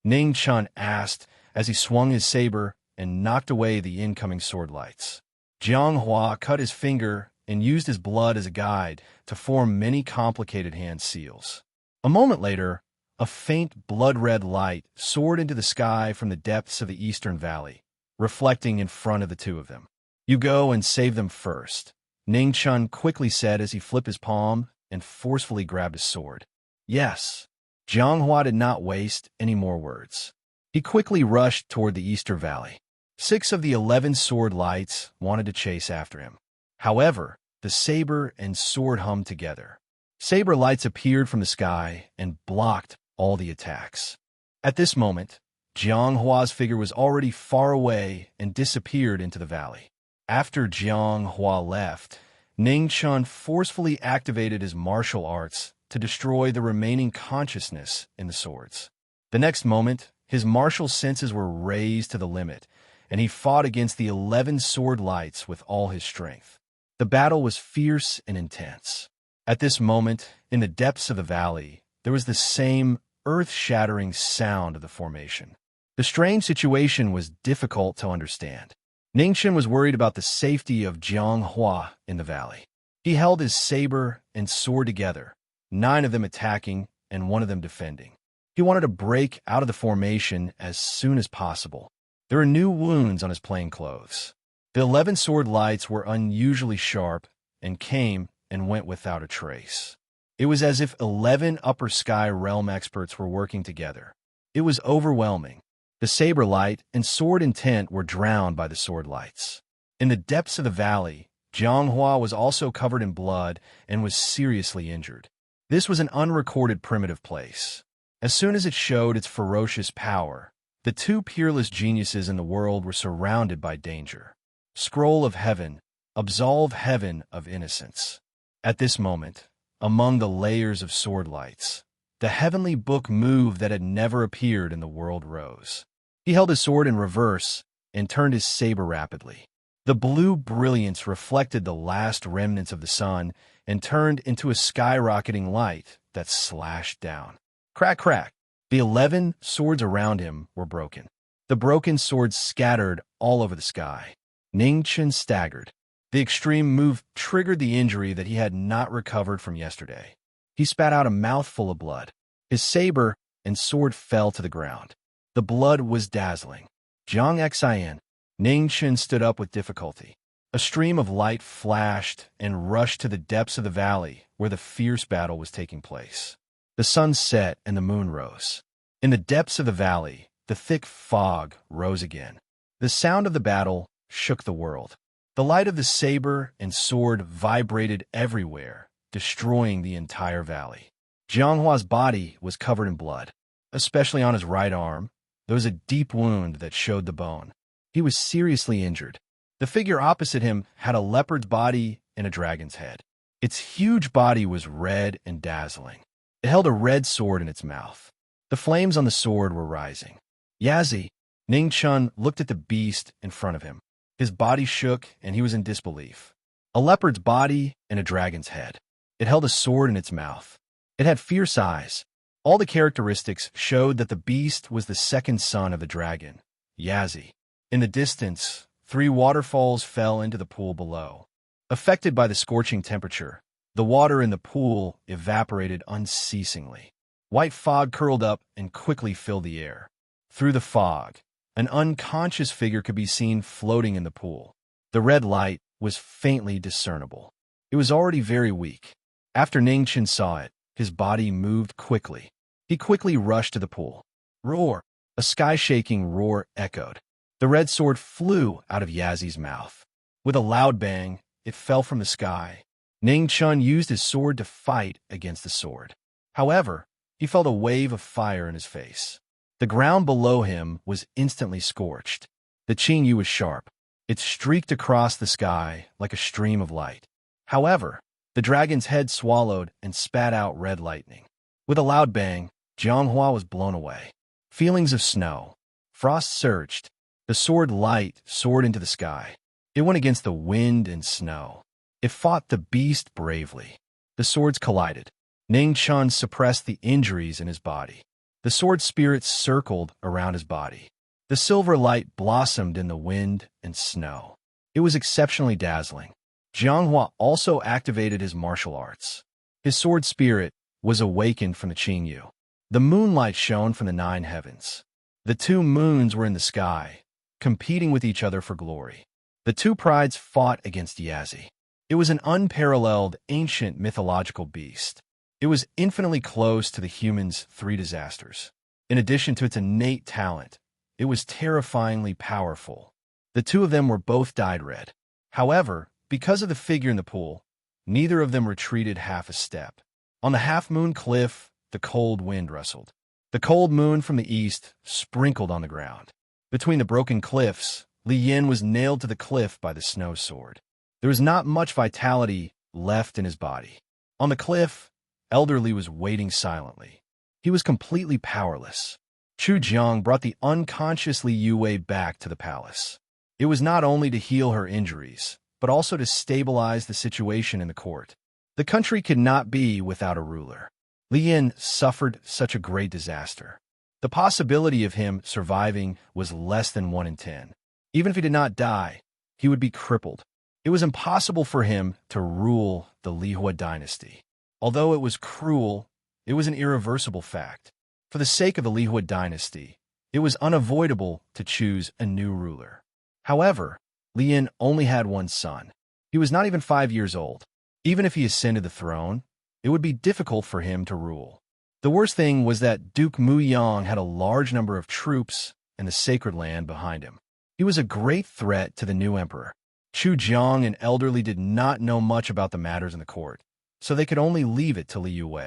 Ning Chen asked as he swung his saber and knocked away the incoming sword lights. Jianghua cut his finger and used his blood as a guide to form many complicated hand seals. A moment later, a faint blood-red light soared into the sky from the depths of the eastern valley, reflecting in front of the two of them. "You go and save them first," Ning Chen quickly said as he flipped his palm and forcefully grabbed his sword. "Yes." Jianghua did not waste any more words. He quickly rushed toward the eastern valley. 6 of the 11 sword lights wanted to chase after him. However, the saber and sword hummed together. Saber lights appeared from the sky and blocked all the attacks. At this moment, Jianghua's figure was already far away and disappeared into the valley. After Jianghua left, Ning Chen forcefully activated his martial arts to destroy the remaining consciousness in the swords. The next moment, his martial senses were raised to the limit, and he fought against the 11 sword lights with all his strength. The battle was fierce and intense. At this moment, in the depths of the valley, there was the same earth-shattering sound of the formation. The strange situation was difficult to understand. Ning Chen was worried about the safety of Jianghua in the valley. He held his saber and sword together, 9 of them attacking and 1 of them defending. He wanted to break out of the formation as soon as possible. There were new wounds on his plain clothes. The 11 sword lights were unusually sharp and came and went without a trace. It was as if 11 upper sky realm experts were working together. It was overwhelming. The saber light and sword intent were drowned by the sword lights. In the depths of the valley, Jianghua was also covered in blood and was seriously injured. This was an unrecorded primitive place. As soon as it showed its ferocious power, the two peerless geniuses in the world were surrounded by danger. Scroll of Heaven, absolve heaven of innocence. At this moment, among the layers of sword lights, the heavenly book moved that had never appeared in the world rose. He held his sword in reverse and turned his saber rapidly. The blue brilliance reflected the last remnants of the sun and turned into a skyrocketing light that slashed down. Crack, crack. The 11 swords around him were broken. The broken swords scattered all over the sky. Ning Chen staggered. The extreme move triggered the injury that he had not recovered from yesterday. He spat out a mouthful of blood. His saber and sword fell to the ground. The blood was dazzling. Zhang Xian. Ning Chen stood up with difficulty. A stream of light flashed and rushed to the depths of the valley where the fierce battle was taking place. The sun set and the moon rose. In the depths of the valley, the thick fog rose again. The sound of the battle shook the world. The light of the saber and sword vibrated everywhere, destroying the entire valley. Jianghua's body was covered in blood, especially on his right arm. There was a deep wound that showed the bone. He was seriously injured. The figure opposite him had a leopard's body and a dragon's head. Its huge body was red and dazzling. It held a red sword in its mouth. The flames on the sword were rising. Yazi, Ning Chun looked at the beast in front of him. His body shook and he was in disbelief. A leopard's body and a dragon's head. It held a sword in its mouth. It had fierce eyes. All the characteristics showed that the beast was the second son of the dragon, Yazi. In the distance, 3 waterfalls fell into the pool below. Affected by the scorching temperature, the water in the pool evaporated unceasingly. White fog curled up and quickly filled the air. Through the fog, an unconscious figure could be seen floating in the pool. The red light was faintly discernible. It was already very weak. After Ning Chen saw it, his body moved quickly. He quickly rushed to the pool. Roar! A sky-shaking roar echoed. The red sword flew out of Yazi's mouth. With a loud bang, it fell from the sky. Ning Chun used his sword to fight against the sword. However, he felt a wave of fire in his face. The ground below him was instantly scorched. The Qingyu was sharp. It streaked across the sky like a stream of light. However, the dragon's head swallowed and spat out red lightning. With a loud bang, Jianghua was blown away. Feelings of snow. Frost surged. The sword light soared into the sky. It went against the wind and snow. It fought the beast bravely. The swords collided. Ning Chun suppressed the injuries in his body. The sword spirit circled around his body. The silver light blossomed in the wind and snow. It was exceptionally dazzling. Jianghua also activated his martial arts. His sword spirit was awakened from the Qingyu. The moonlight shone from the 9 heavens. The 2 moons were in the sky, competing with each other for glory. The 2 prides fought against Yazi. It was an unparalleled, ancient mythological beast. It was infinitely close to the humans' 3 disasters. In addition to its innate talent, it was terrifyingly powerful. The 2 of them were both dyed red. However, because of the figure in the pool, neither of them retreated half a step. On the half-moon cliff, the cold wind rustled. The cold moon from the east sprinkled on the ground. Between the broken cliffs, Li Yin was nailed to the cliff by the snow sword. There was not much vitality left in his body. On the cliff, Elder Li was waiting silently. He was completely powerless. Chu Jiang brought the unconscious Li Yue back to the palace. It was not only to heal her injuries, but also to stabilize the situation in the court. The country could not be without a ruler. Li Yin suffered such a great disaster. The possibility of him surviving was less than 1 in 10. Even if he did not die, he would be crippled. It was impossible for him to rule the Lihua dynasty. Although it was cruel, it was an irreversible fact. For the sake of the Lihua dynasty, it was unavoidable to choose a new ruler. However, Li Yin only had 1 son. He was not even 5 years old. Even if he ascended the throne, it would be difficult for him to rule. The worst thing was that Duke Mu Yang had a large number of troops and the sacred land behind him. He was a great threat to the new emperor. Chu Jiang and elderly did not know much about the matters in the court, so they could only leave it to Li Yue.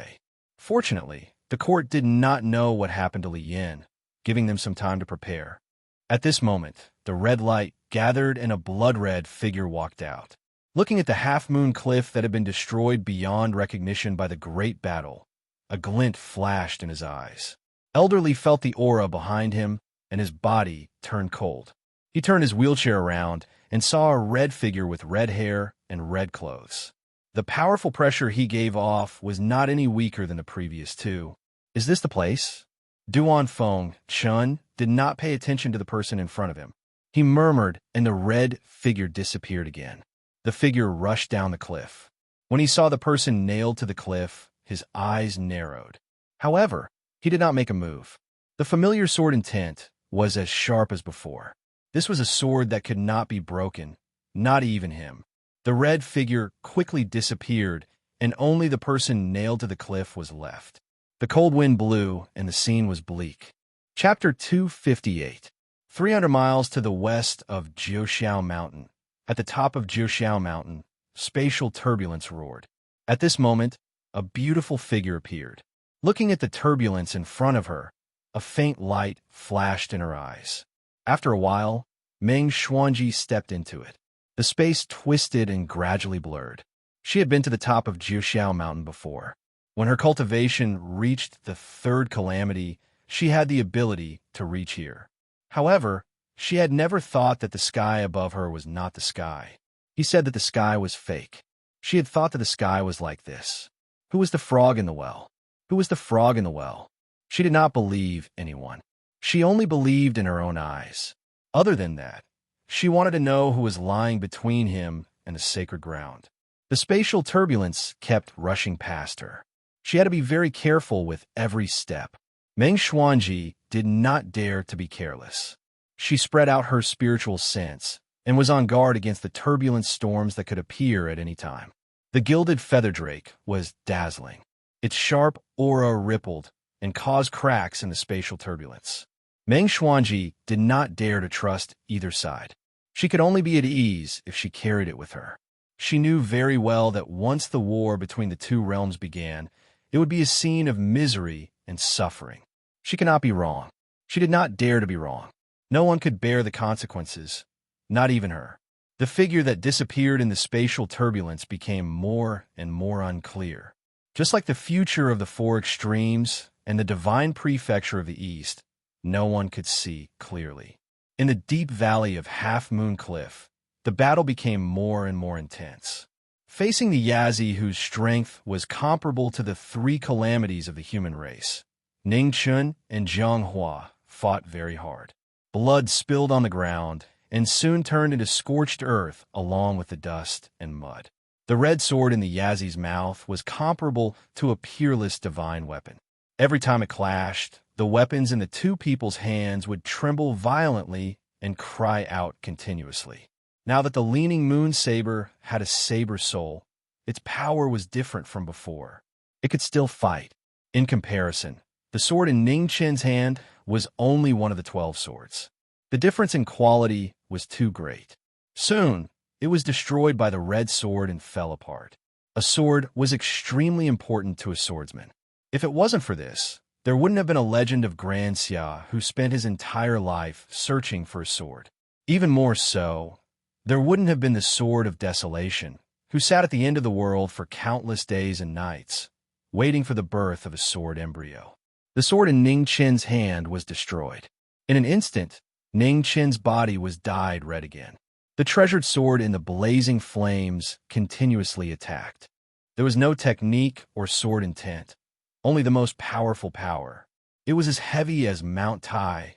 Fortunately, the court did not know what happened to Li Yin, giving them some time to prepare. At this moment, the red light gathered and a blood-red figure walked out. Looking at the half-moon cliff that had been destroyed beyond recognition by the great battle, a glint flashed in his eyes. Elderly felt the aura behind him, and his body turned cold. He turned his wheelchair around and saw a red figure with red hair and red clothes. The powerful pressure he gave off was not any weaker than the previous two. Is this the place? Duan Feng Chun did not pay attention to the person in front of him. He murmured, and the red figure disappeared again. The figure rushed down the cliff. When he saw the person nailed to the cliff, his eyes narrowed. However, he did not make a move. The familiar sword intent was as sharp as before. This was a sword that could not be broken, not even him. The red figure quickly disappeared, and only the person nailed to the cliff was left. The cold wind blew, and the scene was bleak. Chapter 258. 300 miles to the west of Jiuxiao Mountain. At the top of Jiuxiao Mountain, spatial turbulence roared. At this moment, a beautiful figure appeared. Looking at the turbulence in front of her, a faint light flashed in her eyes. After a while, Meng Xuanji stepped into it. The space twisted and gradually blurred. She had been to the top of Jiuxiao Mountain before. When her cultivation reached the third calamity, she had the ability to reach here. However, she had never thought that the sky above her was not the sky. He said that the sky was fake. She had thought that the sky was like this. Who was the frog in the well? Who was the frog in the well? She did not believe anyone. She only believed in her own eyes. Other than that, she wanted to know who was lying between him and the sacred ground. The spatial turbulence kept rushing past her. She had to be very careful with every step. Meng Xuanji did not dare to be careless. She spread out her spiritual sense and was on guard against the turbulent storms that could appear at any time. The gilded feather drake was dazzling. Its sharp aura rippled and caused cracks in the spatial turbulence. Meng Xuanji did not dare to trust either side. She could only be at ease if she carried it with her. She knew very well that once the war between the two realms began, it would be a scene of misery and suffering. She could not be wrong. She did not dare to be wrong. No one could bear the consequences, not even her. The figure that disappeared in the spatial turbulence became more and more unclear. Just like the future of the four extremes and the divine prefecture of the East, no one could see clearly. In the deep valley of Half Moon Cliff, the battle became more and more intense. Facing the Yazi whose strength was comparable to the three calamities of the human race, Ning Chun and Zhang Hua fought very hard. Blood spilled on the ground and soon turned into scorched earth along with the dust and mud. The red sword in the Yazi's mouth was comparable to a peerless divine weapon. Every time it clashed, the weapons in the two people's hands would tremble violently and cry out continuously. Now that the leaning moon saber had a saber soul, its power was different from before. It could still fight. In comparison, the sword in Ning Chen's hand was only one of the 12 swords. The difference in quality was too great. Soon, it was destroyed by the red sword and fell apart. A sword was extremely important to a swordsman. If it wasn't for this, there wouldn't have been a legend of Grand Xia who spent his entire life searching for a sword. Even more so, there wouldn't have been the Sword of Desolation, who sat at the end of the world for countless days and nights, waiting for the birth of a sword embryo. The sword in Ning Chen's hand was destroyed. In an instant, Ning Chen's body was dyed red again. The treasured sword in the blazing flames continuously attacked. There was no technique or sword intent, only the most powerful power. It was as heavy as Mount Tai,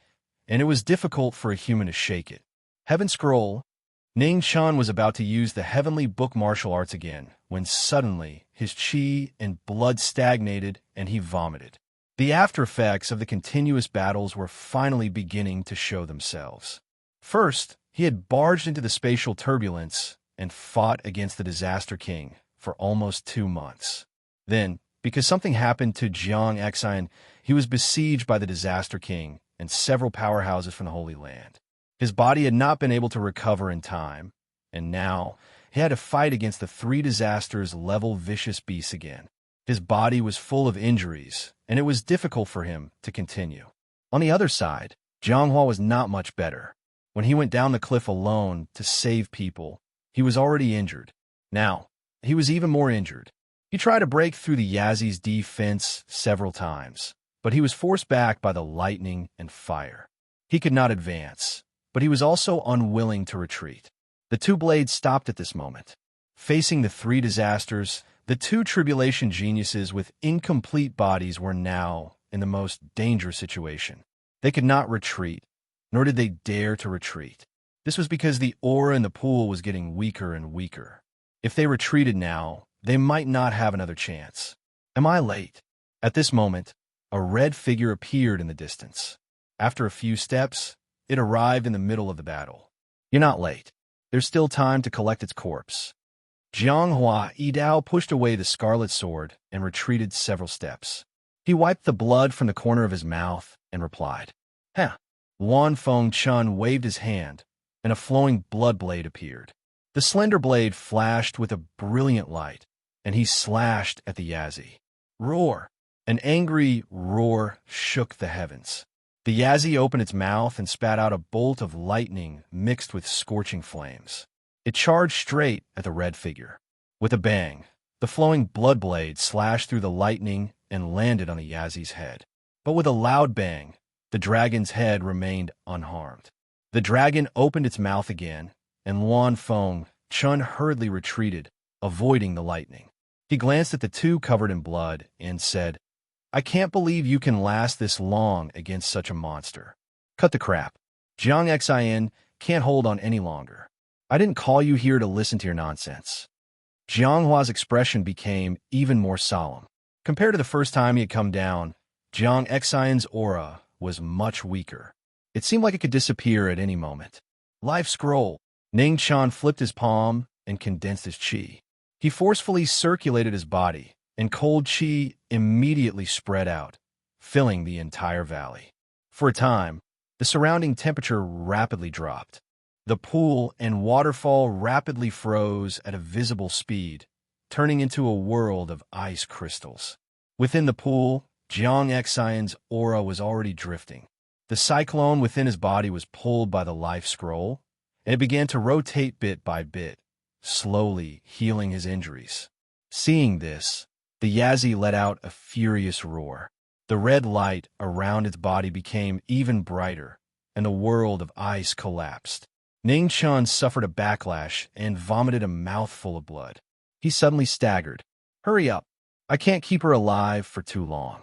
and it was difficult for a human to shake it. Heaven Scroll. Ning Chan was about to use the heavenly book martial arts again, when suddenly his chi and blood stagnated and he vomited. The after effects of the continuous battles were finally beginning to show themselves. First, he had barged into the spatial turbulence and fought against the Disaster King for almost 2 months. Then, because something happened to Jiang Xian, he was besieged by the Disaster King and several powerhouses from the Holy Land. His body had not been able to recover in time, And now, he had to fight against the three disasters level vicious beasts again. His body was full of injuries, and it was difficult for him to continue. On the other side, Jianghua was not much better. When he went down the cliff alone to save people, he was already injured. Now, he was even more injured. He tried to break through the Yazi's defense several times, but he was forced back by the lightning and fire. He could not advance, but he was also unwilling to retreat. The two blades stopped at this moment. Facing the three disasters, the two tribulation geniuses with incomplete bodies were now in the most dangerous situation. They could not retreat, nor did they dare to retreat. This was because the aura in the pool was getting weaker and weaker. If they retreated now, they might not have another chance. Am I late? At this moment, a red figure appeared in the distance. After a few steps, it arrived in the middle of the battle. You're not late. There's still time to collect its corpse. Jianghua Yidao pushed away the scarlet sword and retreated several steps. He wiped the blood from the corner of his mouth and replied, "Huh." Wan Feng Chun waved his hand, and a flowing blood blade appeared. The slender blade flashed with a brilliant light, and he slashed at the Yazi. Roar! An angry roar shook the heavens. The Yazi opened its mouth and spat out a bolt of lightning mixed with scorching flames. It charged straight at the red figure. With a bang, the flowing blood blade slashed through the lightning and landed on the Yazi's head. But with a loud bang, the dragon's head remained unharmed. The dragon opened its mouth again, and Luan Feng Chun hurriedly retreated, avoiding the lightning. He glanced at the two covered in blood and said, "I can't believe you can last this long against such a monster. Cut the crap. Jiang Xin can't hold on any longer. I didn't call you here to listen to your nonsense." Jianghua's expression became even more solemn. Compared to the first time he had come down, Jiang Xion's aura was much weaker. It seemed like it could disappear at any moment. Life scroll. Ning Chan flipped his palm and condensed his qi. He forcefully circulated his body, and cold qi immediately spread out, filling the entire valley. For a time, the surrounding temperature rapidly dropped. The pool and waterfall rapidly froze at a visible speed, turning into a world of ice crystals. Within the pool, Jiang Xion's aura was already drifting. The cyclone within his body was pulled by the life scroll, and it began to rotate bit by bit, slowly healing his injuries. Seeing this, the Yazi let out a furious roar. The red light around its body became even brighter, and the world of ice collapsed. Ning Chun suffered a backlash and vomited a mouthful of blood. He suddenly staggered. "Hurry up. I can't keep her alive for too long."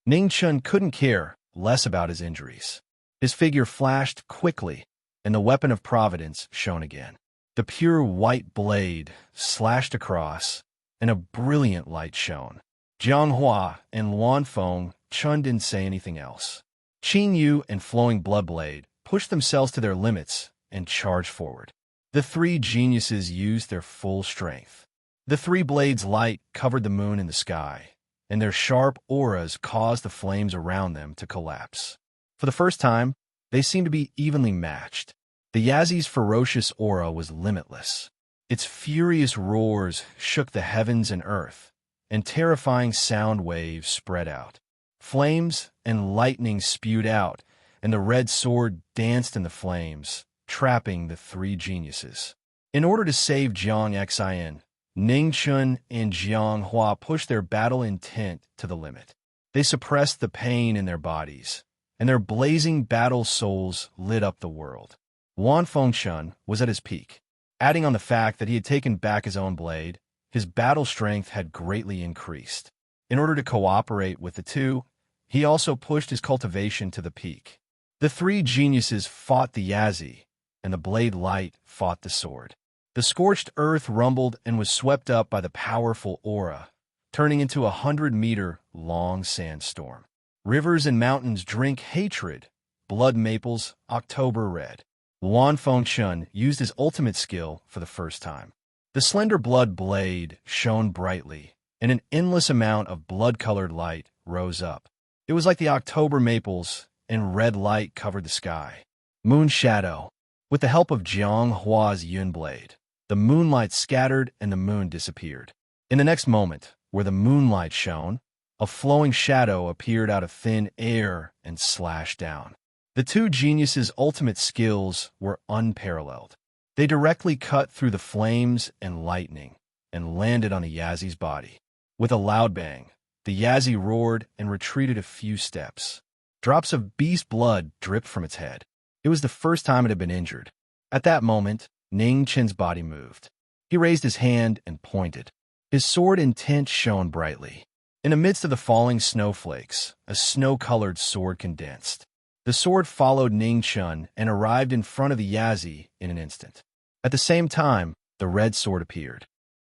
Ning Chun couldn't care less about his injuries. His figure flashed quickly, and the weapon of providence shone again. The pure white blade slashed across, and a brilliant light shone. Jianghua and Luan Feng Chun didn't say anything else. Qin Yu and Flowing Blood Blade pushed themselves to their limits and charged forward. The three geniuses used their full strength. The three blades' light covered the moon in the sky, and their sharp auras caused the flames around them to collapse. For the first time, they seemed to be evenly matched. The Yazi's ferocious aura was limitless. Its furious roars shook the heavens and earth, and terrifying sound waves spread out. Flames and lightning spewed out, and the red sword danced in the flames, trapping the three geniuses. In order to save Jiang Xin, Ning Chun and Jiang Hua pushed their battle intent to the limit. They suppressed the pain in their bodies, and their blazing battle souls lit up the world. Wan Fengchun was at his peak. Adding on the fact that he had taken back his own blade, his battle strength had greatly increased. In order to cooperate with the two, he also pushed his cultivation to the peak. The three geniuses fought the Yazi, and the blade light fought the sword. The scorched earth rumbled and was swept up by the powerful aura, turning into a 100-meter-long sandstorm. Rivers and mountains drink hatred, blood maples, October red. Luan Fengchun used his ultimate skill for the first time. The slender blood blade shone brightly, and an endless amount of blood-colored light rose up. It was like the October maples, and red light covered the sky. Moon Shadow. With the help of Jiang Hua's Yun Blade, The moonlight scattered and the moon disappeared. In the next moment, where the moonlight shone, a flowing shadow appeared out of thin air and slashed down. The two geniuses' ultimate skills were unparalleled. They directly cut through the flames and lightning and landed on the Yazi's body. With a loud bang, the Yazi roared and retreated a few steps. Drops of beast blood dripped from its head. It was the first time it had been injured. At that moment, Ning Chen's body moved. He raised his hand and pointed. His sword intent shone brightly. In the midst of the falling snowflakes, a snow-colored sword condensed. The sword followed Ning Chen and arrived in front of the Yazi in an instant. At the same time, the red sword appeared.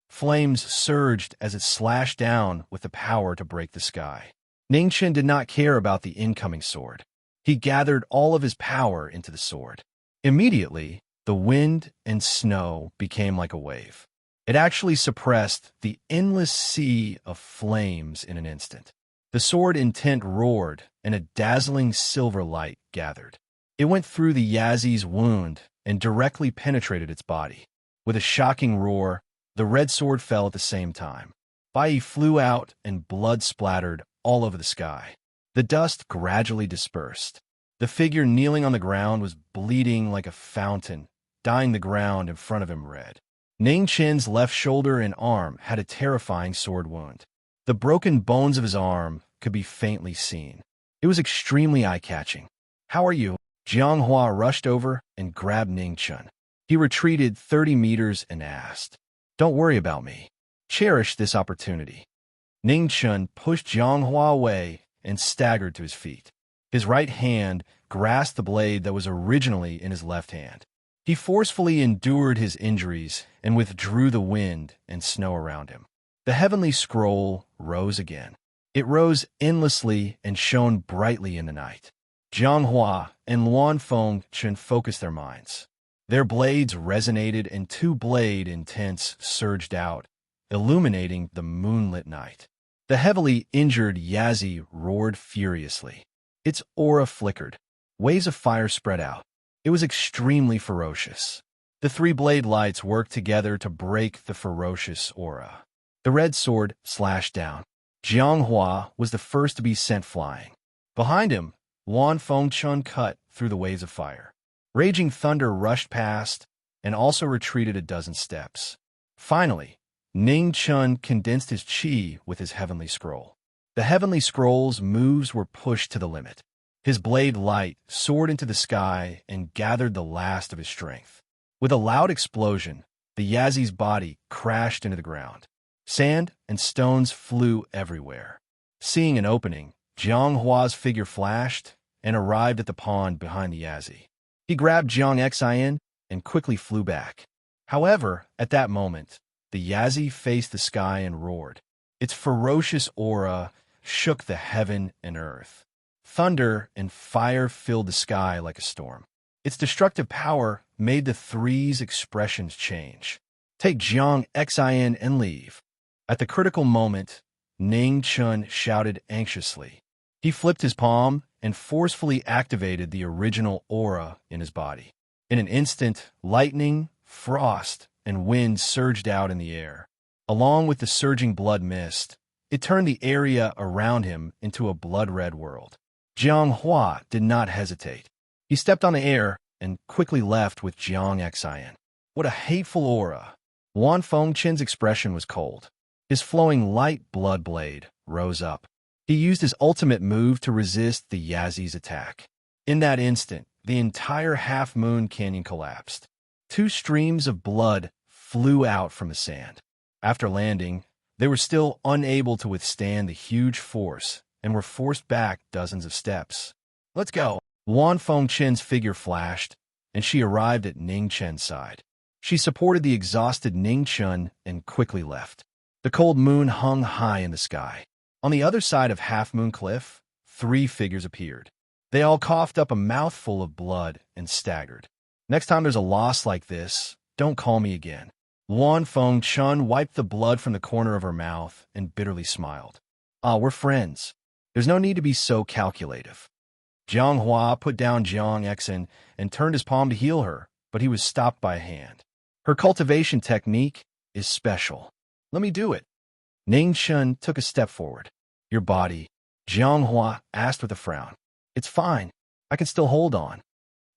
Flames surged as it slashed down with the power to break the sky. Ning Chen did not care about the incoming sword. He gathered all of his power into the sword. Immediately, the wind and snow became like a wave. It actually suppressed the endless sea of flames in an instant. The sword intent roared, and a dazzling silver light gathered. It went through the Yazi's wound and directly penetrated its body. With a shocking roar, the red sword fell at the same time. Bai flew out and blood splattered all over the sky. The dust gradually dispersed. The figure kneeling on the ground was bleeding like a fountain, dyeing the ground in front of him red. Ning Chen's left shoulder and arm had a terrifying sword wound. The broken bones of his arm could be faintly seen. It was extremely eye-catching. "How are you?" Jiang Hua rushed over and grabbed Ning Chen. He retreated 30 meters and asked, "Don't worry about me. Cherish this opportunity." Ning Chen pushed Jiang Hua away and staggered to his feet. His right hand grasped the blade that was originally in his left hand. He forcefully endured his injuries and withdrew the wind and snow around him. The heavenly scroll rose again. It rose endlessly and shone brightly in the night. Jiang Hua and Luan Fengchen focused their minds. Their blades resonated and two blade intents surged out, illuminating the moonlit night. The heavily injured Yazi roared furiously. Its aura flickered. Waves of fire spread out. It was extremely ferocious. The three blade lights worked together to break the ferocious aura. The red sword slashed down. Jiang Hua was the first to be sent flying. Behind him, Luan Fengchen cut through the waves of fire. Raging thunder rushed past and also retreated a dozen steps. Finally, Ning Chen condensed his chi with his heavenly scroll. The heavenly scroll's moves were pushed to the limit. His blade light soared into the sky and gathered the last of his strength. With a loud explosion, the Yazi's body crashed into the ground. Sand and stones flew everywhere. Seeing an opening, Jiang Hua's figure flashed and arrived at the pond behind the Yazi. He grabbed Jiang Xin and quickly flew back. However, at that moment, the Yazi faced the sky and roared. Its ferocious aura shook the heaven and earth. Thunder and fire filled the sky like a storm. Its destructive power made the three's expressions change. Take Jiang Xin and leave. At the critical moment, Ning Chen shouted anxiously. He flipped his palm and forcefully activated the original aura in his body. In an instant, lightning, frost, and wind surged out in the air. Along with the surging blood mist, it turned the area around him into a blood-red world. Jiang Hua did not hesitate. He stepped on the air and quickly left with Jiang Xin. What a hateful aura! Luan Fengchen's expression was cold. His flowing light blood blade rose up. He used his ultimate move to resist the Yazi's attack. In that instant, the entire half-moon canyon collapsed. Two streams of blood flew out from the sand. After landing, they were still unable to withstand the huge force and were forced back dozens of steps. "Let's go." Luan Fengchen's figure flashed, and she arrived at Ning Chen's side. She supported the exhausted Ning Chen and quickly left. The cold moon hung high in the sky. On the other side of Half Moon Cliff, three figures appeared. They all coughed up a mouthful of blood and staggered. "Next time there's a loss like this, don't call me again." Luan Fengchen wiped the blood from the corner of her mouth and bitterly smiled. "Ah, we're friends. There's no need to be so calculative." Jiang Hua put down Jiang Xin and turned his palm to heal her, but he was stopped by a hand. Her cultivation technique is special. Let me do it. Ning Chun took a step forward. Your body, Jiang Hua asked with a frown. It's fine. I can still hold on.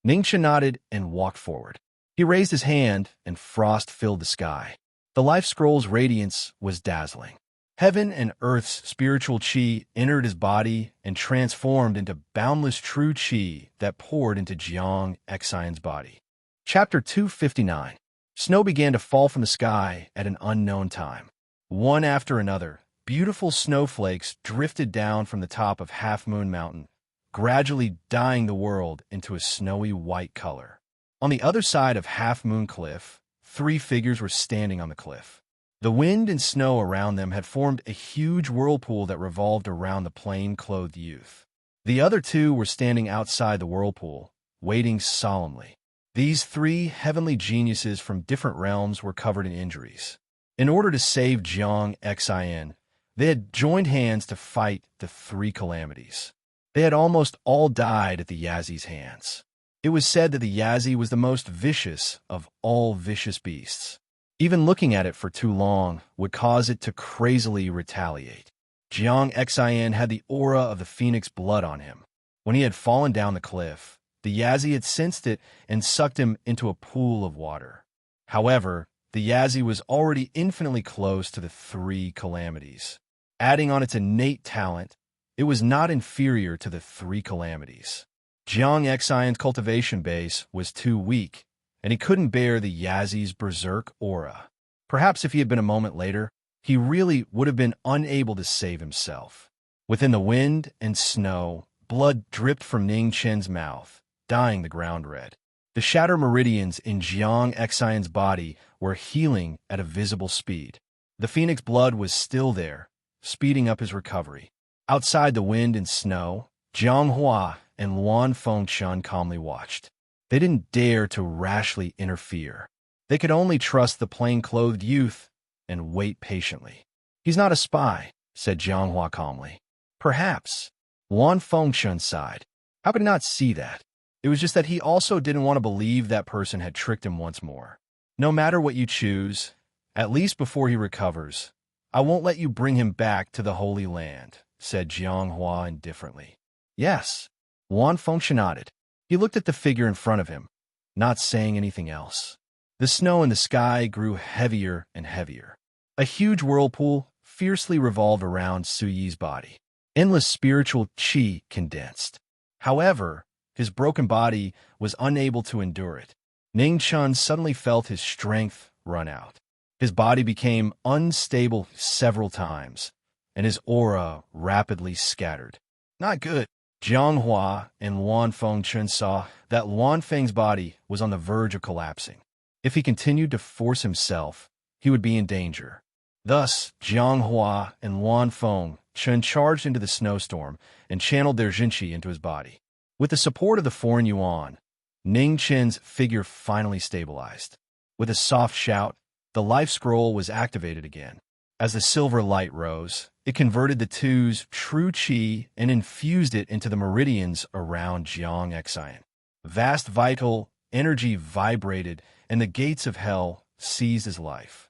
Ning Chun nodded and walked forward. He raised his hand, and frost filled the sky. The life scroll's radiance was dazzling. Heaven and earth's spiritual qi entered his body and transformed into boundless true qi that poured into Jiang Xian's body. Chapter 259. Snow began to fall from the sky at an unknown time. One after another, beautiful snowflakes drifted down from the top of Half Moon Mountain, gradually dyeing the world into a snowy white color. On the other side of Half Moon Cliff, 3 figures were standing on the cliff. The wind and snow around them had formed a huge whirlpool that revolved around the plain-clothed youth. The other 2 were standing outside the whirlpool, waiting solemnly. These 3 heavenly geniuses from different realms were covered in injuries. In order to save Jiang Xian, they had joined hands to fight the 3 calamities. They had almost all died at the Yazi's hands. It was said that the Yazi was the most vicious of all vicious beasts. Even looking at it for too long would cause it to crazily retaliate. Jiang Xian had the aura of the phoenix blood on him. When he had fallen down the cliff, the Yazi had sensed it and sucked him into a pool of water. However, the Yazi was already infinitely close to the 3 calamities. Adding on its innate talent, it was not inferior to the 3 calamities. Jiang Xian's cultivation base was too weak, and he couldn't bear the Yazi's berserk aura. Perhaps if he had been a moment later, he really would have been unable to save himself. Within the wind and snow, blood dripped from Ning Chen's mouth, dyeing the ground red. The shatter meridians in Jiang Xian's body were healing at a visible speed. The phoenix blood was still there, speeding up his recovery. Outside the wind and snow, Jiang Hua and Luan Fengchun calmly watched. They didn't dare to rashly interfere. They could only trust the plain-clothed youth and wait patiently. He's not a spy, said Jiang Hua calmly. Perhaps. Luan Fengchun sighed. How could he not see that? It was just that he also didn't want to believe that person had tricked him once more. No matter what you choose, at least before he recovers, I won't let you bring him back to the Holy Land, said Jiang Hua indifferently. Yes. Luan Fengchun nodded. He looked at the figure in front of him, not saying anything else. The snow in the sky grew heavier and heavier. A huge whirlpool fiercely revolved around Su Yi's body. Endless spiritual qi condensed. However, his broken body was unable to endure it. Ning Chun suddenly felt his strength run out. His body became unstable several times, and his aura rapidly scattered. Not good. Jiang Hua and Luan Fengchun saw that Luan Feng's body was on the verge of collapsing. If he continued to force himself, he would be in danger. Thus, Jiang Hua and Luan Fengchun charged into the snowstorm and channeled their Jinqi into his body. With the support of the foreign yuan, Ning Chen's figure finally stabilized. With a soft shout, the life scroll was activated again. As the silver light rose, it converted the 2's true qi and infused it into the meridians around Jiang Xian. Vast vital energy vibrated, and the gates of hell seized his life.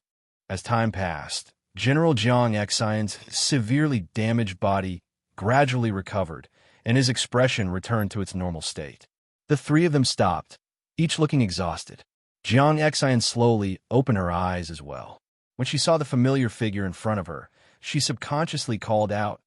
As time passed, General Jiang Xian's severely damaged body gradually recovered, and his expression returned to its normal state. The 3 of them stopped, each looking exhausted. Jiang Xian slowly opened her eyes as well. When she saw the familiar figure in front of her, she subconsciously called out,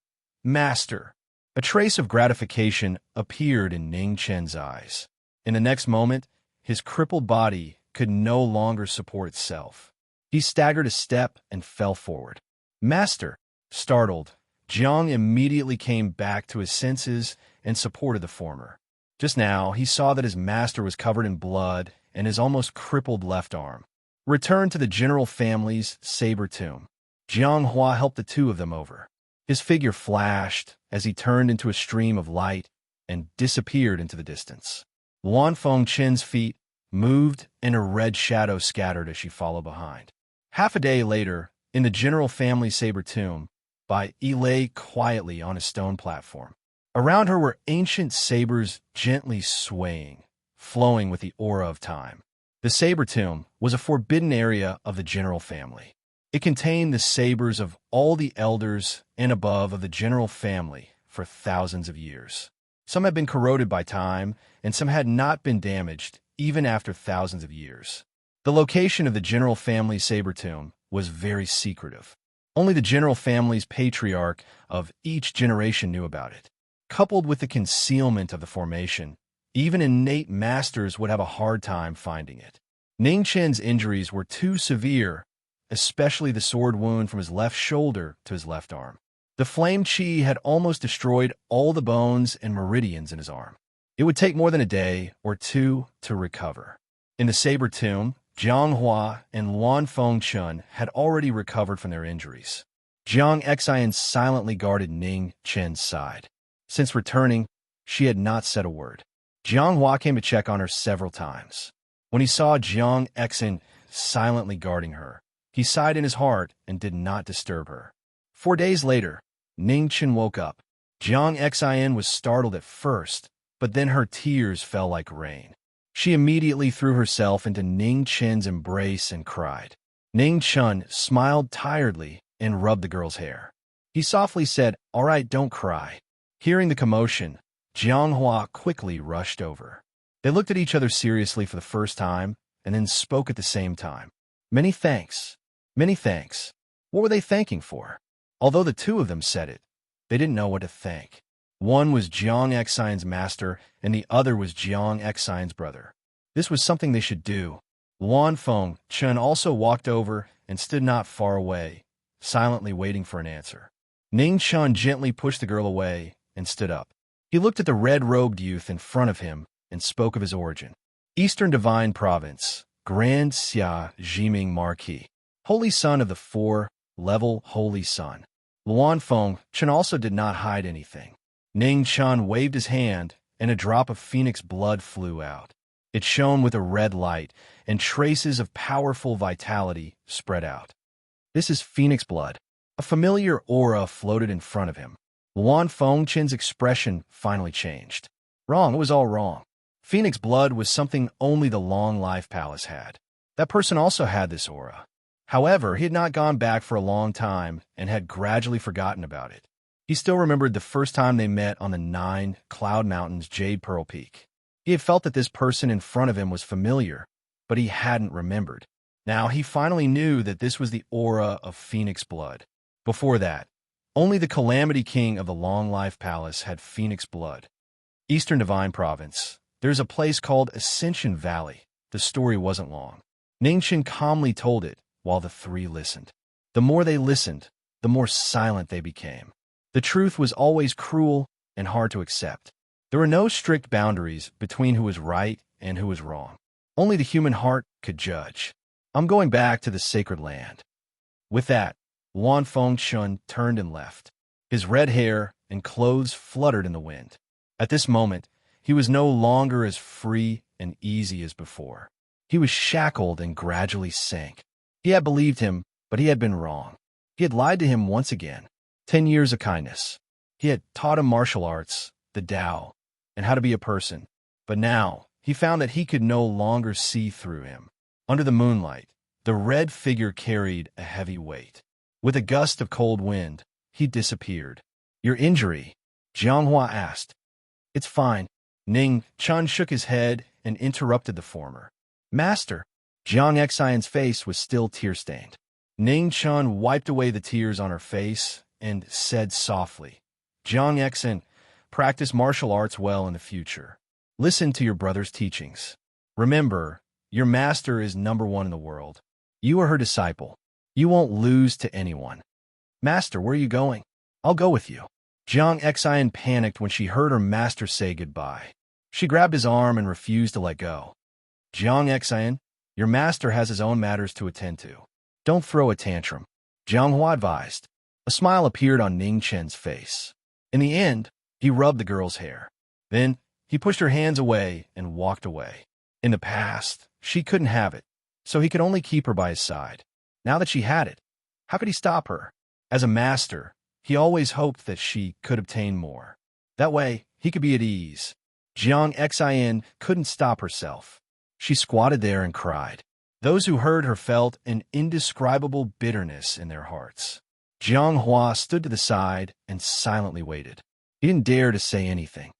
"Master!" A trace of gratification appeared in Ning Chen's eyes. In the next moment, his crippled body could no longer support itself. He staggered a step and fell forward. "Master!" Startled, Jiang immediately came back to his senses and supported the former. Just now, he saw that his master was covered in blood and his almost crippled left arm. Returned to the general family's saber tomb. Jiang Hua helped the 2 of them over. His figure flashed as he turned into a stream of light and disappeared into the distance. Luan Fengchun's feet moved and a red shadow scattered as she followed behind. Half a day later, in the general family saber tomb, Bai Yi lay quietly on a stone platform. Around her were ancient sabers gently swaying, flowing with the aura of time. The saber tomb was a forbidden area of the general family. It contained the sabers of all the elders and above of the general family for thousands of years. Some had been corroded by time, and some had not been damaged even after thousands of years. The location of the general family's saber tomb was very secretive. Only the general family's patriarch of each generation knew about it. Coupled with the concealment of the formation, even innate masters would have a hard time finding it. Ning Chen's injuries were too severe, especially the sword wound from his left shoulder to his left arm. The flame qi had almost destroyed all the bones and meridians in his arm. It would take more than a day or two to recover. In the saber tomb, Jiang Hua and Luan Fengchun had already recovered from their injuries. Jiang Xian silently guarded Ning Chen's side. Since returning, she had not said a word. Jiang Hua came to check on her several times. When he saw Jiang Xian silently guarding her, he sighed in his heart and did not disturb her. 4 days later, Ning Chen woke up. Jiang Xian was startled at first, but then her tears fell like rain. She immediately threw herself into Ning Chen's embrace and cried. Ning Chen smiled tiredly and rubbed the girl's hair. He softly said, "All right, don't cry." Hearing the commotion, Jiang Hua quickly rushed over. They looked at each other seriously for the first time and then spoke at the same time. "Many thanks. Many thanks." What were they thanking for? Although the two of them said it, they didn't know what to thank. One was Jiang Xian's master, and the other was Jiang Xian's brother. This was something they should do. Luan Fengchun also walked over and stood not far away, silently waiting for an answer. Ning Chen gently pushed the girl away and stood up. He looked at the red-robed youth in front of him and spoke of his origin. Eastern Divine Province, Grand Xia Jiming Marquis, Holy Son of the Four-Level Holy Sun. Luan Fengchun also did not hide anything. Ning Chen waved his hand, and a drop of phoenix blood flew out. It shone with a red light, and traces of powerful vitality spread out. "This is phoenix blood." A familiar aura floated in front of him. Luan Fengchun's expression finally changed. Wrong, it was all wrong. Phoenix blood was something only the Long Life Palace had. That person also had this aura. However, he had not gone back for a long time and had gradually forgotten about it. He still remembered the first time they met on the 9 Cloud Mountains Jade Pearl Peak. He had felt that this person in front of him was familiar, but he hadn't remembered. Now he finally knew that this was the aura of phoenix blood. Before that, only the Calamity King of the Long Life Palace had phoenix blood. Eastern Divine Province. There's a place called Ascension Valley. The story wasn't long. Ning Chen calmly told it while the three listened. The more they listened, the more silent they became. The truth was always cruel and hard to accept. There were no strict boundaries between who was right and who was wrong. Only the human heart could judge. "I'm going back to the sacred land." With that, Luan Fengchun turned and left. His red hair and clothes fluttered in the wind. At this moment, he was no longer as free and easy as before. He was shackled and gradually sank. He had believed him, but he had been wrong. He had lied to him once again. 10 years of kindness. He had taught him martial arts, the Tao, and how to be a person. But now, he found that he could no longer see through him. Under the moonlight, the red figure carried a heavy weight. With a gust of cold wind, he disappeared. "Your injury?" Jiang Hua asked. "It's fine." Ning Chen shook his head and interrupted the former. "Master." Jiang Xian's face was still tear-stained. Ning Chen wiped away the tears on her face and said softly, "Jiang Xian, practice martial arts well in the future. Listen to your brother's teachings. Remember, your master is #1 in the world. You are her disciple. You won't lose to anyone." "Master, where are you going?" "I'll go with you." Jiang Xian panicked when she heard her master say goodbye. She grabbed his arm and refused to let go. "Jiang Xian, your master has his own matters to attend to. Don't throw a tantrum," Jiang Hua advised. A smile appeared on Ning Chen's face. In the end, he rubbed the girl's hair. Then, he pushed her hands away and walked away. In the past, she couldn't have it, so he could only keep her by his side. Now that she had it, how could he stop her? As a master, he always hoped that she could obtain more. That way, he could be at ease. Jiang Xian couldn't stop herself. She squatted there and cried. Those who heard her felt an indescribable bitterness in their hearts. Jiang Hua stood to the side and silently waited. He didn't dare to say anything.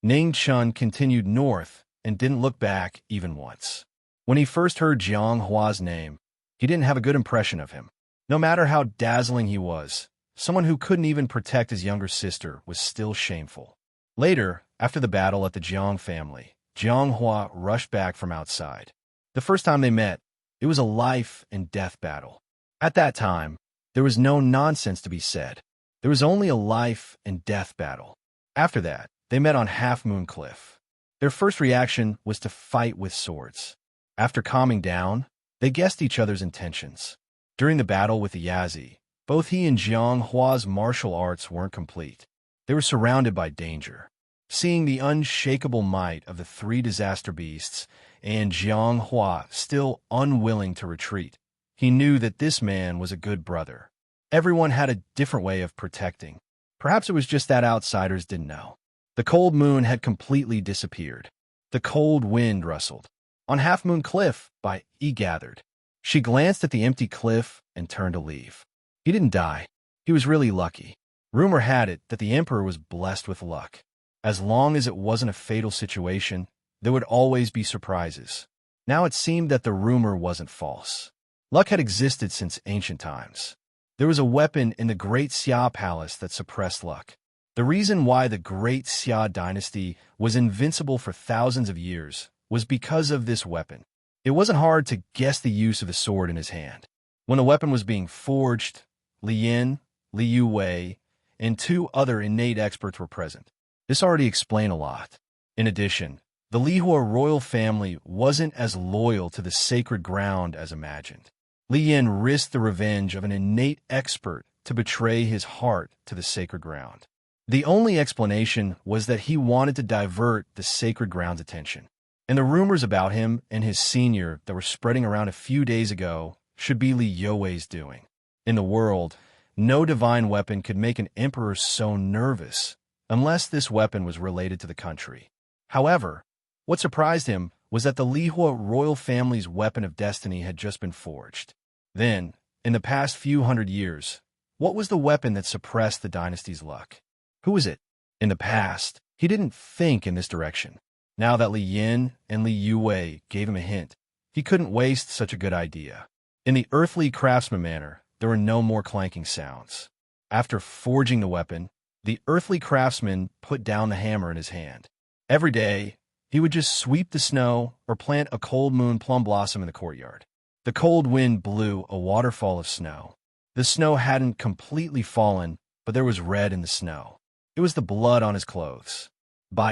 Ning Chun continued north and didn't look back even once. When he first heard Jiang Hua's name, he didn't have a good impression of him. No matter how dazzling he was, someone who couldn't even protect his younger sister was still shameful. Later, after the battle at the Jiang family, Jiang Hua rushed back from outside. The first time they met, it was a life and death battle. At that time, there was no nonsense to be said. There was only a life and death battle. After that, they met on Half Moon Cliff. Their first reaction was to fight with swords. After calming down, they guessed each other's intentions. During the battle with the Yazi, both he and Jiang Hua's martial arts weren't complete. They were surrounded by danger. Seeing the unshakable might of the three disaster beasts and Jiang Hua still unwilling to retreat, he knew that this man was a good brother. Everyone had a different way of protecting. Perhaps it was just that outsiders didn't know. The cold moon had completely disappeared. The cold wind rustled. On Half Moon Cliff, he gathered. She glanced at the empty cliff and turned to leave. He didn't die. He was really lucky. Rumor had it that the emperor was blessed with luck. As long as it wasn't a fatal situation, there would always be surprises. Now it seemed that the rumor wasn't false. Luck had existed since ancient times. There was a weapon in the Great Xia Palace that suppressed luck. The reason why the Great Xia dynasty was invincible for thousands of years was because of this weapon. It wasn't hard to guess the use of the sword in his hand. When the weapon was being forged, Li Yin, Li Yuwei, and two other innate experts were present. This already explained a lot. In addition, the Lihua royal family wasn't as loyal to the sacred ground as imagined. Li Yin risked the revenge of an innate expert to betray his heart to the sacred ground. The only explanation was that he wanted to divert the sacred ground's attention. And the rumors about him and his senior that were spreading around a few days ago should be Li Youwei's doing. In the world, no divine weapon could make an emperor so nervous, unless this weapon was related to the country. However, what surprised him was that the Lihua royal family's weapon of destiny had just been forged. Then, in the past few hundred years, what was the weapon that suppressed the dynasty's luck? Who was it? In the past, he didn't think in this direction. Now that Li Yin and Li Yuwei gave him a hint, he couldn't waste such a good idea. In the earthly craftsman manner, there were no more clanking sounds. After forging the weapon, the earthly craftsman put down the hammer in his hand. Every day, he would just sweep the snow or plant a cold moon plum blossom in the courtyard. The cold wind blew a waterfall of snow. The snow hadn't completely fallen, but there was red in the snow. It was the blood on his clothes.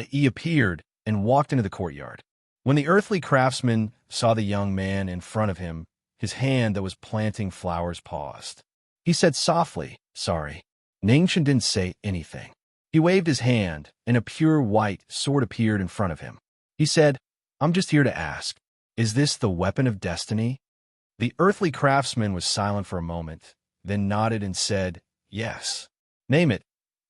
He appeared and walked into the courtyard. When the earthly craftsman saw the young man in front of him, his hand that was planting flowers paused. He said softly, "Sorry." Ningchen didn't say anything. He waved his hand, and a pure white sword appeared in front of him. He said, "I'm just here to ask, is this the weapon of destiny?" The earthly craftsman was silent for a moment, then nodded and said, "Yes." "Name it,"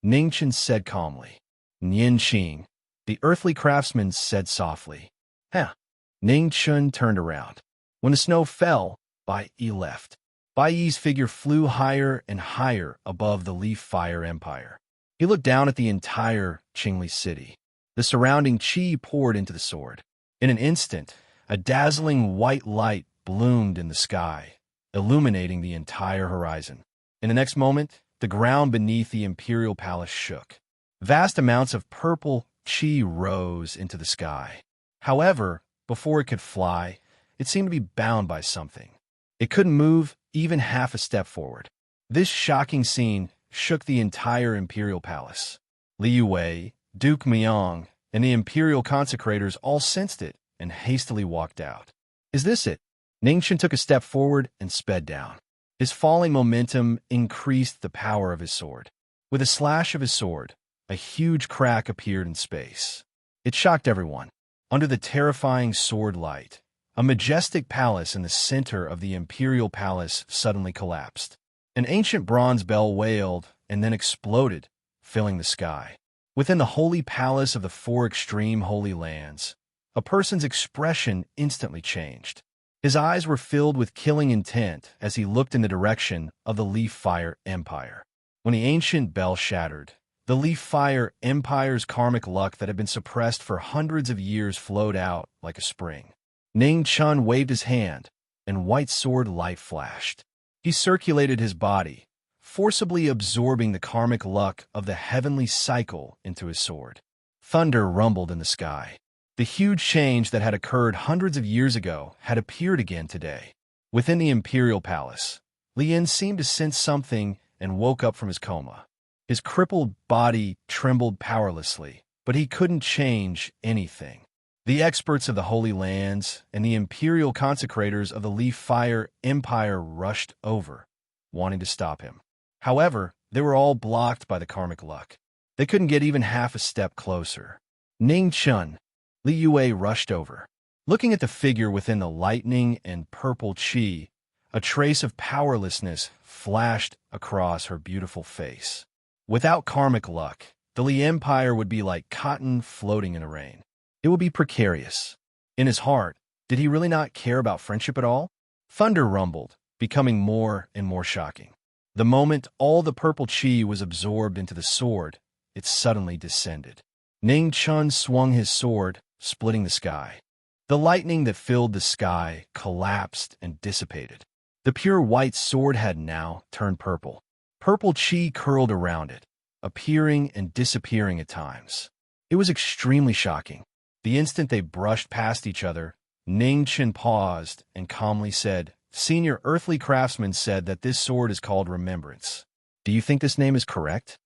Ningchen said calmly. "Nian Qing." The earthly craftsman said softly. "Huh." Ningchen turned around. When the snow fell, Bai Yi left. Bai Yi's figure flew higher and higher above the Leaf Fire Empire. He looked down at the entire Qingli city. The surrounding qi poured into the sword. In an instant, a dazzling white light bloomed in the sky, illuminating the entire horizon. In the next moment, the ground beneath the imperial palace shook. Vast amounts of purple qi rose into the sky. However, before it could fly, it seemed to be bound by something. It couldn't move even half a step forward. This shocking scene shook the entire imperial palace. Li Yuwei, Duke Miang, and the imperial consecrators all sensed it and hastily walked out. "Is this it?" Ningchen took a step forward and sped down. His falling momentum increased the power of his sword. With a slash of his sword, a huge crack appeared in space. It shocked everyone. Under the terrifying sword light, a majestic palace in the center of the imperial palace suddenly collapsed. An ancient bronze bell wailed and then exploded, filling the sky. Within the holy palace of the four extreme holy lands, a person's expression instantly changed. His eyes were filled with killing intent as he looked in the direction of the Leaf Fire Empire. When the ancient bell shattered, the Leaf Fire Empire's karmic luck that had been suppressed for hundreds of years flowed out like a spring. Ning Chun waved his hand, and white sword light flashed. He circulated his body, forcibly absorbing the karmic luck of the heavenly cycle into his sword. Thunder rumbled in the sky. The huge change that had occurred hundreds of years ago had appeared again today. Within the imperial palace, Lien seemed to sense something and woke up from his coma. His crippled body trembled powerlessly, but he couldn't change anything. The experts of the Holy Lands and the imperial consecrators of the Leaf Fire Empire rushed over, wanting to stop him. However, they were all blocked by the karmic luck. They couldn't get even half a step closer. Ning Chun, Li Yue rushed over. Looking at the figure within the lightning and purple chi, a trace of powerlessness flashed across her beautiful face. Without karmic luck, the Li Empire would be like cotton floating in the rain. It would be precarious. In his heart, did he really not care about friendship at all? Thunder rumbled, becoming more and more shocking. The moment all the purple chi was absorbed into the sword, it suddenly descended. Ning Chun swung his sword, splitting the sky. The lightning that filled the sky collapsed and dissipated. The pure white sword had now turned purple. Purple chi curled around it, appearing and disappearing at times. It was extremely shocking. The instant they brushed past each other, Ning Chun paused and calmly said, "Senior earthly craftsman said that this sword is called Remembrance. Do you think this name is correct?"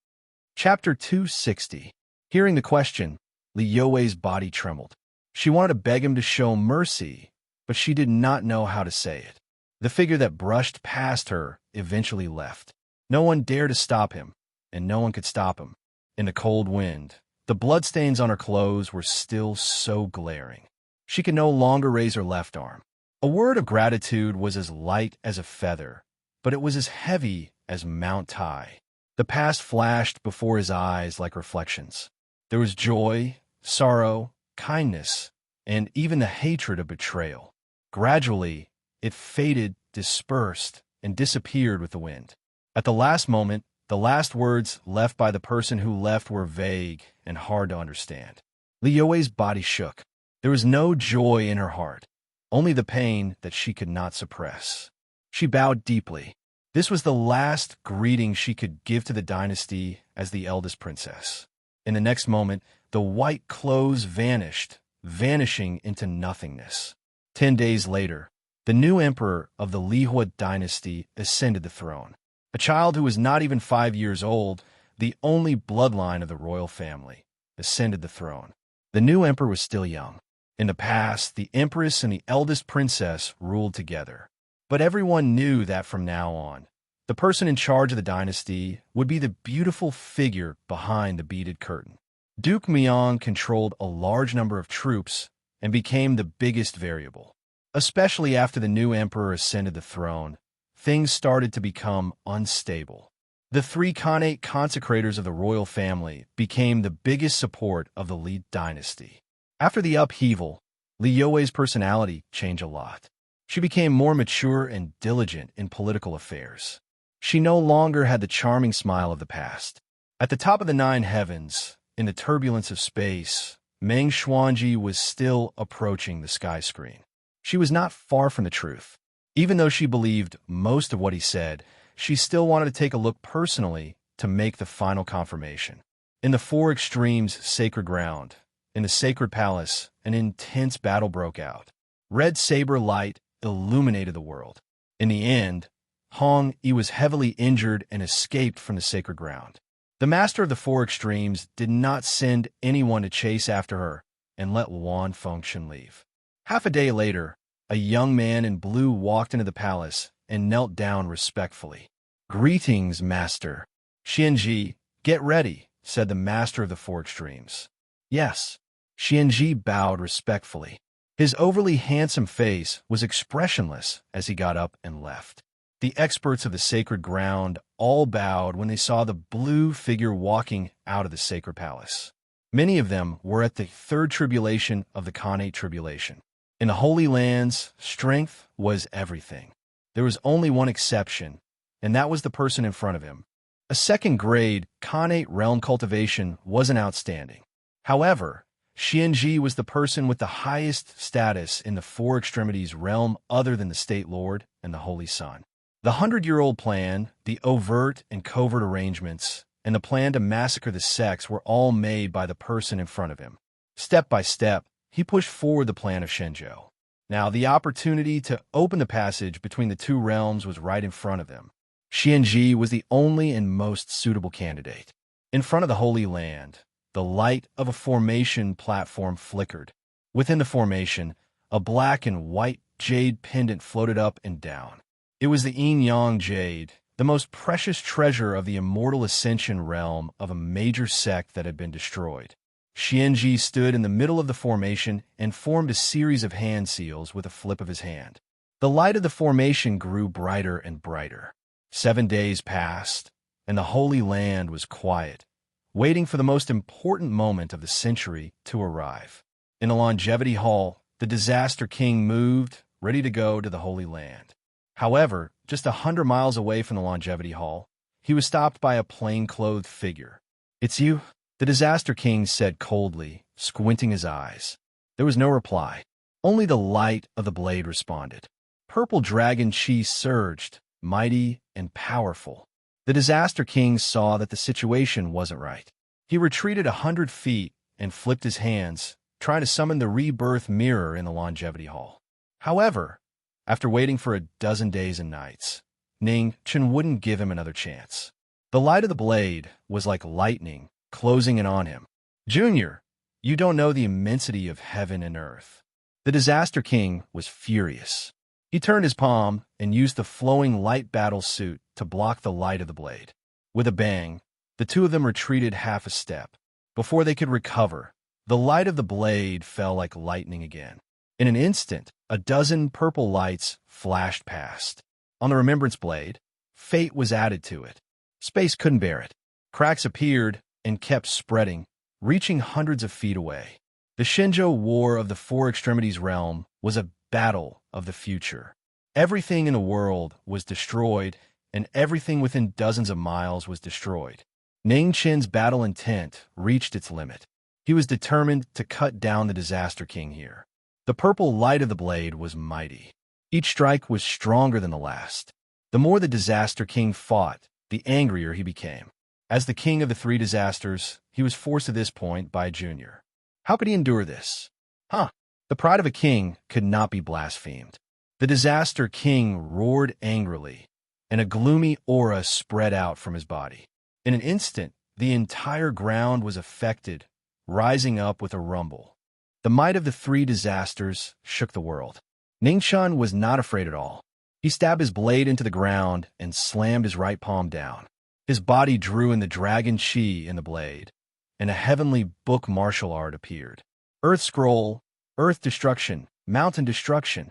Chapter 260. Hearing the question, Li Yue's body trembled. She wanted to beg him to show mercy, but she did not know how to say it. The figure that brushed past her eventually left. No one dared to stop him, and no one could stop him. In the cold wind, the bloodstains on her clothes were still so glaring. She could no longer raise her left arm. A word of gratitude was as light as a feather, but it was as heavy as Mount Tai. The past flashed before his eyes like reflections. There was joy, sorrow, kindness, and even the hatred of betrayal. Gradually, it faded, dispersed, and disappeared with the wind. At the last moment, the last words left by the person who left were vague and hard to understand. Li Yue's body shook. There was no joy in her heart, only the pain that she could not suppress. She bowed deeply. This was the last greeting she could give to the dynasty as the eldest princess. In the next moment, the white clothes vanished, vanishing into nothingness. 10 days later, the new emperor of the Lihua dynasty ascended the throne. A child who was not even 5 years old, the only bloodline of the royal family, ascended the throne. The new emperor was still young. In the past, the empress and the eldest princess ruled together. But everyone knew that from now on, the person in charge of the dynasty would be the beautiful figure behind the beaded curtain. Duke Myong controlled a large number of troops and became the biggest variable. Especially after the new emperor ascended the throne, things started to become unstable. The 3 Khanate consecrators of the royal family became the biggest support of the Li dynasty. After the upheaval, Li Yue's personality changed a lot. She became more mature and diligent in political affairs. She no longer had the charming smile of the past. At the top of the 9 heavens, in the turbulence of space, Meng Xuanji was still approaching the sky screen. She was not far from the truth. Even though she believed most of what he said, she still wanted to take a look personally to make the final confirmation. In the 4 extremes sacred ground, in the sacred palace, an intense battle broke out. Red saber light illuminated the world. In the end, Hong Yi was heavily injured and escaped from the sacred ground. The master of the 4 extremes did not send anyone to chase after her and let Wan Fengchen leave. Half a day later, a young man in blue walked into the palace and knelt down respectfully. "Greetings, master." "Xianji, get ready," said the master of the 4 extremes. "Yes." Xianji bowed respectfully. His overly handsome face was expressionless as he got up and left. The experts of the sacred ground all bowed when they saw the blue figure walking out of the sacred palace. Many of them were at the third tribulation of the Khanate tribulation. In the Holy Lands, strength was everything. There was only one exception, and that was the person in front of him. A second-grade Khanate realm cultivation wasn't outstanding. However, Xianji was the person with the highest status in the Four Extremities realm other than the State Lord and the Holy Sun. The 100-year-old plan, the overt and covert arrangements, and the plan to massacre the sects were all made by the person in front of him. Step by step, he pushed forward the plan of Shenzhou. Now, the opportunity to open the passage between the two realms was right in front of him. Xianji was the only and most suitable candidate. In front of the Holy Land, the light of a formation platform flickered. Within the formation, a black and white jade pendant floated up and down. It was the yin-yang jade, the most precious treasure of the immortal ascension realm of a major sect that had been destroyed. Xianji stood in the middle of the formation and formed a series of hand seals with a flip of his hand. The light of the formation grew brighter and brighter. 7 days passed, and the Holy Land was quiet, waiting for the most important moment of the century to arrive. In the Longevity Hall, the Disaster King moved, ready to go to the Holy Land. However, just 100 miles away from the Longevity Hall, he was stopped by a plain-clothed figure. "It's you?" the Disaster King said coldly, squinting his eyes. There was no reply. Only the light of the blade responded. Purple dragon chi surged, mighty and powerful. The Disaster King saw that the situation wasn't right. He retreated 100 feet and flipped his hands, trying to summon the rebirth mirror in the Longevity Hall. However, after waiting for a dozen days and nights, Ning Chen wouldn't give him another chance. The light of the blade was like lightning, closing in on him. "Junior, you don't know the immensity of heaven and earth." The Disaster King was furious. He turned his palm and used the flowing light battle suit to block the light of the blade. With a bang, the two of them retreated half a step. Before they could recover, the light of the blade fell like lightning again. In an instant, a dozen purple lights flashed past. On the Remembrance Blade, fate was added to it. Space couldn't bear it. Cracks appeared and kept spreading, reaching hundreds of feet away. The Shenzhou War of the Four Extremities realm was a battle of the future. Everything in the world was destroyed, and everything within dozens of miles was destroyed. Ning Chen's battle intent reached its limit. He was determined to cut down the Disaster King here. The purple light of the blade was mighty. Each strike was stronger than the last. The more the Disaster King fought, the angrier he became. As the king of the three disasters, he was forced to this point by Junior. How could he endure this? The pride of a king could not be blasphemed. The Disaster King roared angrily, and a gloomy aura spread out from his body. In an instant, the entire ground was affected, rising up with a rumble. The might of the three disasters shook the world. Ningxuan was not afraid at all. He stabbed his blade into the ground and slammed his right palm down. His body drew in the dragon chi in the blade, and a heavenly book martial art appeared. Earth Scroll, Earth Destruction, Mountain Destruction.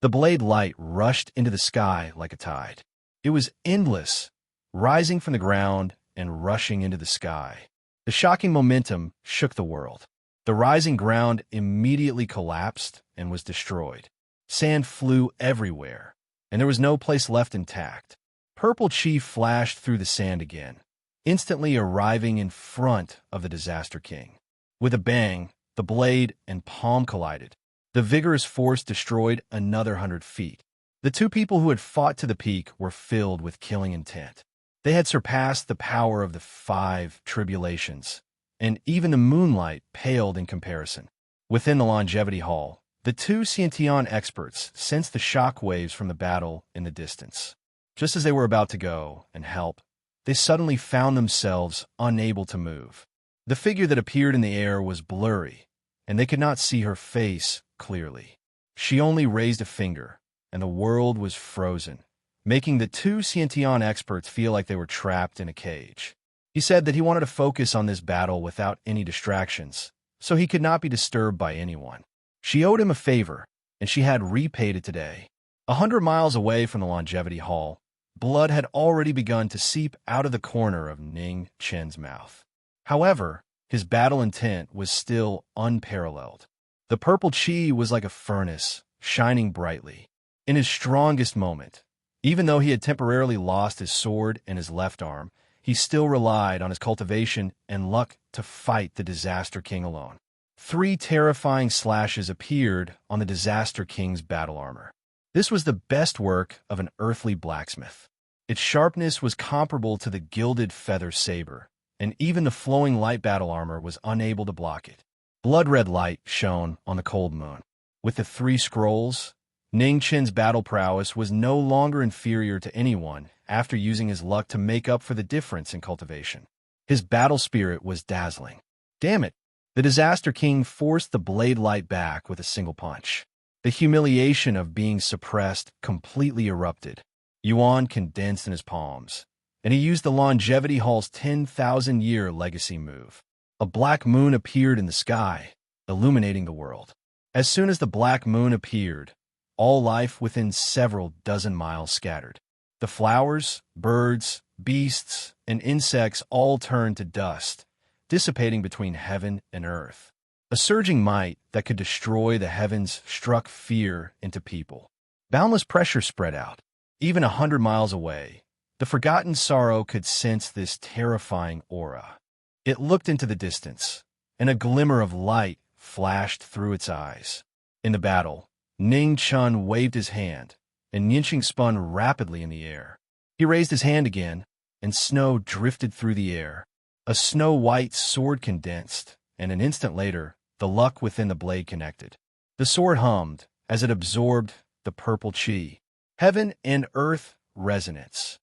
The blade light rushed into the sky like a tide. It was endless, rising from the ground and rushing into the sky. The shocking momentum shook the world. The rising ground immediately collapsed and was destroyed. Sand flew everywhere, and there was no place left intact. Purple chi flashed through the sand again, instantly arriving in front of the Disaster King. With a bang, the blade and palm collided. The vigorous force destroyed another 100 feet. The two people who had fought to the peak were filled with killing intent. They had surpassed the power of the 5 tribulations, and even the moonlight paled in comparison. Within the Longevity Hall, the two Xiantian experts sensed the shock waves from the battle in the distance. Just as they were about to go and help, they suddenly found themselves unable to move. The figure that appeared in the air was blurry, and they could not see her face clearly. She only raised a finger, and the world was frozen, making the two Xiantian experts feel like they were trapped in a cage. He said that he wanted to focus on this battle without any distractions, so he could not be disturbed by anyone. She owed him a favor, and she had repaid it today. 100 miles away from the Longevity Hall, blood had already begun to seep out of the corner of Ning Chen's mouth. However, his battle intent was still unparalleled. The purple chi was like a furnace, shining brightly. In his strongest moment, even though he had temporarily lost his sword and his left arm, he still relied on his cultivation and luck to fight the Disaster King alone. 3 terrifying slashes appeared on the Disaster King's battle armor. This was the best work of an earthly blacksmith. Its sharpness was comparable to the gilded feather saber, and even the flowing light battle armor was unable to block it. Blood-red light shone on the cold moon. With the 3 scrolls, Ning Chen's battle prowess was no longer inferior to anyone after using his luck to make up for the difference in cultivation. His battle spirit was dazzling. Damn it! The Disaster King forced the blade light back with a single punch. The humiliation of being suppressed completely erupted. Yuan condensed in his palms, and he used the Longevity Hall's 10,000-year legacy move. A black moon appeared in the sky, illuminating the world. As soon as the black moon appeared, all life within several dozen miles scattered. The flowers, birds, beasts, and insects all turned to dust, dissipating between heaven and earth. A surging might that could destroy the heavens struck fear into people. Boundless pressure spread out. Even 100 miles away, the forgotten sorrow could sense this terrifying aura. It looked into the distance, and a glimmer of light flashed through its eyes. In the battle, Ning Chun waved his hand, and Yinqing spun rapidly in the air. He raised his hand again, and snow drifted through the air. A snow-white sword condensed, and an instant later, the luck within the blade connected. The sword hummed as it absorbed the purple chi. Heaven and earth resonance.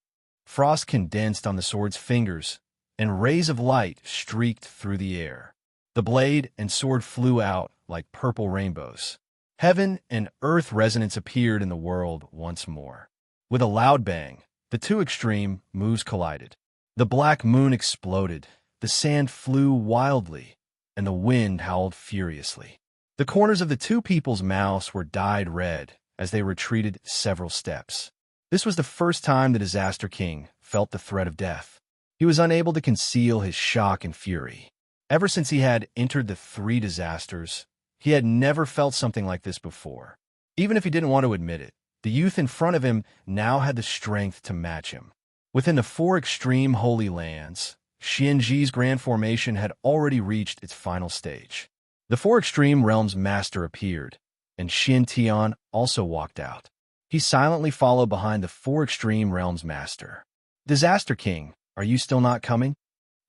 Frost condensed on the sword's fingers, and rays of light streaked through the air. The blade and sword flew out like purple rainbows. Heaven and earth resonance appeared in the world once more. With a loud bang, the 2 extreme moves collided. The black moon exploded, the sand flew wildly, and the wind howled furiously. The corners of the 2 people's mouths were dyed red as they retreated several steps. This was the first time the Disaster King felt the threat of death. He was unable to conceal his shock and fury. Ever since he had entered the 3 disasters, he had never felt something like this before. Even if he didn't want to admit it, the youth in front of him now had the strength to match him. Within the 4 extreme holy lands, Xianji's grand formation had already reached its final stage. The 4 extreme realms master appeared, and Xin Tian also walked out. He silently followed behind the 4 extreme realms master. Disaster King, are you still not coming?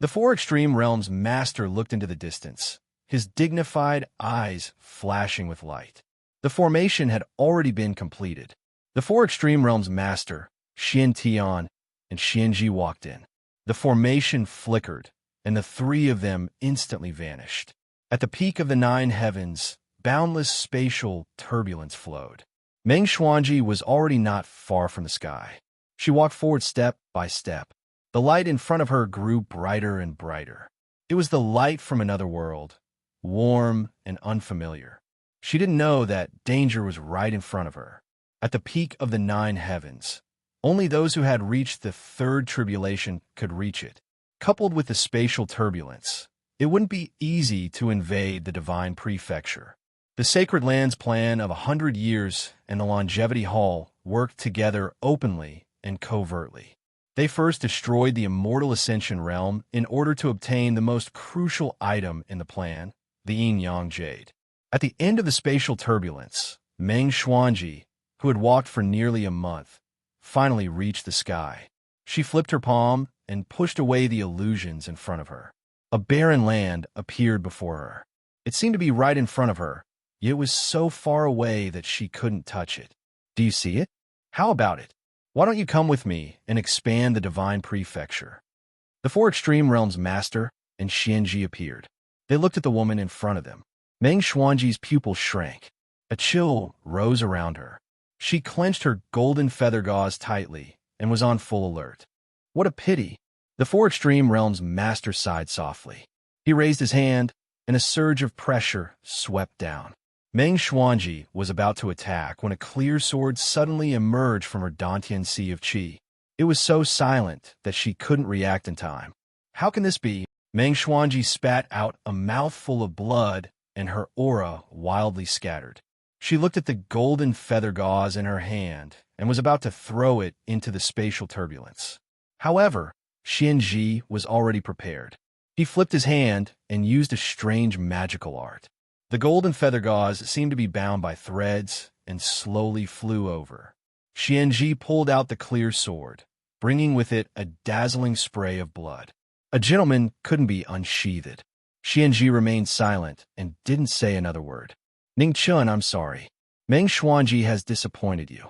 The 4 extreme realms master looked into the distance, his dignified eyes flashing with light. The formation had already been completed. The 4 extreme realms master, Xin Tian, and Xianji walked in. The formation flickered, and the 3 of them instantly vanished. At the peak of the 9 heavens, boundless spatial turbulence flowed. Meng Xuanji was already not far from the sky. She walked forward step by step. The light in front of her grew brighter and brighter. It was the light from another world, warm and unfamiliar. She didn't know that danger was right in front of her. At the peak of the 9 heavens, only those who had reached the 3rd tribulation could reach it. Coupled with the spatial turbulence, it wouldn't be easy to invade the divine prefecture. The Sacred Lands plan of 100 years and the Longevity Hall worked together openly and covertly. They first destroyed the Immortal Ascension realm in order to obtain the most crucial item in the plan, the Yin-Yang Jade. At the end of the spatial turbulence, Meng Xuanji, who had walked for nearly a month, finally reached the sky. She flipped her palm and pushed away the illusions in front of her. A barren land appeared before her. It seemed to be right in front of her, yet it was so far away that she couldn't touch it. Do you see it? How about it? Why don't you come with me and expand the divine prefecture? The 4 extreme realms master and Xianji appeared. They looked at the woman in front of them. Meng Xuanji's pupils shrank. A chill rose around her. She clenched her golden feather gauze tightly and was on full alert. What a pity! The 4 extreme realms master sighed softly. He raised his hand, and a surge of pressure swept down. Meng Xuanji was about to attack when a clear sword suddenly emerged from her Dantian sea of qi. It was so silent that she couldn't react in time. How can this be? Meng Xuanji spat out a mouthful of blood, and her aura wildly scattered. She looked at the golden feather gauze in her hand and was about to throw it into the spatial turbulence. However, Xianji was already prepared. He flipped his hand and used a strange magical art. The golden feather gauze seemed to be bound by threads and slowly flew over. Xianji pulled out the clear sword, bringing with it a dazzling spray of blood. A gentleman couldn't be unsheathed. Xianji remained silent and didn't say another word. Ning Chun, I'm sorry. Meng Xuanji has disappointed you.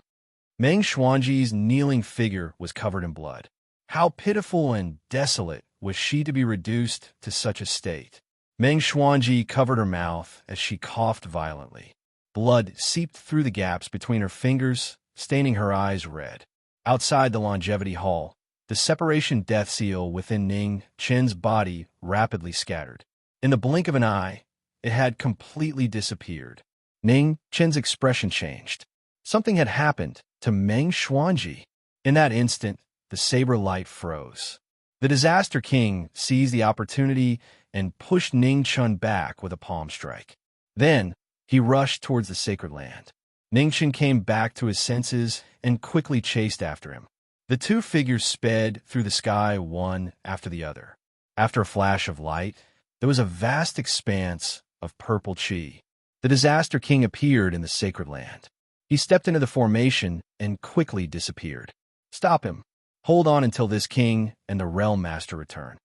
Meng Xuanji's kneeling figure was covered in blood. How pitiful and desolate was she to be reduced to such a state? Meng Xuanji covered her mouth as she coughed violently. Blood seeped through the gaps between her fingers, staining her eyes red. Outside the longevity hall, the separation death seal within Ning Chen's body rapidly scattered. In the blink of an eye, it had completely disappeared. Ning Chen's expression changed. Something had happened to Meng Xuanji. In that instant, the saber light froze. The Disaster King seized the opportunity and pushed Ning Chun back with a palm strike. Then, he rushed towards the sacred land. Ning Chun came back to his senses and quickly chased after him. The two figures sped through the sky one after the other. After a flash of light, there was a vast expanse of purple chi. The Disaster King appeared in the sacred land. He stepped into the formation and quickly disappeared. Stop him. Hold on until this king and the realm master return.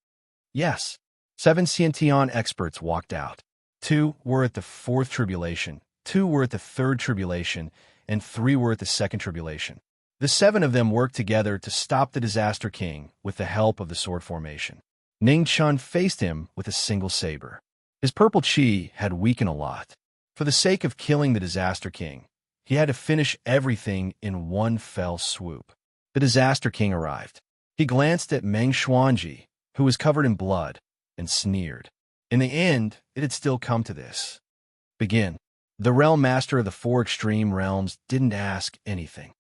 Yes. 7 Xiantian experts walked out. 2 were at the 4th tribulation, 2 were at the 3rd tribulation, and 3 were at the 2nd tribulation. The 7 of them worked together to stop the Disaster King with the help of the sword formation. Ning Chun faced him with a single saber. His purple chi had weakened a lot. For the sake of killing the Disaster King, he had to finish everything in one fell swoop. The Disaster King arrived. He glanced at Meng Xuanji, who was covered in blood, and sneered. In the end, it had still come to this. Begin. The realm master of the 4 extreme realms didn't ask anything.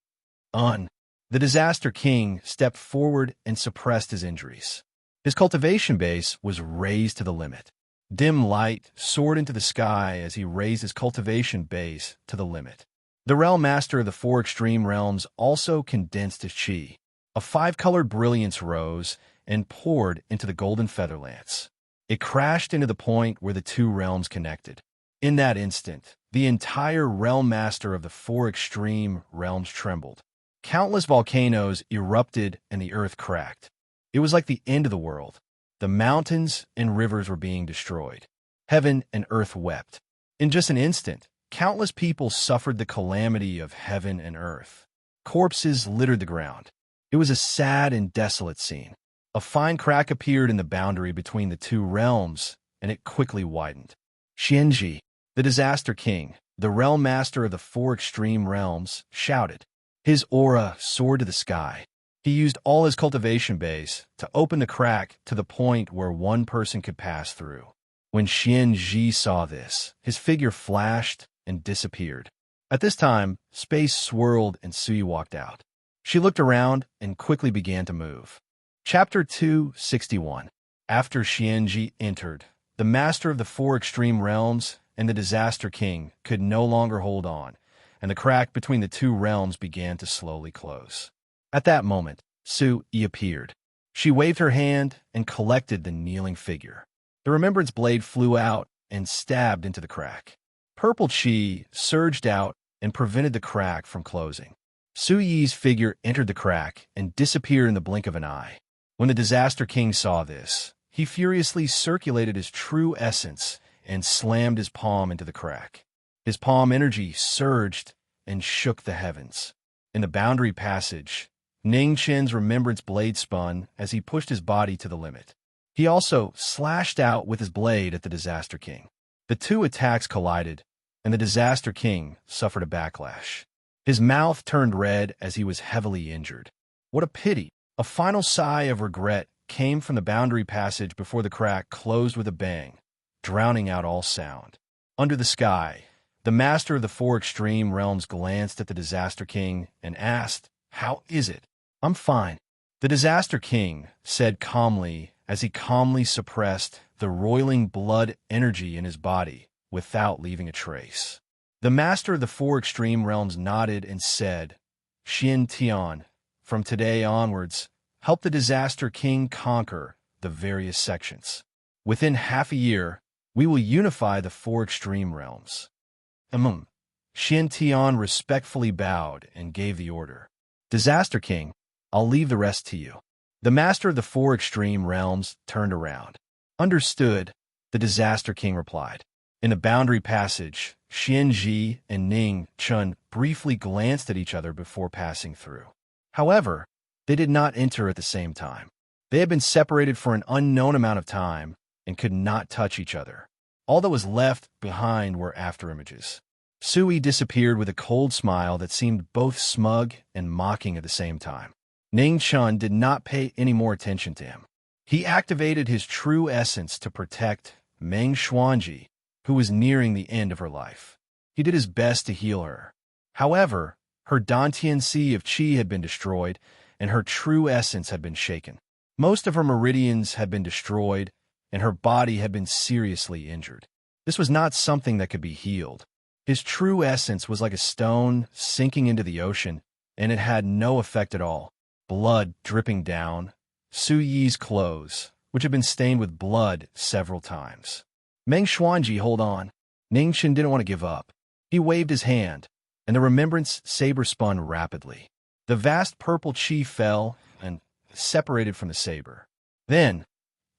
The Disaster King stepped forward and suppressed his injuries. His cultivation base was raised to the limit. Dim light soared into the sky as he raised his cultivation base to the limit. The realm master of the 4 extreme realms also condensed his chi. A 5-colored brilliance rose and poured into the golden feather lance. It crashed into the point where the 2 realms connected. In that instant, the entire realm master of the 4 extreme realms trembled. Countless volcanoes erupted and the earth cracked. It was like the end of the world. The mountains and rivers were being destroyed. Heaven and earth wept. In just an instant, countless people suffered the calamity of heaven and earth. Corpses littered the ground. It was a sad and desolate scene. A fine crack appeared in the boundary between the 2 realms, and it quickly widened. Xianji, the Disaster King, the realm master of the 4 extreme realms, shouted. His aura soared to the sky. He used all his cultivation base to open the crack to the point where one person could pass through. When Xianji saw this, his figure flashed and disappeared. At this time, space swirled and Sui walked out. She looked around and quickly began to move. Chapter 261. After Xianji entered, the master of the 4 extreme realms and the Disaster King could no longer hold on, and the crack between the 2 realms began to slowly close. At that moment, Sui appeared. She waved her hand and collected the kneeling figure. The remembrance blade flew out and stabbed into the crack. Purple chi surged out and prevented the crack from closing. Sui's figure entered the crack and disappeared in the blink of an eye. When the Disaster King saw this, he furiously circulated his true essence and slammed his palm into the crack. His palm energy surged and shook the heavens. In the boundary passage, Ning Chen's remembrance blade spun as he pushed his body to the limit. He also slashed out with his blade at the Disaster King. The 2 attacks collided, and the Disaster King suffered a backlash. His mouth turned red as he was heavily injured. What a pity! A final sigh of regret came from the boundary passage before the crack closed with a bang, drowning out all sound. Under the sky, the master of the 4 extreme realms glanced at the Disaster King and asked, "How is it?" "I'm fine," the Disaster King said calmly as he calmly suppressed the roiling blood energy in his body without leaving a trace. The master of the four extreme realms nodded and said, Xin Tian, from today onwards, help the Disaster King conquer the various sections. Within half a year, we will unify the four extreme realms. Xin Tian respectfully bowed and gave the order. Disaster King, I'll leave the rest to you. The master of the four extreme realms turned around. Understood, the Disaster King replied. In the boundary passage, Xian Ji and Ning Chun briefly glanced at each other before passing through. However, they did not enter at the same time. They had been separated for an unknown amount of time and could not touch each other. All that was left behind were afterimages. Sui disappeared with a cold smile that seemed both smug and mocking at the same time. Ning Chun did not pay any more attention to him. He activated his true essence to protect Meng Xuanji, who was nearing the end of her life. He did his best to heal her. However, her Dantian Sea of Qi had been destroyed, and her true essence had been shaken. Most of her meridians had been destroyed, and her body had been seriously injured. This was not something that could be healed. His true essence was like a stone sinking into the ocean, and it had no effect at all. Blood dripping down, Su Yi's clothes, which had been stained with blood several times. Meng Xuanji, hold on. Ning Chen didn't want to give up. He waved his hand, and the remembrance saber spun rapidly. The vast purple chi fell and separated from the saber. Then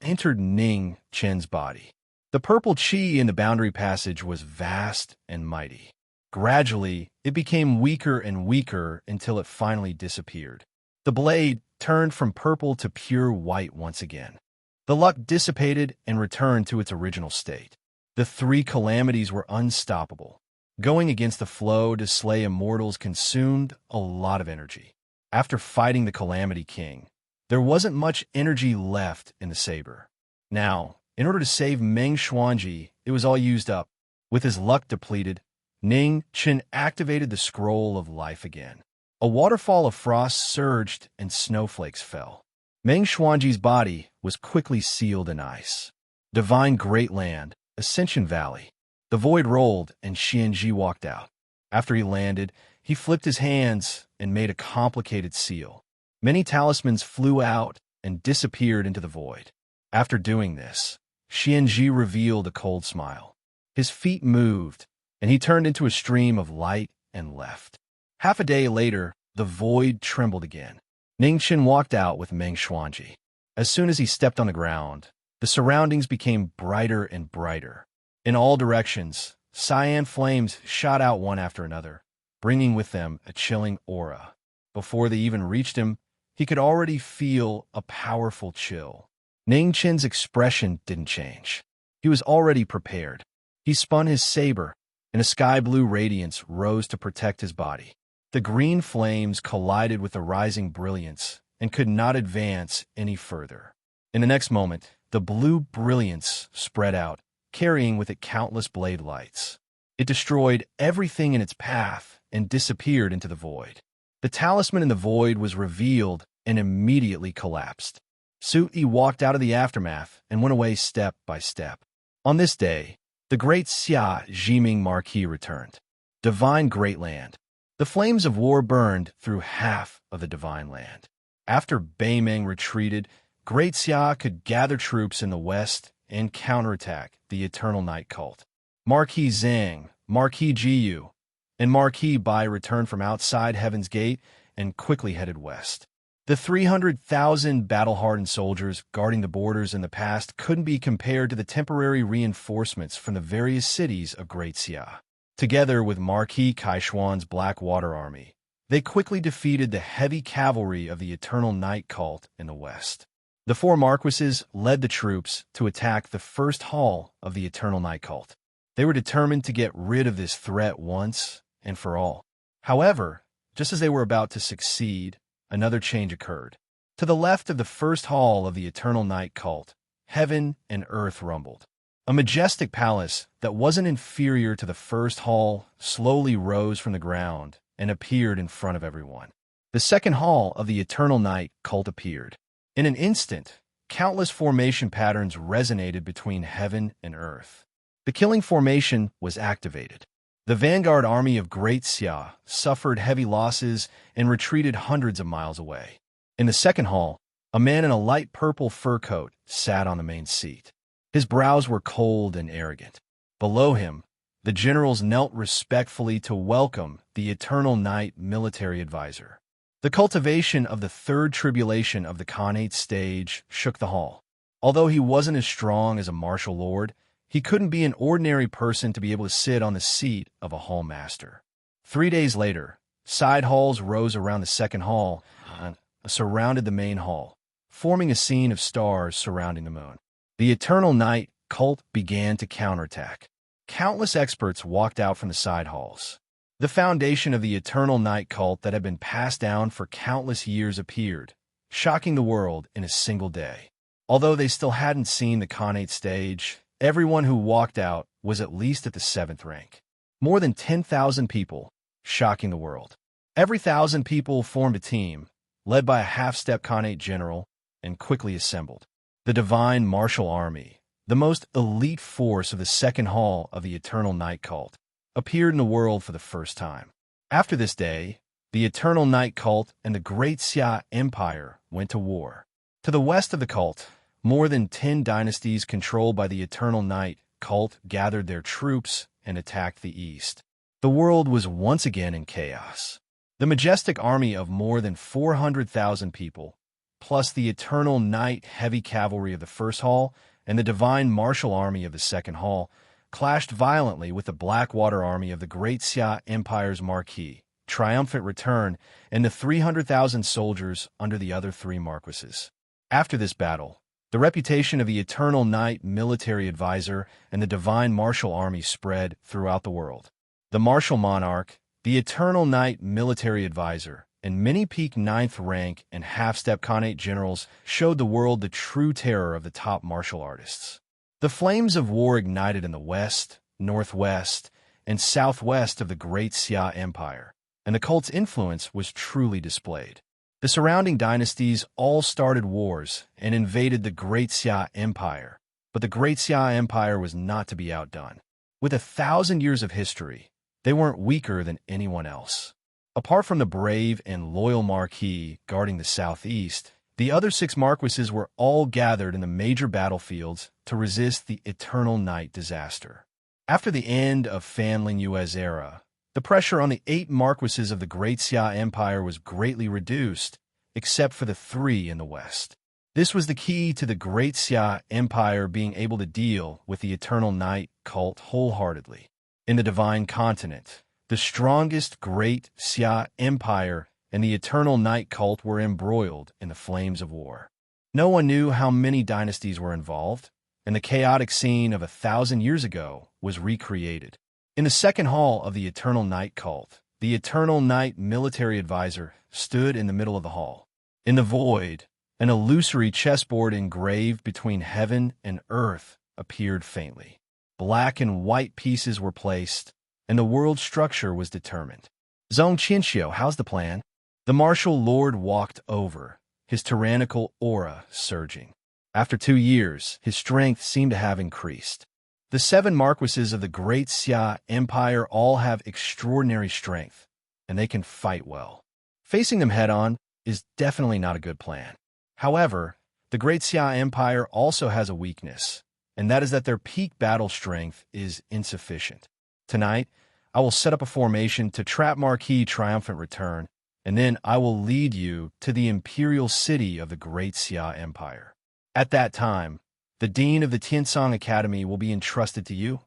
entered Ning Chen's body. The purple chi in the boundary passage was vast and mighty. Gradually, it became weaker and weaker until it finally disappeared. The blade turned from purple to pure white once again. The luck dissipated and returned to its original state. The three calamities were unstoppable. Going against the flow to slay immortals consumed a lot of energy. After fighting the Calamity King, there wasn't much energy left in the saber. Now, in order to save Meng Xuanji, it was all used up. With his luck depleted, Ning Chen activated the Scroll of Life again. A waterfall of frost surged and snowflakes fell. Meng Xuanji's body was quickly sealed in ice. Divine Great Land, Ascension Valley. The void rolled and Xianji walked out. After he landed, he flipped his hands and made a complicated seal. Many talismans flew out and disappeared into the void. After doing this, Xianji revealed a cold smile. His feet moved, and he turned into a stream of light and left. Half a day later, the void trembled again. Ning Chen walked out with Meng Xuanji. As soon as he stepped on the ground, the surroundings became brighter and brighter. In all directions, cyan flames shot out one after another, bringing with them a chilling aura. Before they even reached him, he could already feel a powerful chill. Ning Chen's expression didn't change. He was already prepared. He spun his saber, and a sky-blue radiance rose to protect his body. The green flames collided with the rising brilliance and could not advance any further. In the next moment, the blue brilliance spread out, carrying with it countless blade lights. It destroyed everything in its path and disappeared into the void. The talisman in the void was revealed and immediately collapsed. Su Yi walked out of the aftermath and went away step by step. On this day, the great Xia Jiming Marquis returned. Divine Great Land. The flames of war burned through half of the Divine Land. After Beimeng retreated, Great Xia could gather troops in the west and counterattack the Eternal Night Cult. Marquis Zhang, Marquis Jiyu, and Marquis Bai returned from outside Heaven's Gate and quickly headed west. The 300,000 battle-hardened soldiers guarding the borders in the past couldn't be compared to the temporary reinforcements from the various cities of Great Xia. Together with Marquis Kaishuan's Blackwater Army, they quickly defeated the heavy cavalry of the Eternal Night Cult in the west. The four Marquises led the troops to attack the first hall of the Eternal Night Cult. They were determined to get rid of this threat once and for all. However, just as they were about to succeed, another change occurred. To the left of the first hall of the Eternal Night Cult, heaven and earth rumbled. A majestic palace that wasn't inferior to the first hall slowly rose from the ground and appeared in front of everyone. The second hall of the Eternal Night Cult appeared. In an instant, Countless formation patterns resonated between heaven and earth. The killing formation was activated. The vanguard army of Great Xia suffered heavy losses and retreated hundreds of miles away. In the second hall, a man in a light purple fur coat sat on the main seat. His brows were cold and arrogant. Below him, the generals knelt respectfully to welcome the Eternal Night military advisor. The cultivation of the third tribulation of the Khanate stage shook the hall. Although he wasn't as strong as a martial lord, he couldn't be an ordinary person to be able to sit on the seat of a hall master. 3 days later, side halls rose around the second hall and surrounded the main hall, forming a scene of stars surrounding the moon. The Eternal Night cult began to counterattack. Countless experts walked out from the side halls. The foundation of the Eternal Night cult that had been passed down for countless years appeared, shocking the world in a single day. Although they still hadn't seen the Khanate stage, everyone who walked out was at least at the 7th rank. More than 10,000 people, shocking the world. Every 1,000 people formed a team, led by a half-step Khanate general, and quickly assembled. The Divine Martial Army, the most elite force of the second hall of the Eternal Night cult, appeared in the world for the first time. After this day, the Eternal Night cult and the Great Xia Empire went to war. To the west of the cult, more than 10 dynasties controlled by the Eternal Night cult gathered their troops and attacked the east. The world was once again in chaos. The majestic army of more than 400,000 people, plus the Eternal Night heavy cavalry of the first hall and the Divine Martial Army of the second hall, clashed violently with the Blackwater army of the Great Xia Empire's Marquis, triumphant return, and the 300,000 soldiers under the other 3 marquises. After this battle, the reputation of the Eternal Night military advisor and the Divine Martial Army spread throughout the world. The Martial Monarch, the Eternal Night military advisor, and many peak 9th rank and half-step Khanate generals showed the world the true terror of the top martial artists. The flames of war ignited in the west, northwest, and southwest of the Great Xia Empire, and the cult's influence was truly displayed. The surrounding dynasties all started wars and invaded the Great Xia Empire, but the Great Xia Empire was not to be outdone. With 1,000 years of history, they weren't weaker than anyone else. Apart from the brave and loyal Marquis guarding the southeast, the other 6 marquises were all gathered in the major battlefields to resist the Eternal Night disaster. After the end of Fanling Yue's era, the pressure on the 8 marquises of the Great Xia Empire was greatly reduced, except for the 3 in the west. This was the key to the Great Xia Empire being able to deal with the Eternal Night cult wholeheartedly. In the Divine Continent, the strongest Great Xia Empire and the Eternal Night cult were embroiled in the flames of war. No one knew how many dynasties were involved, and the chaotic scene of 1,000 years ago was recreated. In the second hall of the Eternal Night cult, the Eternal Night military advisor stood in the middle of the hall. In the void, an illusory chessboard engraved between heaven and earth appeared faintly. Black and white pieces were placed, and the world's structure was determined. Zhong Qianxiu, how's the plan? The martial lord walked over, his tyrannical aura surging. After 2 years, his strength seemed to have increased. The 7 marquises of the Great Xia Empire all have extraordinary strength, and they can fight well. Facing them head-on is definitely not a good plan. However, the Great Xia Empire also has a weakness, and that is that their peak battle strength is insufficient. Tonight, I will set up a formation to trap Marquis' triumphant return, and then I will lead you to the imperial city of the Great Xia Empire. At that time, the dean of the Tiansong Academy will be entrusted to you,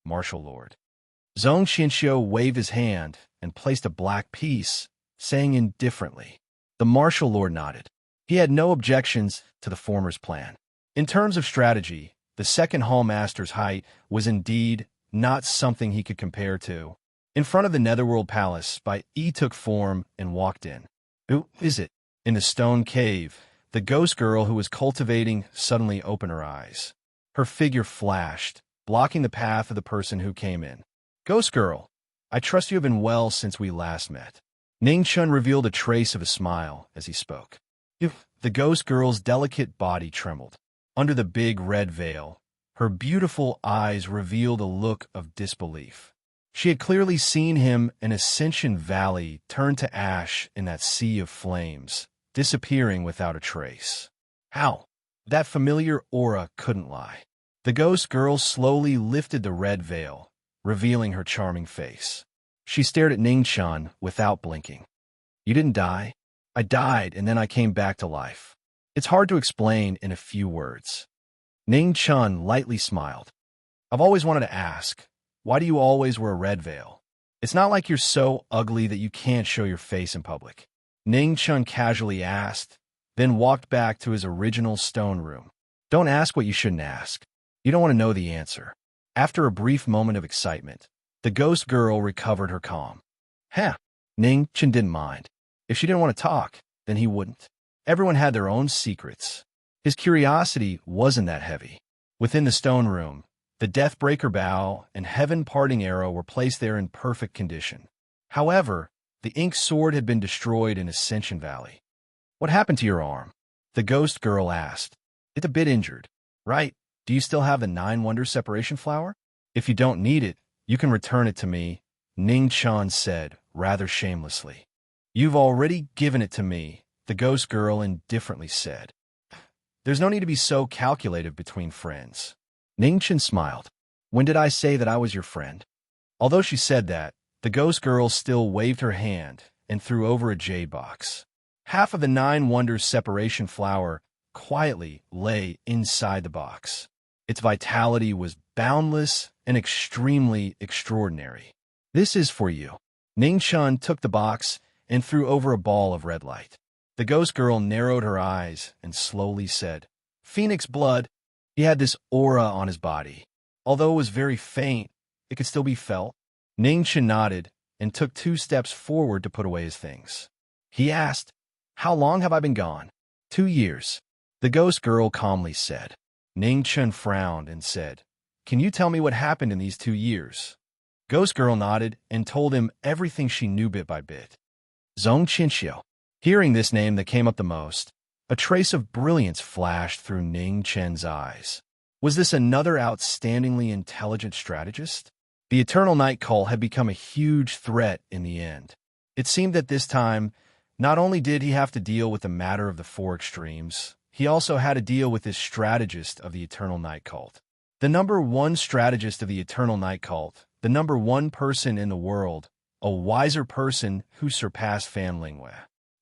Martial Lord. Zhong Qianxiu waved his hand and placed a black piece, saying indifferently. The Martial Lord nodded. He had no objections to the former's plan. In terms of strategy, the second Hall Master's height was indeed not something he could compare to. In front of the Netherworld Palace, Bai Yi took form and walked in. Who is it? In the stone cave, the ghost girl who was cultivating suddenly opened her eyes. Her figure flashed, blocking the path of the person who came in. Ghost girl, I trust you have been well since we last met. Ning Chun revealed a trace of a smile as he spoke. The ghost girl's delicate body trembled. Under the big red veil, her beautiful eyes revealed a look of disbelief. She had clearly seen him in Ascension Valley turn to ash in that sea of flames, disappearing without a trace. How? That familiar aura couldn't lie. The ghost girl slowly lifted the red veil, revealing her charming face. She stared at Ning-chan without blinking. You didn't die? I died, and then I came back to life. It's hard to explain in a few words. Ning-chan lightly smiled. I've always wanted to ask, why do you always wear a red veil? It's not like you're so ugly that you can't show your face in public. Ning-chan casually asked, then walked back to his original stone room. Don't ask what you shouldn't ask. You don't want to know the answer. After a brief moment of excitement, the ghost girl recovered her calm. Ning-chan didn't mind. If she didn't want to talk, then he wouldn't. Everyone had their own secrets. His curiosity wasn't that heavy. Within the stone room, the Deathbreaker bow and heaven-parting arrow were placed there in perfect condition. However, the ink sword had been destroyed in Ascension Valley. What happened to your arm? The ghost girl asked. It's a bit injured, right? Do you still have the 9 Wonders separation flower? If you don't need it, you can return it to me, Ning-chan said, rather shamelessly. You've already given it to me, the ghost girl indifferently said. There's no need to be so calculative between friends. Ning-chan smiled. When did I say that I was your friend? Although she said that, the ghost girl still waved her hand and threw over a jade box. Half of the 9 Wonders separation flower quietly lay inside the box. Its vitality was boundless and extremely extraordinary. This is for you. Ning-chan took the box and threw over a ball of red light. The ghost girl narrowed her eyes and slowly said, Phoenix blood. He had this aura on his body. Although it was very faint, it could still be felt. Ning-chan nodded and took 2 steps forward to put away his things. He asked, How long have I been gone? 2 years. The ghost girl calmly said. Ning-chan frowned and said, Can you tell me what happened in these 2 years? Ghost girl nodded and told him everything she knew bit by bit. Zong Qinxiu. Hearing this name that came up the most, a trace of brilliance flashed through Ning-chan's eyes. Was this another outstandingly intelligent strategist? The Eternal Night Cult had become a huge threat in the end. It seemed that this time, not only did he have to deal with the matter of the 4 extremes, he also had to deal with this strategist of the Eternal Night Cult. The number 1 strategist of the Eternal Night Cult, the number 1 person in the world, a wiser person who surpassed Fan Lingwei.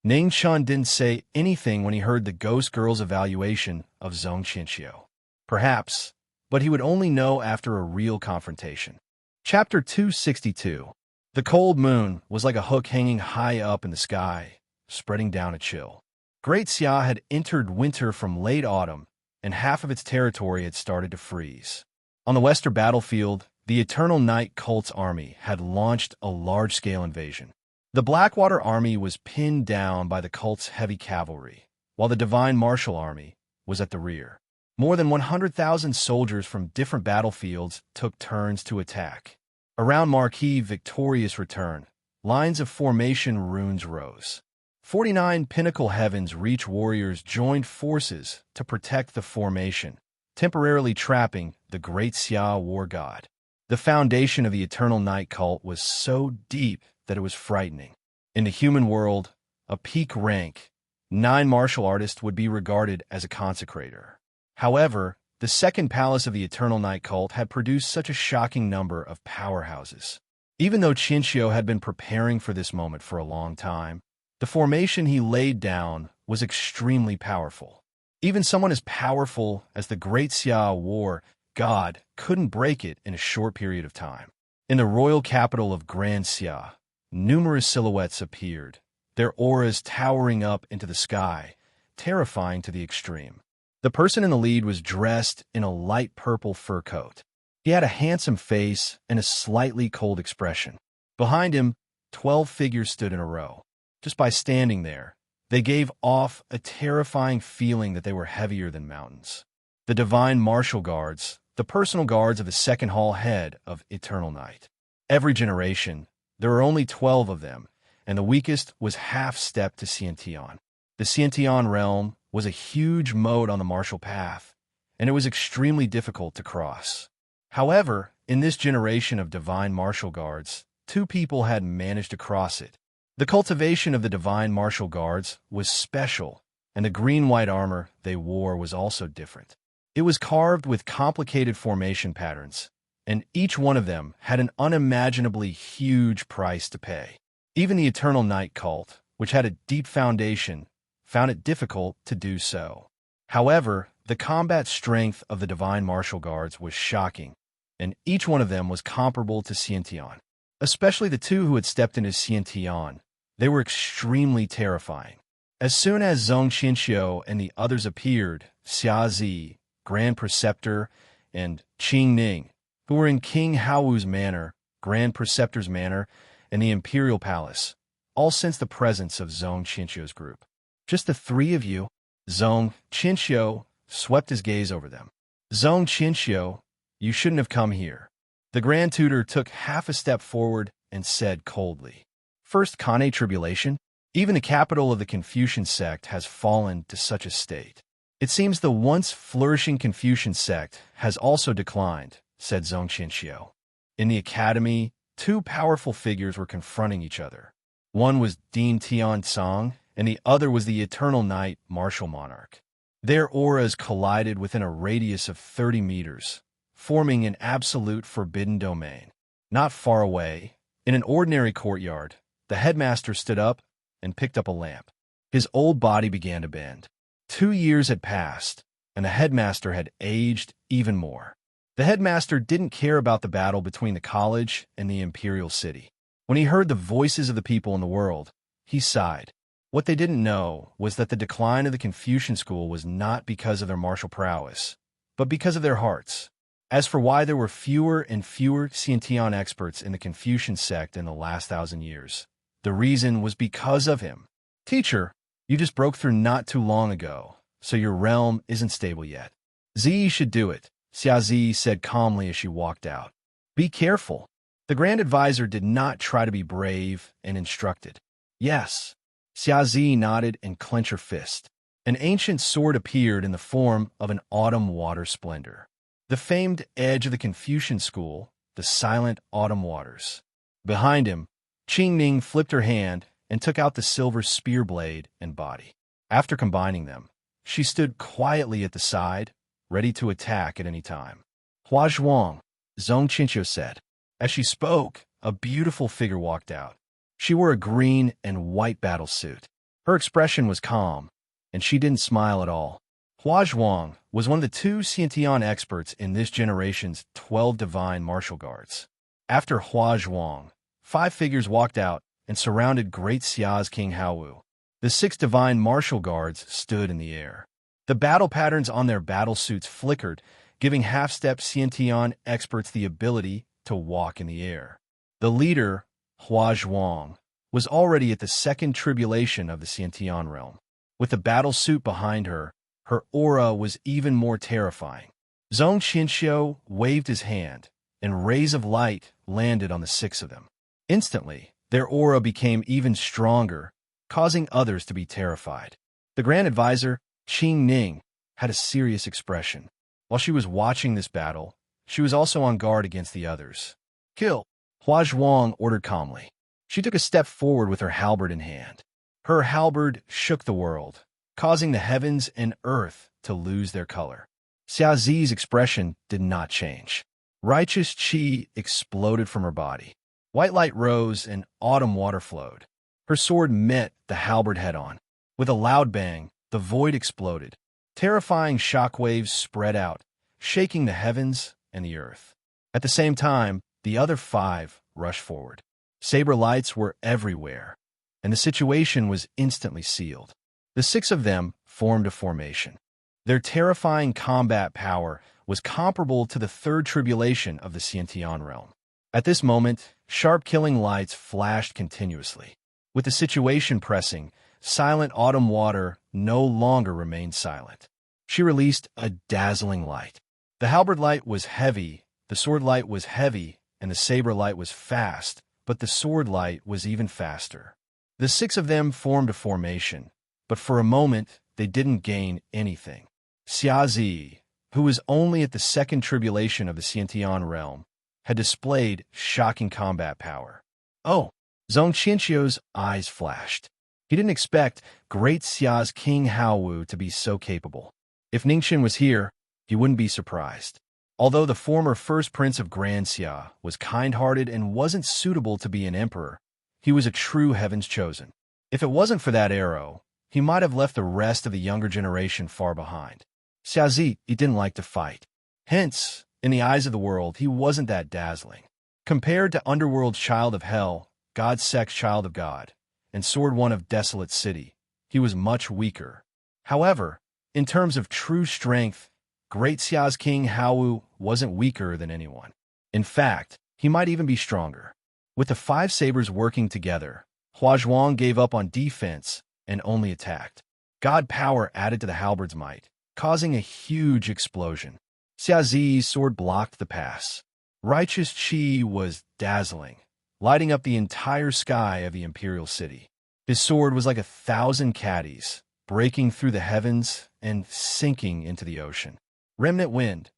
Ning-chan didn't say anything when he heard the ghost girl's evaluation of Zong Qinxiu. Perhaps, but he would only know after a real confrontation. Chapter 262. The cold moon was like a hook hanging high up in the sky, spreading down a chill. Great Xia had entered winter from late autumn, and half of its territory had started to freeze. On the western battlefield, the Eternal Night Cult's army had launched a large-scale invasion. The Blackwater army was pinned down by the cult's heavy cavalry, while the Divine Martial Army was at the rear. More than 100,000 soldiers from different battlefields took turns to attack. Around Marquis' victorious return, lines of formation runes rose. 49 Pinnacle Heavens Reach warriors joined forces to protect the formation, temporarily trapping the Great Xia war god. The foundation of the Eternal Night Cult was so deep that it was frightening. In the human world, a peak rank, 9 martial artist would be regarded as a consecrator. However, the second palace of the Eternal Night Cult had produced such a shocking number of powerhouses. Even though Qinxiu had been preparing for this moment for a long time, the formation he laid down was extremely powerful. Even someone as powerful as the Great Xia war god couldn't break it in a short period of time. In the royal capital of Grand Xia, numerous silhouettes appeared, their auras towering up into the sky, terrifying to the extreme. The person in the lead was dressed in a light purple fur coat. He had a handsome face and a slightly cold expression. Behind him, 12 figures stood in a row. Just by standing there, they gave off a terrifying feeling that they were heavier than mountains. The Divine Martial Guards, the personal guards of the second hall head of Eternal Night. Every generation, there were only 12 of them, and the weakest was half-step to Xiantian. The Xiantian realm was a huge moat on the martial path, and it was extremely difficult to cross. However, in this generation of divine martial guards, two people had managed to cross it. The cultivation of the divine martial guards was special, and the green-white armor they wore was also different. It was carved with complicated formation patterns, and each one of them had an unimaginably huge price to pay. Even the Eternal Night cult, which had a deep foundation, found it difficult to do so. However, the combat strength of the divine martial guards was shocking, and each one of them was comparable to Xiantian. Especially the two who had stepped into Xiantian, they were extremely terrifying. As soon as Zhong Qianxiu and the others appeared, Xia Zi, Grand Preceptor, and Qing Ning, who were in King Haowu's manor, Grand Preceptor's manor, and the Imperial Palace, all sensed the presence of Zhong Qianxiu's group. Just the three of you? Zhong Qianxiu swept his gaze over them. Zhong Qianxiu, you shouldn't have come here. The Grand Tutor took half a step forward and said coldly, First Kane tribulation? Even the capital of the Confucian sect has fallen to such a state. It seems the once flourishing Confucian sect has also declined, said Zhong Qianxiu. In the academy, two powerful figures were confronting each other. One was Dean Tian Tsang, and the other was the Eternal Night martial monarch. Their auras collided within a radius of 30 meters, forming an absolute forbidden domain. Not far away, in an ordinary courtyard, the headmaster stood up and picked up a lamp. His old body began to bend. 2 years had passed, and the headmaster had aged even more. The headmaster didn't care about the battle between the college and the imperial city. When he heard the voices of the people in the world, he sighed. What they didn't know was that the decline of the Confucian school was not because of their martial prowess, but because of their hearts. As for why there were fewer and fewer Xiantian experts in the Confucian sect in the last 1,000 years, the reason was because of him. Teacher, you just broke through not too long ago, so your realm isn't stable yet. Zi should do it, Xia Zi said calmly as she walked out. Be careful. The Grand Advisor did not try to be brave and instructed. Yes. Xia Zi nodded and clenched her fist. An ancient sword appeared in the form of an autumn water splendor. The famed edge of the Confucian school, the silent autumn waters. Behind him, Qing Ning flipped her hand and took out the silver spear blade and body. After combining them, she stood quietly at the side, ready to attack at any time. Hua Zhuang, Zhong Qianxiu said. As she spoke, a beautiful figure walked out. She wore a green and white battle suit. Her expression was calm, and she didn't smile at all. Hua Zhuang was one of the 2 Xiantian experts in this generation's 12 divine martial guards. After Hua Zhuang, 5 figures walked out and surrounded Great Xia's King Haowu. The 6 divine martial guards stood in the air. The battle patterns on their battle suits flickered, giving half-step Xiantian experts the ability to walk in the air. The leader, Hua Zhuang, was already at the second tribulation of the Xiantian realm. With the battle suit behind her, her aura was even more terrifying. Zhong Qianxiu waved his hand, and rays of light landed on the 6 of them. Instantly, their aura became even stronger, causing others to be terrified. The Grand Advisor, Qing Ning, had a serious expression. While she was watching this battle, she was also on guard against the others. Kill! Hua Zhuang ordered calmly. She took a step forward with her halberd in hand. Her halberd shook the world, causing the heavens and earth to lose their color. Xia Zi's expression did not change. Righteous qi exploded from her body. White light rose and autumn water flowed. Her sword met the halberd head-on. With a loud bang, the void exploded. Terrifying shockwaves spread out, shaking the heavens and the earth. At the same time, the other 5 rushed forward. Saber lights were everywhere, and the situation was instantly sealed. The 6 of them formed a formation. Their terrifying combat power was comparable to the 3rd tribulation of the Xiantian realm. At this moment, sharp killing lights flashed continuously. With the situation pressing, silent autumn water no longer remained silent. She released a dazzling light. The halberd light was heavy, the sword light was heavy, and the saber light was fast, but the sword light was even faster. The 6 of them formed a formation, but for a moment, they didn't gain anything. Xiazi, who was only at the second tribulation of the Xiantian realm, had displayed shocking combat power. Oh, Zhong Qianqiu's eyes flashed. He didn't expect Great Xia's King Haowu to be so capable. If Ningxin was here, he wouldn't be surprised. Although the former first prince of Grand Xia was kind-hearted and wasn't suitable to be an emperor, he was a true heaven's chosen. If it wasn't for that arrow, he might have left the rest of the younger generation far behind. Xiazi, he didn't like to fight. Hence, in the eyes of the world, he wasn't that dazzling. Compared to Underworld's child of hell, God's sex child of God, and Sword One of Desolate City, he was much weaker. However, in terms of true strength, Great Xia's King Haowu wasn't weaker than anyone. In fact, he might even be stronger. With the five sabers working together, Huazhuang gave up on defense and only attacked. God power added to the halberd's might, causing a huge explosion. Xiazi's sword blocked the pass. Righteous Qi was dazzling, lighting up the entire sky of the imperial city. His sword was like 1,000 caddies, breaking through the heavens and sinking into the ocean. Remnant Wind.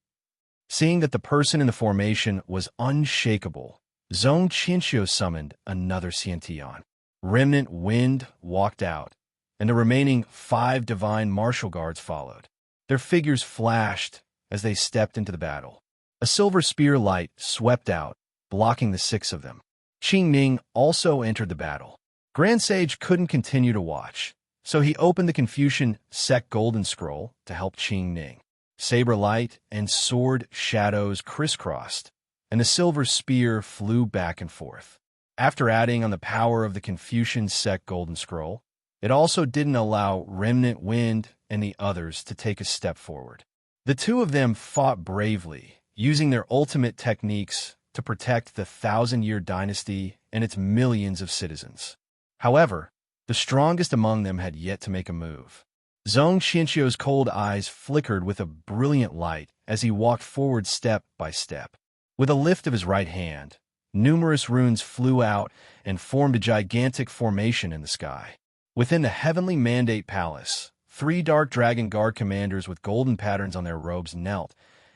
Seeing that the person in the formation was unshakable, Zhong Qianqiu summoned another Xiantian. Remnant Wind walked out, and the remaining 5 divine martial guards followed. Their figures flashed as they stepped into the battle. A silver spear light swept out, blocking the 6 of them. Qing Ning also entered the battle. Grand Sage couldn't continue to watch, so he opened the Confucian Sect Golden Scroll to help Qing Ning. Saber light and sword shadows crisscrossed, and the silver spear flew back and forth. After adding on the power of the Confucian Sect Golden Scroll, it also didn't allow Remnant Wind and the others to take a step forward. The 2 of them fought bravely, using their ultimate techniques to protect the 1,000-year dynasty and its millions of citizens. However, the strongest among them had yet to make a move. Zhong Qianqiu's cold eyes flickered with a brilliant light as he walked forward step by step. With a lift of his right hand, numerous runes flew out and formed a gigantic formation in the sky. Within the Heavenly Mandate Palace, 3 Dark Dragon Guard commanders with golden patterns on their robes knelt,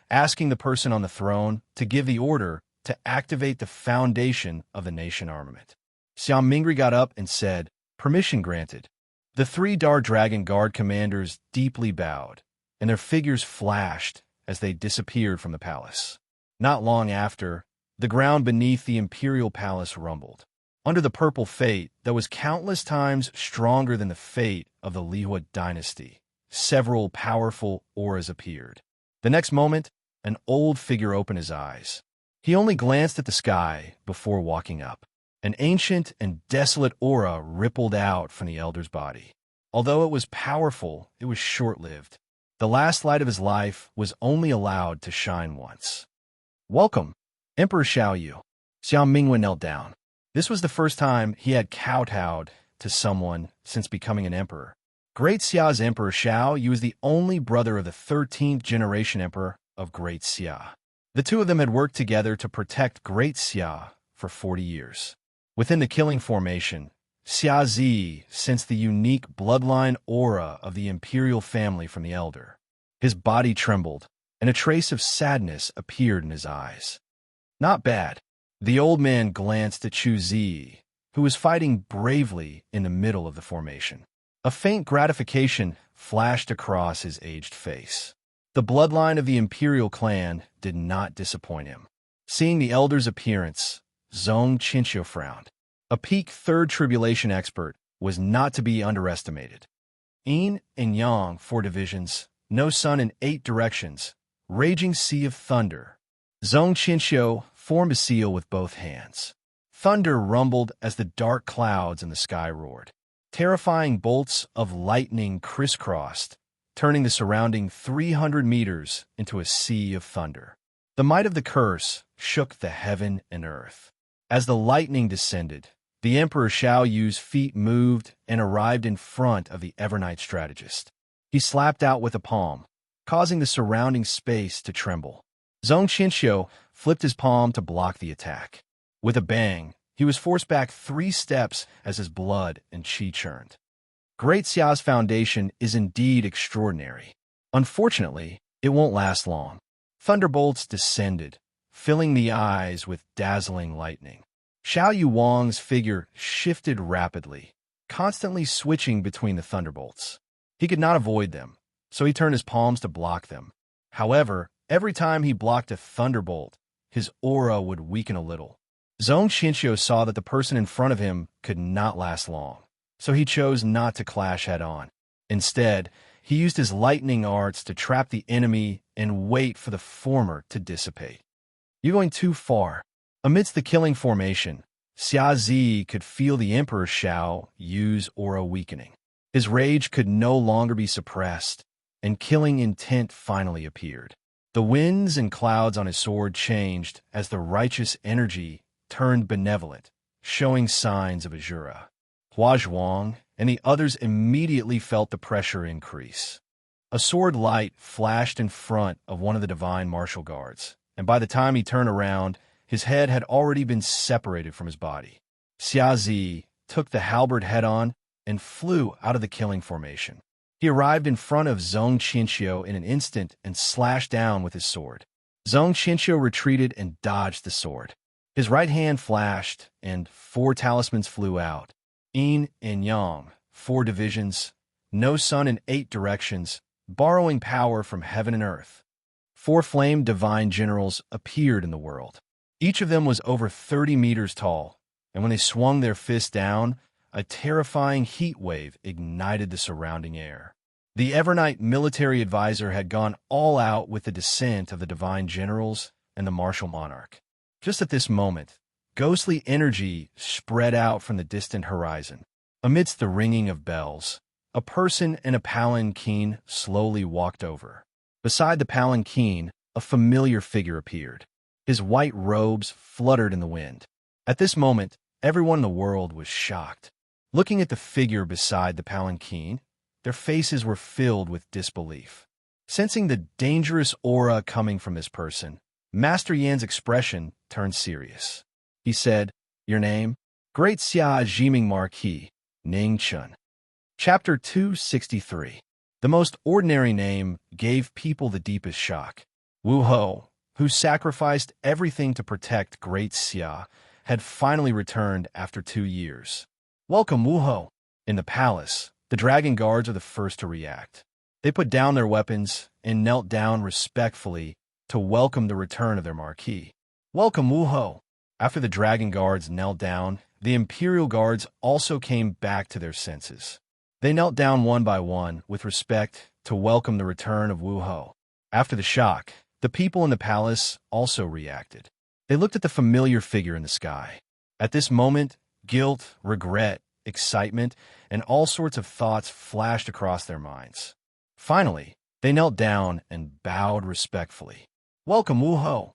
asking the person on the throne to give the order to activate the foundation of the nation armament. Xiao Mingri got up and said, "Permission granted." The 3 Dark Dragon Guard commanders deeply bowed, and their figures flashed as they disappeared from the palace. Not long after, the ground beneath the imperial palace rumbled. Under the purple fate that was countless times stronger than the fate of the Lihua dynasty, several powerful auras appeared. The next moment, an old figure opened his eyes. He only glanced at the sky before walking up. An ancient and desolate aura rippled out from the elder's body. Although it was powerful, it was short-lived. The last light of his life was only allowed to shine once. "Welcome, Emperor Xiaoyu." Xiao Mingwen knelt down. This was the first time he had kowtowed to someone since becoming an emperor. Great Xia's Emperor Xiaoyu was the only brother of the 13th generation emperor of Great Xia. The 2 of them had worked together to protect Great Xia for 40 years. Within the killing formation, Xiazi sensed the unique bloodline aura of the imperial family from the elder. His body trembled, and a trace of sadness appeared in his eyes. Not bad. The old man glanced at Chu Zi, who was fighting bravely in the middle of the formation. A faint gratification flashed across his aged face. The bloodline of the imperial clan did not disappoint him. Seeing the elder's appearance, Zhong Qianqiu frowned. A peak 3rd tribulation expert was not to be underestimated. Yin and Yang 4 divisions, no sun in 8 directions, raging sea of thunder. Zhong Qianqiu formed a seal with both hands. Thunder rumbled as the dark clouds in the sky roared. Terrifying bolts of lightning crisscrossed, turning the surrounding 300 meters into a sea of thunder. The might of the curse shook the heaven and earth. As the lightning descended, the Emperor Xiaoyu's feet moved and arrived in front of the Evernight strategist. He slapped out with a palm, causing the surrounding space to tremble. Zhong Qianqiu flipped his palm to block the attack. With a bang, he was forced back 3 steps as his blood and qi churned. Great Xia's foundation is indeed extraordinary. Unfortunately, it won't last long. Thunderbolts descended, filling the eyes with dazzling lightning. Xiao Yuwang's figure shifted rapidly, constantly switching between the thunderbolts. He could not avoid them, so he turned his palms to block them. However, every time he blocked a thunderbolt, his aura would weaken a little. Zhong Qianxiu saw that the person in front of him could not last long, so he chose not to clash head-on. Instead, he used his lightning arts to trap the enemy and wait for the former to dissipate. "You're going too far." Amidst the killing formation, Xia Zi could feel the Emperor Xiao Yu's aura weakening. His rage could no longer be suppressed, and killing intent finally appeared. The winds and clouds on his sword changed as the righteous energy turned benevolent, showing signs of Azura. Hua Zhuang and the others immediately felt the pressure increase. A sword light flashed in front of one of the divine martial guards, and by the time he turned around, his head had already been separated from his body. Xia Zi took the halberd head-on and flew out of the killing formation. He arrived in front of Zhong Qianxiu in an instant and slashed down with his sword. Zhong Qianxiu retreated and dodged the sword. His right hand flashed, and 4 talismans flew out. Yin and Yang, 4 divisions, no sun in 8 directions, borrowing power from heaven and earth. 4 flame divine generals appeared in the world. Each of them was over 30 meters tall, and when they swung their fists down, a terrifying heat wave ignited the surrounding air. The Evernight military advisor had gone all out with the descent of the divine generals and the martial monarch. Just at this moment, ghostly energy spread out from the distant horizon. Amidst the ringing of bells, a person in a palanquin slowly walked over. Beside the palanquin, a familiar figure appeared. His white robes fluttered in the wind. At this moment, everyone in the world was shocked. Looking at the figure beside the palanquin, their faces were filled with disbelief. Sensing the dangerous aura coming from this person, Master Yan's expression turned serious. He said, "Your name?" "Great Xia Jiming Marquis, Ning Chun." Chapter 263. The most ordinary name gave people the deepest shock. Wu Ho, who sacrificed everything to protect Great Xia, had finally returned after 2 years. "Welcome, Wu Ho." In the palace, the dragon guards are the first to react. They put down their weapons and knelt down respectfully to welcome the return of their Marquis. "Welcome, Wu Ho." After the dragon guards knelt down, the imperial guards also came back to their senses. They knelt down one by one with respect to welcome the return of Wu Ho. After the shock, the people in the palace also reacted. They looked at the familiar figure in the sky. At this moment, guilt, regret, excitement, and all sorts of thoughts flashed across their minds. Finally, they knelt down and bowed respectfully. "Welcome, Wu Ho."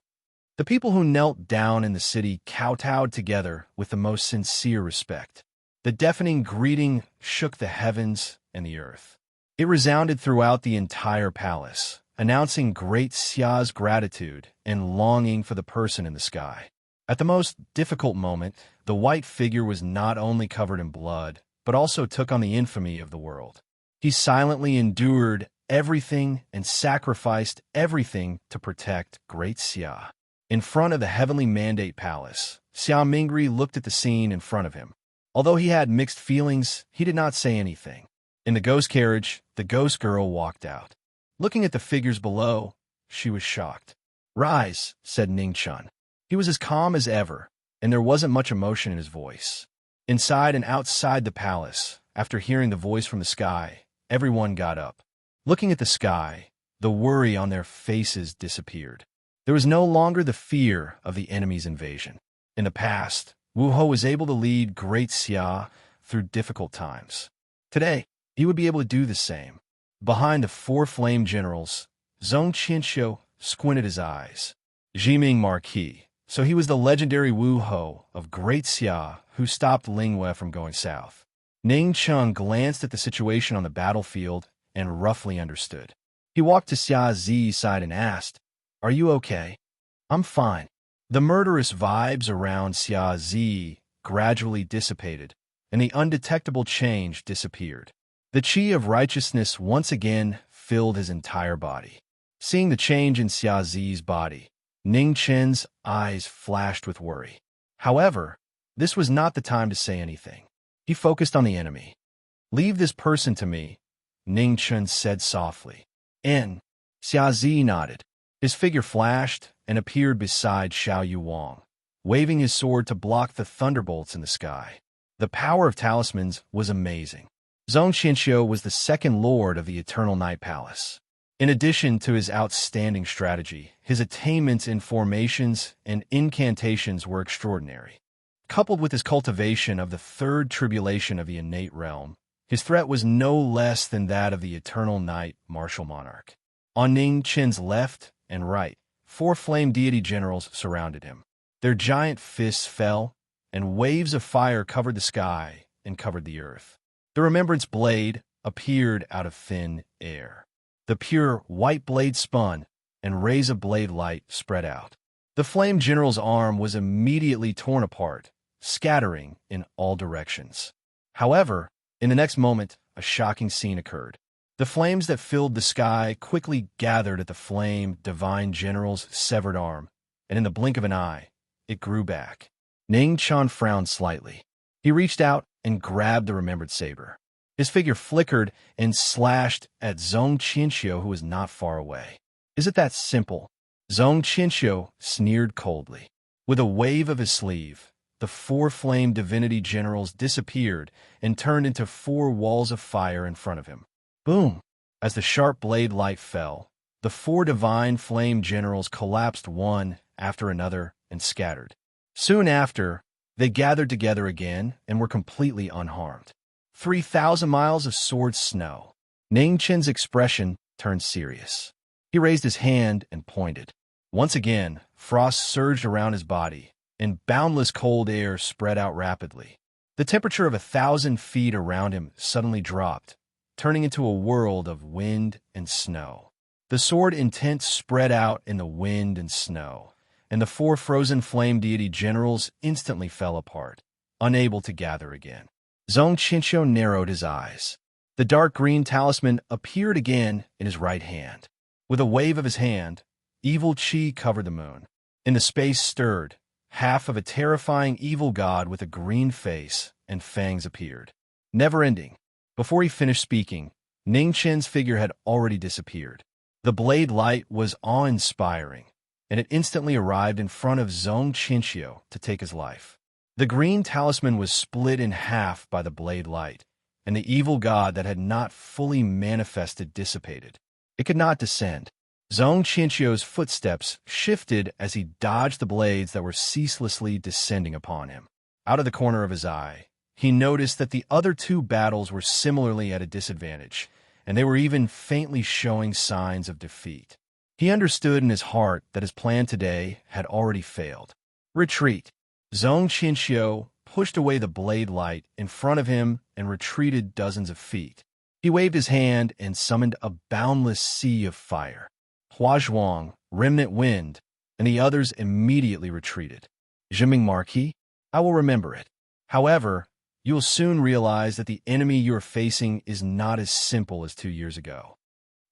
The people who knelt down in the city kowtowed together with the most sincere respect. The deafening greeting shook the heavens and the earth. It resounded throughout the entire palace, announcing Great Xia's gratitude and longing for the person in the sky. At the most difficult moment, the white figure was not only covered in blood, but also took on the infamy of the world. He silently endured everything and sacrificed everything to protect Great Xia. In front of the Heavenly Mandate Palace, Xia Mingri looked at the scene in front of him. Although he had mixed feelings, he did not say anything. In the ghost carriage, the ghost girl walked out. Looking at the figures below, she was shocked. "Rise," said Ning Chun. He was as calm as ever, and there wasn't much emotion in his voice. Inside and outside the palace, after hearing the voice from the sky, everyone got up. Looking at the sky, the worry on their faces disappeared. There was no longer the fear of the enemy's invasion. In the past, Wu Ho was able to lead Great Xia through difficult times. Today, he would be able to do the same. Behind the 4 flame generals, Zhong Qianxiu squinted his eyes. Jiming Marquis. So he was the legendary Wu Ho of Great Xia who stopped Lingwei from going south. Ning Chun glanced at the situation on the battlefield and roughly understood. He walked to Xia Zi's side and asked, "Are you okay?" "I'm fine." The murderous vibes around Xia Zi gradually dissipated, and the undetectable change disappeared. The chi of righteousness once again filled his entire body. Seeing the change in Xia Zi's body, Ning Chen's eyes flashed with worry. However, this was not the time to say anything. He focused on the enemy. "Leave this person to me," Ning Chen said softly. Xia Zi nodded. His figure flashed and appeared beside Xiao Yu Wang, waving his sword to block the thunderbolts in the sky. The power of talismans was amazing. Zhong Qianxiu was the second lord of the Eternal Night Palace. In addition to his outstanding strategy, his attainments in formations and incantations were extraordinary. Coupled with his cultivation of the third tribulation of the innate realm, his threat was no less than that of the Eternal Night Martial Monarch. On Ning Chen's left and right, 4 flame deity generals surrounded him. Their giant fists fell, and waves of fire covered the sky and covered the earth. The Remembrance Blade appeared out of thin air. The pure white blade spun, and rays of blade light spread out. The flame general's arm was immediately torn apart, scattering in all directions. However, in the next moment, a shocking scene occurred. The flames that filled the sky quickly gathered at the flame divine general's severed arm, and in the blink of an eye, it grew back. Ning Chen frowned slightly. He reached out and grabbed the remembered saber. His figure flickered and slashed at Zhong Qianxiu, who was not far away. "Is it that simple?" Zhong Qianxiu sneered coldly. With a wave of his sleeve, the 4 flame divinity generals disappeared and turned into 4 walls of fire in front of him. Boom! As the sharp blade light fell, the 4 divine flame generals collapsed one after another and scattered. Soon after, they gathered together again and were completely unharmed. 3,000 miles of sword snow. Ning Chen's expression turned serious. He raised his hand and pointed. Once again, frost surged around his body, and boundless cold air spread out rapidly. The temperature of 1,000 feet around him suddenly dropped, turning into a world of wind and snow. The sword intent spread out in the wind and snow, and the 4 frozen flame deity generals instantly fell apart, unable to gather again. Zhong Qianxiu narrowed his eyes. The dark green talisman appeared again in his right hand. With a wave of his hand, evil chi covered the moon. In the space stirred, half of a terrifying evil god with a green face and fangs appeared. Never ending. Before he finished speaking, Ning Chen's figure had already disappeared. The blade light was awe-inspiring, and it instantly arrived in front of Zhong Qianxiu to take his life. The green talisman was split in half by the blade light, and the evil god that had not fully manifested dissipated. It could not descend. Zhong Qianxiu's footsteps shifted as he dodged the blades that were ceaselessly descending upon him. Out of the corner of his eye, he noticed that the other 2 battles were similarly at a disadvantage, and they were even faintly showing signs of defeat. He understood in his heart that his plan today had already failed. Retreat. Zhong Qianxiu pushed away the blade light in front of him and retreated dozens of feet. He waved his hand and summoned a boundless sea of fire. Hua Zhuang, Remnant Wind, and the others immediately retreated. Zhiming Marquis, I will remember it. However, you will soon realize that the enemy you are facing is not as simple as 2 years ago.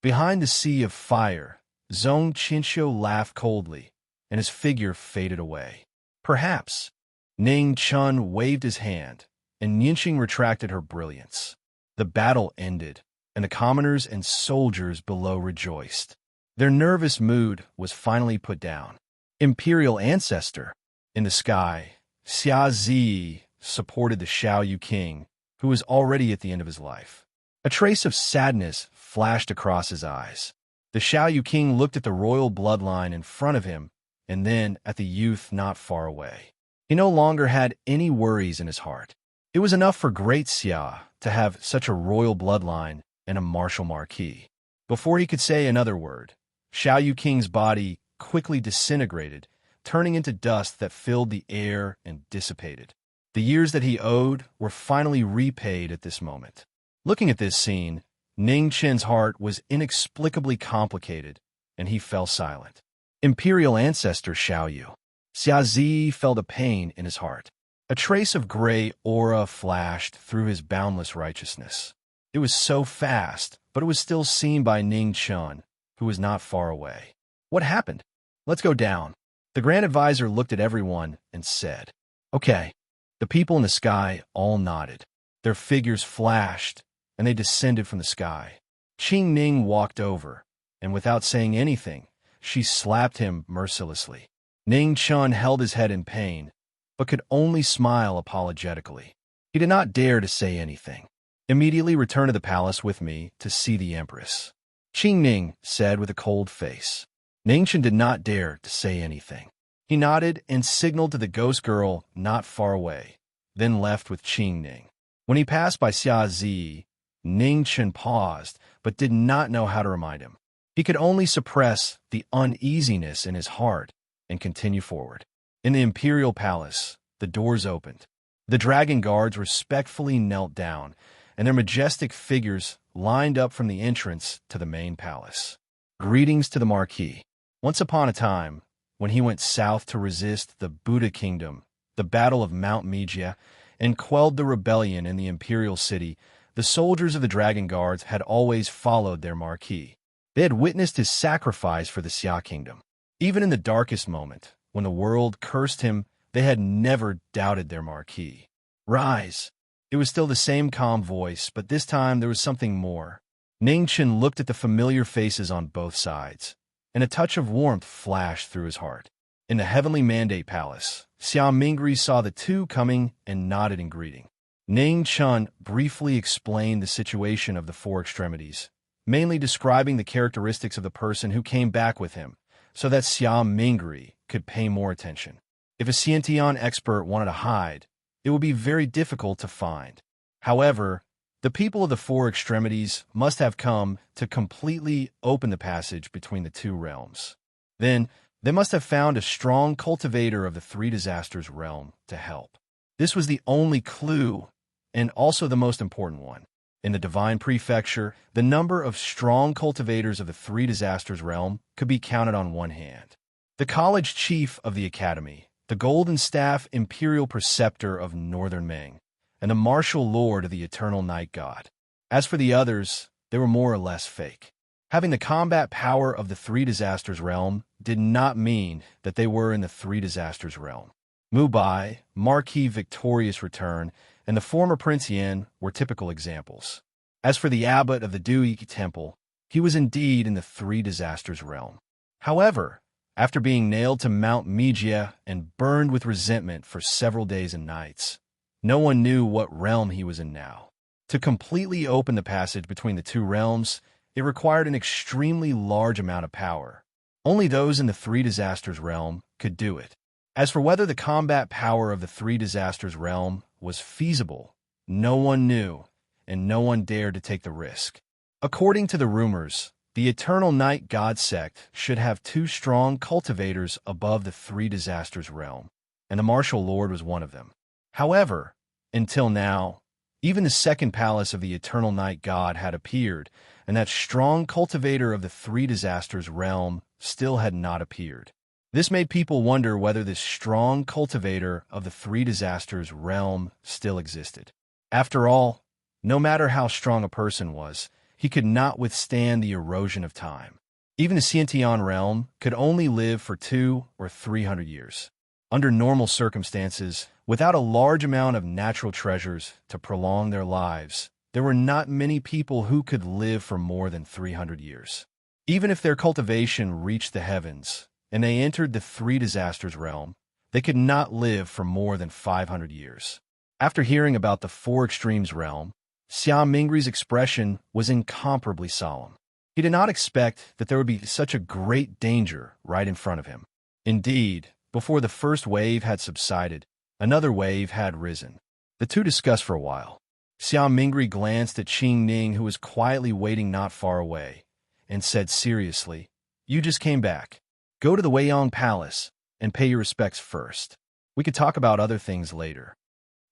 Behind the sea of fire, Zhong Qianxiu laughed coldly, and his figure faded away. Perhaps. Ning Chen waved his hand, and Yinxing retracted her brilliance. The battle ended, and the commoners and soldiers below rejoiced. Their nervous mood was finally put down. Imperial Ancestor. In the sky, Xia Zi supported the Xiao Yu King, who was already at the end of his life. A trace of sadness flashed across his eyes. The Xiao Yu King looked at the royal bloodline in front of him, and then at the youth not far away. He no longer had any worries in his heart. It was enough for Great Xia to have such a royal bloodline and a martial Marquis. Before he could say another word, Xiao Yu King's body quickly disintegrated, turning into dust that filled the air and dissipated. The years that he owed were finally repaid at this moment. Looking at this scene, Ning Chen's heart was inexplicably complicated, and he fell silent. Imperial Ancestor Xiao Yu. Xia Zi felt a pain in his heart. A trace of gray aura flashed through his boundless righteousness. It was so fast, but it was still seen by Ning Chun, who was not far away. What happened? Let's go down. The Grand Advisor looked at everyone and said, Okay. The people in the sky all nodded. Their figures flashed, and they descended from the sky. Qing Ning walked over, and without saying anything, she slapped him mercilessly. Ning Chun held his head in pain, but could only smile apologetically. He did not dare to say anything. Immediately return to the palace with me to see the Empress, Qing Ning said with a cold face. Ning Chun did not dare to say anything. He nodded and signaled to the ghost girl not far away, then left with Qing Ning. When he passed by Xia Zi, Ning Chun paused, but did not know how to remind him. He could only suppress the uneasiness in his heart and continue forward. In the imperial palace, the doors opened. The dragon guards respectfully knelt down, and their majestic figures lined up from the entrance to the main palace. Greetings to the Marquis. Once upon a time, when he went south to resist the Buddha kingdom, the Battle of Mount Megia, and quelled the rebellion in the imperial city, the soldiers of the dragon guards had always followed their Marquis. They had witnessed his sacrifice for the Xia kingdom. Even in the darkest moment, when the world cursed him, they had never doubted their Marquis. Rise! It was still the same calm voice, but this time there was something more. Ning Chun looked at the familiar faces on both sides, and a touch of warmth flashed through his heart. In the heavenly mandate palace, Xia Mingri saw the two coming and nodded in greeting. Ning Chun briefly explained the situation of the four extremities, mainly describing the characteristics of the person who came back with him, so that Xia Mingri could pay more attention. If a Xiantian expert wanted to hide, it would be very difficult to find. However, the people of the four extremities must have come to completely open the passage between the two realms. Then, they must have found a strong cultivator of the three disasters realm to help. This was the only clue, and also the most important one. In the Divine Prefecture, the number of strong cultivators of the three disasters realm could be counted on one hand. The college chief of the academy, the Golden Staff Imperial Preceptor of Northern Ming, and the Martial Lord of the Eternal Night God. As for the others, they were more or less fake. Having the combat power of the three disasters realm did not mean that they were in the three disasters realm. Mubai, Marquis Victorious Return, and the former Prince Yin were typical examples. As for the abbot of the Dui Temple, he was indeed in the three disasters realm. However, after being nailed to Mount Megia and burned with resentment for several days and nights, no one knew what realm he was in now. To completely open the passage between the two realms, it required an extremely large amount of power. Only those in the three disasters realm could do it. As for whether the combat power of the three disasters realm was feasible, no one knew, and no one dared to take the risk. According to the rumors, the Eternal Night God sect should have two strong cultivators above the three disasters realm, and the Martial Lord was one of them. However, until now, even the second palace of the Eternal Night God had appeared, and that strong cultivator of the three disasters realm still had not appeared. This made people wonder whether this strong cultivator of the three disasters realm still existed. After all, no matter how strong a person was, he could not withstand the erosion of time. Even the Xiantian realm could only live for 200 or 300 years. Under normal circumstances, without a large amount of natural treasures to prolong their lives, there were not many people who could live for more than 300 years. Even if their cultivation reached the heavens, and they entered the three disasters realm, they could not live for more than 500 years. After hearing about the four extremes realm, Xia Mingri's expression was incomparably solemn. He did not expect that there would be such a great danger right in front of him. Indeed, before the first wave had subsided, another wave had risen. The two discussed for a while. Xia Mingri glanced at Qing Ning, who was quietly waiting not far away, and said seriously, "You just came back. Go to the Weiyang Palace and pay your respects first. We could talk about other things later."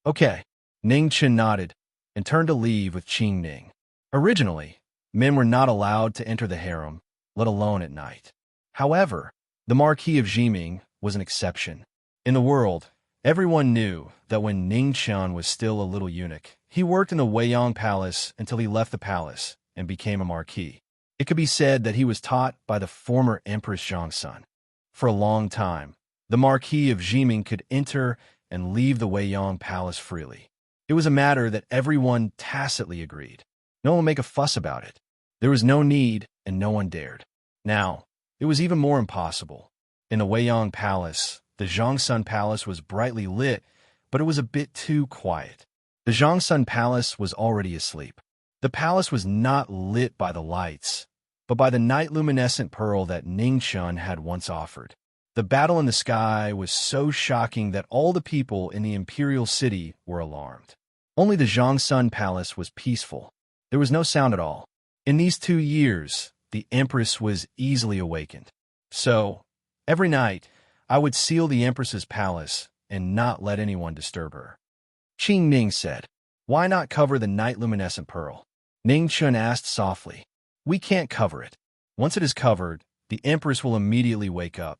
Okay. Ning Chun nodded and turned to leave with Qing Ning. Originally, men were not allowed to enter the harem, let alone at night. However, the Marquis of Jiming was an exception. In the world, everyone knew that when Ning Chun was still a little eunuch, He worked in the Weiyang Palace until he left the palace and became a Marquis. It could be said that he was taught by the former Empress Zhongsun. For a long time, the Marquis of Jiming could enter and leave the Weiyang Palace freely. It was a matter that everyone tacitly agreed. No one would make a fuss about it. There was no need, and no one dared. Now, it was even more impossible. In the Weiyang Palace, the Zhongsun Palace was brightly lit, but it was a bit too quiet. The Zhongsun Palace was already asleep. The palace was not lit by the lights, but by the night-luminescent pearl that Ningchen had once offered. The battle in the sky was so shocking that all the people in the imperial city were alarmed. Only the Zhongsun Palace was peaceful. There was no sound at all. In these 2 years, the Empress was easily awakened. So, every night, I would seal the Empress's palace and not let anyone disturb her. Qing Ning said, "Why not cover the night-luminescent pearl?" Ning Chun asked softly. "We can't cover it. Once it is covered, the Empress will immediately wake up."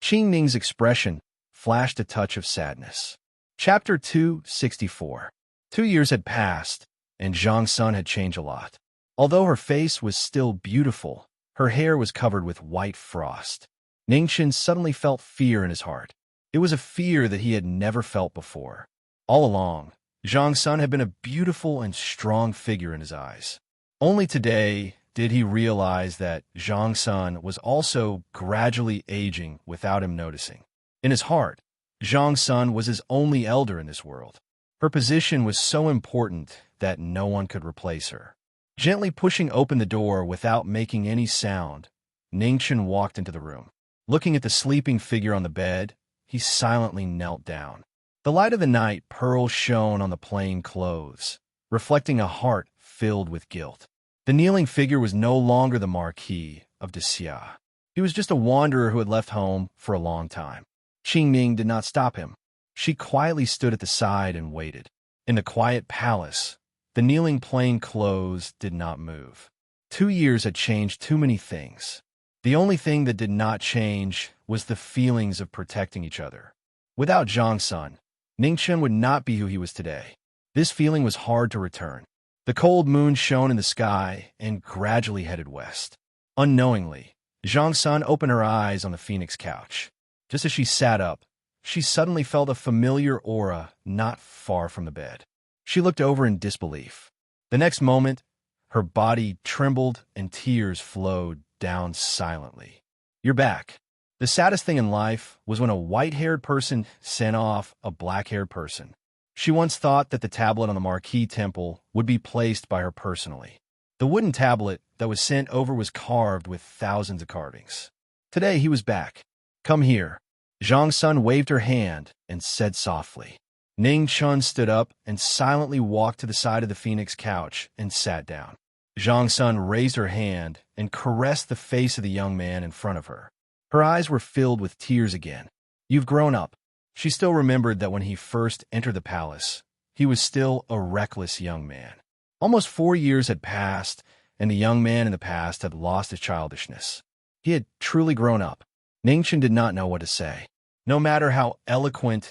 Qing Ning's expression flashed a touch of sadness. Chapter 264. 2 years had passed, and Zhang Sun had changed a lot. Although her face was still beautiful, her hair was covered with white frost. Ningchen suddenly felt fear in his heart. It was a fear that he had never felt before. All along, Zhang Sun had been a beautiful and strong figure in his eyes. Only today did he realize that Zhang Sun was also gradually aging without him noticing. In his heart, Zhang Sun was his only elder in this world. Her position was so important that no one could replace her. Gently pushing open the door without making any sound, Ningchen walked into the room. Looking at the sleeping figure on the bed, he silently knelt down. The light of the night pearl shone on the plain clothes, reflecting a heart filled with guilt. The kneeling figure was no longer the Marquis of Xia. He was just a wanderer who had left home for a long time. Qing Ning did not stop him. She quietly stood at the side and waited. In the quiet palace, the kneeling plain clothes did not move. 2 years had changed too many things. The only thing that did not change was the feelings of protecting each other. Without Zhang Sun, Ningchen would not be who he was today. This feeling was hard to return. The cold moon shone in the sky and gradually headed west. Unknowingly, Zhang Sun opened her eyes on the phoenix couch. Just as she sat up, she suddenly felt a familiar aura not far from the bed. She looked over in disbelief. The next moment, her body trembled and tears flowed down silently. "You're back." The saddest thing in life was when a white-haired person sent off a black-haired person. She once thought that the tablet on the Marquis temple would be placed by her personally. The wooden tablet that was sent over was carved with thousands of carvings. Today he was back. "Come here." Zhang Sun waved her hand and said softly. Ning Chun stood up and silently walked to the side of the phoenix couch and sat down. Zhang Sun raised her hand and caressed the face of the young man in front of her. Her eyes were filled with tears again. "You've grown up." She still remembered that when he first entered the palace, he was still a reckless young man. Almost 4 years had passed, and the young man in the past had lost his childishness. He had truly grown up. Ningchen did not know what to say. No matter how eloquent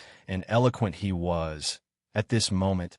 he was, at this moment,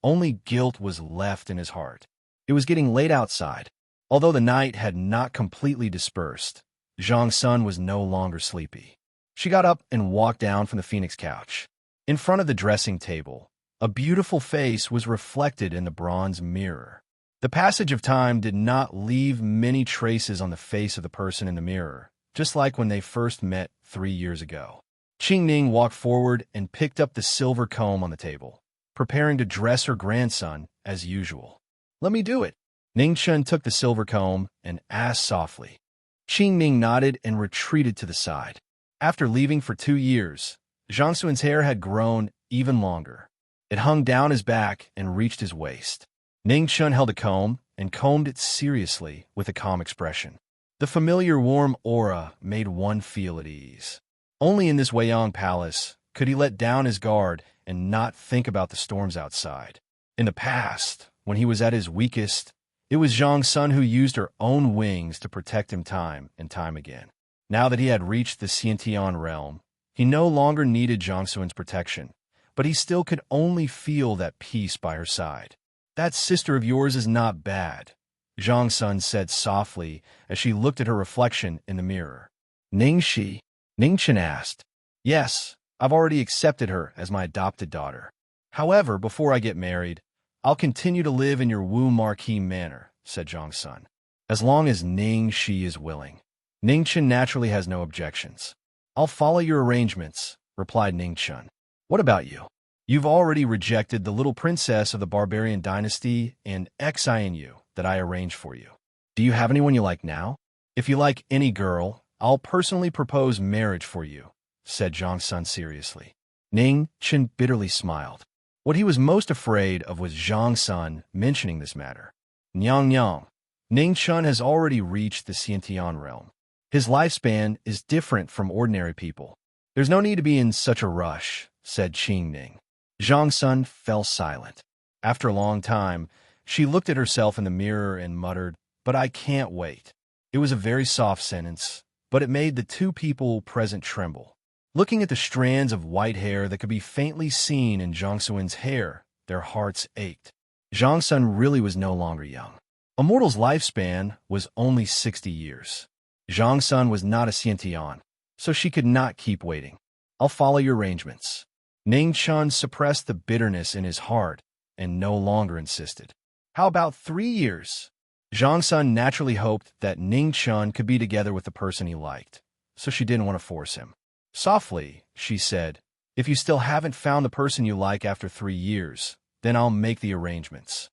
only guilt was left in his heart. It was getting late outside. Although the night had not completely dispersed, Zhang Sun was no longer sleepy. She got up and walked down from the phoenix couch. In front of the dressing table, a beautiful face was reflected in the bronze mirror. The passage of time did not leave many traces on the face of the person in the mirror, just like when they first met 3 years ago. Qing Ning walked forward and picked up the silver comb on the table, preparing to dress her grandson as usual. "Let me do it." Ning Chun took the silver comb and asked softly. Qing Ning nodded and retreated to the side. After leaving for 2 years, Zhang Sun's hair had grown even longer. It hung down his back and reached his waist. Ning Chun held a comb and combed it seriously with a calm expression. The familiar warm aura made one feel at ease. Only in this Weiyang Palace could he let down his guard and not think about the storms outside. In the past, when he was at his weakest, it was Zhang Sun who used her own wings to protect him time and time again. Now that he had reached the Xiantian realm, he no longer needed Zhang Sun's protection. but he still could only feel that peace by her side. "That sister of yours is not bad," Zhang Sun said softly as she looked at her reflection in the mirror. "Ningxi?" Ningchen asked. "Yes, I've already accepted her as my adopted daughter. However, before I get married, I'll continue to live in your Wu Marquis manor," said Zhang Sun, "as long as Ningxi is willing." Ningchen naturally has no objections. "I'll follow your arrangements," replied Ningchen. "What about you? You've already rejected the little princess of the barbarian dynasty and Xianyu that I arranged for you. Do you have anyone you like now? If you like any girl, I'll personally propose marriage for you," said Zhang Sun seriously. Ning Chen bitterly smiled. What he was most afraid of was Zhang Sun mentioning this matter. Nyang Nyang. Ning Chen has already reached the Xiantian realm. His lifespan is different from ordinary people. "There's no need to be in such a rush," said Qing Ning. Zhang Sun fell silent. After a long time, she looked at herself in the mirror and muttered, "But I can't wait." It was a very soft sentence, but it made the two people present tremble. Looking at the strands of white hair that could be faintly seen in Zhang Sun's hair, their hearts ached. Zhang Sun really was no longer young. A mortal's lifespan was only 60 years. Zhang Sun was not a Xiantian, so she could not keep waiting. "I'll follow your arrangements." Ning Chun suppressed the bitterness in his heart and no longer insisted. "How about 3 years?" Zhang Sun naturally hoped that Ning Chun could be together with the person he liked, so she didn't want to force him. Softly, she said, "If you still haven't found the person you like after 3 years, then I'll make the arrangements."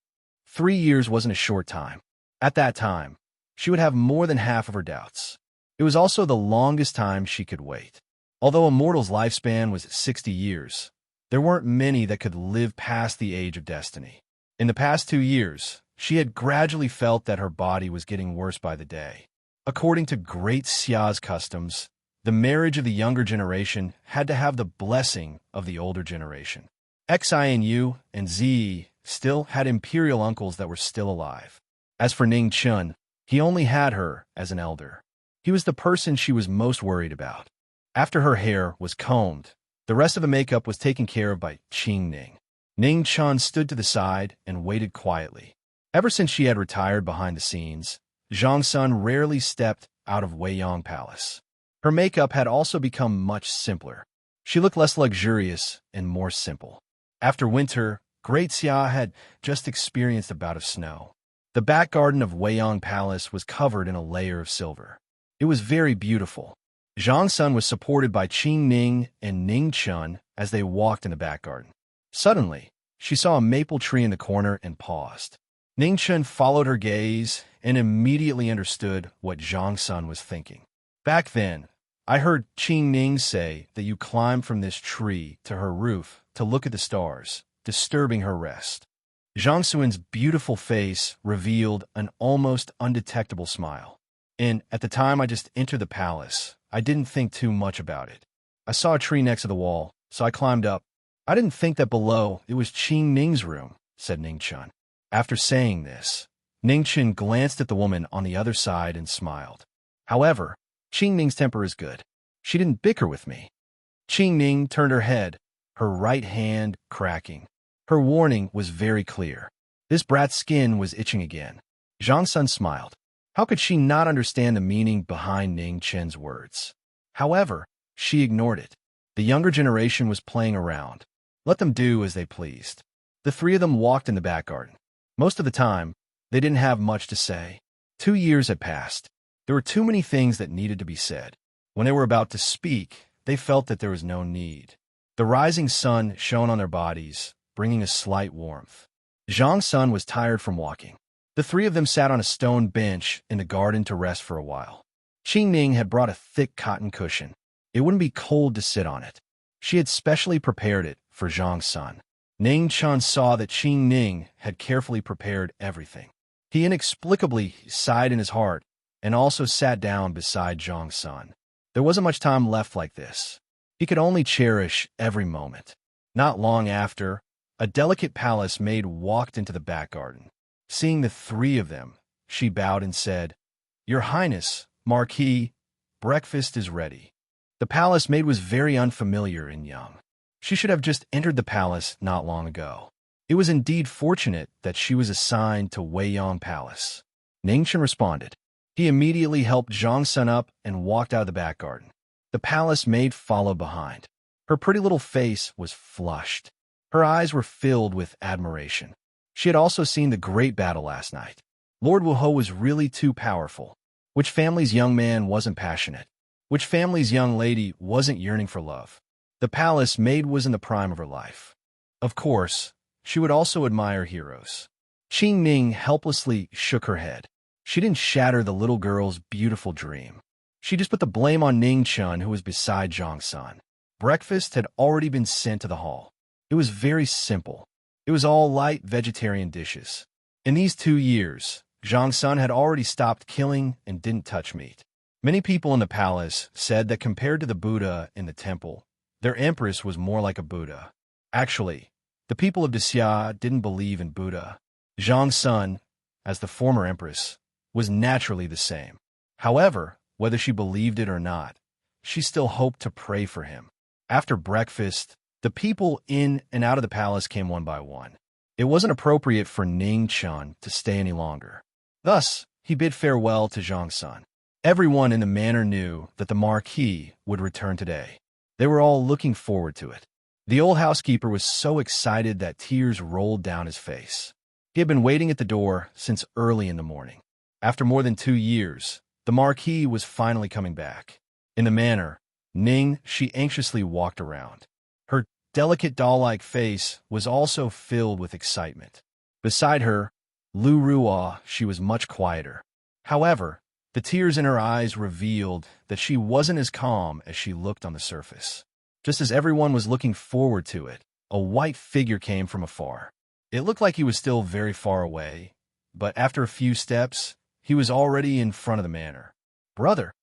3 years wasn't a short time. At that time, she would have more than half of her doubts. It was also the longest time she could wait. Although a mortal's lifespan was 60 years, there weren't many that could live past the age of destiny. In the past 2 years, she had gradually felt that her body was getting worse by the day. According to Great Xia's customs, the marriage of the younger generation had to have the blessing of the older generation. Xianyu and Zi still had imperial uncles that were still alive. As for Ning Chun, he only had her as an elder. He was the person she was most worried about. After her hair was combed, the rest of the makeup was taken care of by Qing Ning. Ning Chun stood to the side and waited quietly. Ever since she had retired behind the scenes, Zhang Sun rarely stepped out of Weiyang Palace. Her makeup had also become much simpler. She looked less luxurious and more simple. After winter, Great Xia had just experienced a bout of snow. The back garden of Weiyang Palace was covered in a layer of silver. It was very beautiful. Zhang Sun was supported by Qing Ning and Ning Chun as they walked in the back garden. Suddenly, she saw a maple tree in the corner and paused. Ning Chun followed her gaze and immediately understood what Zhang Sun was thinking. "Back then, I heard Qing Ning say that you climbed from this tree to her roof to look at the stars, disturbing her rest." Zhang Sun's beautiful face revealed an almost undetectable smile. "And at the time I just entered the palace, I didn't think too much about it. I saw a tree next to the wall, so I climbed up. I didn't think that below it was Qing Ning's room," said Ning Chun. After saying this, Ning Chun glanced at the woman on the other side and smiled. "However, Qing Ning's temper is good. She didn't bicker with me." Qing Ning turned her head, her right hand cracking. Her warning was very clear. This brat's skin was itching again. Zhang Sun smiled. How could she not understand the meaning behind Ning Chen's words? However, she ignored it. The younger generation was playing around. Let them do as they pleased. The three of them walked in the back garden. Most of the time, they didn't have much to say. 2 years had passed. There were too many things that needed to be said. When they were about to speak, they felt that there was no need. The rising sun shone on their bodies, bringing a slight warmth. Zhang Sun was tired from walking. The three of them sat on a stone bench in the garden to rest for a while. Qing Ning had brought a thick cotton cushion. It wouldn't be cold to sit on it. She had specially prepared it for Zhang Sun. Ning Chun saw that Qing Ning had carefully prepared everything. He inexplicably sighed in his heart and also sat down beside Zhang Sun. There wasn't much time left like this. He could only cherish every moment. Not long after, a delicate palace maid walked into the back garden. Seeing the three of them, she bowed and said, "Your Highness, Marquis, breakfast is ready." The palace maid was very unfamiliar and young. She should have just entered the palace not long ago. It was indeed fortunate that she was assigned to Weiyang Palace. Ningchen responded. He immediately helped Zhang Sun up and walked out of the back garden. The palace maid followed behind. Her pretty little face was flushed. Her eyes were filled with admiration. She had also seen the great battle last night. Lord Wuho was really too powerful. Which family's young man wasn't passionate? Which family's young lady wasn't yearning for love? The palace maid was in the prime of her life. Of course, she would also admire heroes. Qing Ning helplessly shook her head. She didn't shatter the little girl's beautiful dream. She just put the blame on Ning Chun, who was beside Zhang Sun. Breakfast had already been sent to the hall. It was very simple. It was all light vegetarian dishes. In these 2 years, Zhang Sun had already stopped killing and didn't touch meat. Many people in the palace said that compared to the Buddha in the temple, their empress was more like a Buddha. Actually, the people of Xia didn't believe in Buddha. Zhang Sun, as the former empress, was naturally the same. However, whether she believed it or not, she still hoped to pray for him. After breakfast, the people in and out of the palace came one by one. It wasn't appropriate for Ning Chun to stay any longer. Thus, he bid farewell to Zhang Sun. Everyone in the manor knew that the Marquis would return today. They were all looking forward to it. The old housekeeper was so excited that tears rolled down his face. He had been waiting at the door since early in the morning. After more than 2 years, the Marquis was finally coming back. In the manor, she anxiously walked around. Her delicate doll-like face was also filled with excitement. Beside her, Lu Ruo, she was much quieter. However, the tears in her eyes revealed that she wasn't as calm as she looked on the surface. Just as everyone was looking forward to it, a white figure came from afar. It looked like he was still very far away, but after a few steps, he was already in front of the manor. Brother!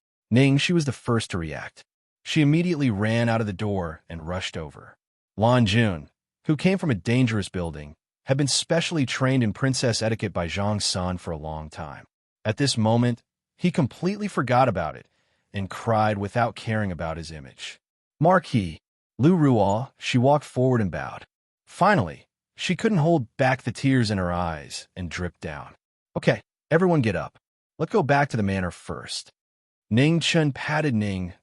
She was the first to react. She immediately ran out of the door and rushed over. Lan Jun, who came from a dangerous building, had been specially trained in princess etiquette by Zhang Sun for a long time. At this moment, he completely forgot about it and cried without caring about his image. Marquis, Lu Ruo, she walked forward and bowed. Finally, she couldn't hold back the tears in her eyes and dripped down. Okay, everyone get up. Let's go back to the manor first. Ning Chun patted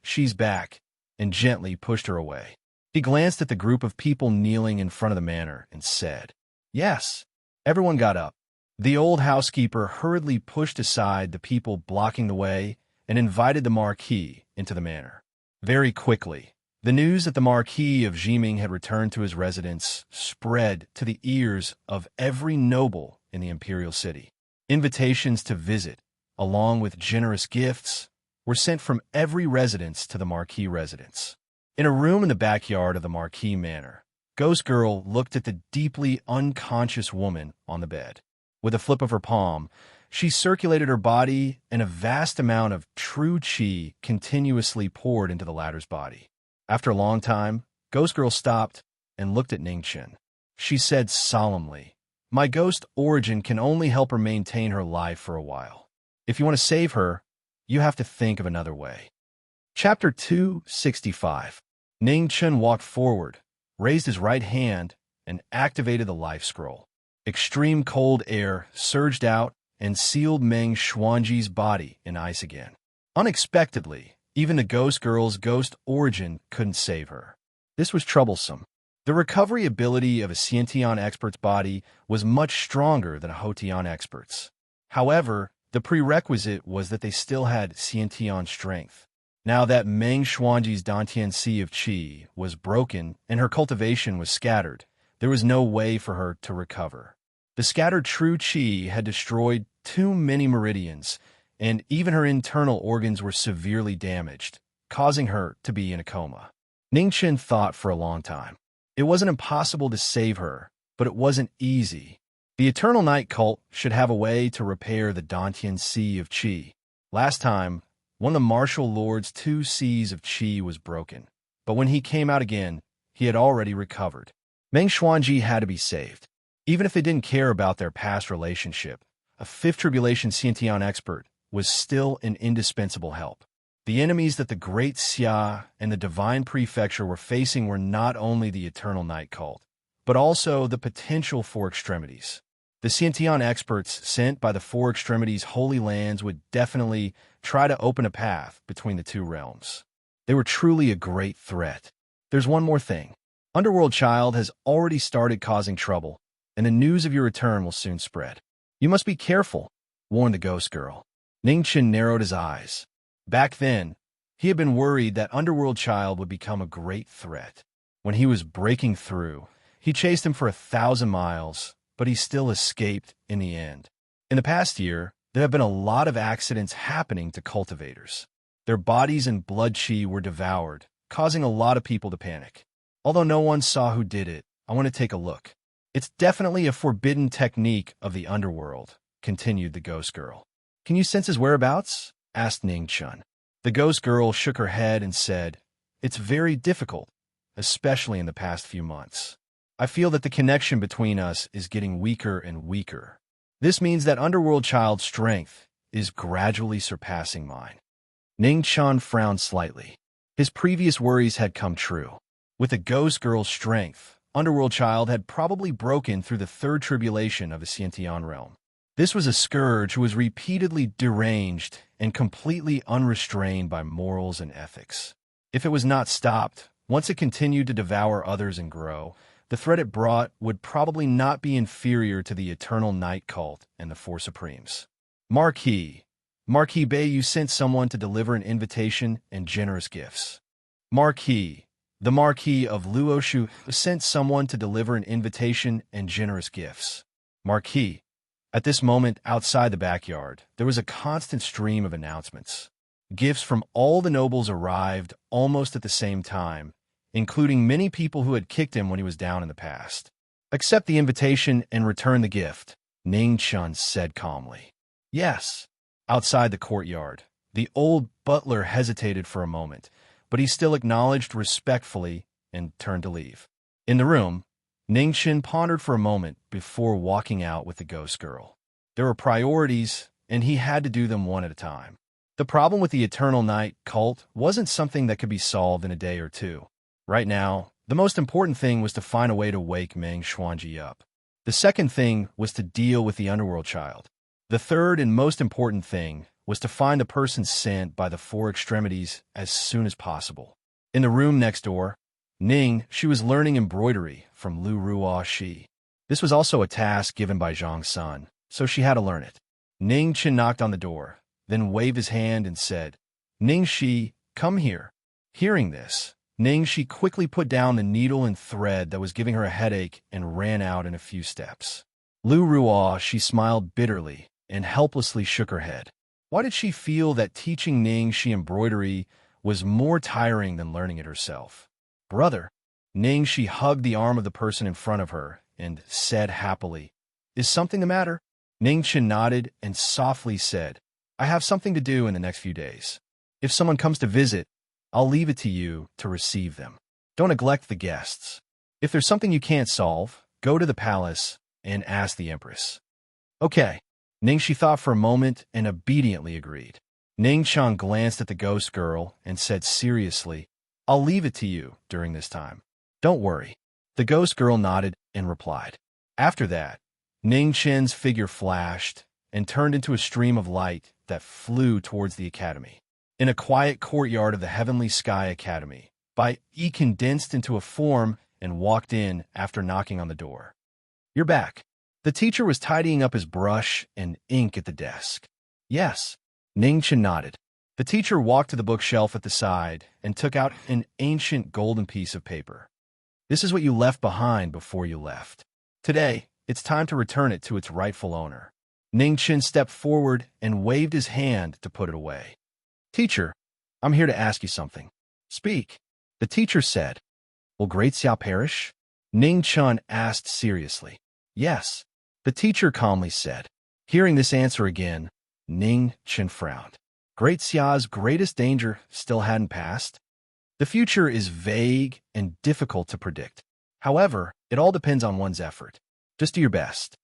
she's back, and gently pushed her away. He glanced at the group of people kneeling in front of the manor and said, Yes. Everyone got up. The old housekeeper hurriedly pushed aside the people blocking the way and invited the Marquis into the manor. Very quickly, the news that the Marquis of Jiming had returned to his residence spread to the ears of every noble in the imperial city. Invitations to visit, along with generous gifts, were sent from every residence to the Marquis residence. In a room in the backyard of the Marquis manor, Ghost Girl looked at the deeply unconscious woman on the bed. With a flip of her palm, she circulated her body, and a vast amount of true qi continuously poured into the latter's body. After a long time, Ghost Girl stopped and looked at Ningchen. She said solemnly, My ghost origin can only help her maintain her life for a while. If you want to save her, you have to think of another way. Chapter 265. Ningchen walked forward, raised his right hand, and activated the life scroll. Extreme cold air surged out and sealed Meng Xuanji's body in ice again. Unexpectedly, even the ghost girl's ghost origin couldn't save her. This was troublesome. The recovery ability of a Xiantian expert's body was much stronger than a Hotian expert's. However, the prerequisite was that they still had Xiantian strength. Now that Meng Xuanji's Dantian Sea of Qi was broken and her cultivation was scattered, there was no way for her to recover. The scattered true Qi had destroyed too many meridians, and even her internal organs were severely damaged, causing her to be in a coma. Ningchen thought for a long time. It wasn't impossible to save her, but it wasn't easy. The Eternal Night cult should have a way to repair the Dantian Sea of Qi. Last time, one of the martial lord's 2 seas of Qi was broken, but when he came out again, he had already recovered. Meng Xuanji had to be saved. Even if they didn't care about their past relationship, a 5th Tribulation Xiantian expert was still an indispensable help. The enemies that the Great Xia and the Divine Prefecture were facing were not only the Eternal Night Cult, but also the potential Four Extremities. The Xiantian experts sent by the Four Extremities Holy Lands would definitely try to open a path between the two realms. They were truly a great threat. There's one more thing. Underworld Child has already started causing trouble, and the news of your return will soon spread. You must be careful, warned the ghost girl. Ningchen narrowed his eyes. Back then, he had been worried that Underworld Child would become a great threat. When he was breaking through, he chased him for 1,000 miles, but he still escaped in the end. In the past year, there have been a lot of accidents happening to cultivators. Their bodies and blood chi were devoured, causing a lot of people to panic. Although no one saw who did it, I want to take a look. It's definitely a forbidden technique of the underworld, continued the ghost girl. Can you sense his whereabouts? Asked Ning Chun. The ghost girl shook her head and said, It's very difficult, especially in the past few months. I feel that the connection between us is getting weaker and weaker. This means that Underworld Child's strength is gradually surpassing mine. Ning Chun frowned slightly. His previous worries had come true. With the ghost girl's strength, Underworld Child had probably broken through the third tribulation of the Xiantian realm. This was a scourge who was repeatedly deranged and completely unrestrained by morals and ethics. If it was not stopped, once it continued to devour others and grow, the threat it brought would probably not be inferior to the Eternal Night Cult and the Four Supremes. Marquis Bay, you sent someone to deliver an invitation and generous gifts. Marquis, the Marquis of Luoshu, sent someone to deliver an invitation and generous gifts. Marquis. At this moment, outside the backyard, there was a constant stream of announcements. Gifts from all the nobles arrived almost at the same time, including many people who had kicked him when he was down in the past. Accept the invitation and return the gift, Ning Chun said calmly. Yes. Outside the courtyard, the old butler hesitated for a moment, but he still acknowledged respectfully and turned to leave. In the room, Ningchen pondered for a moment before walking out with the ghost girl. There were priorities, and he had to do them one at a time. The problem with the Eternal Night Cult wasn't something that could be solved in a day or two. Right now, the most important thing was to find a way to wake Meng Xuanji up. The second thing was to deal with the Underworld Child. The third and most important thing was to find the person sent by the Four Extremities as soon as possible. In the room next door, she was learning embroidery from Lu Ruo Shi. This was also a task given by Zhang Sun, so she had to learn it. Ning Chen knocked on the door, then waved his hand and said, Ning Shi, come here. Hearing this, Ning Shi quickly put down the needle and thread that was giving her a headache and ran out in a few steps. Lu Ruo Shi smiled bitterly and helplessly shook her head. Why did she feel that teaching Ning Shi embroidery was more tiring than learning it herself? Brother, Ning Shi hugged the arm of the person in front of her and said happily, Is something the matter? Ning Chen nodded and softly said, I have something to do in the next few days. If someone comes to visit, I'll leave it to you to receive them. Don't neglect the guests. If there's something you can't solve, go to the palace and ask the Empress. Okay. Ning Shi thought for a moment and obediently agreed. Ning Chang glanced at the ghost girl and said seriously, I'll leave it to you during this time. Don't worry. The ghost girl nodded and replied. After that, Ning Chen's figure flashed and turned into a stream of light that flew towards the academy. In a quiet courtyard of the Heavenly Sky Academy, he condensed into a form and walked in after knocking on the door. You're back. The teacher was tidying up his brush and ink at the desk. Yes. Ning Chen nodded. The teacher walked to the bookshelf at the side and took out an ancient golden piece of paper. This is what you left behind before you left. Today, it's time to return it to its rightful owner. Ning Chen stepped forward and waved his hand to put it away. Teacher, I'm here to ask you something. Speak. The teacher said. Will Great Xiao perish? Ning Chun asked seriously. Yes. The teacher calmly said. Hearing this answer again, Ning Chen frowned. Great Xia's greatest danger still hadn't passed. The future is vague and difficult to predict. However, it all depends on one's effort. Just do your best.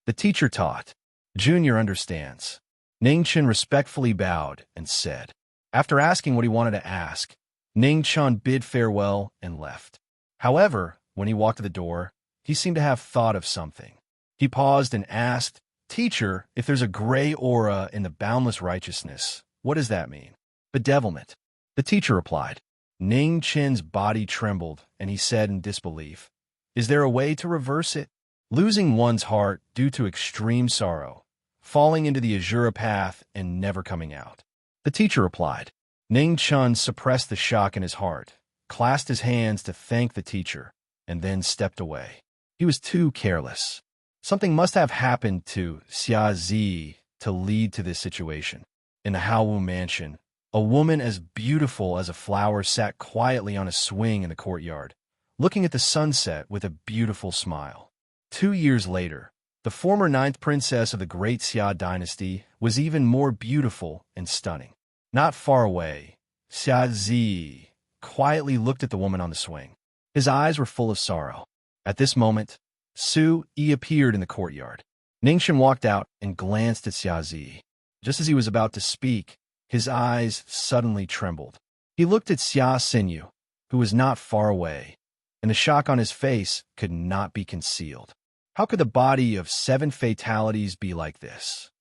The teacher taught. Junior understands. Ning Chen respectfully bowed and said, After asking what he wanted to ask, Ning Chun bid farewell and left. However, when he walked to the door, he seemed to have thought of something. He paused and asked, "Teacher, if there's a gray aura in the boundless righteousness, what does that mean?" "Bedevilment." The teacher replied. Ning Chin's body trembled, and he said in disbelief, "Is there a way to reverse it?" "Losing one's heart due to extreme sorrow, falling into the Azura path and never coming out." The teacher replied. Ning Chun suppressed the shock in his heart, clasped his hands to thank the teacher, and then stepped away. He was too careless. Something must have happened to Xia Zi to lead to this situation. In the Haowu mansion, a woman as beautiful as a flower sat quietly on a swing in the courtyard, looking at the sunset with a beautiful smile. 2 years later, the former 9th princess of the Great Xia dynasty was even more beautiful and stunning. Not far away, Xia Zi quietly looked at the woman on the swing. His eyes were full of sorrow. At this moment, Su Yi appeared in the courtyard. Ningxin walked out and glanced at Xia Zi. Just as he was about to speak, his eyes suddenly trembled. He looked at Xia Xinyu, who was not far away, and the shock on his face could not be concealed. How could the body of 7 fatalities be like this?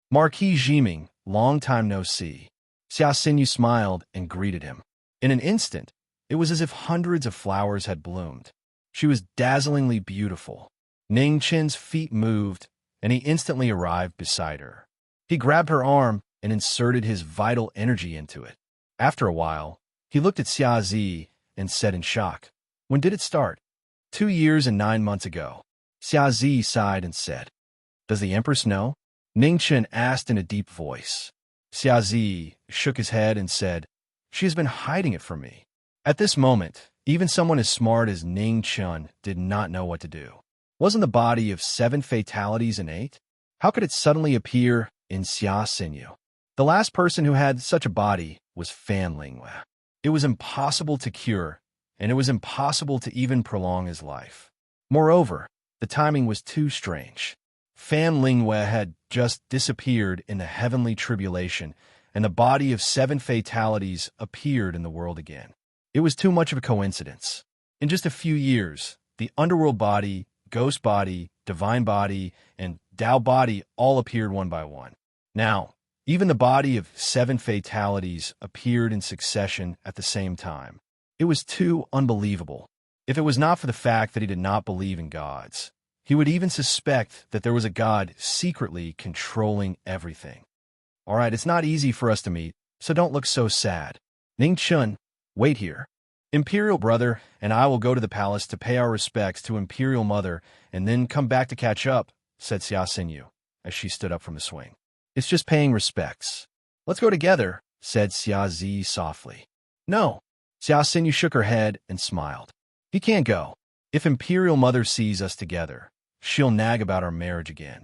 Marquis Jiming, long time no see. Xia Xinyu smiled and greeted him. In an instant, it was as if hundreds of flowers had bloomed. She was dazzlingly beautiful. Ning Chin's feet moved, and he instantly arrived beside her. He grabbed her arm and inserted his vital energy into it. After a while, he looked at Xia Zi and said in shock, "When did it start?" 2 years and 9 months ago. Xia Zi sighed and said, "Does the Empress know?" Ning Chen asked in a deep voice. Xia Zi shook his head and said, "She has been hiding it from me." At this moment, even someone as smart as Ning Chun did not know what to do. Wasn't the body of 7 fatalities innate? How could it suddenly appear in Xia Xinyu? The last person who had such a body was Fan Lingwei. It was impossible to cure, and it was impossible to even prolong his life. Moreover, the timing was too strange. Fan Lingwei had just disappeared in the heavenly tribulation, and the body of 7 fatalities appeared in the world again. It was too much of a coincidence. In just a few years, the underworld body, ghost body, divine body, and Tao body all appeared one by one. Now, even the body of 7 fatalities appeared in succession at the same time. It was too unbelievable. If it was not for the fact that he did not believe in gods, he would even suspect that there was a god secretly controlling everything. All right, it's not easy for us to meet, so don't look so sad. Ning Chun, wait here. Imperial brother and I will go to the palace to pay our respects to Imperial mother and then come back to catch up, said Xia Xinyu, as she stood up from the swing. It's just paying respects. Let's go together, said Xia Zi softly. No. Xia Xinyu shook her head and smiled. He can't go. If Imperial mother sees us together, she'll nag about our marriage again.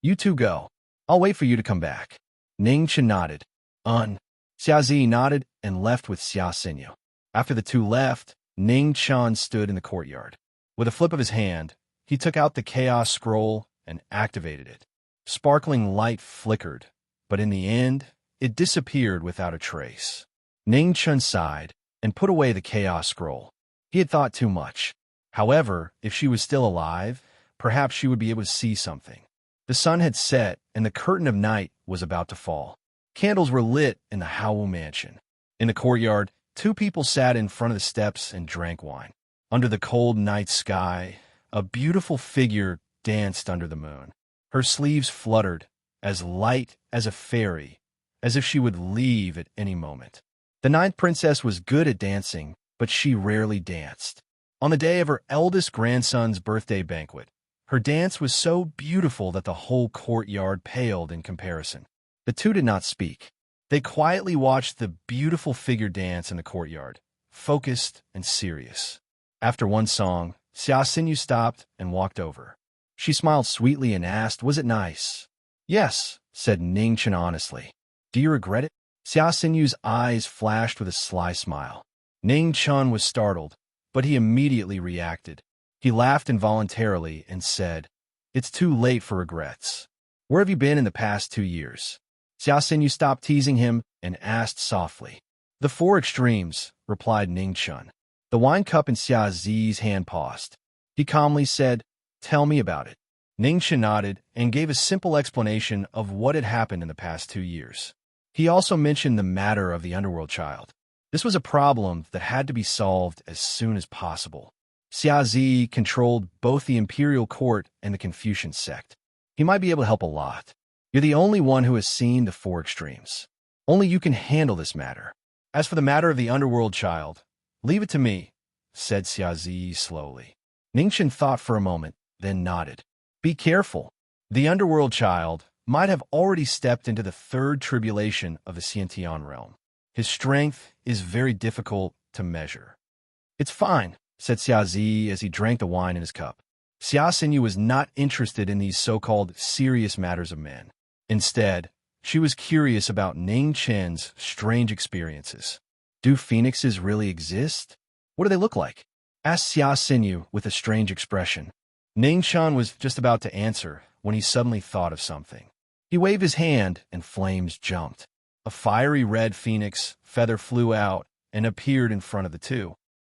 You two go. I'll wait for you to come back. Ning Chen nodded. Xia Zi nodded and left with Xia Xinyu. After the two left, Ning Chan stood in the courtyard. With a flip of his hand, he took out the chaos scroll and activated it. Sparkling light flickered, but in the end, it disappeared without a trace. Ning Chun sighed and put away the chaos scroll. He had thought too much. However, if she was still alive, perhaps she would be able to see something. The sun had set, and the curtain of night was about to fall. Candles were lit in the Haowu mansion. In the courtyard, 2 people sat in front of the steps and drank wine. Under the cold night sky, a beautiful figure danced under the moon. Her sleeves fluttered, as light as a fairy, as if she would leave at any moment. The 9th princess was good at dancing, but she rarely danced. On the day of her eldest grandson's birthday banquet, her dance was so beautiful that the whole courtyard paled in comparison. The two did not speak. They quietly watched the beautiful figure dance in the courtyard, focused and serious. After one song, Xia Xinyu stopped and walked over. She smiled sweetly and asked, "Was it nice?" "Yes," said Ning Chen honestly. "Do you regret it?" Xia Xinyu's eyes flashed with a sly smile. Ning Chun was startled, but he immediately reacted. He laughed involuntarily and said, "It's too late for regrets. Where have you been in the past 2 years?" Xia Xinyu stopped teasing him and asked softly. "The four extremes," replied Ning Chun. The wine cup in Xia Zi's hand paused. He calmly said, "Tell me about it." Ning Chun nodded and gave a simple explanation of what had happened in the past 2 years. He also mentioned the matter of the underworld child. This was a problem that had to be solved as soon as possible. Xia Zi controlled both the imperial court and the Confucian sect. He might be able to help a lot. You're the only one who has seen the four extremes. Only you can handle this matter. As for the matter of the underworld child, leave it to me, said Xia Zi slowly. Ning Chun thought for a moment, then nodded. Be careful. The underworld child might have already stepped into the third tribulation of the Xiantian realm. His strength is very difficult to measure. It's fine, said Xia Zi as he drank the wine in his cup. Xia Xinyu was not interested in these so-called serious matters of men. Instead, she was curious about Ning Chen's strange experiences. Do phoenixes really exist? What do they look like? Asked Xia Xinyu with a strange expression. Ning Chen was just about to answer when he suddenly thought of something. He waved his hand and flames jumped. A fiery red phoenix feather flew out and appeared in front of the two.